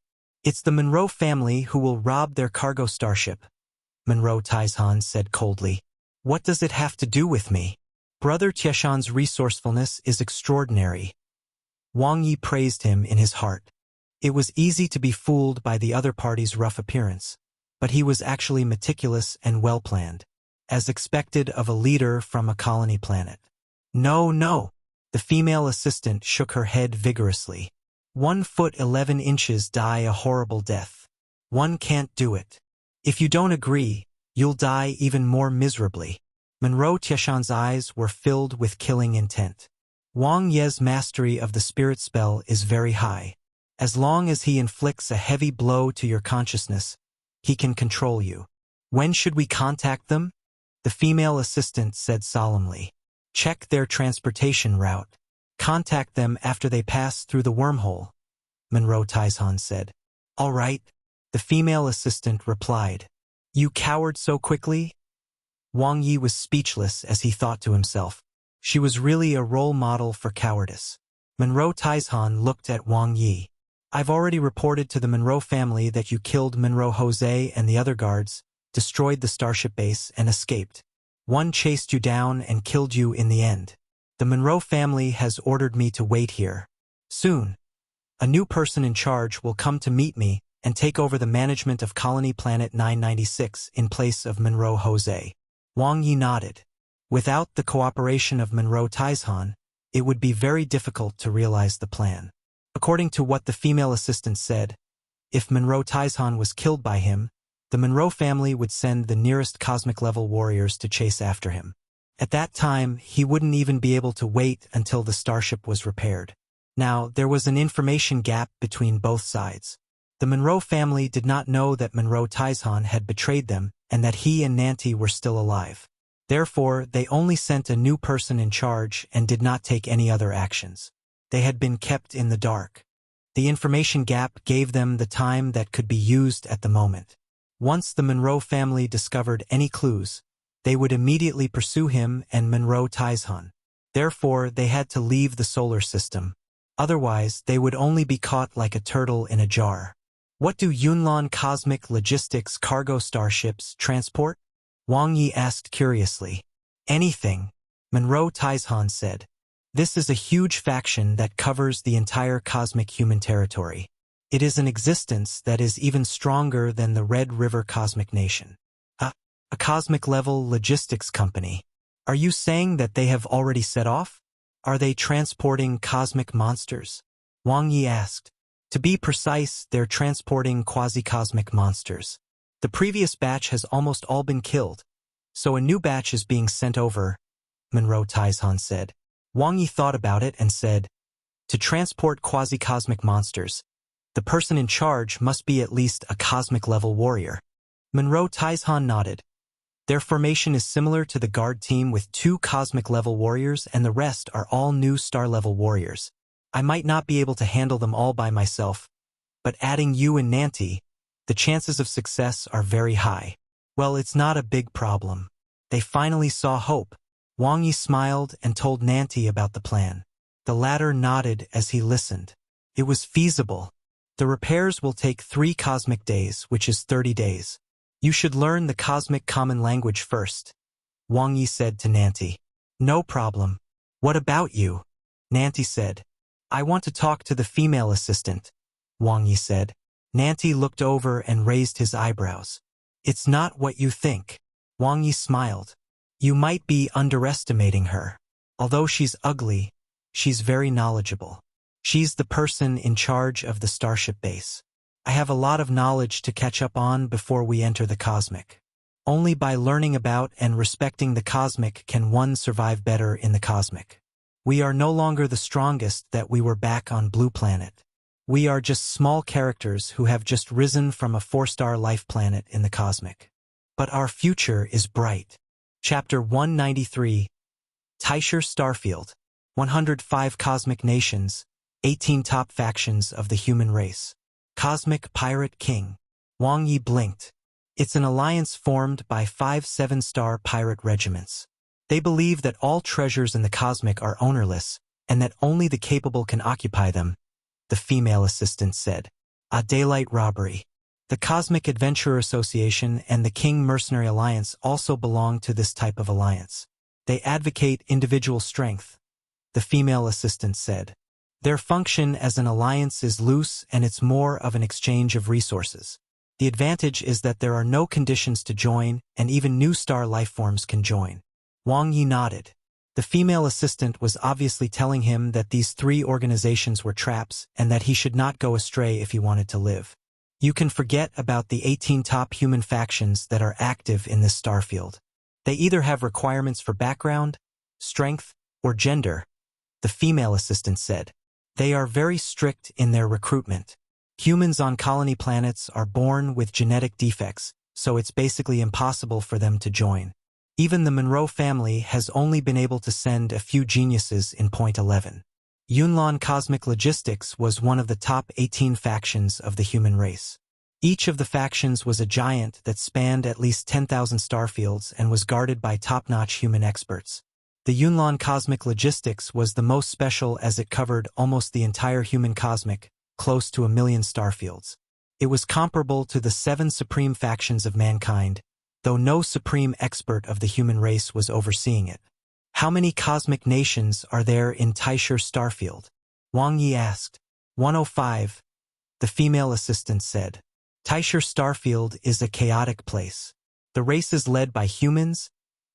It's the Monroe family who will rob their cargo starship. Monroe Taizhan said coldly. What does it have to do with me? Brother Tieshan's resourcefulness is extraordinary. Wang Ye praised him in his heart. It was easy to be fooled by the other party's rough appearance, but he was actually meticulous and well-planned, as expected of a leader from a colony planet. No, no. The female assistant shook her head vigorously. 1 foot 11 inches die a horrible death. One can't do it. If you don't agree, you'll die even more miserably. Monroe Tieshan's eyes were filled with killing intent. Wang Ye's mastery of the spirit spell is very high. As long as he inflicts a heavy blow to your consciousness, he can control you. When should we contact them? The female assistant said solemnly. Check their transportation route. Contact them after they pass through the wormhole, Monroe Taizhan said. All right, the female assistant replied. You cowered so quickly? Wang Ye was speechless as he thought to himself. She was really a role model for cowardice. Monroe Taizhan looked at Wang Ye. I've already reported to the Monroe family that you killed Monroe Jose and the other guards, destroyed the starship base, and escaped. One chased you down and killed you in the end. The Monroe family has ordered me to wait here. Soon, a new person in charge will come to meet me and take over the management of Colony Planet 996 in place of Monroe Jose. Wang Ye nodded. Without the cooperation of Monroe Taizhan, it would be very difficult to realize the plan. According to what the female assistant said, if Monroe Taizhan was killed by him, the Monroe family would send the nearest cosmic-level warriors to chase after him. At that time, he wouldn't even be able to wait until the starship was repaired. Now, there was an information gap between both sides. The Monroe family did not know that Monroe Taizhan had betrayed them and that he and Nanti were still alive. Therefore, they only sent a new person in charge and did not take any other actions. They had been kept in the dark. The information gap gave them the time that could be used at the moment. Once the Monroe family discovered any clues, they would immediately pursue him and Monroe Taizhan. Therefore, they had to leave the solar system. Otherwise, they would only be caught like a turtle in a jar. What do Yunlan Cosmic Logistics cargo starships transport? Wang Ye asked curiously. Anything, Monroe Taizhan said. This is a huge faction that covers the entire cosmic human territory. It is an existence that is even stronger than the Red River Cosmic Nation. A cosmic-level logistics company. Are you saying that they have already set off? Are they transporting cosmic monsters? Wang Ye asked. To be precise, they're transporting quasi-cosmic monsters. The previous batch has almost all been killed, so a new batch is being sent over, Monroe Taizhan said. Wang Ye thought about it and said, to transport quasi-cosmic monsters, the person in charge must be at least a cosmic-level warrior. Monroe Taizhan nodded. Their formation is similar to the guard team with 2 cosmic-level warriors and the rest are all new star-level warriors. I might not be able to handle them all by myself, but adding you and Nanti, the chances of success are very high. Well, it's not a big problem. They finally saw hope. Wang Ye smiled and told Nanti about the plan. The latter nodded as he listened. It was feasible. The repairs will take 3 cosmic days, which is 30 days. You should learn the cosmic common language first, Wang Ye said to Nanti. No problem. What about you? Nanti said. I want to talk to the female assistant, Wang Ye said. Nanti looked over and raised his eyebrows. It's not what you think. Wang Ye smiled. You might be underestimating her. Although she's ugly, she's very knowledgeable. She's the person in charge of the starship base. I have a lot of knowledge to catch up on before we enter the cosmic. Only by learning about and respecting the cosmic can one survive better in the cosmic. We are no longer the strongest that we were back on Blue Planet. We are just small characters who have just risen from a 4-star life planet in the cosmic. But our future is bright. Chapter 193. Taishi Starfield. 105 cosmic nations, 18 top factions of the human race. Cosmic Pirate King. Wang Ye blinked. It's an alliance formed by 5 7-star pirate regiments. They believe that all treasures in the cosmic are ownerless, and that only the capable can occupy them, the female assistant said. A daylight robbery. The Cosmic Adventurer Association and the King Mercenary Alliance also belong to this type of alliance. They advocate individual strength, the female assistant said. Their function as an alliance is loose and it's more of an exchange of resources. The advantage is that there are no conditions to join and even new star lifeforms can join. Wang Ye nodded. The female assistant was obviously telling him that these 3 organizations were traps and that he should not go astray if he wanted to live. You can forget about the 18 top human factions that are active in this starfield. They either have requirements for background, strength, or gender, the female assistant said. They are very strict in their recruitment. Humans on colony planets are born with genetic defects, so it's basically impossible for them to join. Even the Monroe family has only been able to send a few geniuses in Point 11. Yunlan Cosmic Logistics was one of the top 18 factions of the human race. Each of the factions was a giant that spanned at least 10,000 starfields and was guarded by top-notch human experts. The Yunlan Cosmic Logistics was the most special as it covered almost the entire human cosmic, close to 1 million starfields. It was comparable to the 7 supreme factions of mankind, though no supreme expert of the human race was overseeing it. How many cosmic nations are there in Taishi Starfield? Wang Ye asked. 105, the female assistant said. Taishi Starfield is a chaotic place. The races led by humans,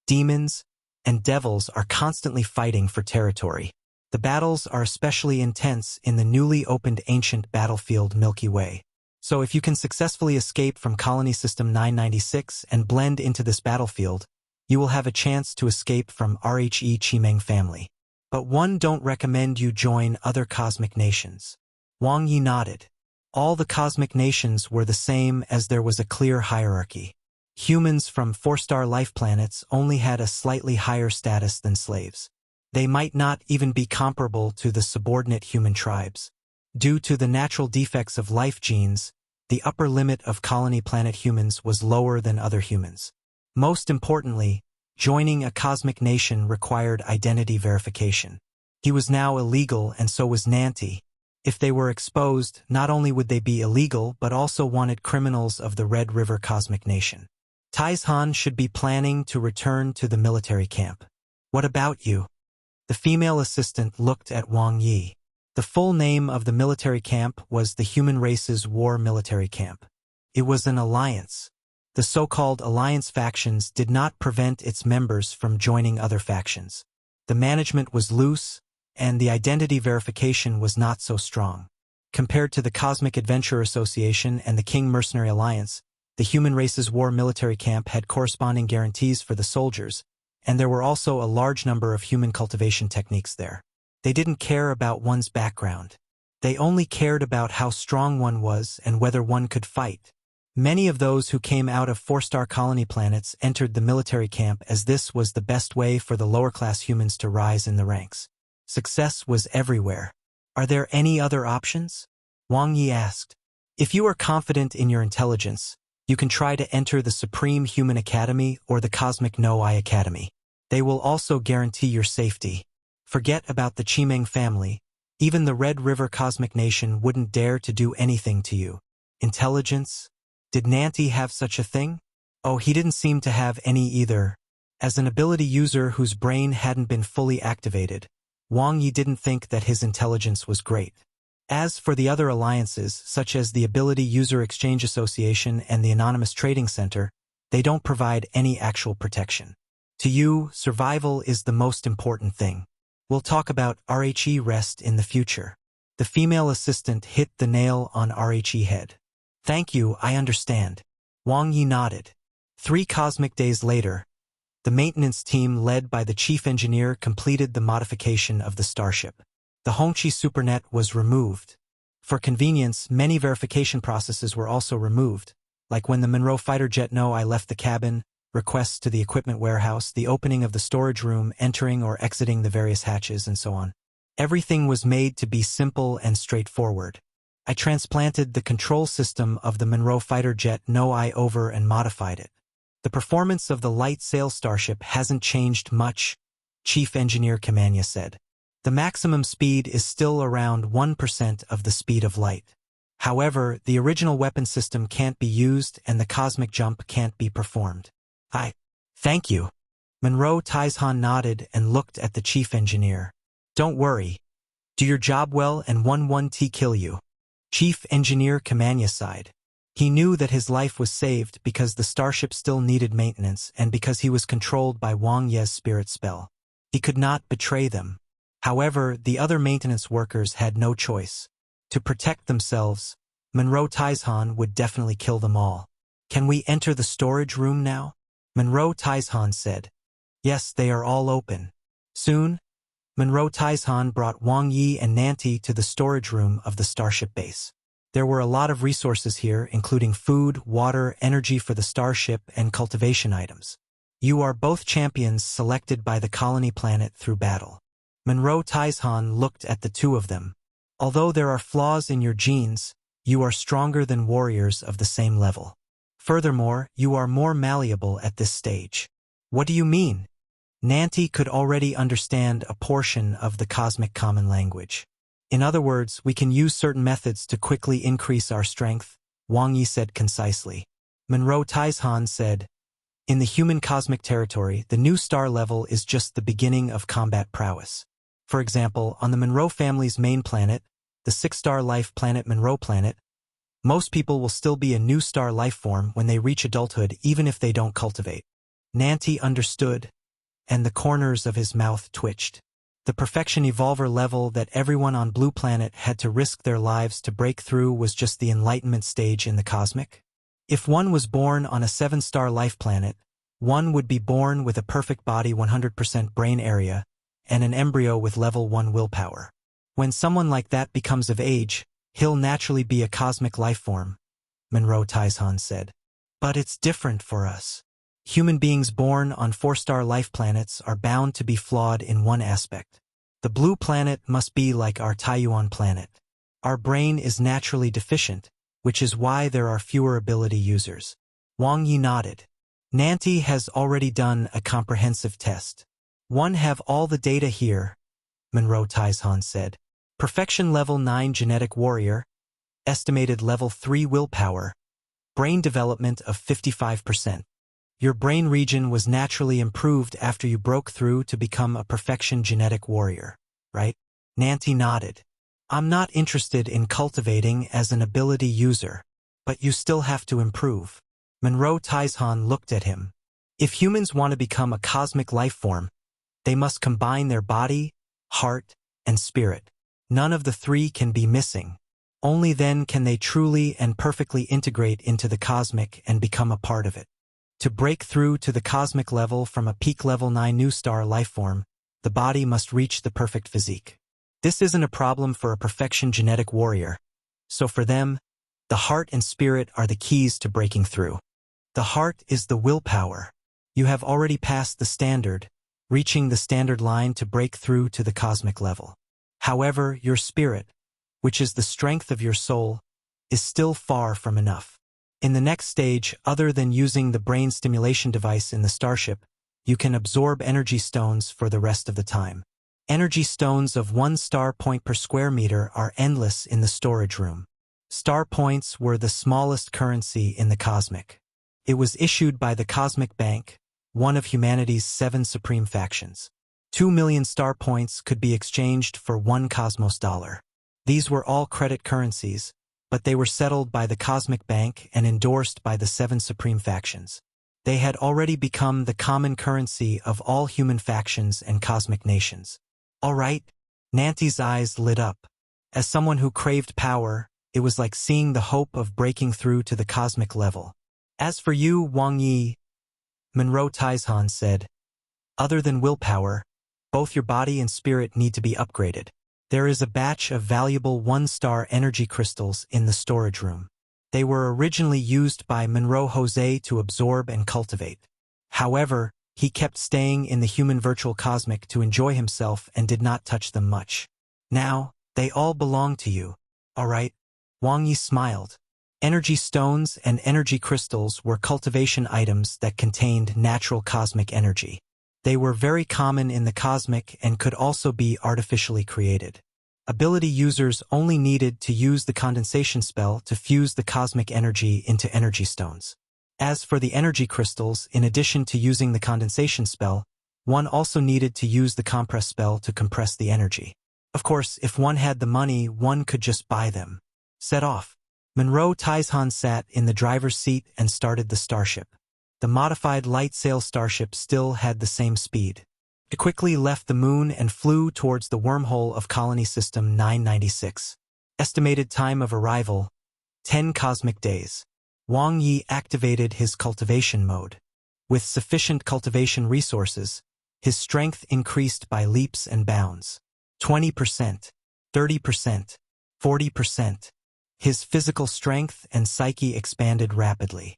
demons, and devils are constantly fighting for territory. The battles are especially intense in the newly opened ancient battlefield Milky Way. So if you can successfully escape from Colony System 996 and blend into this battlefield, you will have a chance to escape from RHE Chimeng family. But one don't recommend you join other cosmic nations. Wang Ye nodded. All the cosmic nations were the same as there was a clear hierarchy. Humans from 4-star life planets only had a slightly higher status than slaves. They might not even be comparable to the subordinate human tribes. Due to the natural defects of life genes, the upper limit of colony planet humans was lower than other humans. Most importantly, joining a cosmic nation required identity verification. He was now illegal and so was Nanti. If they were exposed, not only would they be illegal but also wanted criminals of the Red River Cosmic Nation. Taizhan should be planning to return to the military camp. What about you? The female assistant looked at Wang Ye. The full name of the military camp was the Human Race's War Military Camp. It was an alliance. The so-called alliance factions did not prevent its members from joining other factions. The management was loose, and the identity verification was not so strong. Compared to the Cosmic Adventurer Association and the King Mercenary Alliance, the Human Race's War Military Camp had corresponding guarantees for the soldiers, and there were also a large number of human cultivation techniques there. They didn't care about one's background. They only cared about how strong one was and whether one could fight. Many of those who came out of 4-star colony planets entered the military camp as this was the best way for the lower-class humans to rise in the ranks. Success was everywhere. Are there any other options? Wang Ye asked. If you are confident in your intelligence, you can try to enter the Supreme Human Academy or the Cosmic No-I Academy. They will also guarantee your safety. Forget about the Chimeng family. Even the Red River Cosmic Nation wouldn't dare to do anything to you. Intelligence? Did Nanti have such a thing? Oh, he didn't seem to have any either. As an ability user whose brain hadn't been fully activated, Wang Ye didn't think that his intelligence was great. As for the other alliances, such as the Ability User Exchange Association and the Anonymous Trading Center, they don't provide any actual protection. To you, survival is the most important thing. We'll talk about RHE rest in the future. The female assistant hit the nail on RHE head. Thank you, I understand. Wang Ye nodded. 3 cosmic days later, the maintenance team led by the chief engineer completed the modification of the starship. The Hongqi supernet was removed. For convenience, many verification processes were also removed, like when the Monroe fighter jet No-I left the cabin, requests to the equipment warehouse, the opening of the storage room, entering or exiting the various hatches, and so on. Everything was made to be simple and straightforward. I transplanted the control system of the Monroe fighter jet over and modified it. The performance of the light sail starship hasn't changed much, Chief Engineer Kamanya said. The maximum speed is still around 1% of the speed of light. However, the original weapon system can't be used and the cosmic jump can't be performed. Thank you. Monroe Taizhan nodded and looked at the chief engineer. Don't worry. Do your job well and 11T kill you. Chief Engineer Kamanya sighed. He knew that his life was saved because the starship still needed maintenance and because he was controlled by Wang Ye's spirit spell. He could not betray them. However, the other maintenance workers had no choice. To protect themselves, Monroe Taizhan would definitely kill them all. Can we enter the storage room now? Monroe Taizhan said. Yes, they are all open. Soon, Monroe Taizhan brought Wang Ye and Nanti to the storage room of the starship base. There were a lot of resources here, including food, water, energy for the starship, and cultivation items. You are both champions selected by the colony planet through battle. Monroe Taizhan looked at the two of them. Although there are flaws in your genes, you are stronger than warriors of the same level. Furthermore, you are more malleable at this stage. What do you mean? Nanti could already understand a portion of the cosmic common language. In other words, we can use certain methods to quickly increase our strength, Wang Ye said concisely. Monroe Taizhan said, in the human cosmic territory, the new star level is just the beginning of combat prowess. For example, on the Monroe family's main planet, the 6-star life planet Monroe Planet, most people will still be a new star life form when they reach adulthood even if they don't cultivate. Nanti understood, and the corners of his mouth twitched. The perfection evolver level that everyone on Blue Planet had to risk their lives to break through was just the enlightenment stage in the cosmic. If one was born on a 7-star life planet, one would be born with a perfect body 100% brain area, and an embryo with level 1 willpower. When someone like that becomes of age, he'll naturally be a cosmic life form, Monroe Taizhan said. But it's different for us. Human beings born on 4-star life planets are bound to be flawed in one aspect. The Blue Planet must be like our Taiyuan planet. Our brain is naturally deficient, which is why there are fewer ability users. Wang Ye nodded. Nanti has already done a comprehensive test. One have all the data here, Monroe Taizhan said. Perfection level 9 genetic warrior, estimated level 3 willpower, brain development of 55%. Your brain region was naturally improved after you broke through to become a perfection genetic warrior, right? Nanti nodded. I'm not interested in cultivating as an ability user, but you still have to improve. Monroe Taizhan looked at him. If humans want to become a cosmic life form, they must combine their body, heart, and spirit. None of the three can be missing. Only then can they truly and perfectly integrate into the cosmic and become a part of it. To break through to the cosmic level from a peak level 9 new star life form, the body must reach the perfect physique. This isn't a problem for a perfection genetic warrior. So for them, the heart and spirit are the keys to breaking through. The heart is the willpower. You have already passed the standard, reaching the standard line to break through to the cosmic level. However, your spirit, which is the strength of your soul, is still far from enough. In the next stage, other than using the brain stimulation device in the starship, you can absorb energy stones for the rest of the time. Energy stones of 1 star point per square meter are endless in the storage room. Star points were the smallest currency in the cosmic. It was issued by the Cosmic Bank, one of humanity's 7 supreme factions. 2 million star points could be exchanged for 1 cosmos dollar. These were all credit currencies, but they were settled by the Cosmic Bank and endorsed by the 7 supreme factions. They had already become the common currency of all human factions and cosmic nations. All right, Nanti's eyes lit up. As someone who craved power, it was like seeing the hope of breaking through to the cosmic level. As for you, Wang Ye, Monroe Taizhan said, other than willpower, both your body and spirit need to be upgraded. There is a batch of valuable 1-star energy crystals in the storage room. They were originally used by Monroe Jose to absorb and cultivate. However, he kept staying in the human virtual cosmic to enjoy himself and did not touch them much. Now, they all belong to you. All right? Wang Ye smiled. Energy stones and energy crystals were cultivation items that contained natural cosmic energy. They were very common in the cosmic and could also be artificially created. Ability users only needed to use the condensation spell to fuse the cosmic energy into energy stones. As for the energy crystals, in addition to using the condensation spell, one also needed to use the compress spell to compress the energy. Of course, if one had the money, one could just buy them. Set off. Monroe Taizhan sat in the driver's seat and started the starship. The modified light sail starship still had the same speed. It quickly left the moon and flew towards the wormhole of Colony System 996. Estimated time of arrival, 10 cosmic days. Wang Ye activated his cultivation mode. With sufficient cultivation resources, his strength increased by leaps and bounds. 20%, 30%, 40%. His physical strength and psyche expanded rapidly.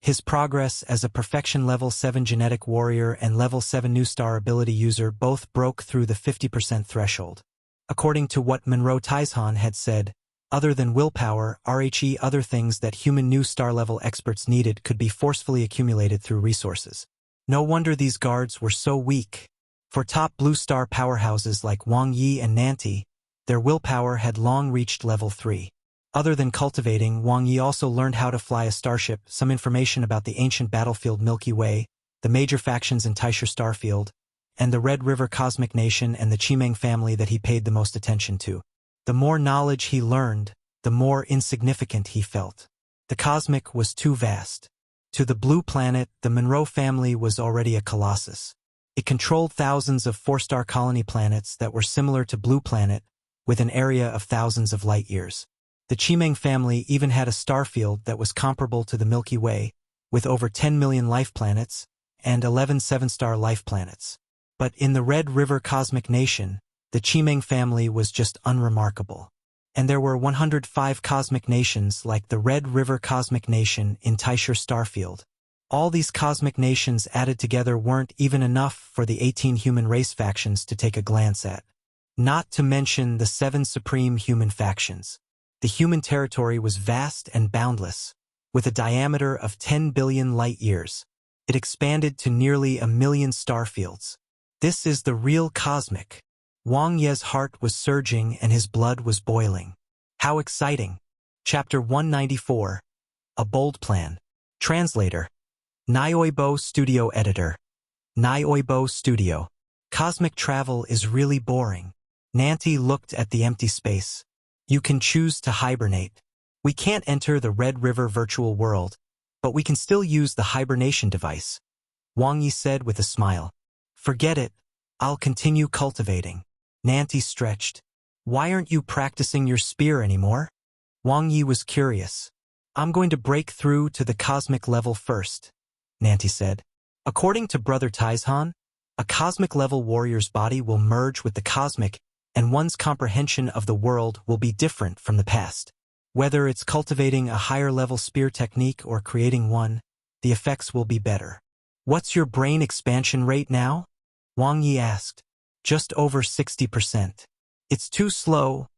His progress as a perfection level 7 genetic warrior and level 7 new star ability user both broke through the 50% threshold. According to what Monroe Taizhan had said, other than willpower, other things that human new star level experts needed could be forcefully accumulated through resources. No wonder these guards were so weak. For top blue star powerhouses like Wang Ye and Nanti, their willpower had long reached level 3. Other than cultivating, Wang Ye also learned how to fly a starship, some information about the ancient battlefield Milky Way, the major factions in Taisher Starfield, and the Red River Cosmic Nation and the Chimeng family that he paid the most attention to. The more knowledge he learned, the more insignificant he felt. The cosmic was too vast. To the blue planet, the Monroe family was already a colossus. It controlled thousands of 4-star colony planets that were similar to Blue Planet, with an area of thousands of light years. The Chimeng family even had a starfield that was comparable to the Milky Way, with over 10 million life planets and 11 7-star life planets. But in the Red River Cosmic Nation, the Chimeng family was just unremarkable. And there were 105 cosmic nations like the Red River Cosmic Nation in Taisher Starfield. All these cosmic nations added together weren't even enough for the 18 human race factions to take a glance at. Not to mention the 7 supreme human factions. The human territory was vast and boundless, with a diameter of 10 billion light years. It expanded to nearly 1 million starfields. This is the real cosmic. Wang Ye's heart was surging and his blood was boiling. How exciting! Chapter 194. A Bold Plan. Translator. Nioibo Studio Editor. Nioibo Studio. Cosmic travel is really boring. Nanti looked at the empty space. You can choose to hibernate. We can't enter the Red River virtual world, but we can still use the hibernation device. Wang Ye said with a smile. Forget it. I'll continue cultivating. Nanti stretched. Why aren't you practicing your spear anymore? Wang Ye was curious. I'm going to break through to the cosmic level first, Nanti said. According to Brother Taizhan, a cosmic level warrior's body will merge with the cosmic and one's comprehension of the world will be different from the past. Whether it's cultivating a higher-level spear technique or creating one, the effects will be better. What's your brain expansion rate now? Wang Ye asked. Just over 60%. It's too slow.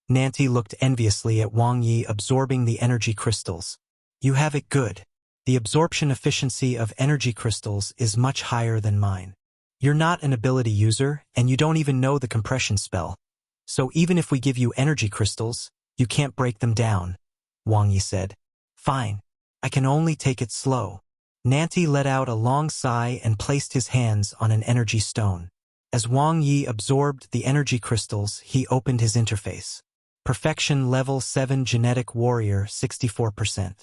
Nanti looked enviously at Wang Ye absorbing the energy crystals. You have it good. The absorption efficiency of energy crystals is much higher than mine. You're not an ability user, and you don't even know the compression spell. So even if we give you energy crystals, you can't break them down, Wang Ye said. Fine. I can only take it slow. Nanti let out a long sigh and placed his hands on an energy stone. As Wang Ye absorbed the energy crystals, he opened his interface. Perfection Level 7 Genetic Warrior, 64%.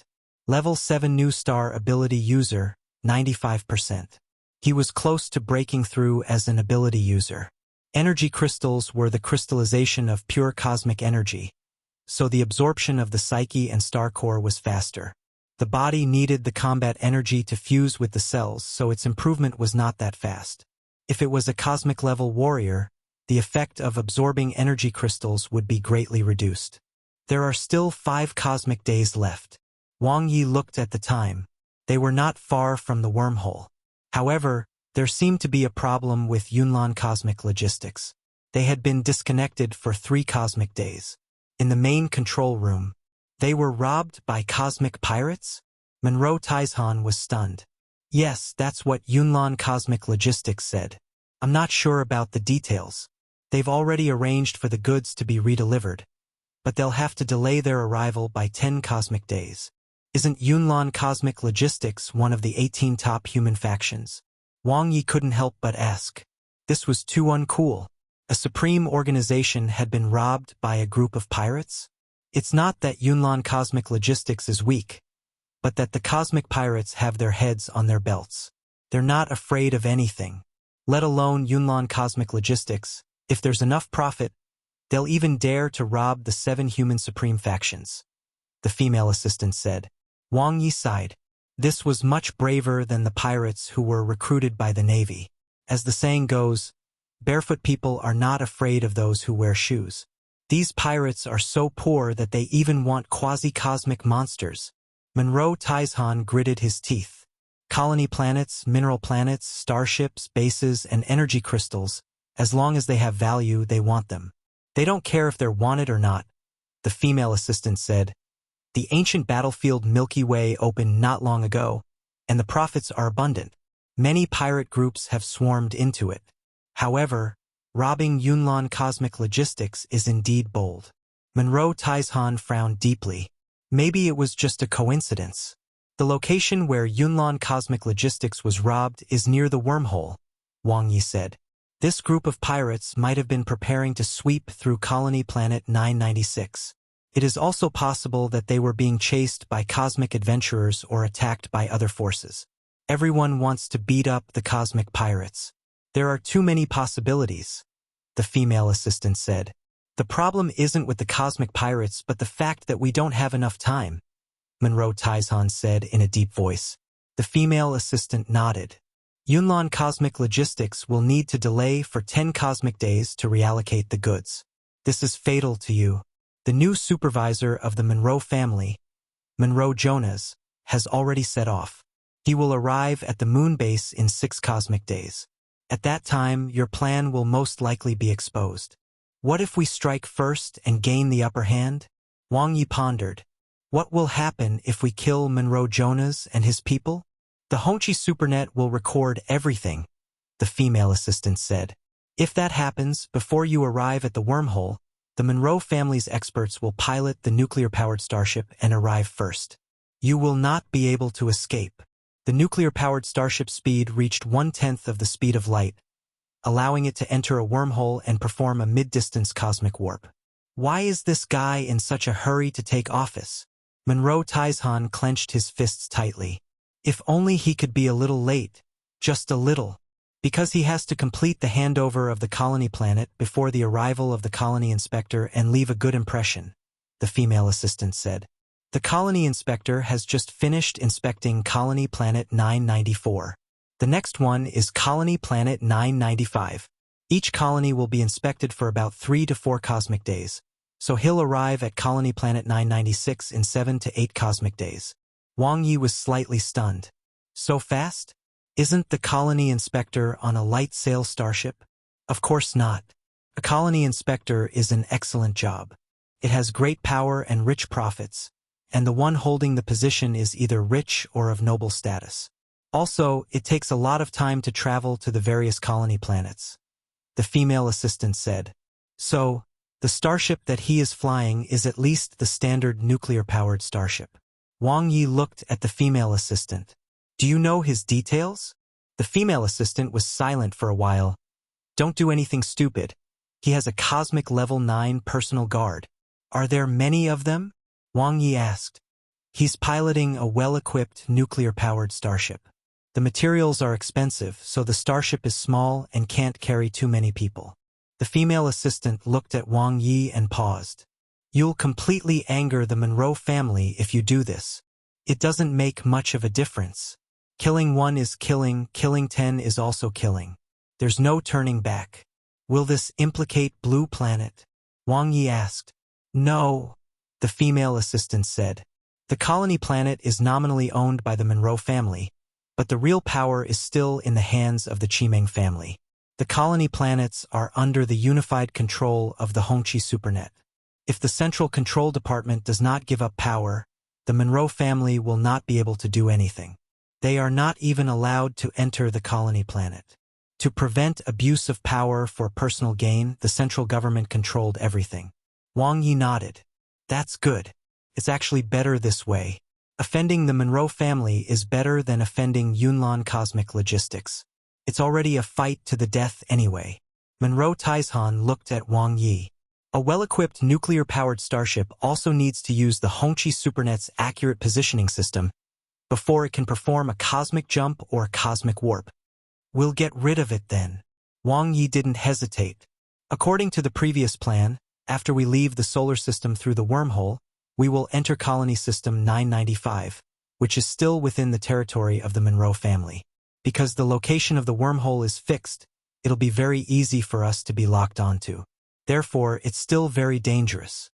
Level 7 New Star Ability User, 95%. He was close to breaking through as an ability user. Energy crystals were the crystallization of pure cosmic energy, so the absorption of the psyche and star core was faster. The body needed the combat energy to fuse with the cells, so its improvement was not that fast. If it was a cosmic level warrior, the effect of absorbing energy crystals would be greatly reduced. There are still 5 cosmic days left. Wang Ye looked at the time. They were not far from the wormhole. However, there seemed to be a problem with Yunlan Cosmic Logistics. They had been disconnected for 3 cosmic days. In the main control room, they were robbed by cosmic pirates? Monroe Taizhan was stunned. Yes, that's what Yunlan Cosmic Logistics said. I'm not sure about the details. They've already arranged for the goods to be redelivered, but they'll have to delay their arrival by 10 cosmic days. Isn't Yunlan Cosmic Logistics one of the 18 top human factions? Wang Ye couldn't help but ask. This was too uncool. A supreme organization had been robbed by a group of pirates? It's not that Yunlan Cosmic Logistics is weak, but that the cosmic pirates have their heads on their belts. They're not afraid of anything, let alone Yunlan Cosmic Logistics. If there's enough profit, they'll even dare to rob the 7 human supreme factions, the female assistant said. Wang Ye sighed. This was much braver than the pirates who were recruited by the Navy. As the saying goes, barefoot people are not afraid of those who wear shoes. These pirates are so poor that they even want quasi-cosmic monsters. Monroe Taizhan gritted his teeth. Colony planets, mineral planets, starships, bases, and energy crystals. As long as they have value, they want them. They don't care if they're wanted or not, the female assistant said. The ancient battlefield Milky Way opened not long ago, and the profits are abundant. Many pirate groups have swarmed into it. However, robbing Yunlan Cosmic Logistics is indeed bold. Monroe Taizhan frowned deeply. Maybe it was just a coincidence. The location where Yunlan Cosmic Logistics was robbed is near the wormhole, Wang Ye said. This group of pirates might have been preparing to sweep through colony planet 996. It is also possible that they were being chased by cosmic adventurers or attacked by other forces. Everyone wants to beat up the cosmic pirates. There are too many possibilities, the female assistant said. The problem isn't with the cosmic pirates but the fact that we don't have enough time, Monroe Taizhan said in a deep voice. The female assistant nodded. Yunlan Cosmic Logistics will need to delay for 10 cosmic days to reallocate the goods. This is fatal to you. The new supervisor of the Monroe family, Monroe Jonas, has already set off. He will arrive at the moon base in 6 cosmic days. At that time, your plan will most likely be exposed. What if we strike first and gain the upper hand? Wang Ye pondered. What will happen if we kill Monroe Jonas and his people? The Hongqi Supernet will record everything, the female assistant said. If that happens, before you arrive at the wormhole, the Monroe family's experts will pilot the nuclear-powered starship and arrive first. You will not be able to escape. The nuclear-powered starship speed reached 1/10 of the speed of light, allowing it to enter a wormhole and perform a mid-distance cosmic warp. Why is this guy in such a hurry to take office? Monroe Taizhan clenched his fists tightly. If only he could be a little late, just a little. Because he has to complete the handover of the colony planet before the arrival of the colony inspector and leave a good impression, the female assistant said. The colony inspector has just finished inspecting colony planet 994. The next one is colony planet 995. Each colony will be inspected for about 3 to 4 cosmic days, so he'll arrive at colony planet 996 in 7 to 8 cosmic days. Wang Ye was slightly stunned. So fast? Isn't the colony inspector on a light sail starship? Of course not. A colony inspector is an excellent job. It has great power and rich profits, and the one holding the position is either rich or of noble status. Also, it takes a lot of time to travel to the various colony planets, the female assistant said. So, the starship that he is flying is at least the standard nuclear-powered starship. Wang Ye looked at the female assistant. Do you know his details? The female assistant was silent for a while. Don't do anything stupid. He has a cosmic level 9 personal guard. Are there many of them? Wang Ye asked. He's piloting a well-equipped nuclear-powered starship. The materials are expensive, so the starship is small and can't carry too many people. The female assistant looked at Wang Ye and paused. You'll completely anger the Monroe family if you do this. It doesn't make much of a difference. Killing 1 is killing 10 is also killing. There's no turning back. Will this implicate Blue Planet? Wang Ye asked. No, the female assistant said. The colony planet is nominally owned by the Monroe family, But the real power is still in the hands of the Chimeng family. The colony planets are under the unified control of the Hongqi supernet. If the Central Control Department does not give up power, the Monroe family will not be able to do anything. They are not even allowed to enter the colony planet. To prevent abuse of power for personal gain, the central government controlled everything. Wang Ye nodded. That's good. It's actually better this way. Offending the Monroe family is better than offending Yunlan Cosmic Logistics. It's already a fight to the death anyway. Monroe Taizhan looked at Wang Ye. A well-equipped nuclear-powered starship also needs to use the Hongqi Supernet's accurate positioning system before it can perform a cosmic jump or cosmic warp. We'll get rid of it then. Wang Ye didn't hesitate. According to the previous plan, after we leave the solar system through the wormhole, we will enter colony system 995, which is still within the territory of the Monroe family. Because the location of the wormhole is fixed, it'll be very easy for us to be locked onto. Therefore, it's still very dangerous.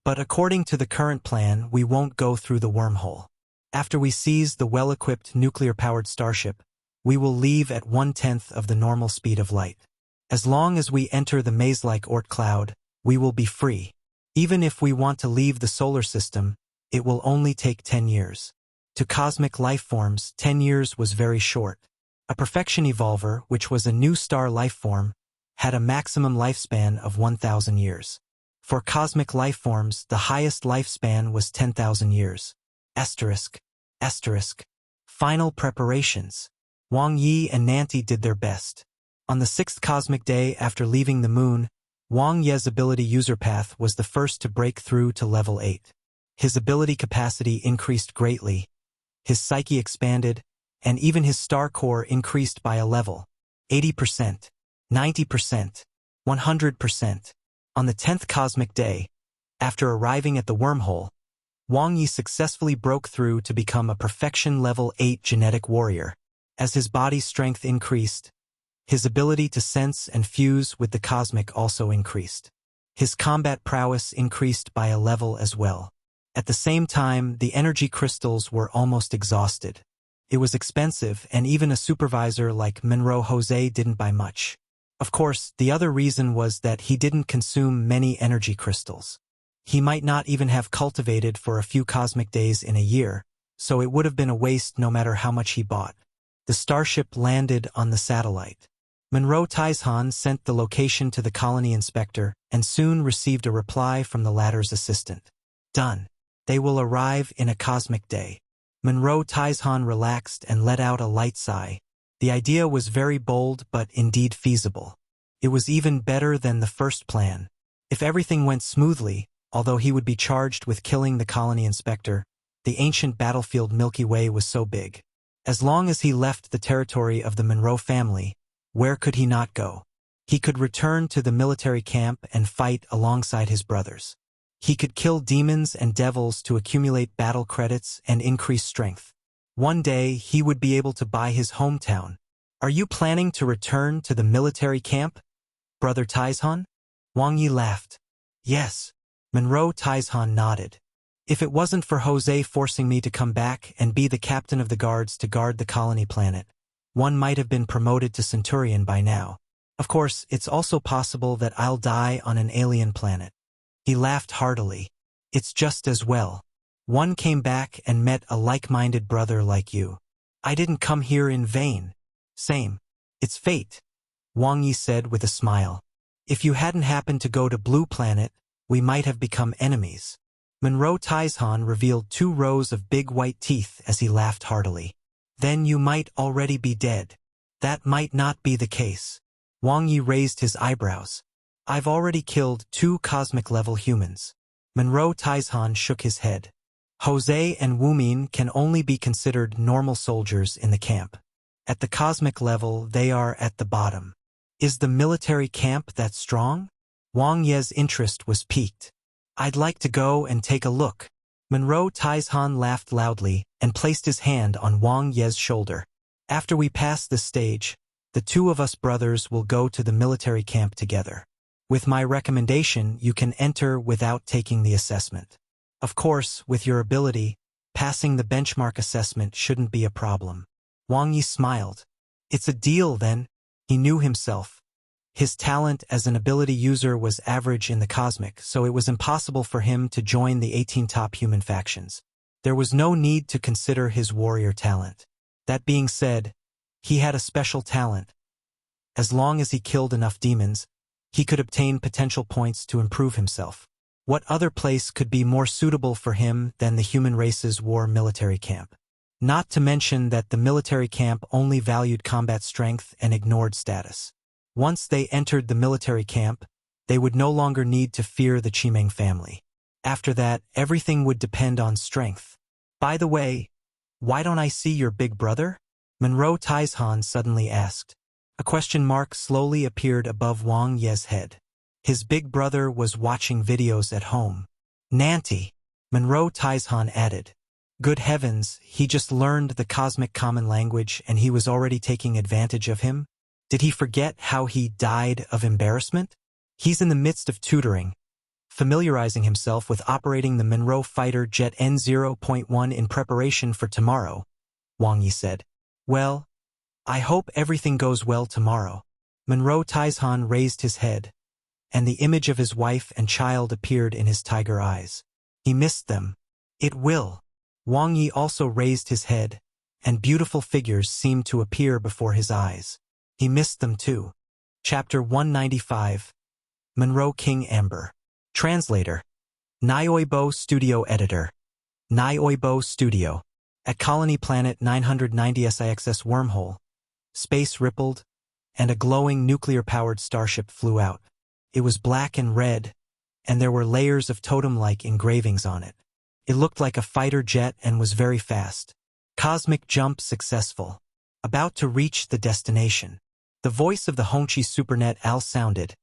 But according to the current plan, we won't go through the wormhole. After we seize the well-equipped nuclear-powered starship, we will leave at 1/10 of the normal speed of light. As long as we enter the maze-like Oort cloud, we will be free. Even if we want to leave the solar system, it will only take 10 years. To cosmic life forms, 10 years was very short. A perfection evolver, which was a new star life form, had a maximum lifespan of 1,000 years. For cosmic life forms, the highest lifespan was 10,000 years. Asterisk. Final preparations. Wang Ye and Nanti did their best. On the 6th cosmic day after leaving the moon, Wang Ye's ability user path was the first to break through to level 8. His ability capacity increased greatly, his psyche expanded, and even his star core increased by a level. 80%, 90%, 100%. On the 10th cosmic day, after arriving at the wormhole, Wang Ye successfully broke through to become a perfection level 8 genetic warrior. As his body's strength increased, his ability to sense and fuse with the cosmic also increased. His combat prowess increased by a level as well. At the same time, the energy crystals were almost exhausted. It was expensive, and even a supervisor like Monroe Jose didn't buy much. Of course, the other reason was that he didn't consume many energy crystals. He might not even have cultivated for a few cosmic days in a year, so it would have been a waste no matter how much he bought. The starship landed on the satellite. Monroe Taizhan sent the location to the colony inspector and soon received a reply from the latter's assistant. Done. They will arrive in a cosmic day. Monroe Taizhan relaxed and let out a light sigh. The idea was very bold but indeed feasible. It was even better than the first plan. If everything went smoothly, although he would be charged with killing the colony inspector, the ancient battlefield Milky Way was so big. As long as he left the territory of the Monroe family, where could he not go? He could return to the military camp and fight alongside his brothers. He could kill demons and devils to accumulate battle credits and increase strength. One day, he would be able to buy his hometown. Are you planning to return to the military camp, Brother Taizhan? Wang Ye laughed. Yes. Monroe Taizhan nodded. If it wasn't for Jose forcing me to come back and be the captain of the guards to guard the colony planet, one might have been promoted to Centurion by now. Of course, it's also possible that I'll die on an alien planet. He laughed heartily. It's just as well. One came back and met a like-minded brother like you. I didn't come here in vain. Same. It's fate, Wang Ye said with a smile. If you hadn't happened to go to Blue Planet, we might have become enemies. Monroe Taizhan revealed 2 rows of big white teeth as he laughed heartily. Then you might already be dead. That might not be the case. Wang Ye raised his eyebrows. I've already killed 2 cosmic-level humans. Monroe Taizhan shook his head. Jose and Wumin can only be considered normal soldiers in the camp. At the cosmic level, they are at the bottom. Is the military camp that strong? Wang Ye's interest was piqued. I'd like to go and take a look. Monroe Taizhan laughed loudly and placed his hand on Wang Ye's shoulder. After we pass this stage, the 2 of us brothers will go to the military camp together. With my recommendation, you can enter without taking the assessment. Of course, with your ability, passing the benchmark assessment shouldn't be a problem. Wang Ye smiled. It's a deal, then. He knew himself. His talent as an ability user was average in the cosmic, so it was impossible for him to join the 18 top human factions. There was no need to consider his warrior talent. That being said, he had a special talent. As long as he killed enough demons, he could obtain potential points to improve himself. What other place could be more suitable for him than the human race's war military camp? Not to mention that the military camp only valued combat strength and ignored status. Once they entered the military camp, they would no longer need to fear the Chimeng family. After that, everything would depend on strength. By the way, why don't I see your big brother? Monroe Taizhan suddenly asked. A question mark slowly appeared above Wang Ye's head. His big brother was watching videos at home. Nanti, Monroe Taizhan added. Good heavens, he just learned the cosmic common language and he was already taking advantage of him? Did he forget how he died of embarrassment? He's in the midst of tutoring, familiarizing himself with operating the Monroe Fighter Jet N0.1 in preparation for tomorrow, Wang Ye said. Well, I hope everything goes well tomorrow. Monroe Taizhan raised his head, and the image of his wife and child appeared in his tiger eyes. He missed them. It will. Wang Ye also raised his head, and beautiful figures seemed to appear before his eyes. He missed them too. Chapter 195. Monroe King Amber. Translator. Nioibo Studio Editor. Nioibo Studio. At Colony Planet 990 SIXS wormhole, space rippled, and a glowing nuclear-powered starship flew out. It was black and red, and there were layers of totem-like engravings on it. It looked like a fighter jet and was very fast. Cosmic jump successful. About to reach the destination. The voice of the Hongqi Supernet Al sounded,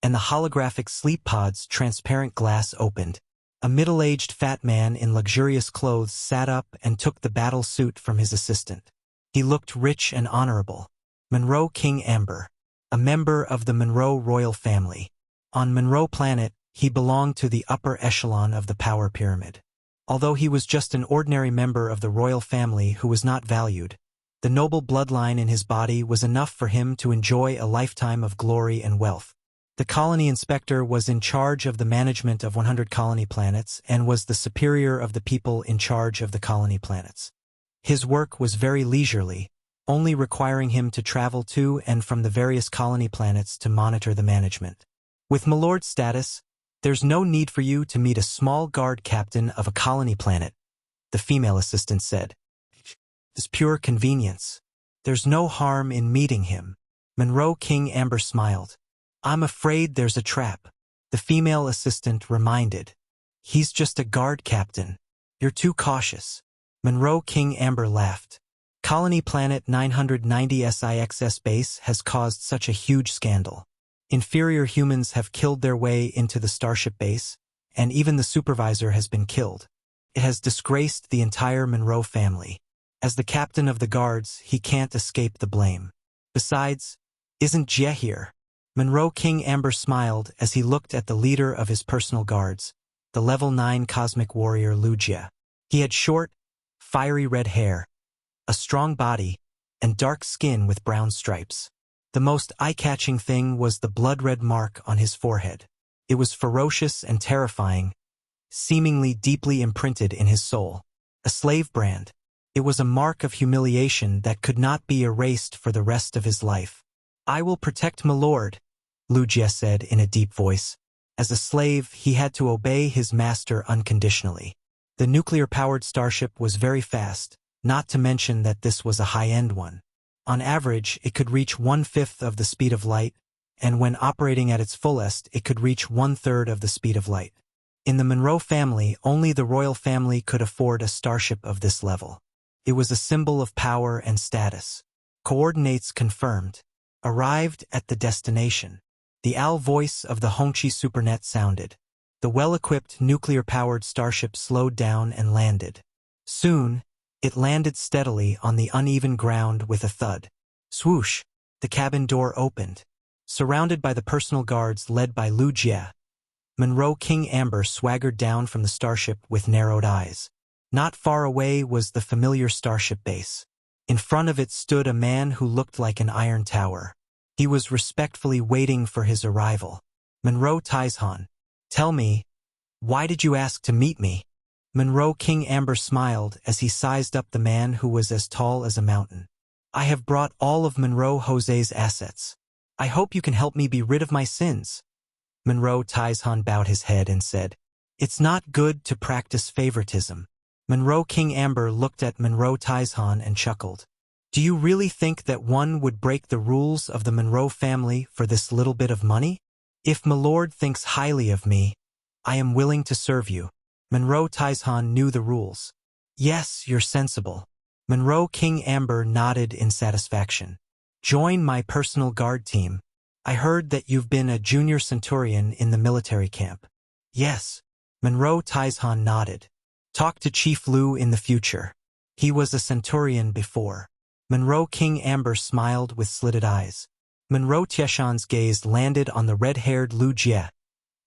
and the holographic sleep pod's transparent glass opened. A middle-aged fat man in luxurious clothes sat up and took the battle suit from his assistant. He looked rich and honorable. Monroe King Amber. A member of the Monroe royal family. On Monroe Planet, he belonged to the upper echelon of the power pyramid. Although he was just an ordinary member of the royal family who was not valued, the noble bloodline in his body was enough for him to enjoy a lifetime of glory and wealth. The colony inspector was in charge of the management of 100 colony planets and was the superior of the people in charge of the colony planets. His work was very leisurely, only requiring him to travel to and from the various colony planets to monitor the management. With Milord status, there's no need for you to meet a small guard captain of a colony planet, the female assistant said. It's pure convenience. There's no harm in meeting him. Monroe King Amber smiled. I'm afraid there's a trap, the female assistant reminded. He's just a guard captain. You're too cautious. Monroe King Amber laughed. Colony Planet 990 SIXS base has caused such a huge scandal. Inferior humans have killed their way into the starship base, and even the supervisor has been killed. It has disgraced the entire Monroe family. As the captain of the guards, he can't escape the blame. Besides, isn't Jie here? Monroe King Amber smiled as he looked at the leader of his personal guards, the level 9 cosmic warrior Lu Jie. He had short, fiery red hair, a strong body, and dark skin with brown stripes. The most eye-catching thing was the blood-red mark on his forehead. It was ferocious and terrifying, seemingly deeply imprinted in his soul. A slave brand. It was a mark of humiliation that could not be erased for the rest of his life. I will protect my lord, Lu Jie said in a deep voice. As a slave, he had to obey his master unconditionally. The nuclear-powered starship was very fast, not to mention that this was a high-end one. On average, it could reach 1/5 of the speed of light, and when operating at its fullest, it could reach 1/3 of the speed of light. In the Monroe family, only the royal family could afford a starship of this level. It was a symbol of power and status. Coordinates confirmed. Arrived at the destination. The Al voice of the Hongqi Supernet sounded. The well-equipped nuclear-powered starship slowed down and landed. Soon, it landed steadily on the uneven ground with a thud. Swoosh! The cabin door opened. Surrounded by the personal guards led by Lu Jie, Monroe King Amber swaggered down from the starship with narrowed eyes. Not far away was the familiar starship base. In front of it stood a man who looked like an iron tower. He was respectfully waiting for his arrival. Monroe Taizhan, tell me, why did you ask to meet me? Monroe King Amber smiled as he sized up the man who was as tall as a mountain. I have brought all of Monroe Jose's assets. I hope you can help me be rid of my sins. Monroe Taizhan bowed his head and said, It's not good to practice favoritism. Monroe King Amber looked at Monroe Taizhan and chuckled. Do you really think that one would break the rules of the Monroe family for this little bit of money? If Milord thinks highly of me, I am willing to serve you. Monroe Taizhan knew the rules. Yes, you're sensible. Monroe King Amber nodded in satisfaction. Join my personal guard team. I heard that you've been a junior centurion in the military camp. Yes. Monroe Taizhan nodded. Talk to Chief Lu in the future. He was a centurion before. Monroe King Amber smiled with slitted eyes. Monroe Tieshan's gaze landed on the red-haired Lu Jie,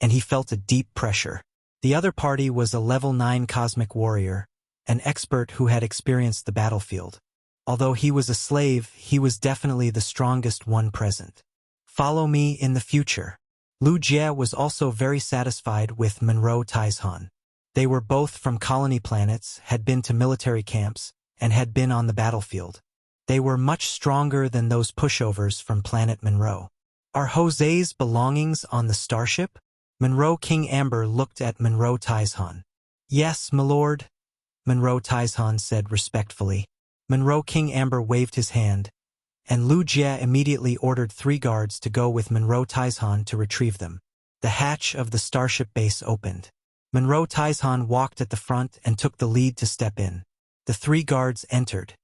and he felt a deep pressure. The other party was a level 9 cosmic warrior, an expert who had experienced the battlefield. Although he was a slave, he was definitely the strongest one present. Follow me in the future. Lu Jie was also very satisfied with Monroe Taizhan. They were both from colony planets, had been to military camps, and had been on the battlefield. They were much stronger than those pushovers from planet Monroe. Are Jose's belongings on the starship? Monroe King Amber looked at Monroe Taizhan. Yes, milord, Monroe Taizhan said respectfully. Monroe King Amber waved his hand, and Lu Jie immediately ordered 3 guards to go with Monroe Taizhan to retrieve them. The hatch of the starship base opened. Monroe Taizhan walked at the front and took the lead to step in. The 3 guards entered.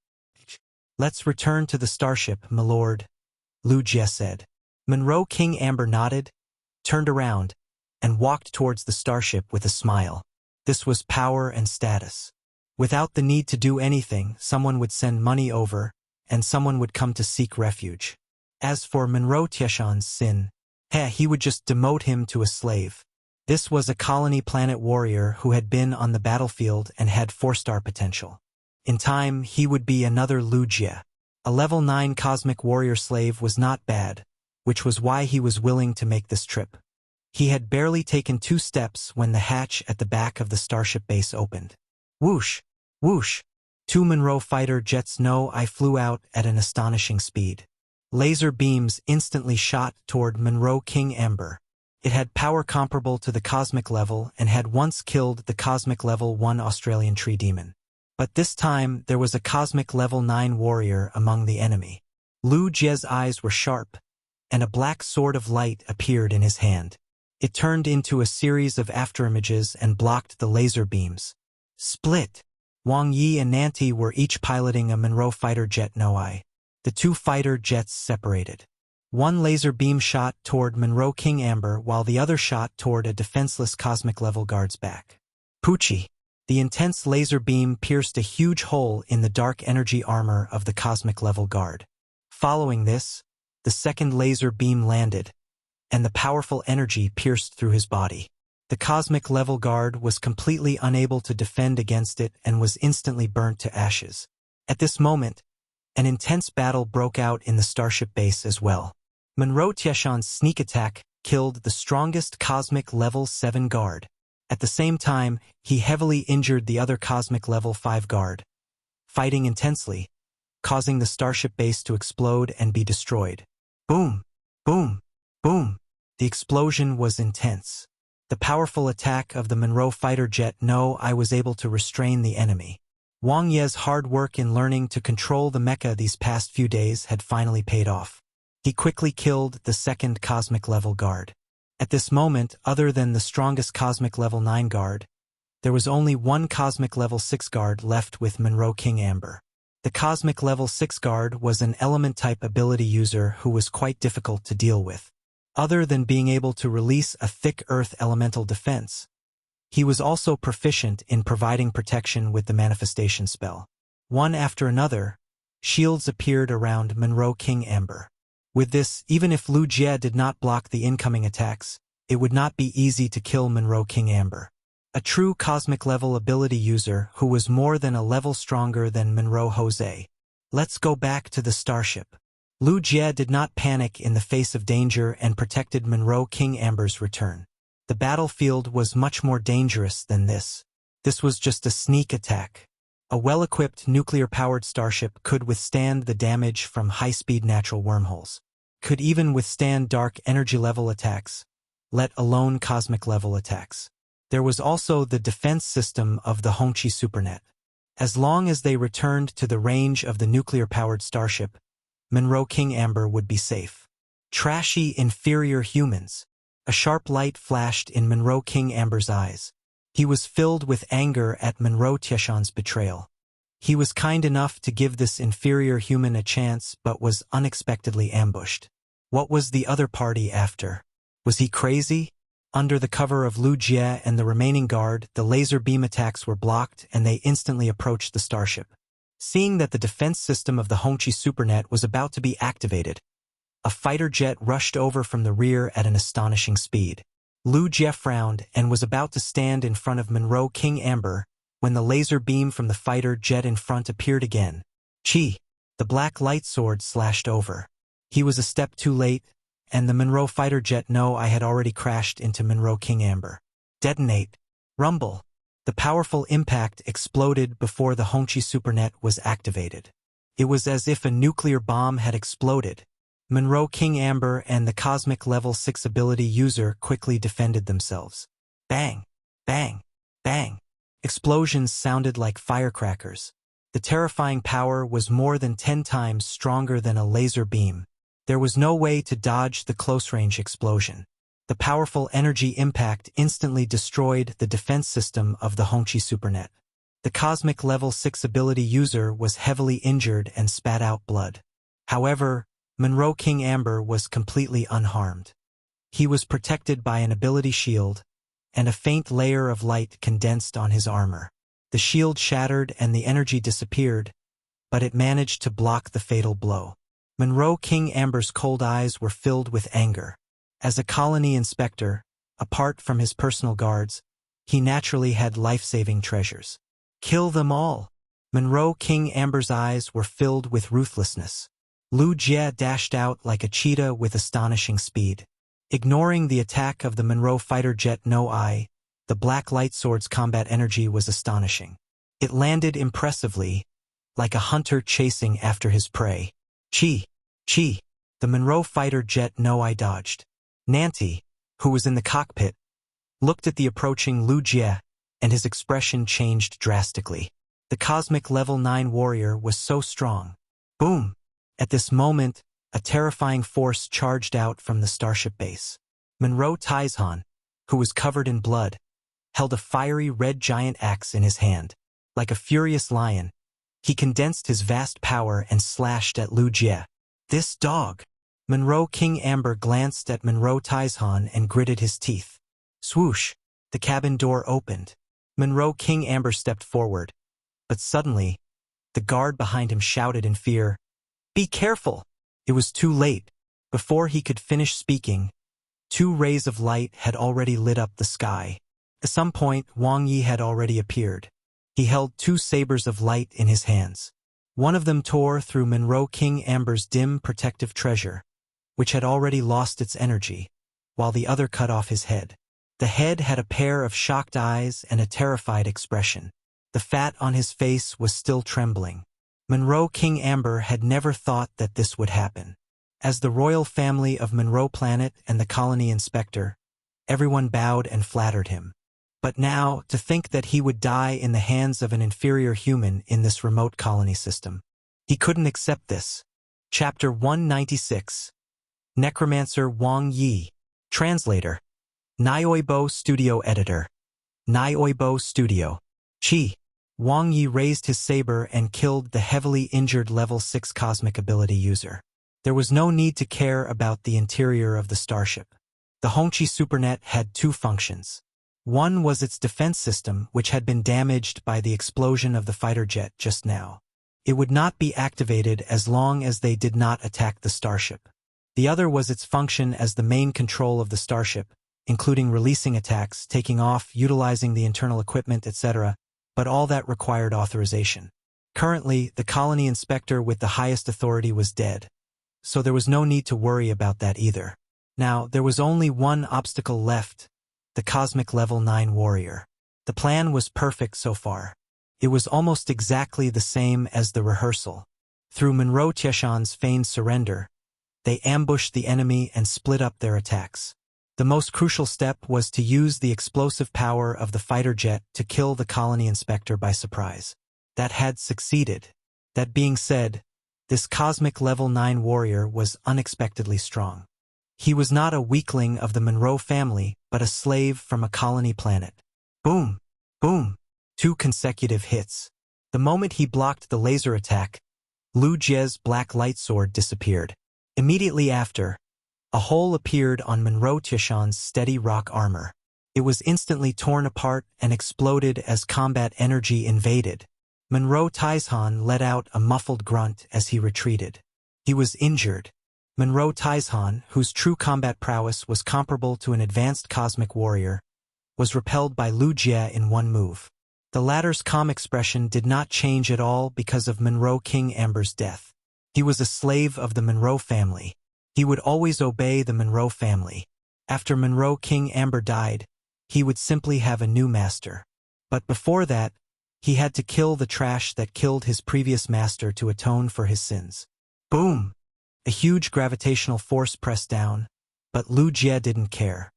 Let's return to the starship, milord, Lu Jie said. Monroe King Amber nodded, turned around, and walked towards the starship with a smile. This was power and status. Without the need to do anything, someone would send money over, and someone would come to seek refuge. As for Monroe Tieshan's sin, he would just demote him to a slave. This was a colony planet warrior who had been on the battlefield and had 4-star potential. In time, he would be another Lu Jie. A level 9 cosmic warrior slave was not bad, which was why he was willing to make this trip. He had barely taken 2 steps when the hatch at the back of the starship base opened. Whoosh! Whoosh! 2 Monroe fighter jets flew out at an astonishing speed. Laser beams instantly shot toward Monroe King Amber. It had power comparable to the cosmic level and had once killed the cosmic level 1 Australian tree demon. But this time there was a cosmic level 9 warrior among the enemy. Lu Jie's eyes were sharp, and a black sword of light appeared in his hand. It turned into a series of afterimages and blocked the laser beams. Split! Wang Ye and Nanti were each piloting a Monroe fighter jet The 2 fighter jets separated. One laser beam shot toward Monroe King Amber while the other shot toward a defenseless cosmic level guard's back. Poochie! The intense laser beam pierced a huge hole in the dark energy armor of the cosmic level guard. Following this, the second laser beam landed, and the powerful energy pierced through his body. The cosmic level guard was completely unable to defend against it and was instantly burnt to ashes. At this moment, an intense battle broke out in the starship base as well. Monroe Tieshan's sneak attack killed the strongest cosmic level 7 guard. At the same time, he heavily injured the other cosmic level 5 guard, fighting intensely, causing the starship base to explode and be destroyed. Boom! Boom! Boom! The explosion was intense. The powerful attack of the Monroe fighter jet was able to restrain the enemy. Wang Ye's hard work in learning to control the mecha these past few days had finally paid off. He quickly killed the second cosmic level guard. At this moment, other than the strongest cosmic level 9 guard, there was only 1 cosmic level 6 guard left with Monroe King Amber. The cosmic level 6 guard was an element-type ability user who was quite difficult to deal with. Other than being able to release a thick earth elemental defense, he was also proficient in providing protection with the manifestation spell. One after another, shields appeared around Monroe King Amber. With this, even if Lu Jie did not block the incoming attacks, it would not be easy to kill Monroe King Amber. A true cosmic level ability user who was more than a level stronger than Monroe Jose. Let's go back to the starship. Lu Jie did not panic in the face of danger and protected Monroe King Amber's return. The battlefield was much more dangerous than this. This was just a sneak attack. A well-equipped nuclear-powered starship could withstand the damage from high-speed natural wormholes, could even withstand dark energy-level attacks, let alone cosmic-level attacks. There was also the defense system of the Hongqi supernet. As long as they returned to the range of the nuclear-powered starship, Monroe King Amber would be safe. Trashy, inferior humans. A sharp light flashed in Monroe King Amber's eyes. He was filled with anger at Monroe Tieshan's betrayal. He was kind enough to give this inferior human a chance but was unexpectedly ambushed. What was the other party after? Was he crazy? Under the cover of Lu Jie and the remaining guard, the laser beam attacks were blocked and they instantly approached the starship. Seeing that the defense system of the Hongqi supernet was about to be activated, a fighter jet rushed over from the rear at an astonishing speed. Lu Jie frowned and was about to stand in front of Monroe King Amber when the laser beam from the fighter jet in front appeared again. Chi! The black light sword slashed over. He was a step too late, and the Monroe fighter jet had already crashed into Monroe King Amber. Detonate. Rumble. The powerful impact exploded before the Hongqi supernet was activated. It was as if a nuclear bomb had exploded. Monroe King Amber and the Cosmic Level 6 ability user quickly defended themselves. Bang! Bang! Bang! Explosions sounded like firecrackers. The terrifying power was more than 10 times stronger than a laser beam. There was no way to dodge the close-range explosion. The powerful energy impact instantly destroyed the defense system of the Hongqi supernet. The Cosmic Level 6 ability user was heavily injured and spat out blood. However, Monroe King Amber was completely unharmed. He was protected by an ability shield, and a faint layer of light condensed on his armor. The shield shattered and the energy disappeared, but it managed to block the fatal blow. Monroe King Amber's cold eyes were filled with anger. As a colony inspector, apart from his personal guards, he naturally had life-saving treasures. Kill them all! Monroe King Amber's eyes were filled with ruthlessness. Lu Jie dashed out like a cheetah with astonishing speed. Ignoring the attack of the Monroe fighter jet the black light sword's combat energy was astonishing. It landed impressively, like a hunter chasing after his prey. Chi! Chi! The Monroe fighter jet dodged. Nanti, who was in the cockpit, looked at the approaching Lu Jie, and his expression changed drastically. The Cosmic Level 9 warrior was so strong. Boom! At this moment, a terrifying force charged out from the starship base. Monroe Tieshan, who was covered in blood, held a fiery red giant axe in his hand. Like a furious lion, he condensed his vast power and slashed at Lu Jie. This dog! Monroe King Amber glanced at Monroe Tieshan and gritted his teeth. Swoosh! The cabin door opened. Monroe King Amber stepped forward, but suddenly, the guard behind him shouted in fear, "Be careful!" It was too late. Before he could finish speaking, 2 rays of light had already lit up the sky. At some point, Wang Ye had already appeared. He held 2 sabers of light in his hands. One of them tore through Monroe King Amber's dim protective treasure, which had already lost its energy, while the other cut off his head. The head had a pair of shocked eyes and a terrified expression. The fat on his face was still trembling. Monroe King Amber had never thought that this would happen. As the royal family of Monroe Planet and the colony inspector, everyone bowed and flattered him. But now, to think that he would die in the hands of an inferior human in this remote colony system. He couldn't accept this. Chapter 196. Necromancer Wang Ye. Translator. Nioibo Studio Editor. Nioibo Studio. Chi. Wang Ye raised his saber and killed the heavily injured Level 6 Cosmic Ability user. There was no need to care about the interior of the starship. The Hongqi supernet had 2 functions. One was its defense system, which had been damaged by the explosion of the fighter jet just now. It would not be activated as long as they did not attack the starship. The other was its function as the main control of the starship, including releasing attacks, taking off, utilizing the internal equipment, etc., but all that required authorization. Currently, the colony inspector with the highest authority was dead, so there was no need to worry about that either. Now, there was only one obstacle left, the cosmic level 9 warrior. The plan was perfect so far. It was almost exactly the same as the rehearsal. Through Monroe Tieshan's feigned surrender, they ambushed the enemy and split up their attacks. The most crucial step was to use the explosive power of the fighter jet to kill the colony inspector by surprise. That had succeeded. That being said, this cosmic level 9 warrior was unexpectedly strong. He was not a weakling of the Monroe family, but a slave from a colony planet. Boom! Boom! 2 consecutive hits. The moment he blocked the laser attack, Lu Jie's black light sword disappeared. Immediately after, a hole appeared on Monroe Tieshan's steady rock armor. It was instantly torn apart and exploded as combat energy invaded. Monroe Tieshan let out a muffled grunt as he retreated. He was injured. Monroe Tieshan, whose true combat prowess was comparable to an advanced cosmic warrior, was repelled by Lu Jie in one move. The latter's calm expression did not change at all because of Monroe King Amber's death. He was a slave of the Monroe family. He would always obey the Monroe family. After Monroe King Amber died, he would simply have a new master. But before that, he had to kill the trash that killed his previous master to atone for his sins. Boom! A huge gravitational force pressed down, but Lu Jie didn't care.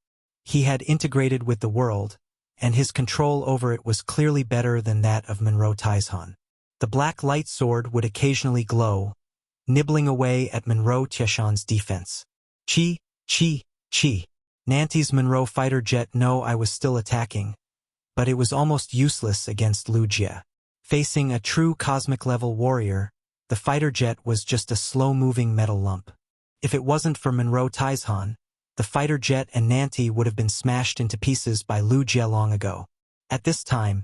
He had integrated with the world, and his control over it was clearly better than that of Monroe Tieshan. The black light sword would occasionally glow, nibbling away at Monroe Tieshan's defense. Chi, chi, chi. Nanti's Monroe fighter jet knew I was still attacking, but it was almost useless against Lu Jie. Facing a true cosmic-level warrior, the fighter jet was just a slow-moving metal lump. If it wasn't for Monroe Tieshan, the fighter jet and Nanti would have been smashed into pieces by Lu Jie long ago. At this time,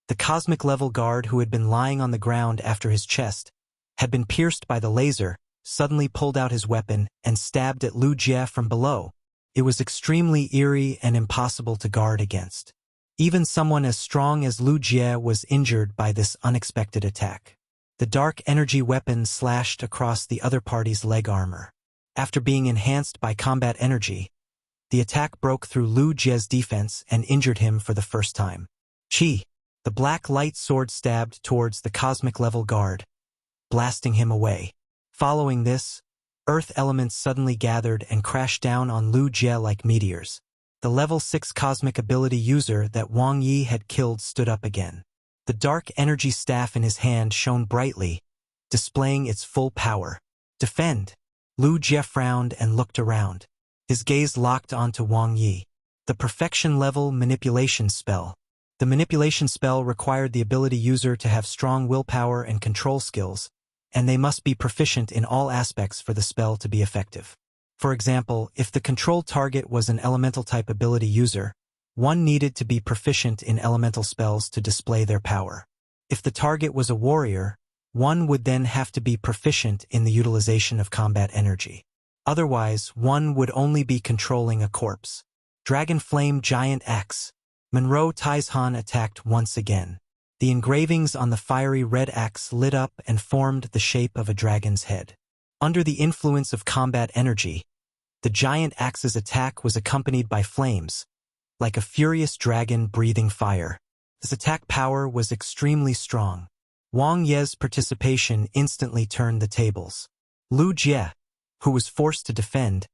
the cosmic-level guard who had been lying on the ground after his chest had been pierced by the laser, suddenly pulled out his weapon and stabbed at Lu Jie from below. It was extremely eerie and impossible to guard against. Even someone as strong as Lu Jie was injured by this unexpected attack. The dark energy weapon slashed across the other party's leg armor. After being enhanced by combat energy, the attack broke through Lu Jie's defense and injured him for the first time. Chi! The black light sword stabbed towards the cosmic-level guard, blasting him away. Following this, earth elements suddenly gathered and crashed down on Lu Jie like meteors. The level 6 cosmic ability user that Wang Ye had killed stood up again. The dark energy staff in his hand shone brightly, displaying its full power. Defend! Lu Jie frowned and looked around. His gaze locked onto Wang Ye. The perfection-level manipulation spell. The manipulation spell required the ability user to have strong willpower and control skills, and they must be proficient in all aspects for the spell to be effective. For example, if the controlled target was an elemental-type ability user, one needed to be proficient in elemental spells to display their power. If the target was a warrior, one would then have to be proficient in the utilization of combat energy. Otherwise, one would only be controlling a corpse. Dragon Flame Giant Axe. Monroe Tieshan attacked once again. The engravings on the fiery red axe lit up and formed the shape of a dragon's head. Under the influence of combat energy, the giant axe's attack was accompanied by flames, like a furious dragon breathing fire. His attack power was extremely strong. Wang Ye's participation instantly turned the tables. Lu Jie, who was forced to defend,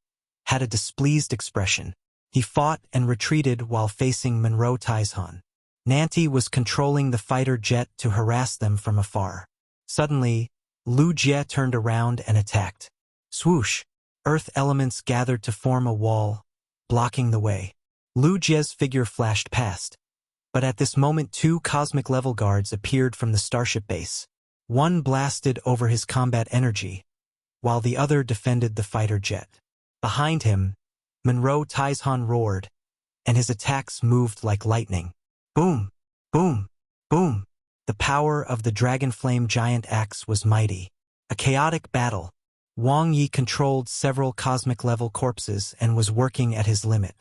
had a displeased expression. He fought and retreated while facing Monroe Tieshan. Nanti was controlling the fighter jet to harass them from afar. Suddenly, Lu Jie turned around and attacked. Swoosh! Earth elements gathered to form a wall, blocking the way. Lu Jie's figure flashed past, but at this moment 2 cosmic-level guards appeared from the starship base. One blasted over his combat energy, while the other defended the fighter jet. Behind him, Monroe Tieshan roared, and his attacks moved like lightning. Boom! Boom! Boom! The power of the Dragon Flame Giant Axe was mighty. A chaotic battle. Wang Ye controlled several cosmic-level corpses and was working at his limit.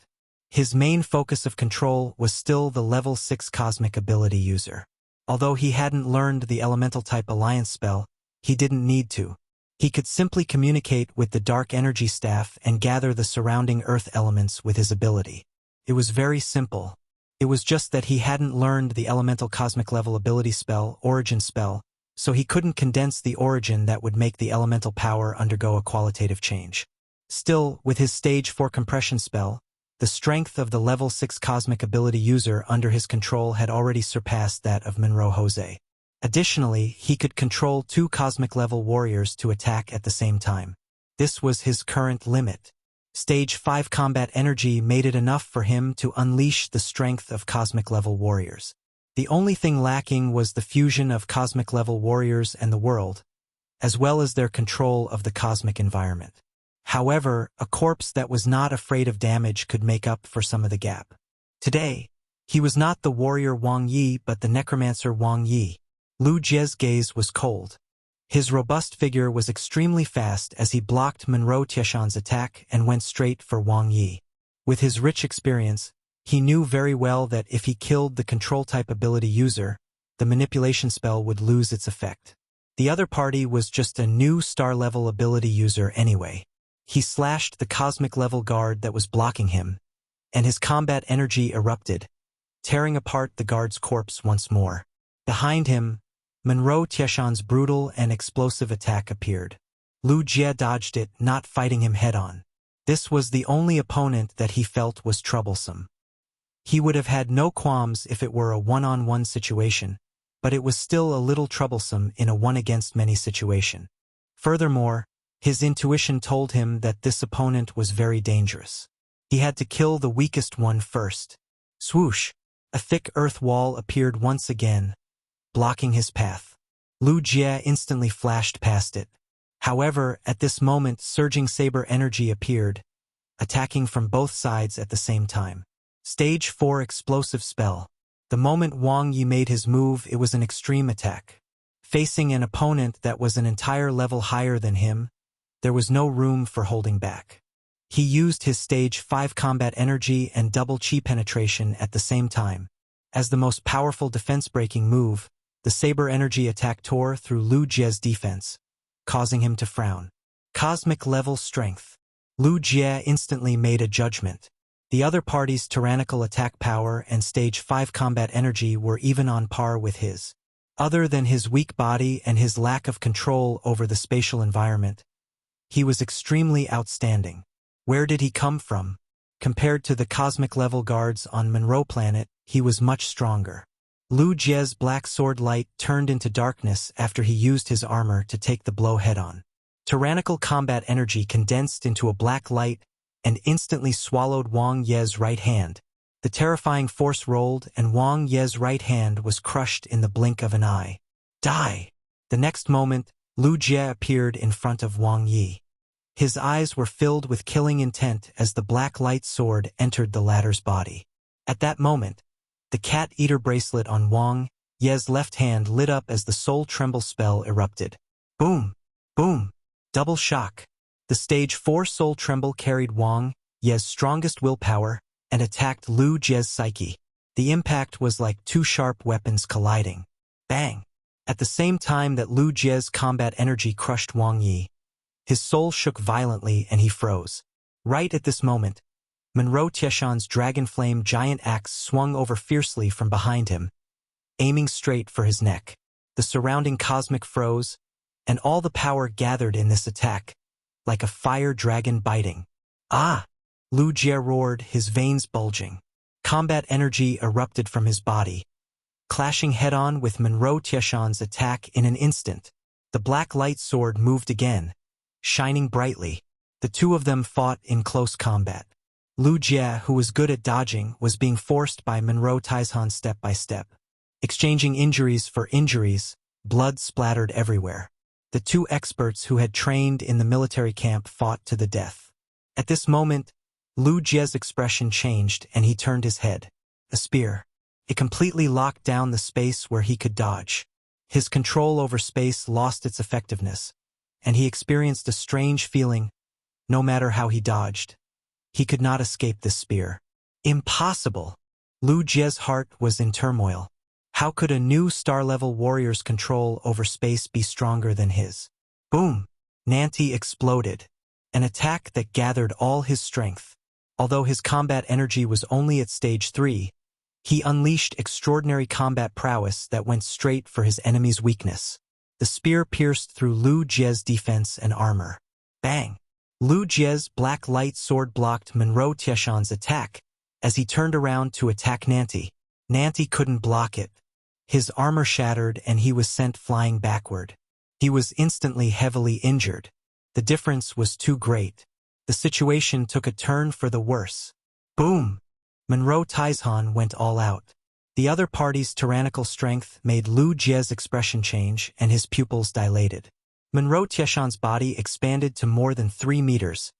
His main focus of control was still the level 6 cosmic ability user. Although he hadn't learned the elemental-type alliance spell, he didn't need to. He could simply communicate with the dark energy staff and gather the surrounding earth elements with his ability. It was very simple. It was just that he hadn't learned the elemental cosmic level ability spell, origin spell, so he couldn't condense the origin that would make the elemental power undergo a qualitative change. Still, with his stage 4 compression spell, the strength of the level 6 cosmic ability user under his control had already surpassed that of Monroe Jose. Additionally, he could control 2 cosmic level warriors to attack at the same time. This was his current limit. Stage 5 combat energy made it enough for him to unleash the strength of cosmic level warriors. The only thing lacking was the fusion of cosmic level warriors and the world, as well as their control of the cosmic environment. However, a corpse that was not afraid of damage could make up for some of the gap. Today, he was not the warrior Wang Ye but the necromancer Wang Ye. Lu Jie's gaze was cold. His robust figure was extremely fast as he blocked Monroe Tieshan's attack and went straight for Wang Ye. With his rich experience, he knew very well that if he killed the control-type ability user, the manipulation spell would lose its effect. The other party was just a new star-level ability user anyway. He slashed the cosmic level guard that was blocking him, and his combat energy erupted, tearing apart the guard's corpse once more. Behind him, Monroe Tieshan's brutal and explosive attack appeared. Lu Jie dodged it, not fighting him head-on. This was the only opponent that he felt was troublesome. He would have had no qualms if it were a one-on-one situation, but it was still a little troublesome in a one-against-many situation. Furthermore, his intuition told him that this opponent was very dangerous. He had to kill the weakest one first. Swoosh! A thick earth wall appeared once again, blocking his path. Lu Jie instantly flashed past it. However, at this moment surging saber energy appeared, attacking from both sides at the same time. Stage 4 explosive spell. The moment Wang Ye made his move, it was an extreme attack. Facing an opponent that was an entire level higher than him, there was no room for holding back. He used his stage 5 combat energy and double chi penetration at the same time. As the most powerful defense-breaking move, the saber energy attack tore through Lu Jie's defense, causing him to frown. Cosmic level strength. Lu Jie instantly made a judgment. The other party's tyrannical attack power and stage 5 combat energy were even on par with his. Other than his weak body and his lack of control over the spatial environment, he was extremely outstanding. Where did he come from? Compared to the cosmic level guards on Monroe Planet, he was much stronger. Lu Jie's black sword light turned into darkness after he used his armor to take the blow head-on. Tyrannical combat energy condensed into a black light and instantly swallowed Wang Ye's right hand. The terrifying force rolled and Wang Ye's right hand was crushed in the blink of an eye. Die! The next moment, Lu Jie appeared in front of Wang Ye. His eyes were filled with killing intent as the black light sword entered the latter's body. At that moment, the Cat Eater bracelet on Wang Ye's left hand lit up as the Soul Tremble spell erupted. Boom! Boom! Double shock. The stage 4 Soul Tremble carried Wang Ye's strongest willpower and attacked Lu Jie's psyche. The impact was like 2 sharp weapons colliding. Bang! At the same time that Lu Jie's combat energy crushed Wang Ye, his soul shook violently and he froze. Right at this moment, Monroe Tieshan's dragon flame giant axe swung over fiercely from behind him, aiming straight for his neck. The surrounding cosmic froze, and all the power gathered in this attack, like a fire dragon biting. Ah! Lu Jie roared, his veins bulging. Combat energy erupted from his body, clashing head-on with Monroe Tieshan's attack in an instant. The black light sword moved again, shining brightly. The two of them fought in close combat. Lu Jie, who was good at dodging, was being forced by Monroe Tieshan step by step. Exchanging injuries for injuries, blood splattered everywhere. The two experts who had trained in the military camp fought to the death. At this moment, Lu Jie's expression changed and he turned his head. A spear. It completely locked down the space where he could dodge. His control over space lost its effectiveness, and he experienced a strange feeling. No matter how he dodged, he could not escape this spear. Impossible! Lu Jie's heart was in turmoil. How could a new star-level warrior's control over space be stronger than his? Boom! Nanti exploded. An attack that gathered all his strength. Although his combat energy was only at stage 3, he unleashed extraordinary combat prowess that went straight for his enemy's weakness. The spear pierced through Lu Jie's defense and armor. Bang! Lu Jie's black light sword blocked Monroe Tieshan's attack as he turned around to attack Nanti. Nanti couldn't block it. His armor shattered and he was sent flying backward. He was instantly heavily injured. The difference was too great. The situation took a turn for the worse. Boom! Monroe Tieshan went all out. The other party's tyrannical strength made Lu Jie's expression change and his pupils dilated. Monroe Tieshan's body expanded to more than 3 meters,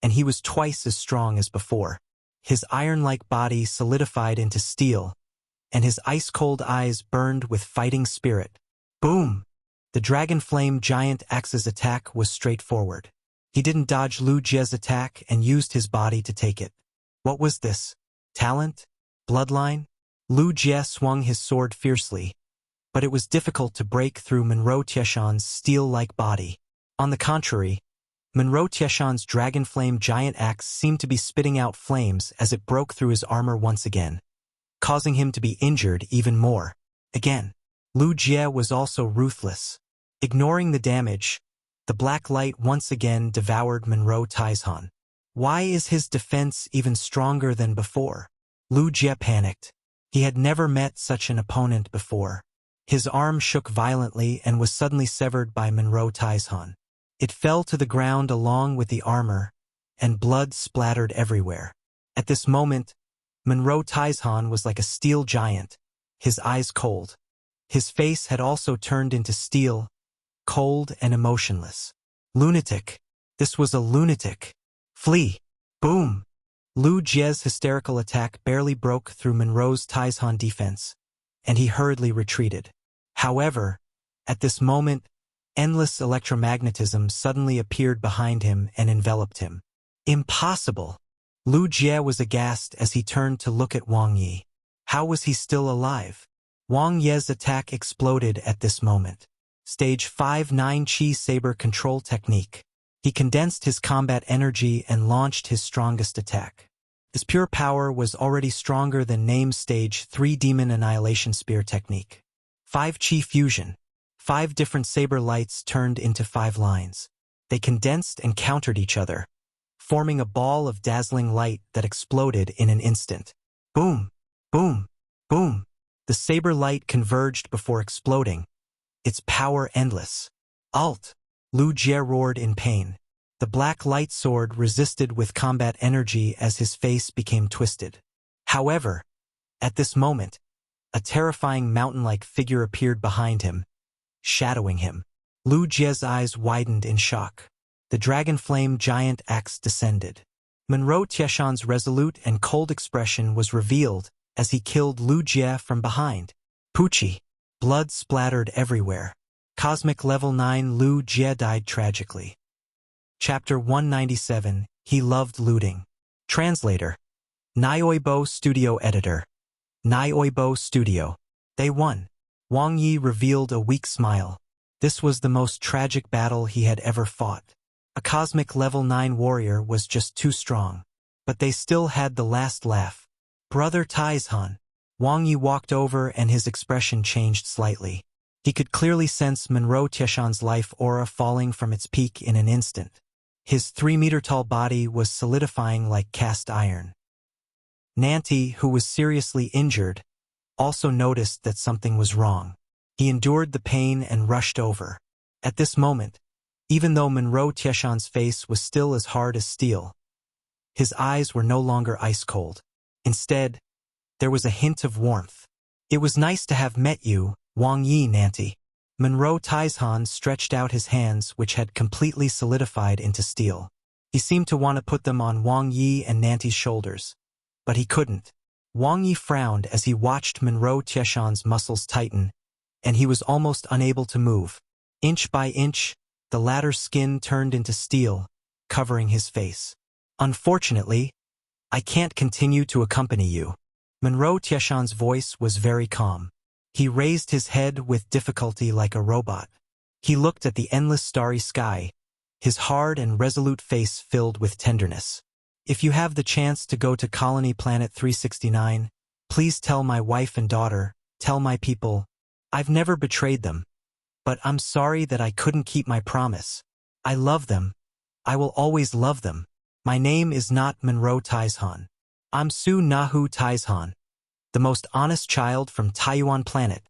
and he was twice as strong as before. His iron-like body solidified into steel, and his ice-cold eyes burned with fighting spirit. Boom! The Dragon Flame Giant Axe's attack was straightforward. He didn't dodge Lu Jie's attack and used his body to take it. What was this? Talent? Bloodline? Lu Jie swung his sword fiercely, but it was difficult to break through Monroe Tieshan's steel-like body. On the contrary, Monroe Tieshan's Dragon Flame Giant Axe seemed to be spitting out flames as it broke through his armor once again, causing him to be injured even more. Again, Lu Jie was also ruthless. Ignoring the damage, the black light once again devoured Monroe Tieshan. Why is his defense even stronger than before? Lu Jie panicked. He had never met such an opponent before. His arm shook violently and was suddenly severed by Monroe Tieshan. It fell to the ground along with the armor, and blood splattered everywhere. At this moment, Monroe Tieshan was like a steel giant, his eyes cold. His face had also turned into steel, cold and emotionless. Lunatic. This was a lunatic. Flee! Boom! Lu Jie's hysterical attack barely broke through Monroe's Tieshan defense, and he hurriedly retreated. However, at this moment, endless electromagnetism suddenly appeared behind him and enveloped him. Impossible! Lu Jie was aghast as he turned to look at Wang Ye. How was he still alive? Wang Ye's attack exploded at this moment. Stage 5-9 Chi Saber Control Technique. He condensed his combat energy and launched his strongest attack. His pure power was already stronger than Name's Stage 3 Demon Annihilation Spear Technique. 5 Chi Fusion. 5 different saber lights turned into 5 lines. They condensed and countered each other, forming a ball of dazzling light that exploded in an instant. Boom! Boom! Boom! The saber light converged before exploding, its power endless. Alt! Lu Jie roared in pain. The black light sword resisted with combat energy as his face became twisted. However, at this moment, a terrifying mountain-like figure appeared behind him, shadowing him. Lu Jie's eyes widened in shock. The Dragon Flame Giant Axe descended. Monroe Tieshan's resolute and cold expression was revealed as he killed Lu Jie from behind. Poochie. Blood splattered everywhere. Cosmic Level 9 Lu Jie died tragically. Chapter 197, He Loved Looting. Translator. Nioibo Studio Editor. Nioibo Studio. They won. Wang Ye revealed a weak smile. This was the most tragic battle he had ever fought. A Cosmic Level 9 warrior was just too strong. But they still had the last laugh. Brother Tieshan. Wang Ye walked over and his expression changed slightly. He could clearly sense Monroe Tieshan's life aura falling from its peak in an instant. His 3-meter-tall body was solidifying like cast iron. Nanti, who was seriously injured, also noticed that something was wrong. He endured the pain and rushed over. At this moment, even though Monroe Tieshan's face was still as hard as steel, his eyes were no longer ice-cold. Instead, there was a hint of warmth. It was nice to have met you, Wang Ye, Nanti. Monroe Tieshan stretched out his hands, which had completely solidified into steel. He seemed to want to put them on Wang Ye and Nanti's shoulders, but he couldn't. Wang Ye frowned as he watched Monroe Tieshan's muscles tighten, and he was almost unable to move. Inch by inch, the latter's skin turned into steel, covering his face. Unfortunately, I can't continue to accompany you. Monroe Tieshan's voice was very calm. He raised his head with difficulty like a robot. He looked at the endless starry sky, his hard and resolute face filled with tenderness. If you have the chance to go to Colony Planet 369, please tell my wife and daughter, tell my people, I've never betrayed them. But I'm sorry that I couldn't keep my promise. I love them. I will always love them. My name is not Monroe Taizhan. I'm Su Nahu Taizhan, the most honest child from Taiwan Planet.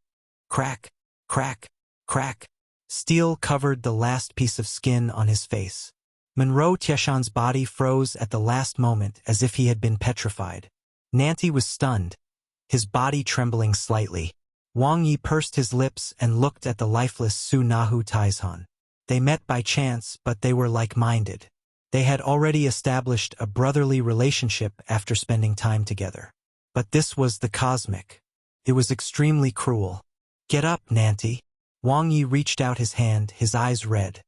Crack, crack, crack. Steel covered the last piece of skin on his face. Monroe Taizhan's body froze at the last moment as if he had been petrified. Nanti was stunned, his body trembling slightly. Wang Ye pursed his lips and looked at the lifeless Su Nahu Taizhan. They met by chance, but they were like-minded. They had already established a brotherly relationship after spending time together. But this was the cosmic. It was extremely cruel. Get up, Nanti. Wang Ye reached out his hand, his eyes red.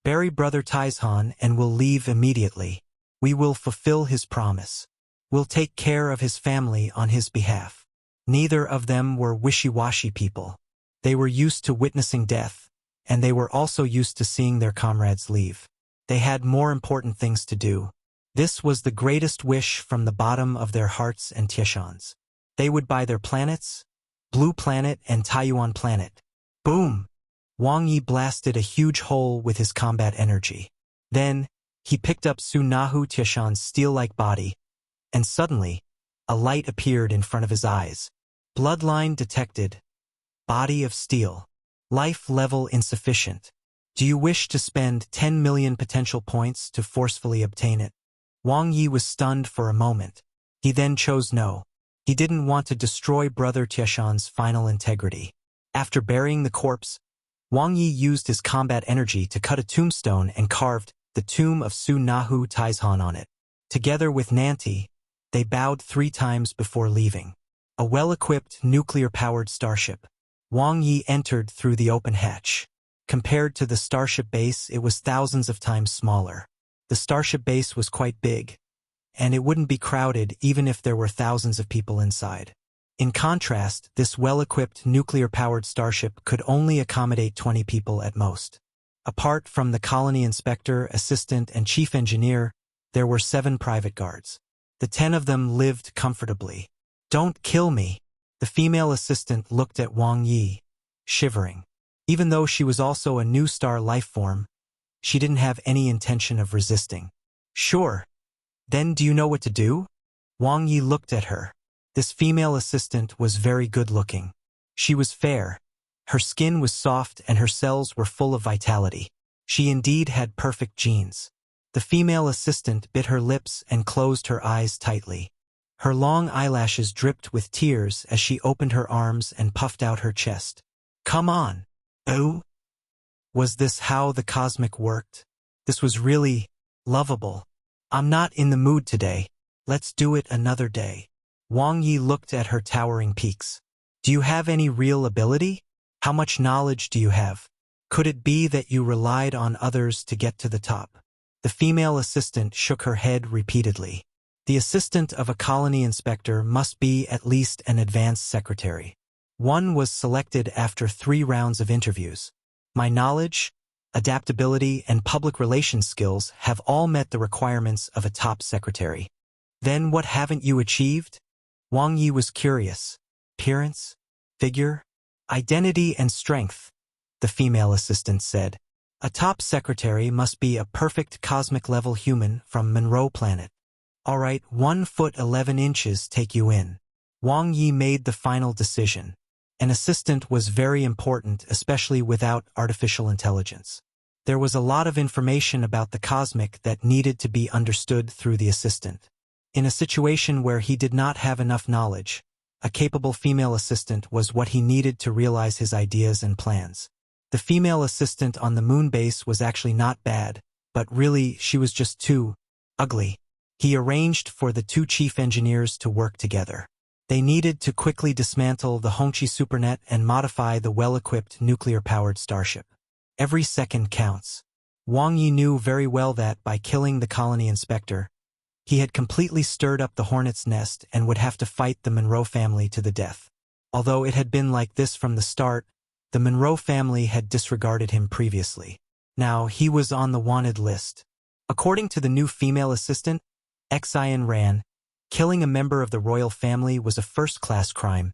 Bury Brother Taizhan and we'll leave immediately. We will fulfill his promise. We'll take care of his family on his behalf. Neither of them were wishy-washy people. They were used to witnessing death, and they were also used to seeing their comrades leave. They had more important things to do. This was the greatest wish from the bottom of their hearts and Taizhan's. They would buy their planets, Blue Planet and Taiwan Planet. Boom! Wang Ye blasted a huge hole with his combat energy. Then, he picked up Su Nahu Taizhan's steel-like body, and suddenly, a light appeared in front of his eyes. Bloodline detected. Body of steel. Life level insufficient. Do you wish to spend 10 million potential points to forcefully obtain it? Wang Ye was stunned for a moment. He then chose no. He didn't want to destroy Brother Taizhan's final integrity. After burying the corpse, Wang Ye used his combat energy to cut a tombstone and carved the tomb of Su Nahu Taizhan on it. Together with Nanti, they bowed 3 times before leaving. A well-equipped, nuclear-powered starship. Wang Ye entered through the open hatch. Compared to the starship base, it was thousands of times smaller. The starship base was quite big, and it wouldn't be crowded even if there were thousands of people inside. In contrast, this well-equipped, nuclear-powered starship could only accommodate 20 people at most. Apart from the colony inspector, assistant, and chief engineer, there were 7 private guards. The 10 of them lived comfortably. Don't kill me. The female assistant looked at Wang Ye, shivering. Even though she was also a new star life form, she didn't have any intention of resisting. Sure. Then do you know what to do? Wang Ye looked at her. This female assistant was very good-looking. She was fair. Her skin was soft and her cells were full of vitality. She indeed had perfect genes. The female assistant bit her lips and closed her eyes tightly. Her long eyelashes dripped with tears as she opened her arms and puffed out her chest. Come on. Oh? Was this how the cosmic worked? This was really lovable. I'm not in the mood today. Let's do it another day. Wang Ye looked at her towering peaks. Do you have any real ability? How much knowledge do you have? Could it be that you relied on others to get to the top? The female assistant shook her head repeatedly. The assistant of a colony inspector must be at least an advanced secretary. One was selected after 3 rounds of interviews. My knowledge, adaptability, and public relations skills have all met the requirements of a top secretary. Then what haven't you achieved? Wang Ye was curious. Appearance? Figure? Identity and strength, the female assistant said. A top secretary must be a perfect cosmic-level human from Monroe Planet. All right, 1 foot 11 inches take you in. Wang Ye made the final decision. An assistant was very important, especially without artificial intelligence. There was a lot of information about the cosmic that needed to be understood through the assistant. In a situation where he did not have enough knowledge, a capable female assistant was what he needed to realize his ideas and plans. The female assistant on the moon base was actually not bad, but really she was just too ugly. He arranged for the 2 chief engineers to work together. They needed to quickly dismantle the Hongqi supernet and modify the well-equipped nuclear-powered starship. Every second counts. Wang Ye knew very well that by killing the colony inspector, he had completely stirred up the hornet's nest and would have to fight the Monroe family to the death. Although it had been like this from the start, the Monroe family had disregarded him previously. Now he was on the wanted list. According to the new female assistant, Xian Ran, killing a member of the royal family was a first-class crime,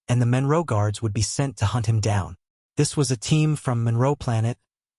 and the Monroe guards would be sent to hunt him down. This was a team from Monroe Planet,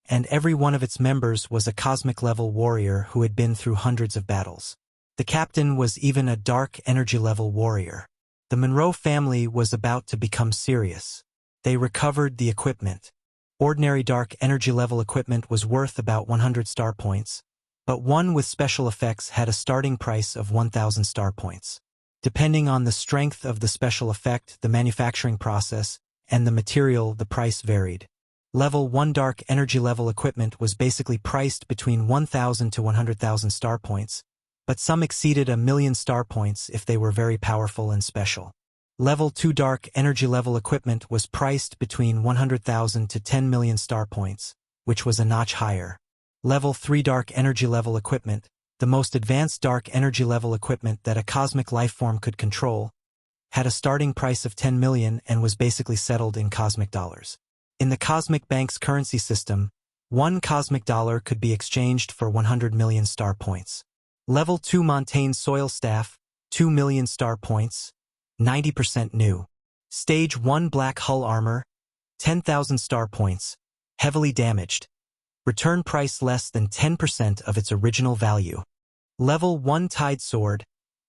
and every one of its members was a cosmic-level warrior who had been through hundreds of battles. The captain was even a dark energy-level warrior. The Monroe family was about to become serious. They recovered the equipment. Ordinary dark energy-level equipment was worth about 100 star points, but one with special effects had a starting price of 1,000 star points. Depending on the strength of the special effect, the manufacturing process, and the material, the price varied. Level 1 dark energy-level equipment was basically priced between 1,000 to 100,000 star points, but some exceeded 1,000,000 star points if they were very powerful and special. Level 2 dark energy-level equipment was priced between 100,000 to 10,000,000 star points, which was a notch higher. Level 3 dark energy-level equipment, the most advanced dark energy-level equipment that a cosmic lifeform could control, had a starting price of 10 million and was basically settled in cosmic dollars. In the Cosmic Bank's currency system, one cosmic dollar could be exchanged for 100 million star points. Level 2 Montaigne Soil Staff, 2 million star points, 90% new. Stage 1 Black Hull Armor, 10,000 star points, heavily damaged. Return price less than 10% of its original value. Level 1 Tide Sword,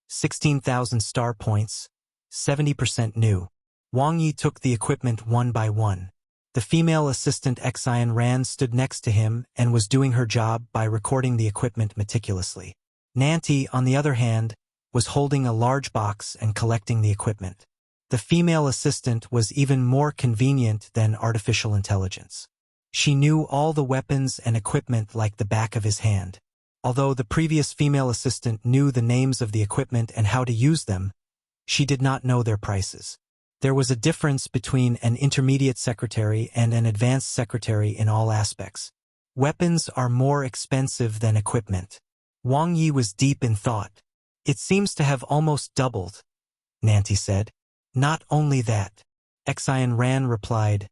16,000 star points, 70% new. Wang Ye took the equipment one by one. The female assistant Xian Ran stood next to him and was doing her job by recording the equipment meticulously. Nanti, on the other hand, was holding a large box and collecting the equipment. The female assistant was even more convenient than artificial intelligence. She knew all the weapons and equipment like the back of his hand. Although the previous female assistant knew the names of the equipment and how to use them, she did not know their prices. There was a difference between an intermediate secretary and an advanced secretary in all aspects. Weapons are more expensive than equipment. Wang Ye was deep in thought. It seems to have almost doubled, Nanti said. Not only that, Xian Ran replied,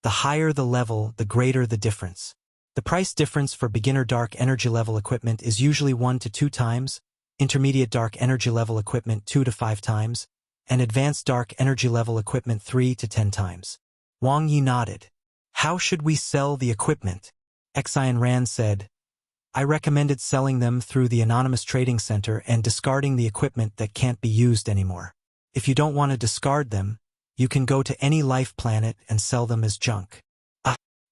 the higher the level, the greater the difference. The price difference for beginner dark energy level equipment is usually 1 to 2 times, intermediate dark energy level equipment 2 to 5 times, and advanced dark energy level equipment 3 to 10 times. Wang Ye nodded. How should we sell the equipment? Xian Ran said, I recommended selling them through the anonymous trading center and discarding the equipment that can't be used anymore. If you don't want to discard them, you can go to any life planet and sell them as junk.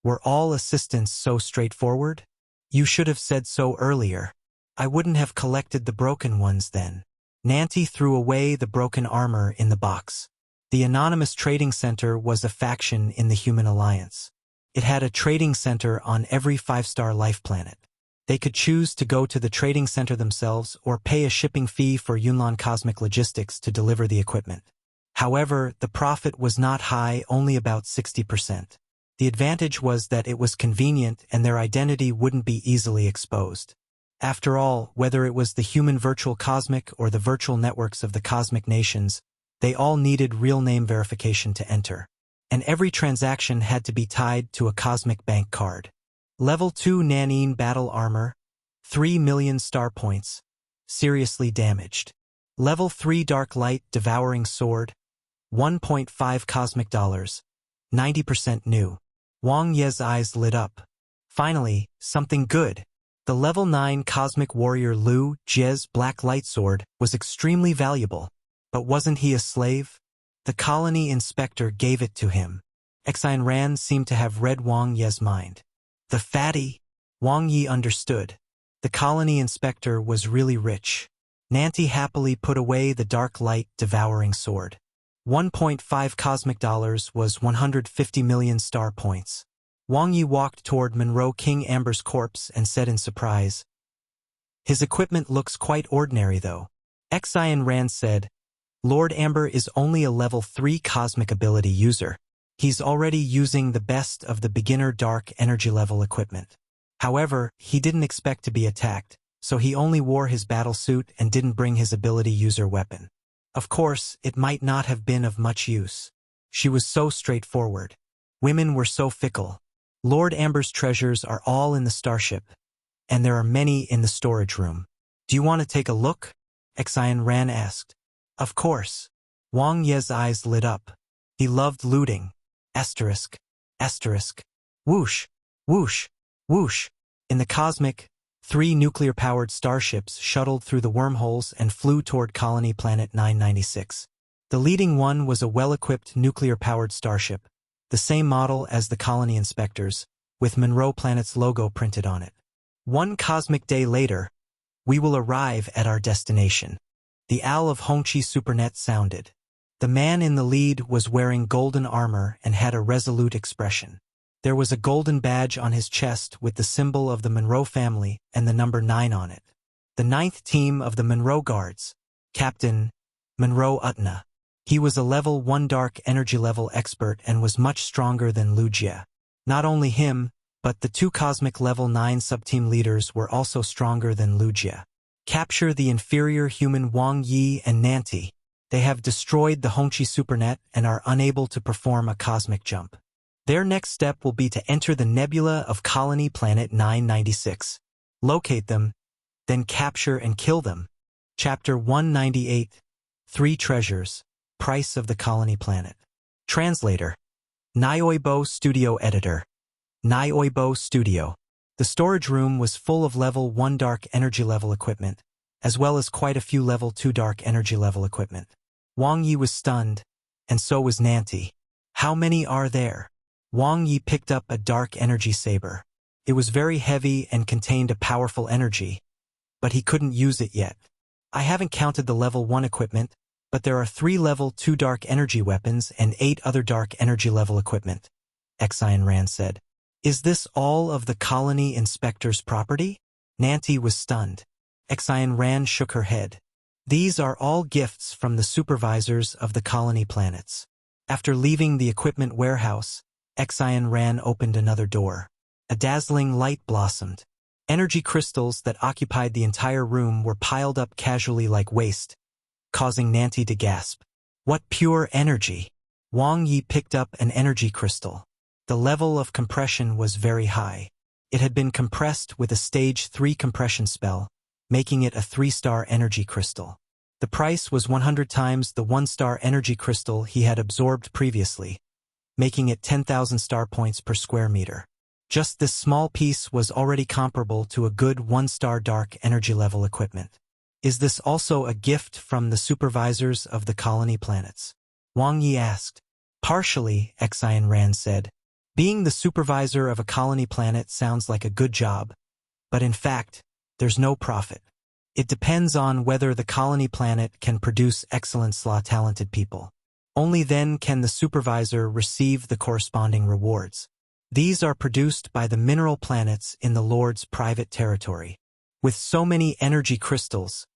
Were all assistants so straightforward? You should have said so earlier. I wouldn't have collected the broken ones then. Nanti threw away the broken armor in the box. The anonymous trading center was a faction in the Human Alliance. It had a trading center on every 5-star life planet. They could choose to go to the trading center themselves or pay a shipping fee for Yunlan Cosmic Logistics to deliver the equipment. However, the profit was not high, only about 60%. The advantage was that it was convenient and their identity wouldn't be easily exposed. After all, whether it was the human virtual cosmic or the virtual networks of the cosmic nations, they all needed real name verification to enter. And every transaction had to be tied to a cosmic bank card. Level 2 Nanine Battle Armor, 3 million star points, seriously damaged. Level 3 Dark Light Devouring Sword, 1.5 cosmic dollars, 90% new. Wang Ye's eyes lit up. Finally, something good. The level 9 Cosmic Warrior Lu Jie's Black Light Sword was extremely valuable. But wasn't he a slave? The colony inspector gave it to him. Xian Ran seemed to have read Wang Ye's mind. The fatty? Wang Ye understood. The colony inspector was really rich. Nanti happily put away the Dark Light Devouring Sword. 1.5 cosmic dollars was 150 million star points. Wang Ye walked toward Monroe King Amber's corpse and said in surprise, His equipment looks quite ordinary though. Xian Ran said, Lord Amber is only a level 3 cosmic ability user. He's already using the best of the beginner dark energy level equipment. However, he didn't expect to be attacked, so he only wore his battle suit and didn't bring his ability user weapon. Of course, it might not have been of much use. She was so straightforward. Women were so fickle. Lord Amber's treasures are all in the starship, and there are many in the storage room. Do you want to take a look? Xian Ran asked. Of course. Wang Ye's eyes lit up. He loved looting. Asterisk. Asterisk. Whoosh. Whoosh. Whoosh. In the cosmic, 3 nuclear-powered starships shuttled through the wormholes and flew toward colony planet 996. The leading one was a well-equipped nuclear-powered starship, the same model as the colony inspectors, with Monroe Planet's logo printed on it. 1 cosmic day later, we will arrive at our destination. The owl of Hongqi Supernet sounded. The man in the lead was wearing golden armor and had a resolute expression. There was a golden badge on his chest with the symbol of the Monroe family and the number 9 on it. The 9th team of the Monroe Guards, Captain Monroe Utna. He was a level 1 dark energy level expert and was much stronger than Lu Jie. Not only him, but the 2 cosmic level 9 subteam leaders were also stronger than Lu Jie. Capture the inferior human Wang Ye and Nanti. They have destroyed the Hongqi Supernet and are unable to perform a cosmic jump. Their next step will be to enter the nebula of colony planet 996. Locate them, then capture and kill them. Chapter 198. 3 Treasures. Price of the colony planet. Translator. Nioibo Studio Editor. Nioibo Studio. The storage room was full of level 1 dark energy level equipment, as well as quite a few level 2 dark energy level equipment. Wang Ye was stunned, and so was Nanti. How many are there? Wang Ye picked up a dark energy saber. It was very heavy and contained a powerful energy, but he couldn't use it yet. I haven't counted the level 1 equipment, but there are 3 level 2 dark energy weapons and 8 other dark energy level equipment, Xian Ran said. Is this all of the colony inspector's property? Nanti was stunned. Xian Ran shook her head. These are all gifts from the supervisors of the colony planets. After leaving the equipment warehouse, Xian Ran opened another door. A dazzling light blossomed. Energy crystals that occupied the entire room were piled up casually like waste, causing Nanti to gasp. What pure energy! Wang Ye picked up an energy crystal. The level of compression was very high. It had been compressed with a stage 3 compression spell, making it a 3-star energy crystal. The price was 100 times the 1-star energy crystal he had absorbed previously, making it 10,000 star points per square meter. Just this small piece was already comparable to a good 1-star dark energy level equipment. Is this also a gift from the supervisors of the colony planets? Wang Ye asked. Partially, Xian Ran said. Being the supervisor of a colony planet sounds like a good job, but in fact, there's no profit. It depends on whether the colony planet can produce excellent-talented people. Only then can the supervisor receive the corresponding rewards. These are produced by the mineral planets in the Lord's private territory. With so many energy crystals,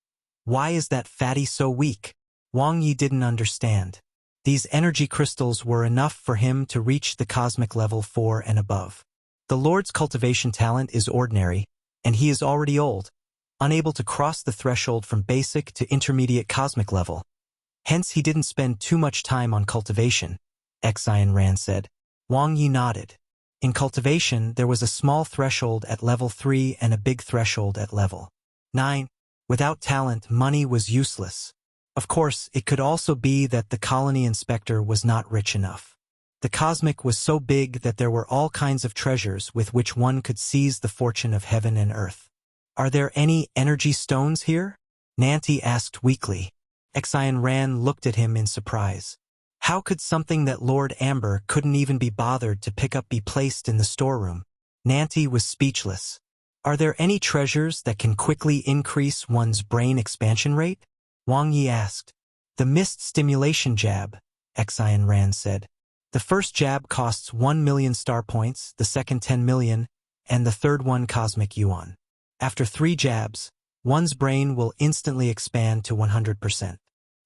why is that fatty so weak? Wang Ye didn't understand. These energy crystals were enough for him to reach the cosmic level 4 and above. The Lord's cultivation talent is ordinary, and he is already old, unable to cross the threshold from basic to intermediate cosmic level. Hence he didn't spend too much time on cultivation, Xian Ran said. Wang Ye nodded. In cultivation, there was a small threshold at level 3 and a big threshold at level 9. Without talent, money was useless. Of course, it could also be that the colony inspector was not rich enough. The cosmic was so big that there were all kinds of treasures with which one could seize the fortune of heaven and earth. Are there any energy stones here? Nanti asked weakly. Xian Ran looked at him in surprise. How could something that Lord Amber couldn't even be bothered to pick up be placed in the storeroom? Nanti was speechless. Are there any treasures that can quickly increase one's brain expansion rate? Wang Ye asked. The mist stimulation jab, Xian Ran said. The first jab costs 1 million star points, the second 10 million, and the third one cosmic yuan. After 3 jabs, one's brain will instantly expand to 100%.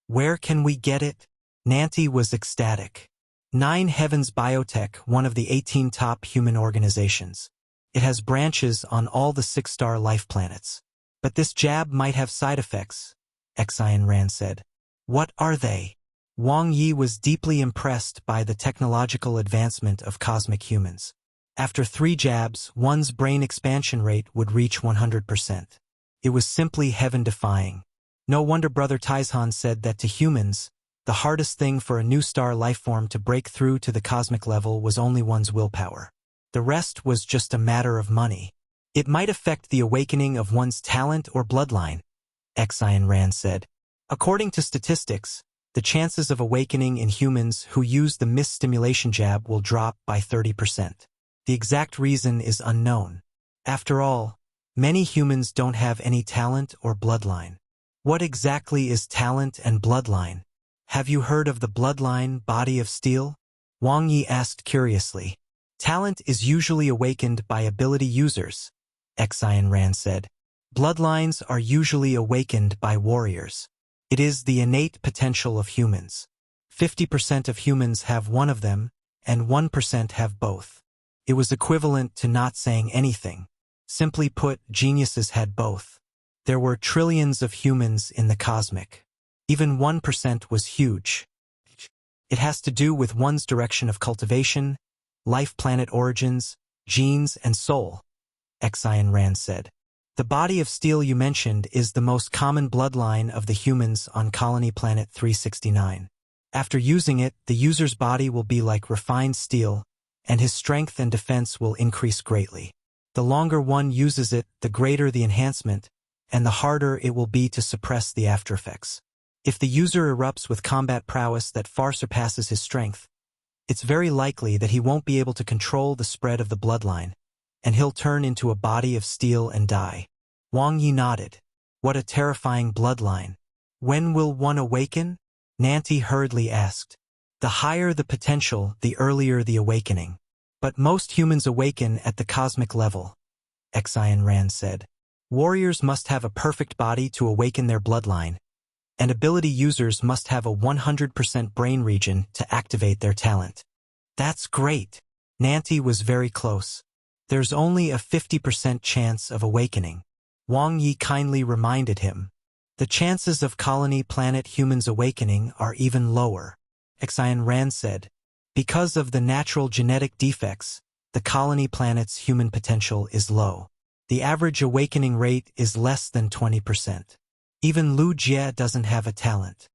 Where can we get it? Nanti was ecstatic. 9 Heavens Biotech, one of the 18 top human organizations. It has branches on all the 6-star life planets. But this jab might have side effects, Xian Ran said. What are they? Wang Ye was deeply impressed by the technological advancement of cosmic humans. After 3 jabs, one's brain expansion rate would reach 100%. It was simply heaven-defying. No wonder Brother Taizhan said that to humans, the hardest thing for a new star lifeform to break through to the cosmic level was only one's willpower. The rest was just a matter of money. It might affect the awakening of one's talent or bloodline, Xian Ran said. According to statistics, the chances of awakening in humans who use the mis-stimulation jab will drop by 30%. The exact reason is unknown. After all, many humans don't have any talent or bloodline. What exactly is talent and bloodline? Have you heard of the bloodline body of steel? Wang Ye asked curiously. Talent is usually awakened by ability users, Xian Ran said. Bloodlines are usually awakened by warriors. It is the innate potential of humans. 50% of humans have one of them, and 1% have both. It was equivalent to not saying anything. Simply put, geniuses had both. There were trillions of humans in the cosmic. Even 1% was huge. It has to do with one's direction of cultivation, life planet origins, genes, and soul, Xian Ran said. The body of steel you mentioned is the most common bloodline of the humans on Colony Planet 369. After using it, the user's body will be like refined steel, and his strength and defense will increase greatly. The longer one uses it, the greater the enhancement, and the harder it will be to suppress the aftereffects. If the user erupts with combat prowess that far surpasses his strength, it's very likely that he won't be able to control the spread of the bloodline, and he'll turn into a body of steel and die. Wang Ye nodded. What a terrifying bloodline. When will one awaken? Nanti hurriedly asked. The higher the potential, the earlier the awakening. But most humans awaken at the cosmic level, Xian Ran said. Warriors must have a perfect body to awaken their bloodline, and ability users must have a 100% brain region to activate their talent. That's great. Nanti was very close. There's only a 50% chance of awakening. Wang Ye kindly reminded him. The chances of Colony Planet humans awakening are even lower, Xian Ran said. Because of the natural genetic defects, the Colony Planet's human potential is low. The average awakening rate is less than 20%. Even Lu Jie doesn't have a talent.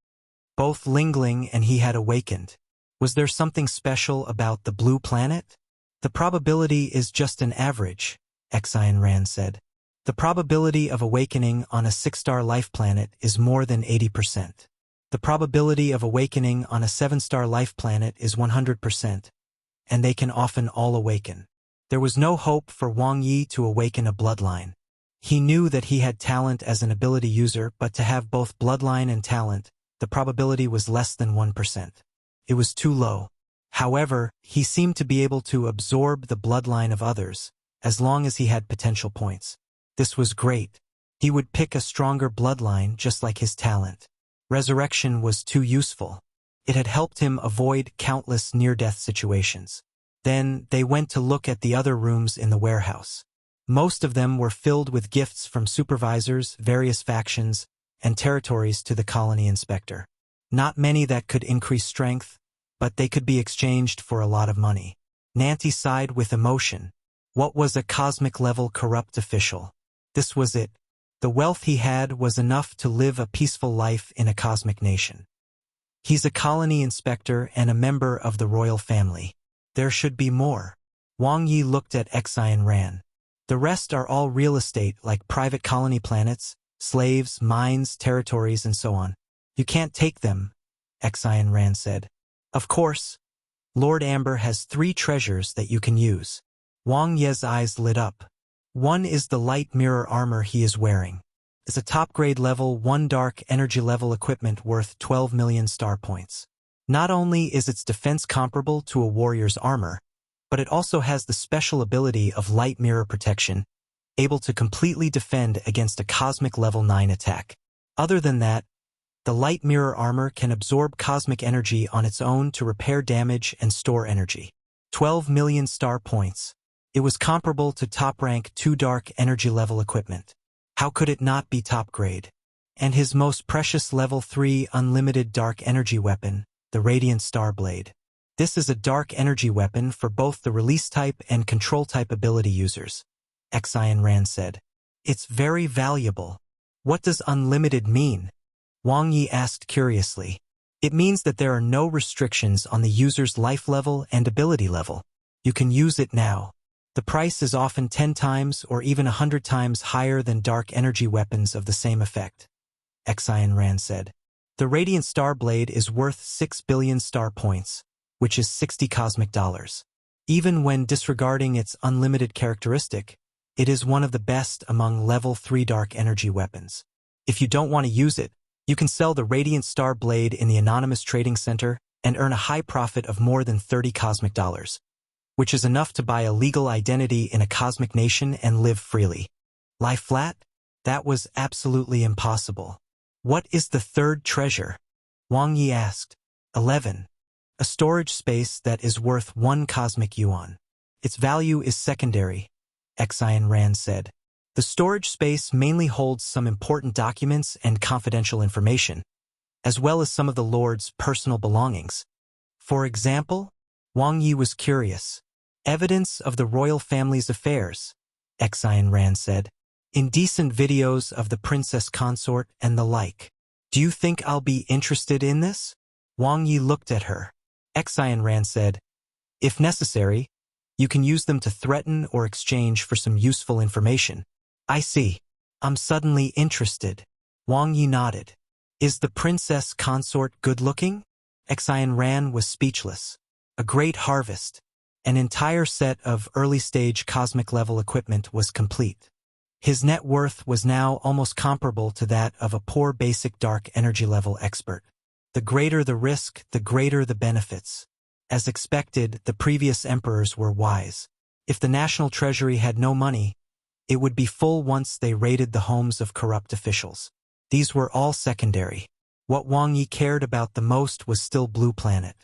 Both Lingling and he had awakened. Was there something special about the blue planet? The probability is just an average, Xian Ran said. The probability of awakening on a 6-star life planet is more than 80%. The probability of awakening on a 7-star life planet is 100%, and they can often all awaken. There was no hope for Wang Ye to awaken a bloodline. He knew that he had talent as an ability user, but to have both bloodline and talent, the probability was less than 1%. It was too low. However, he seemed to be able to absorb the bloodline of others, as long as he had potential points. This was great. He would pick a stronger bloodline just like his talent. Resurrection was too useful. It had helped him avoid countless near-death situations. Then they went to look at the other rooms in the warehouse. Most of them were filled with gifts from supervisors, various factions, and territories to the colony inspector. Not many that could increase strength, but they could be exchanged for a lot of money. Nanti sighed with emotion. What was a cosmic-level corrupt official? This was it. The wealth he had was enough to live a peaceful life in a cosmic nation. He's a colony inspector and a member of the royal family. There should be more. Wang Ye looked at Xian Ran. The rest are all real estate like private colony planets, slaves, mines, territories, and so on. You can't take them, Xian Ran said. Of course. Lord Amber has 3 treasures that you can use. Wang Ye's eyes lit up. One is the light mirror armor he is wearing. It's a top-grade level 1 dark energy level equipment worth 12 million star points. Not only is its defense comparable to a warrior's armor, but it also has the special ability of light mirror protection, able to completely defend against a cosmic level 9 attack. Other than that, the light mirror armor can absorb cosmic energy on its own to repair damage and store energy. 12 million star points. It was comparable to top-rank 2 dark energy level equipment. How could it not be top-grade? And his most precious level 3 unlimited dark energy weapon, the Radiant Star Blade. This is a dark energy weapon for both the release type and control type ability users, Xian Ran said. It's very valuable. What does unlimited mean? Wang Ye asked curiously. It means that there are no restrictions on the user's life level and ability level. You can use it now. The price is often 10 times or even 100 times higher than dark energy weapons of the same effect, Xian Ran said. The Radiant Star Blade is worth 6 billion star points, which is 60 cosmic dollars. Even when disregarding its unlimited characteristic, it is one of the best among level 3 dark energy weapons. If you don't want to use it, you can sell the Radiant Star Blade in the Anonymous Trading Center and earn a high profit of more than 30 cosmic dollars, which is enough to buy a legal identity in a cosmic nation and live freely. Lie flat? That was absolutely impossible. What is the third treasure? Wang Ye asked. 11. A storage space that is worth 1 cosmic yuan. Its value is secondary, Xian Ran said. The storage space mainly holds some important documents and confidential information, as well as some of the Lord's personal belongings. For example, Wang Ye was curious. Evidence of the royal family's affairs, Xian Ran said. Indecent videos of the princess consort and the like. Do you think I'll be interested in this? Wang Ye looked at her. Xian Ran said, if necessary, you can use them to threaten or exchange for some useful information. I see. I'm suddenly interested. Wang Ye nodded. Is the princess consort good-looking? Xian Ran was speechless. A great harvest. An entire set of early-stage cosmic-level equipment was complete. His net worth was now almost comparable to that of a poor basic dark energy level expert. The greater the risk, the greater the benefits. As expected, the previous emperors were wise. If the national treasury had no money, it would be full once they raided the homes of corrupt officials. These were all secondary. What Wang Ye cared about the most was still Blue Planet.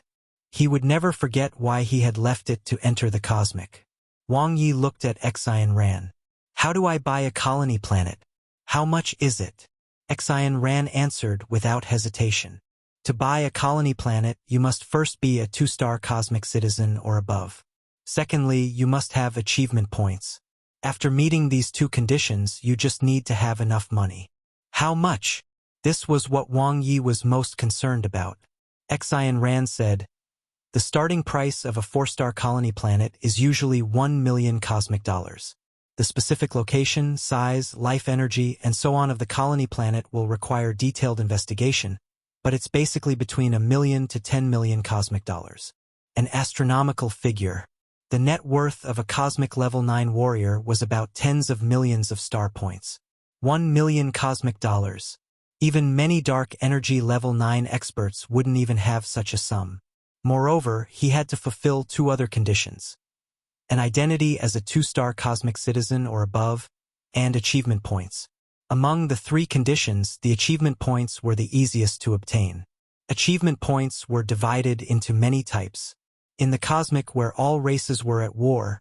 He would never forget why he had left it to enter the cosmic. Wang Ye looked at Xian Ran. How do I buy a colony planet? How much is it? Xian Ran answered without hesitation. To buy a colony planet, you must first be a 2-star cosmic citizen or above. Secondly, you must have achievement points. After meeting these 2 conditions, you just need to have enough money. How much? This was what Wang Ye was most concerned about. Xian Ran said, the starting price of a 4-star colony planet is usually 1 million cosmic dollars. The specific location, size, life energy, and so on of the colony planet will require detailed investigation, but it's basically between 1 million to 10 million cosmic dollars. An astronomical figure. The net worth of a cosmic level 9 warrior was about tens of millions of star points. 1 million cosmic dollars. Even many dark energy level 9 experts wouldn't even have such a sum. Moreover, he had to fulfill 2 other conditions. An identity as a 2-star cosmic citizen or above, and achievement points. Among the 3 conditions, the achievement points were the easiest to obtain. Achievement points were divided into many types. In the cosmic where all races were at war,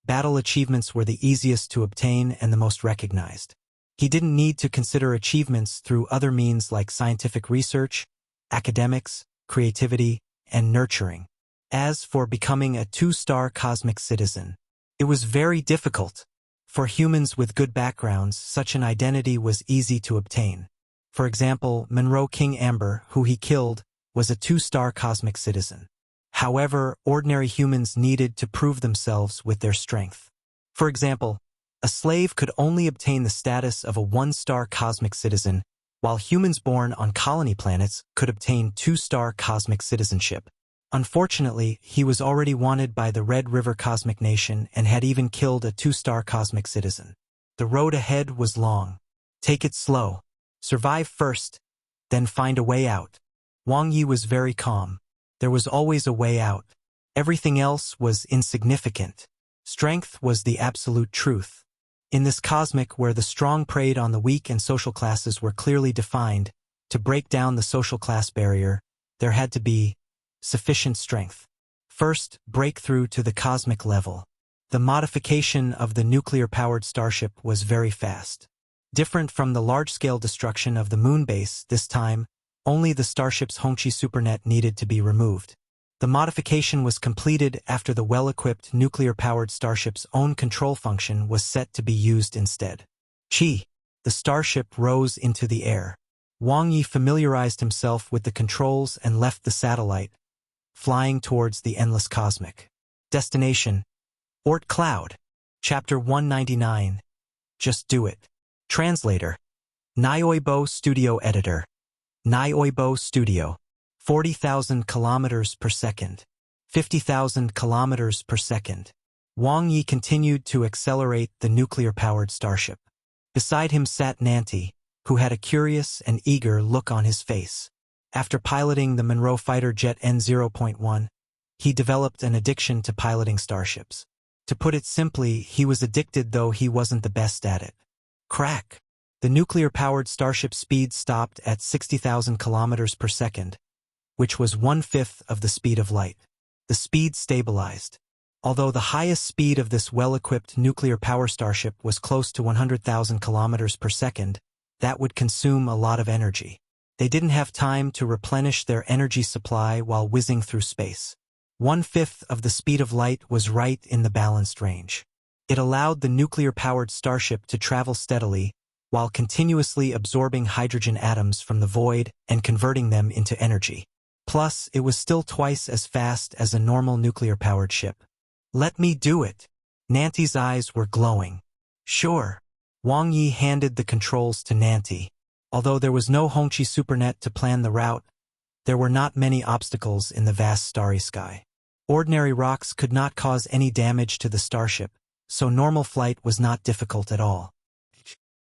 battle achievements were the easiest to obtain and the most recognized. He didn't need to consider achievements through other means like scientific research, academics, creativity, and nurturing. As for becoming a 2-star cosmic citizen, it was very difficult. For humans with good backgrounds, such an identity was easy to obtain. For example, Monroe King Amber, who he killed, was a 2-star cosmic citizen. However, ordinary humans needed to prove themselves with their strength. For example, a slave could only obtain the status of a 1-star cosmic citizen, while humans born on colony planets could obtain 2-star cosmic citizenship. Unfortunately, he was already wanted by the Red River Cosmic Nation and had even killed a 2-star cosmic citizen. The road ahead was long. Take it slow. Survive first, then find a way out. Wang Ye was very calm. There was always a way out. Everything else was insignificant. Strength was the absolute truth. In this cosmic where the strong preyed on the weak and social classes were clearly defined, to break down the social class barrier, there had to be sufficient strength. First, breakthrough to the cosmic level. The modification of the nuclear-powered starship was very fast. Different from the large-scale destruction of the moon base, this time, Only the starship's Hongqi supernet needed to be removed. The modification was completed after the well-equipped nuclear-powered starship's own control function was set to be used instead. Chi. The starship rose into the air. Wang Ye familiarized himself with the controls and left the satellite, flying towards the endless cosmic. Destination: Oort Cloud. Chapter 199. Just Do It. Translator: Nioibo Studio Editor. Nioibo Studio. 40,000 kilometers per second. 50,000 kilometers per second. Wang Ye continued to accelerate the nuclear-powered starship. Beside him sat Nanti, who had a curious and eager look on his face. After piloting the Monroe fighter jet N0.1, he developed an addiction to piloting starships. To put it simply, he was addicted, though he wasn't the best at it. Crack! The nuclear-powered starship speed stopped at 60,000 kilometers per second, which was 1/5 of the speed of light. The speed stabilized. Although the highest speed of this well-equipped nuclear power starship was close to 100,000 kilometers per second, that would consume a lot of energy. They didn't have time to replenish their energy supply while whizzing through space. 1/5 of the speed of light was right in the balanced range. It allowed the nuclear-powered starship to travel steadily while continuously absorbing hydrogen atoms from the void and converting them into energy. Plus, it was still twice as fast as a normal nuclear-powered ship. Let me do it. Nanti's eyes were glowing. Sure. Wang Ye handed the controls to Nanti. Although there was no Hongqi supernet to plan the route, there were not many obstacles in the vast starry sky. Ordinary rocks could not cause any damage to the starship, so normal flight was not difficult at all.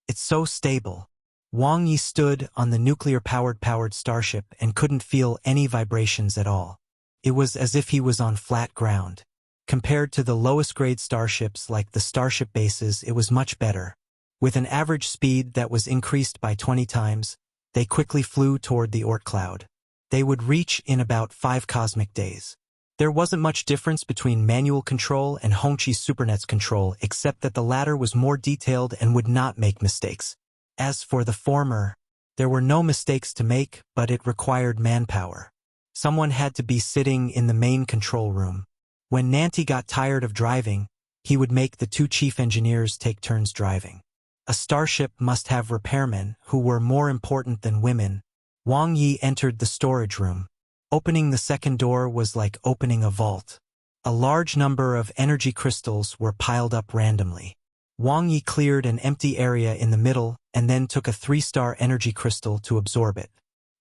It's so stable. Wang Ye stood on the nuclear-powered starship and couldn't feel any vibrations at all. It was as if he was on flat ground. Compared to the lowest-grade starships like the starship bases, it was much better. With an average speed that was increased by 20 times, they quickly flew toward the Oort cloud. They would reach in about 5 cosmic days. There wasn't much difference between manual control and Hongqi supernet's control, except that the latter was more detailed and would not make mistakes. As for the former, there were no mistakes to make, but it required manpower. Someone had to be sitting in the main control room. When Nanti got tired of driving, he would make the 2 chief engineers take turns driving. A starship must have repairmen who were more important than women. Wang Ye entered the storage room. Opening the second door was like opening a vault. A large number of energy crystals were piled up randomly. Wang Ye cleared an empty area in the middle and then took a 3-star energy crystal to absorb it.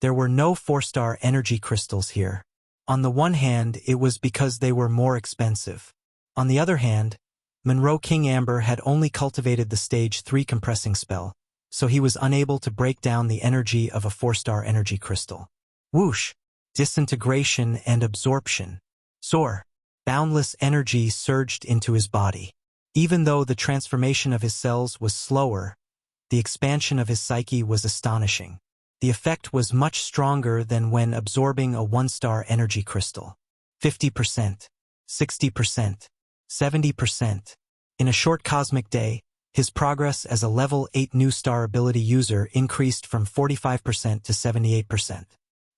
There were no 4-star energy crystals here. On the one hand, it was because they were more expensive. On the other hand, Monroe King Amber had only cultivated the stage 3 compressing spell, so he was unable to break down the energy of a 4-star energy crystal. Whoosh! Disintegration and absorption. Soar! Boundless energy surged into his body. Even though the transformation of his cells was slower, the expansion of his psyche was astonishing. The effect was much stronger than when absorbing a 1-star energy crystal. 50%, 60%, 70%. In a short cosmic day, his progress as a level 8 new star ability user increased from 45% to 78%.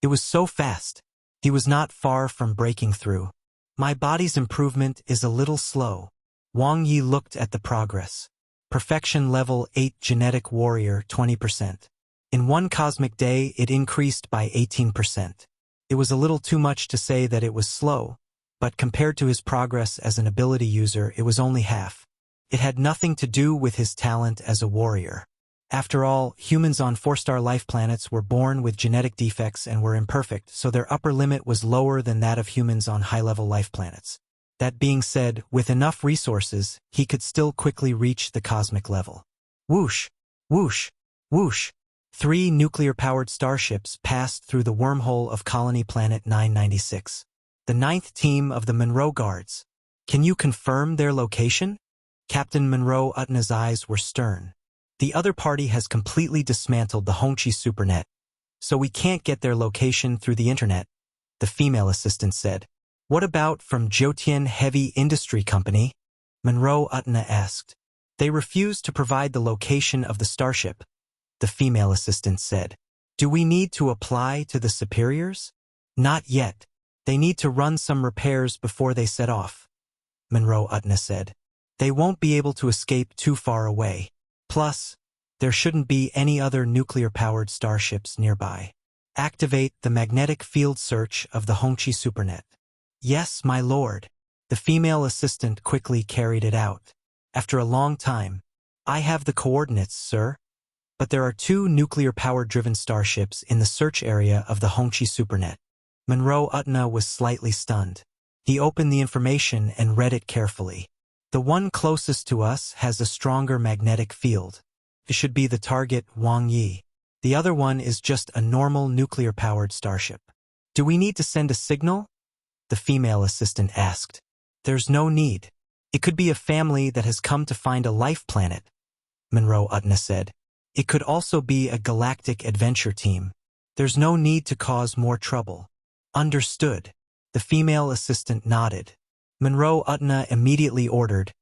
It was so fast. He was not far from breaking through. My body's improvement is a little slow. Wang Ye looked at the progress. Perfection level 8 genetic warrior 20%. In one cosmic day, it increased by 18%. It was a little too much to say that it was slow, but compared to his progress as an ability user, it was only half. It had nothing to do with his talent as a warrior. After all, humans on 4-star life planets were born with genetic defects and were imperfect, so their upper limit was lower than that of humans on high-level life planets. That being said, with enough resources, he could still quickly reach the cosmic level. Whoosh! Whoosh! Whoosh! 3 nuclear-powered starships passed through the wormhole of Colony Planet 996. The 9th team of the Monroe Guards. Can you confirm their location? Captain Monroe Utna's eyes were stern. The other party has completely dismantled the Hongqi supernet, so we can't get their location through the internet, the female assistant said. What about from Jiutian Heavy Industry Company? Monroe Utna asked. They refused to provide the location of the starship, the female assistant said. Do we need to apply to the superiors? Not yet. They need to run some repairs before they set off, Monroe Utna said. They won't be able to escape too far away. Plus, there shouldn't be any other nuclear-powered starships nearby. Activate the magnetic field search of the Hongqi Supernet. Yes, my lord. The female assistant quickly carried it out. After a long time. I have the coordinates, sir. But there are 2 nuclear-power-driven starships in the search area of the Hongqi Supernet. Monroe Utna was slightly stunned. He opened the information and read it carefully. The one closest to us has a stronger magnetic field. It should be the target, Wang Ye. The other one is just a normal nuclear-powered starship. Do we need to send a signal? The female assistant asked. There's no need. It could be a family that has come to find a life planet, Monroe Utna said. It could also be a galactic adventure team. There's no need to cause more trouble. Understood. The female assistant nodded. Monroe Utna immediately ordered,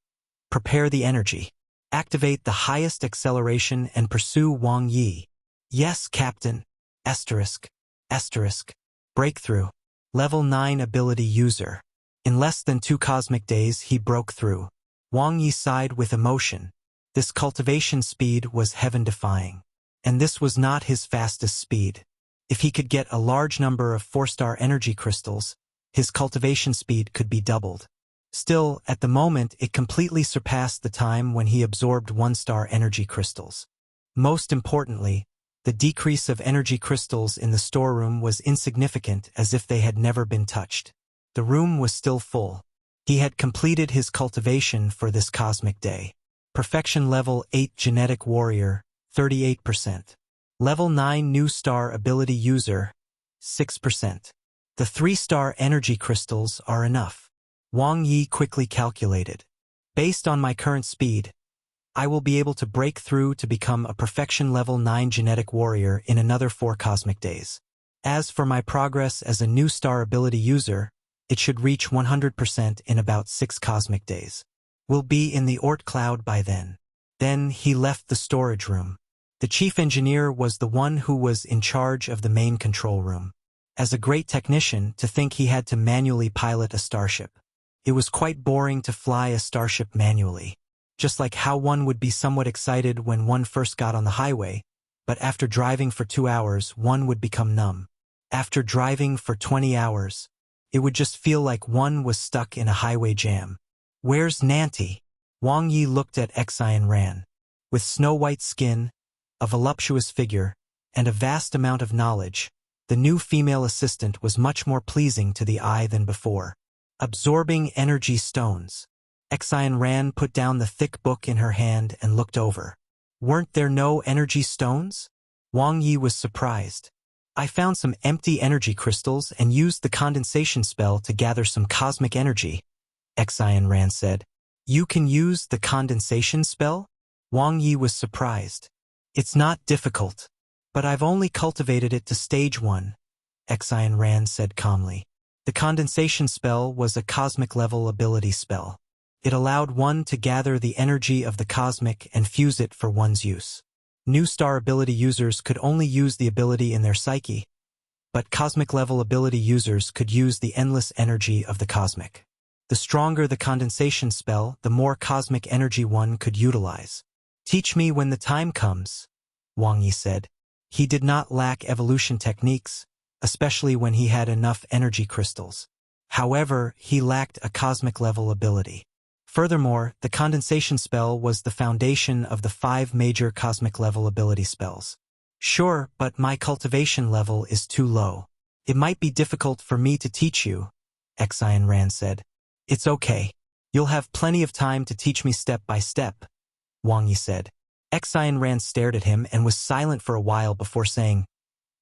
prepare the energy. Activate the highest acceleration and pursue Wang Ye. Yes, Captain. Asterisk. Breakthrough. Level 9 ability user. In less than 2 cosmic days he broke through. Wang Ye sighed with emotion. This cultivation speed was heaven-defying. And this was not his fastest speed. If he could get a large number of 4-star energy crystals, his cultivation speed could be doubled. Still, at the moment it completely surpassed the time when he absorbed 1-star energy crystals. Most importantly, the decrease of energy crystals in the storeroom was insignificant, as if they had never been touched. The room was still full. He had completed his cultivation for this cosmic day. Perfection level 8 genetic warrior, 38%. Level 9 new star ability user, 6%. The 3-star energy crystals are enough. Wang Ye quickly calculated. Based on my current speed, I will be able to break through to become a perfection level 9 genetic warrior in another 4 cosmic days. As for my progress as a new star ability user, it should reach 100% in about 6 cosmic days. We'll be in the Oort cloud by then. Then he left the storage room. The chief engineer was the one who was in charge of the main control room. As a great technician, to think he had to manually pilot a starship. It was quite boring to fly a starship manually. Just like how one would be somewhat excited when one first got on the highway, but after driving for 2 hours, one would become numb. After driving for 20 hours, it would just feel like one was stuck in a highway jam. Where's Nanti? Wang Ye looked at Xian Ran. With snow-white skin, a voluptuous figure, and a vast amount of knowledge, the new female assistant was much more pleasing to the eye than before. Absorbing energy stones. Xian Ran put down the thick book in her hand and looked over. Weren't there no energy stones? Wang Ye was surprised. I found some empty energy crystals and used the condensation spell to gather some cosmic energy, Xian Ran said. You can use the condensation spell? Wang Ye was surprised. It's not difficult, but I've only cultivated it to stage 1, Xian Ran said calmly. The condensation spell was a cosmic level ability spell. It allowed one to gather the energy of the cosmic and fuse it for one's use. New star ability users could only use the ability in their psyche, but cosmic level ability users could use the endless energy of the cosmic. The stronger the condensation spell, the more cosmic energy one could utilize. Teach me when the time comes, Wang Ye said. He did not lack evolution techniques, especially when he had enough energy crystals. However, he lacked a cosmic level ability. Furthermore, the condensation spell was the foundation of the 5 major cosmic level ability spells. Sure, but my cultivation level is too low. It might be difficult for me to teach you, Xian Ran said. It's okay. You'll have plenty of time to teach me step by step, Wang Ye said. Xian Ran stared at him and was silent for a while before saying,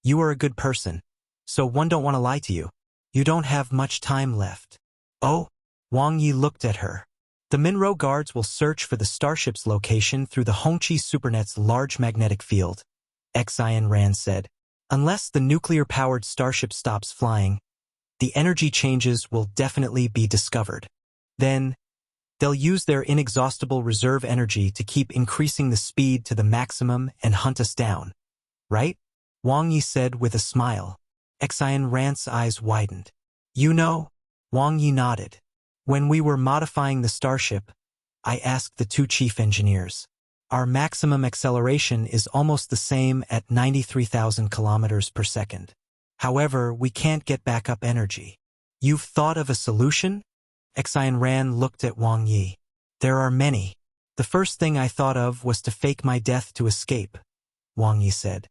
You are a good person, so one don't want to lie to you. You don't have much time left. Oh? Wang Ye looked at her. The Monroe guards will search for the starship's location through the Hongqi Supernet's large magnetic field, Xian Ran said. Unless the nuclear-powered starship stops flying, the energy changes will definitely be discovered. Then, they'll use their inexhaustible reserve energy to keep increasing the speed to the maximum and hunt us down. Right? Wang Ye said with a smile. Xian Ran's eyes widened. You know? Wang Ye nodded. When we were modifying the starship, I asked the two chief engineers. Our maximum acceleration is almost the same at 93,000 kilometers per second. However, we can't get backup energy. You've thought of a solution? Xian Ran looked at Wang Ye. There are many. The first thing I thought of was to fake my death to escape, Wang Ye said.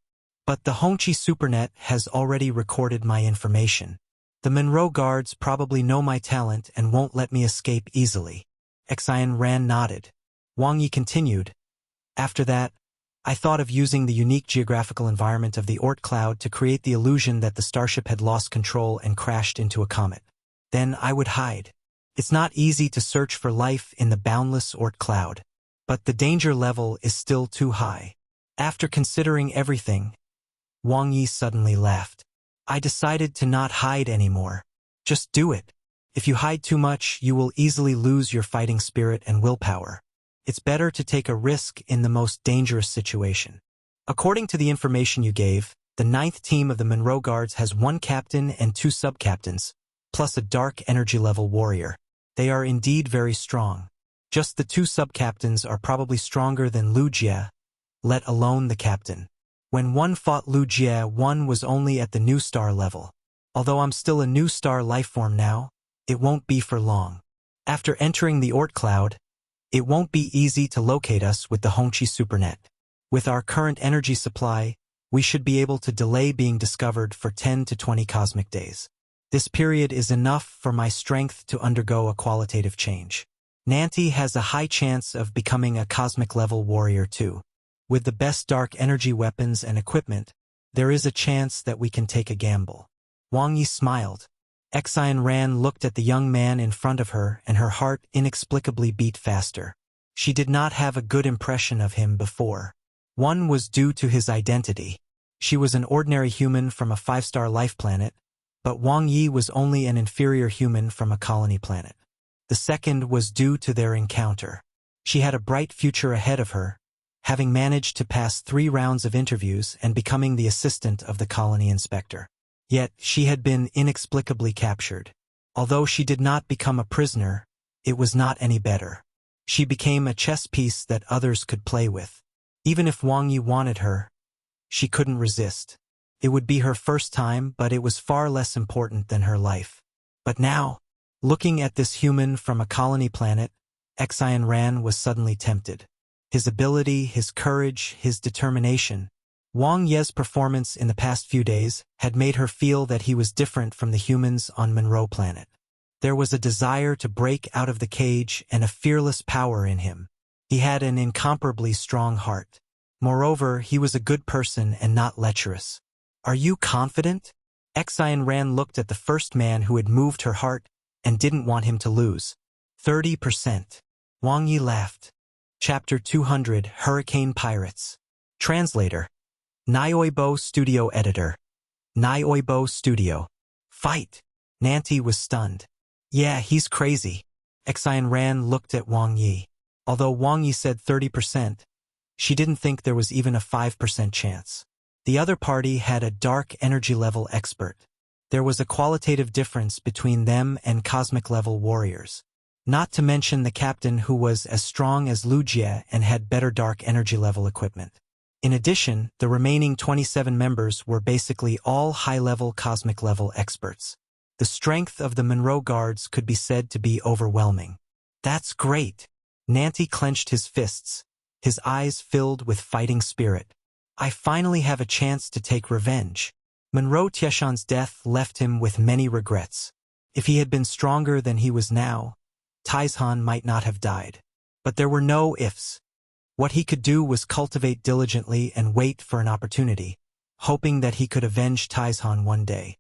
But the Hongqi SuperNet has already recorded my information. The Monroe guards probably know my talent and won't let me escape easily. Xian Ran nodded. Wang Ye continued. After that, I thought of using the unique geographical environment of the Oort cloud to create the illusion that the starship had lost control and crashed into a comet. Then I would hide. It's not easy to search for life in the boundless Oort cloud. But the danger level is still too high. After considering everything, Wang Ye suddenly laughed. I decided to not hide anymore. Just do it. If you hide too much, you will easily lose your fighting spirit and willpower. It's better to take a risk in the most dangerous situation. According to the information you gave, the 9th team of the Monroe Guards has 1 captain and 2 sub-captains, plus a dark energy level warrior. They are indeed very strong. Just the 2 sub-captains are probably stronger than Lu Jie, let alone the captain. When one fought Lu Jie, one was only at the new star level. Although I'm still a new star lifeform now, it won't be for long. After entering the Oort cloud, it won't be easy to locate us with the Hongqi SuperNet. With our current energy supply, we should be able to delay being discovered for 10 to 20 cosmic days. This period is enough for my strength to undergo a qualitative change. Nanti has a high chance of becoming a cosmic-level warrior too. With the best dark energy weapons and equipment, there is a chance that we can take a gamble. Wang Ye smiled. Xian Ran looked at the young man in front of her and her heart inexplicably beat faster. She did not have a good impression of him before. One was due to his identity. She was an ordinary human from a 5-star life planet, but Wang Ye was only an inferior human from a colony planet. The second was due to their encounter. She had a bright future ahead of her, having managed to pass 3 rounds of interviews and becoming the assistant of the colony inspector. Yet, she had been inexplicably captured. Although she did not become a prisoner, it was not any better. She became a chess piece that others could play with. Even if Wang Ye wanted her, she couldn't resist. It would be her first time, but it was far less important than her life. But now, looking at this human from a colony planet, Xian Ran was suddenly tempted. His ability, his courage, his determination. Wang Ye's performance in the past few days had made her feel that he was different from the humans on Monroe Planet. There was a desire to break out of the cage and a fearless power in him. He had an incomparably strong heart. Moreover, he was a good person and not lecherous. Are you confident? Xian Ran looked at the first man who had moved her heart and didn't want him to lose. 30%. Wang Ye laughed. Chapter 200, Hurricane Pirates. Translator. Nioibo Studio Editor. Nioibo Studio. Fight! Nanti was stunned. Yeah, he's crazy. Xian Ran looked at Wang Ye. Although Wang Ye said 30%, she didn't think there was even a 5% chance. The other party had a dark energy level expert. There was a qualitative difference between them and cosmic level warriors. Not to mention the captain who was as strong as Lu Jie and had better dark energy level equipment. In addition, the remaining 27 members were basically all high-level cosmic level experts. The strength of the Monroe Guards could be said to be overwhelming. That's great. Nanti clenched his fists, his eyes filled with fighting spirit. I finally have a chance to take revenge. Monroe Tieshan's death left him with many regrets. If he had been stronger than he was now, Taizhan might not have died. But there were no ifs. What he could do was cultivate diligently and wait for an opportunity, hoping that he could avenge Taizhan one day.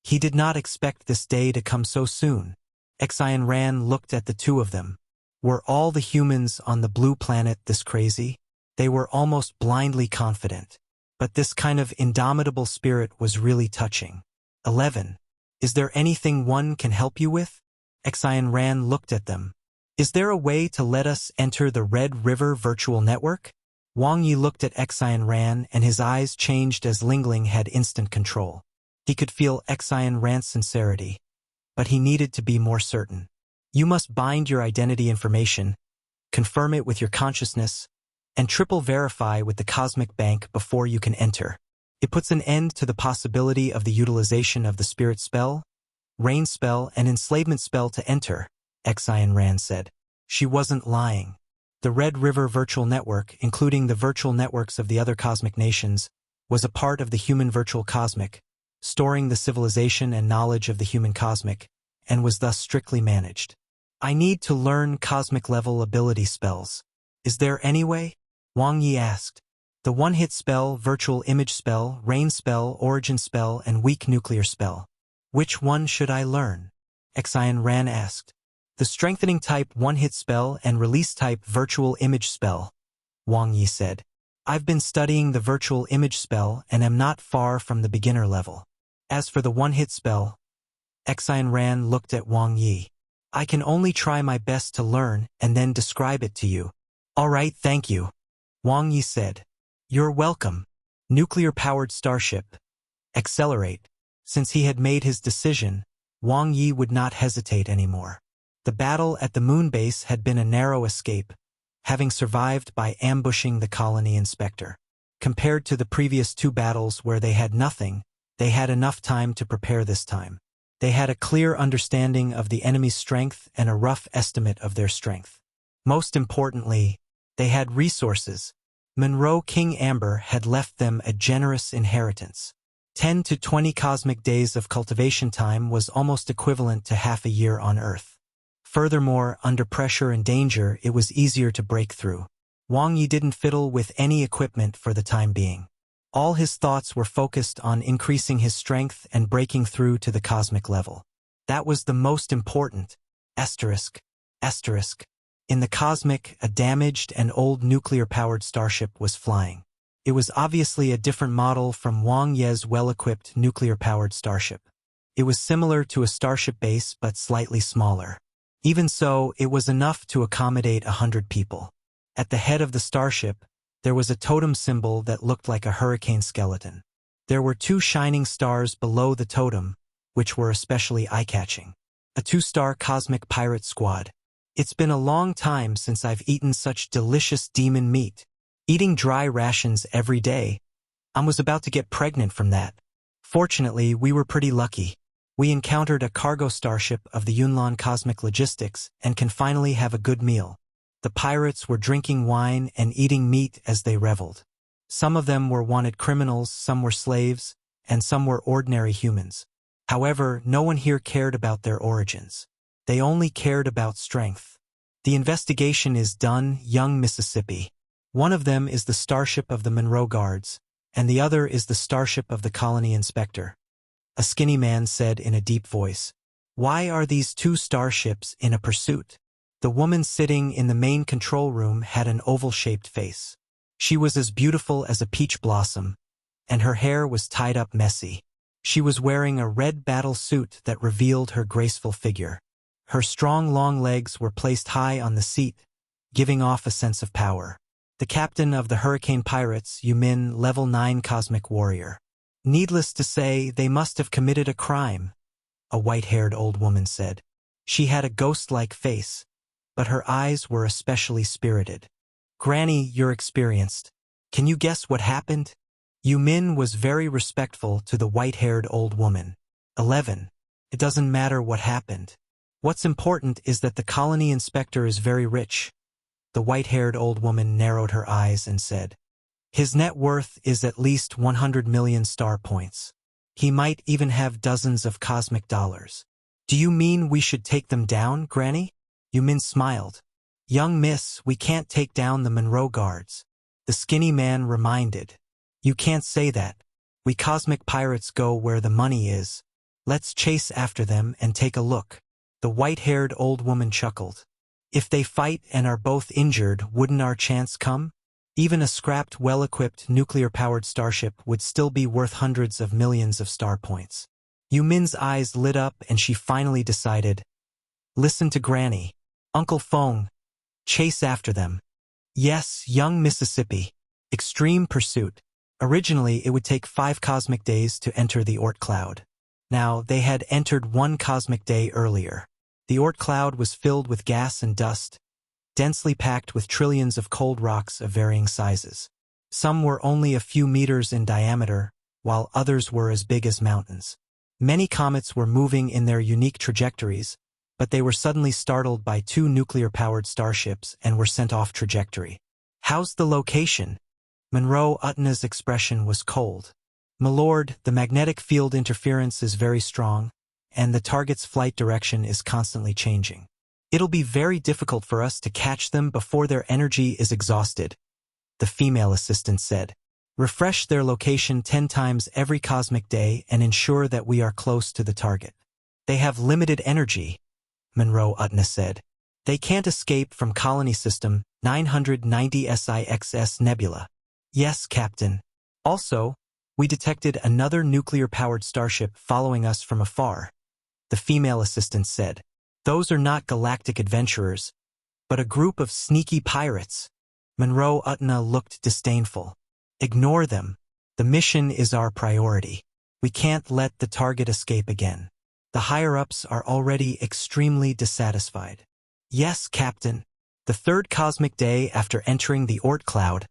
He did not expect this day to come so soon. Xian Ran looked at the two of them. Were all the humans on the blue planet this crazy? They were almost blindly confident. But this kind of indomitable spirit was really touching. 11. Is there anything one can help you with? Xian Ran looked at them. Is there a way to let us enter the Red River virtual network? Wang Ye looked at Xian Ran and his eyes changed as Ling Ling had instant control. He could feel Xian Ran's sincerity, but he needed to be more certain. You must bind your identity information, confirm it with your consciousness, and triple verify with the Cosmic Bank before you can enter. It puts an end to the possibility of the utilization of the Spirit Spell, Rain Spell, and Enslavement Spell to enter, Xian Ran said. She wasn't lying. The Red River Virtual Network, including the virtual networks of the other cosmic nations, was a part of the human virtual cosmic, storing the civilization and knowledge of the human cosmic, and was thus strictly managed. I need to learn cosmic-level ability spells. Is there any way? Wang Ye asked. The one-hit spell, virtual image spell, rain spell, origin spell, and weak nuclear spell. Which one should I learn? Xian Ran asked. The strengthening type one-hit spell and release type virtual image spell, Wang Ye said. I've been studying the virtual image spell and am not far from the beginner level. As for the one-hit spell, Xian Ran looked at Wang Ye. I can only try my best to learn and then describe it to you. All right, thank you, Wang Ye said. You're welcome. Nuclear-powered starship. Accelerate. Since he had made his decision, Wang Ye would not hesitate anymore. The battle at the moon base had been a narrow escape, having survived by ambushing the colony inspector. Compared to the previous two battles where they had nothing, they had enough time to prepare this time. They had a clear understanding of the enemy's strength and a rough estimate of their strength. Most importantly, they had resources. Monroe King Amber had left them a generous inheritance. 10 to 20 cosmic days of cultivation time was almost equivalent to half a year on Earth. Furthermore, under pressure and danger, it was easier to break through. Wang Ye didn't fiddle with any equipment for the time being. All his thoughts were focused on increasing his strength and breaking through to the cosmic level. That was the most important. Asterisk. In the cosmic, a damaged and old nuclear-powered starship was flying. It was obviously a different model from Wang Ye's well-equipped nuclear-powered starship. It was similar to a starship base but slightly smaller. Even so, it was enough to accommodate 100 people. At the head of the starship, there was a totem symbol that looked like a hurricane skeleton. There were 2 shining stars below the totem, which were especially eye-catching. A 2-star cosmic pirate squad. It's been a long time since I've eaten such delicious demon meat. Eating dry rations every day. I was about to get pregnant from that. Fortunately, we were pretty lucky. We encountered a cargo starship of the Yunlan Cosmic Logistics and can finally have a good meal. The pirates were drinking wine and eating meat as they reveled. Some of them were wanted criminals, some were slaves, and some were ordinary humans. However, no one here cared about their origins. They only cared about strength. The investigation is done, young Mississippi. One of them is the starship of the Monroe Guards, and the other is the starship of the colony inspector. A skinny man said in a deep voice. Why are these 2 starships in a pursuit? The woman sitting in the main control room had an oval-shaped face. She was as beautiful as a peach blossom, and her hair was tied up messy. She was wearing a red battle suit that revealed her graceful figure. Her strong long legs were placed high on the seat, giving off a sense of power. The captain of the Hurricane Pirates, Yumin, level 9 cosmic warrior. Needless to say, they must have committed a crime, a white-haired old woman said. She had a ghost-like face, but her eyes were especially spirited. Granny, you're experienced. Can you guess what happened? Yumin was very respectful to the white-haired old woman. 11. It doesn't matter what happened. What's important is that the colony inspector is very rich. The white-haired old woman narrowed her eyes and said, his net worth is at least 100 million star points. He might even have dozens of cosmic dollars. Do you mean we should take them down, Granny? Yumin smiled. Young miss, we can't take down the Monroe Guards. The skinny man reminded. You can't say that. We cosmic pirates go where the money is. Let's chase after them and take a look. The white-haired old woman chuckled. If they fight and are both injured, wouldn't our chance come? Even a scrapped, well-equipped, nuclear-powered starship would still be worth hundreds of millions of star points. Yumin's eyes lit up and she finally decided. Listen to Granny. Uncle Fong. Chase after them. Yes, young Mississippi. Extreme pursuit. Originally, it would take 5 cosmic days to enter the Oort cloud. Now, they had entered 1 cosmic day earlier. The Oort cloud was filled with gas and dust, densely packed with trillions of cold rocks of varying sizes. Some were only a few meters in diameter, while others were as big as mountains. Many comets were moving in their unique trajectories, but they were suddenly startled by 2 nuclear-powered starships and were sent off trajectory. "How's the location?" Monroe Utna's expression was cold. "My lord, the magnetic field interference is very strong, and the target's flight direction is constantly changing. It'll be very difficult for us to catch them before their energy is exhausted," the female assistant said. "Refresh their location 10 times every cosmic day and ensure that we are close to the target." "They have limited energy," Monroe Utna said. "They can't escape from Colony System 990 SIXS Nebula." "Yes, Captain. Also, we detected another nuclear-powered starship following us from afar," the female assistant said. "Those are not galactic adventurers, but a group of sneaky pirates." Monroe Utna looked disdainful. "Ignore them. The mission is our priority. We can't let the target escape again. The higher-ups are already extremely dissatisfied." "Yes, Captain." The 3rd cosmic day after entering the Oort cloud,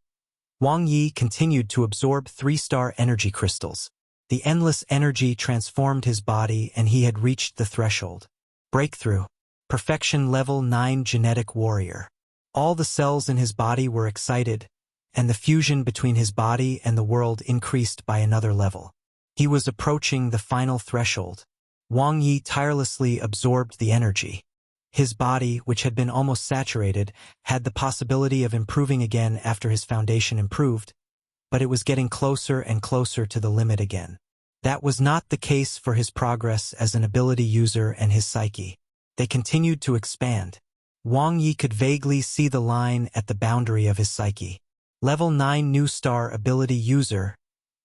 Wang Ye continued to absorb 3-star energy crystals. The endless energy transformed his body and he had reached the threshold. Breakthrough. Perfection level 9 genetic warrior. All the cells in his body were excited, and the fusion between his body and the world increased by another level. He was approaching the final threshold. Wang Ye tirelessly absorbed the energy. His body, which had been almost saturated, had the possibility of improving again after his foundation improved, but it was getting closer and closer to the limit again. That was not the case for his progress as an ability user and his psyche. They continued to expand. Wang Ye could vaguely see the line at the boundary of his psyche. Level 9 new star ability user,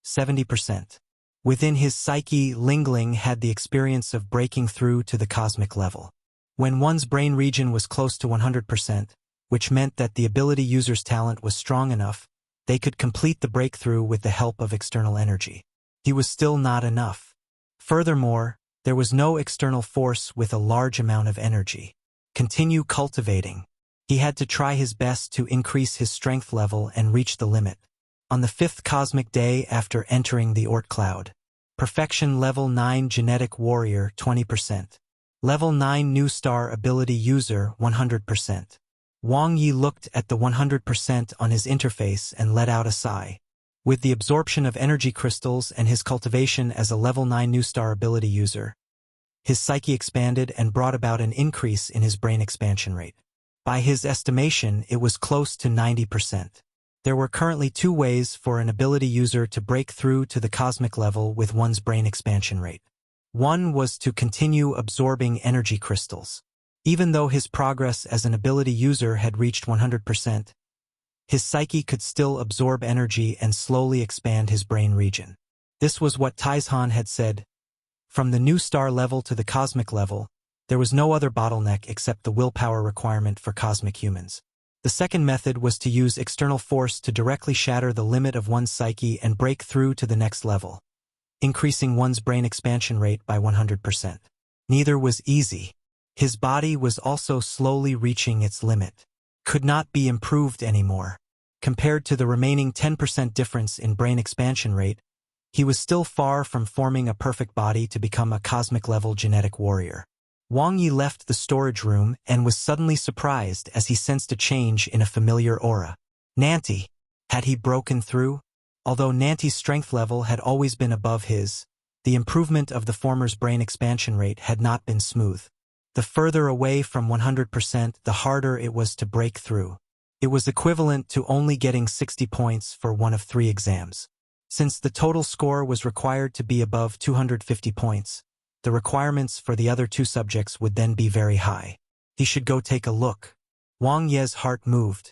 70%. Within his psyche, Lingling had the experience of breaking through to the cosmic level. When one's brain region was close to 100%, which meant that the ability user's talent was strong enough, they could complete the breakthrough with the help of external energy. He was still not enough. Furthermore, there was no external force with a large amount of energy. Continue cultivating. He had to try his best to increase his strength level and reach the limit. On the 5th cosmic day after entering the Oort cloud, Perfection level 9 genetic warrior 20%. Level 9 new star ability user 100%. Wang Ye looked at the 100% on his interface and let out a sigh. With the absorption of energy crystals and his cultivation as a level 9 new star ability user, his psyche expanded and brought about an increase in his brain expansion rate. By his estimation, it was close to 90%. There were currently 2 ways for an ability user to break through to the cosmic level with one's brain expansion rate. One was to continue absorbing energy crystals. Even though his progress as an ability user had reached 100%, his psyche could still absorb energy and slowly expand his brain region. This was what Taizhan had said. From the new star level to the cosmic level, there was no other bottleneck except the willpower requirement for cosmic humans. The second method was to use external force to directly shatter the limit of one's psyche and break through to the next level, increasing one's brain expansion rate by 100%. Neither was easy. His body was also slowly reaching its limit. Could not be improved anymore. Compared to the remaining 10% difference in brain expansion rate, he was still far from forming a perfect body to become a cosmic-level genetic warrior. Wang Ye left the storage room and was suddenly surprised as he sensed a change in a familiar aura. Nanti. Had he broken through? Although Nanti's strength level had always been above his, the improvement of the former's brain expansion rate had not been smooth. The further away from 100%, the harder it was to break through. It was equivalent to only getting 60 points for one of 3 exams. Since the total score was required to be above 250 points, the requirements for the other 2 subjects would then be very high. He should go take a look. Wang Ye's heart moved.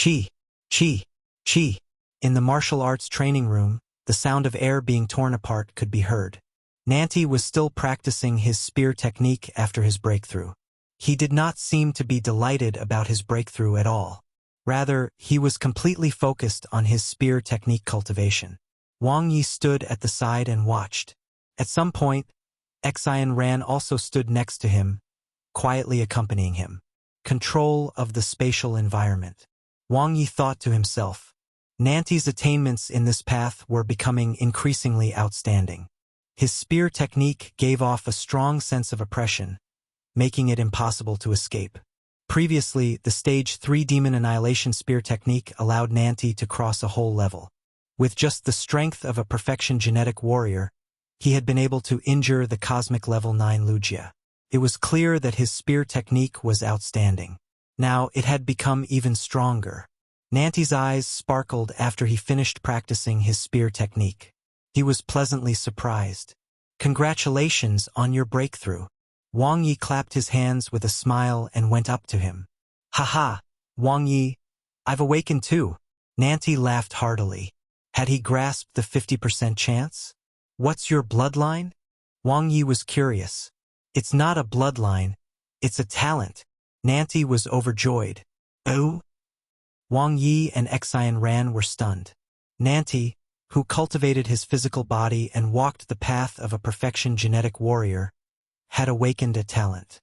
Chi, chi, chi. In the martial arts training room, the sound of air being torn apart could be heard. Nanti was still practicing his spear technique after his breakthrough. He did not seem to be delighted about his breakthrough at all. Rather, he was completely focused on his spear technique cultivation. Wang Ye stood at the side and watched. At some point, Xian Ran also stood next to him, quietly accompanying him. Control of the spatial environment. Wang Ye thought to himself. Nanti's attainments in this path were becoming increasingly outstanding. His spear technique gave off a strong sense of oppression, making it impossible to escape. Previously, the Stage 3 Demon Annihilation Spear technique allowed Nanti to cross a whole level. With just the strength of a perfection genetic warrior, he had been able to injure the cosmic level 9 Lugia. It was clear that his spear technique was outstanding. Now it had become even stronger. Nanti's eyes sparkled after he finished practicing his spear technique. He was pleasantly surprised. Congratulations on your breakthrough. Wang Ye clapped his hands with a smile and went up to him. Haha, Wang Ye, I've awakened too. Nanti laughed heartily. Had he grasped the 50% chance? What's your bloodline? Wang Ye was curious. It's not a bloodline, it's a talent. Nanti was overjoyed. Oh? Wang Ye and Xian Ran were stunned. Nanti, who cultivated his physical body and walked the path of a perfection genetic warrior, had awakened a talent.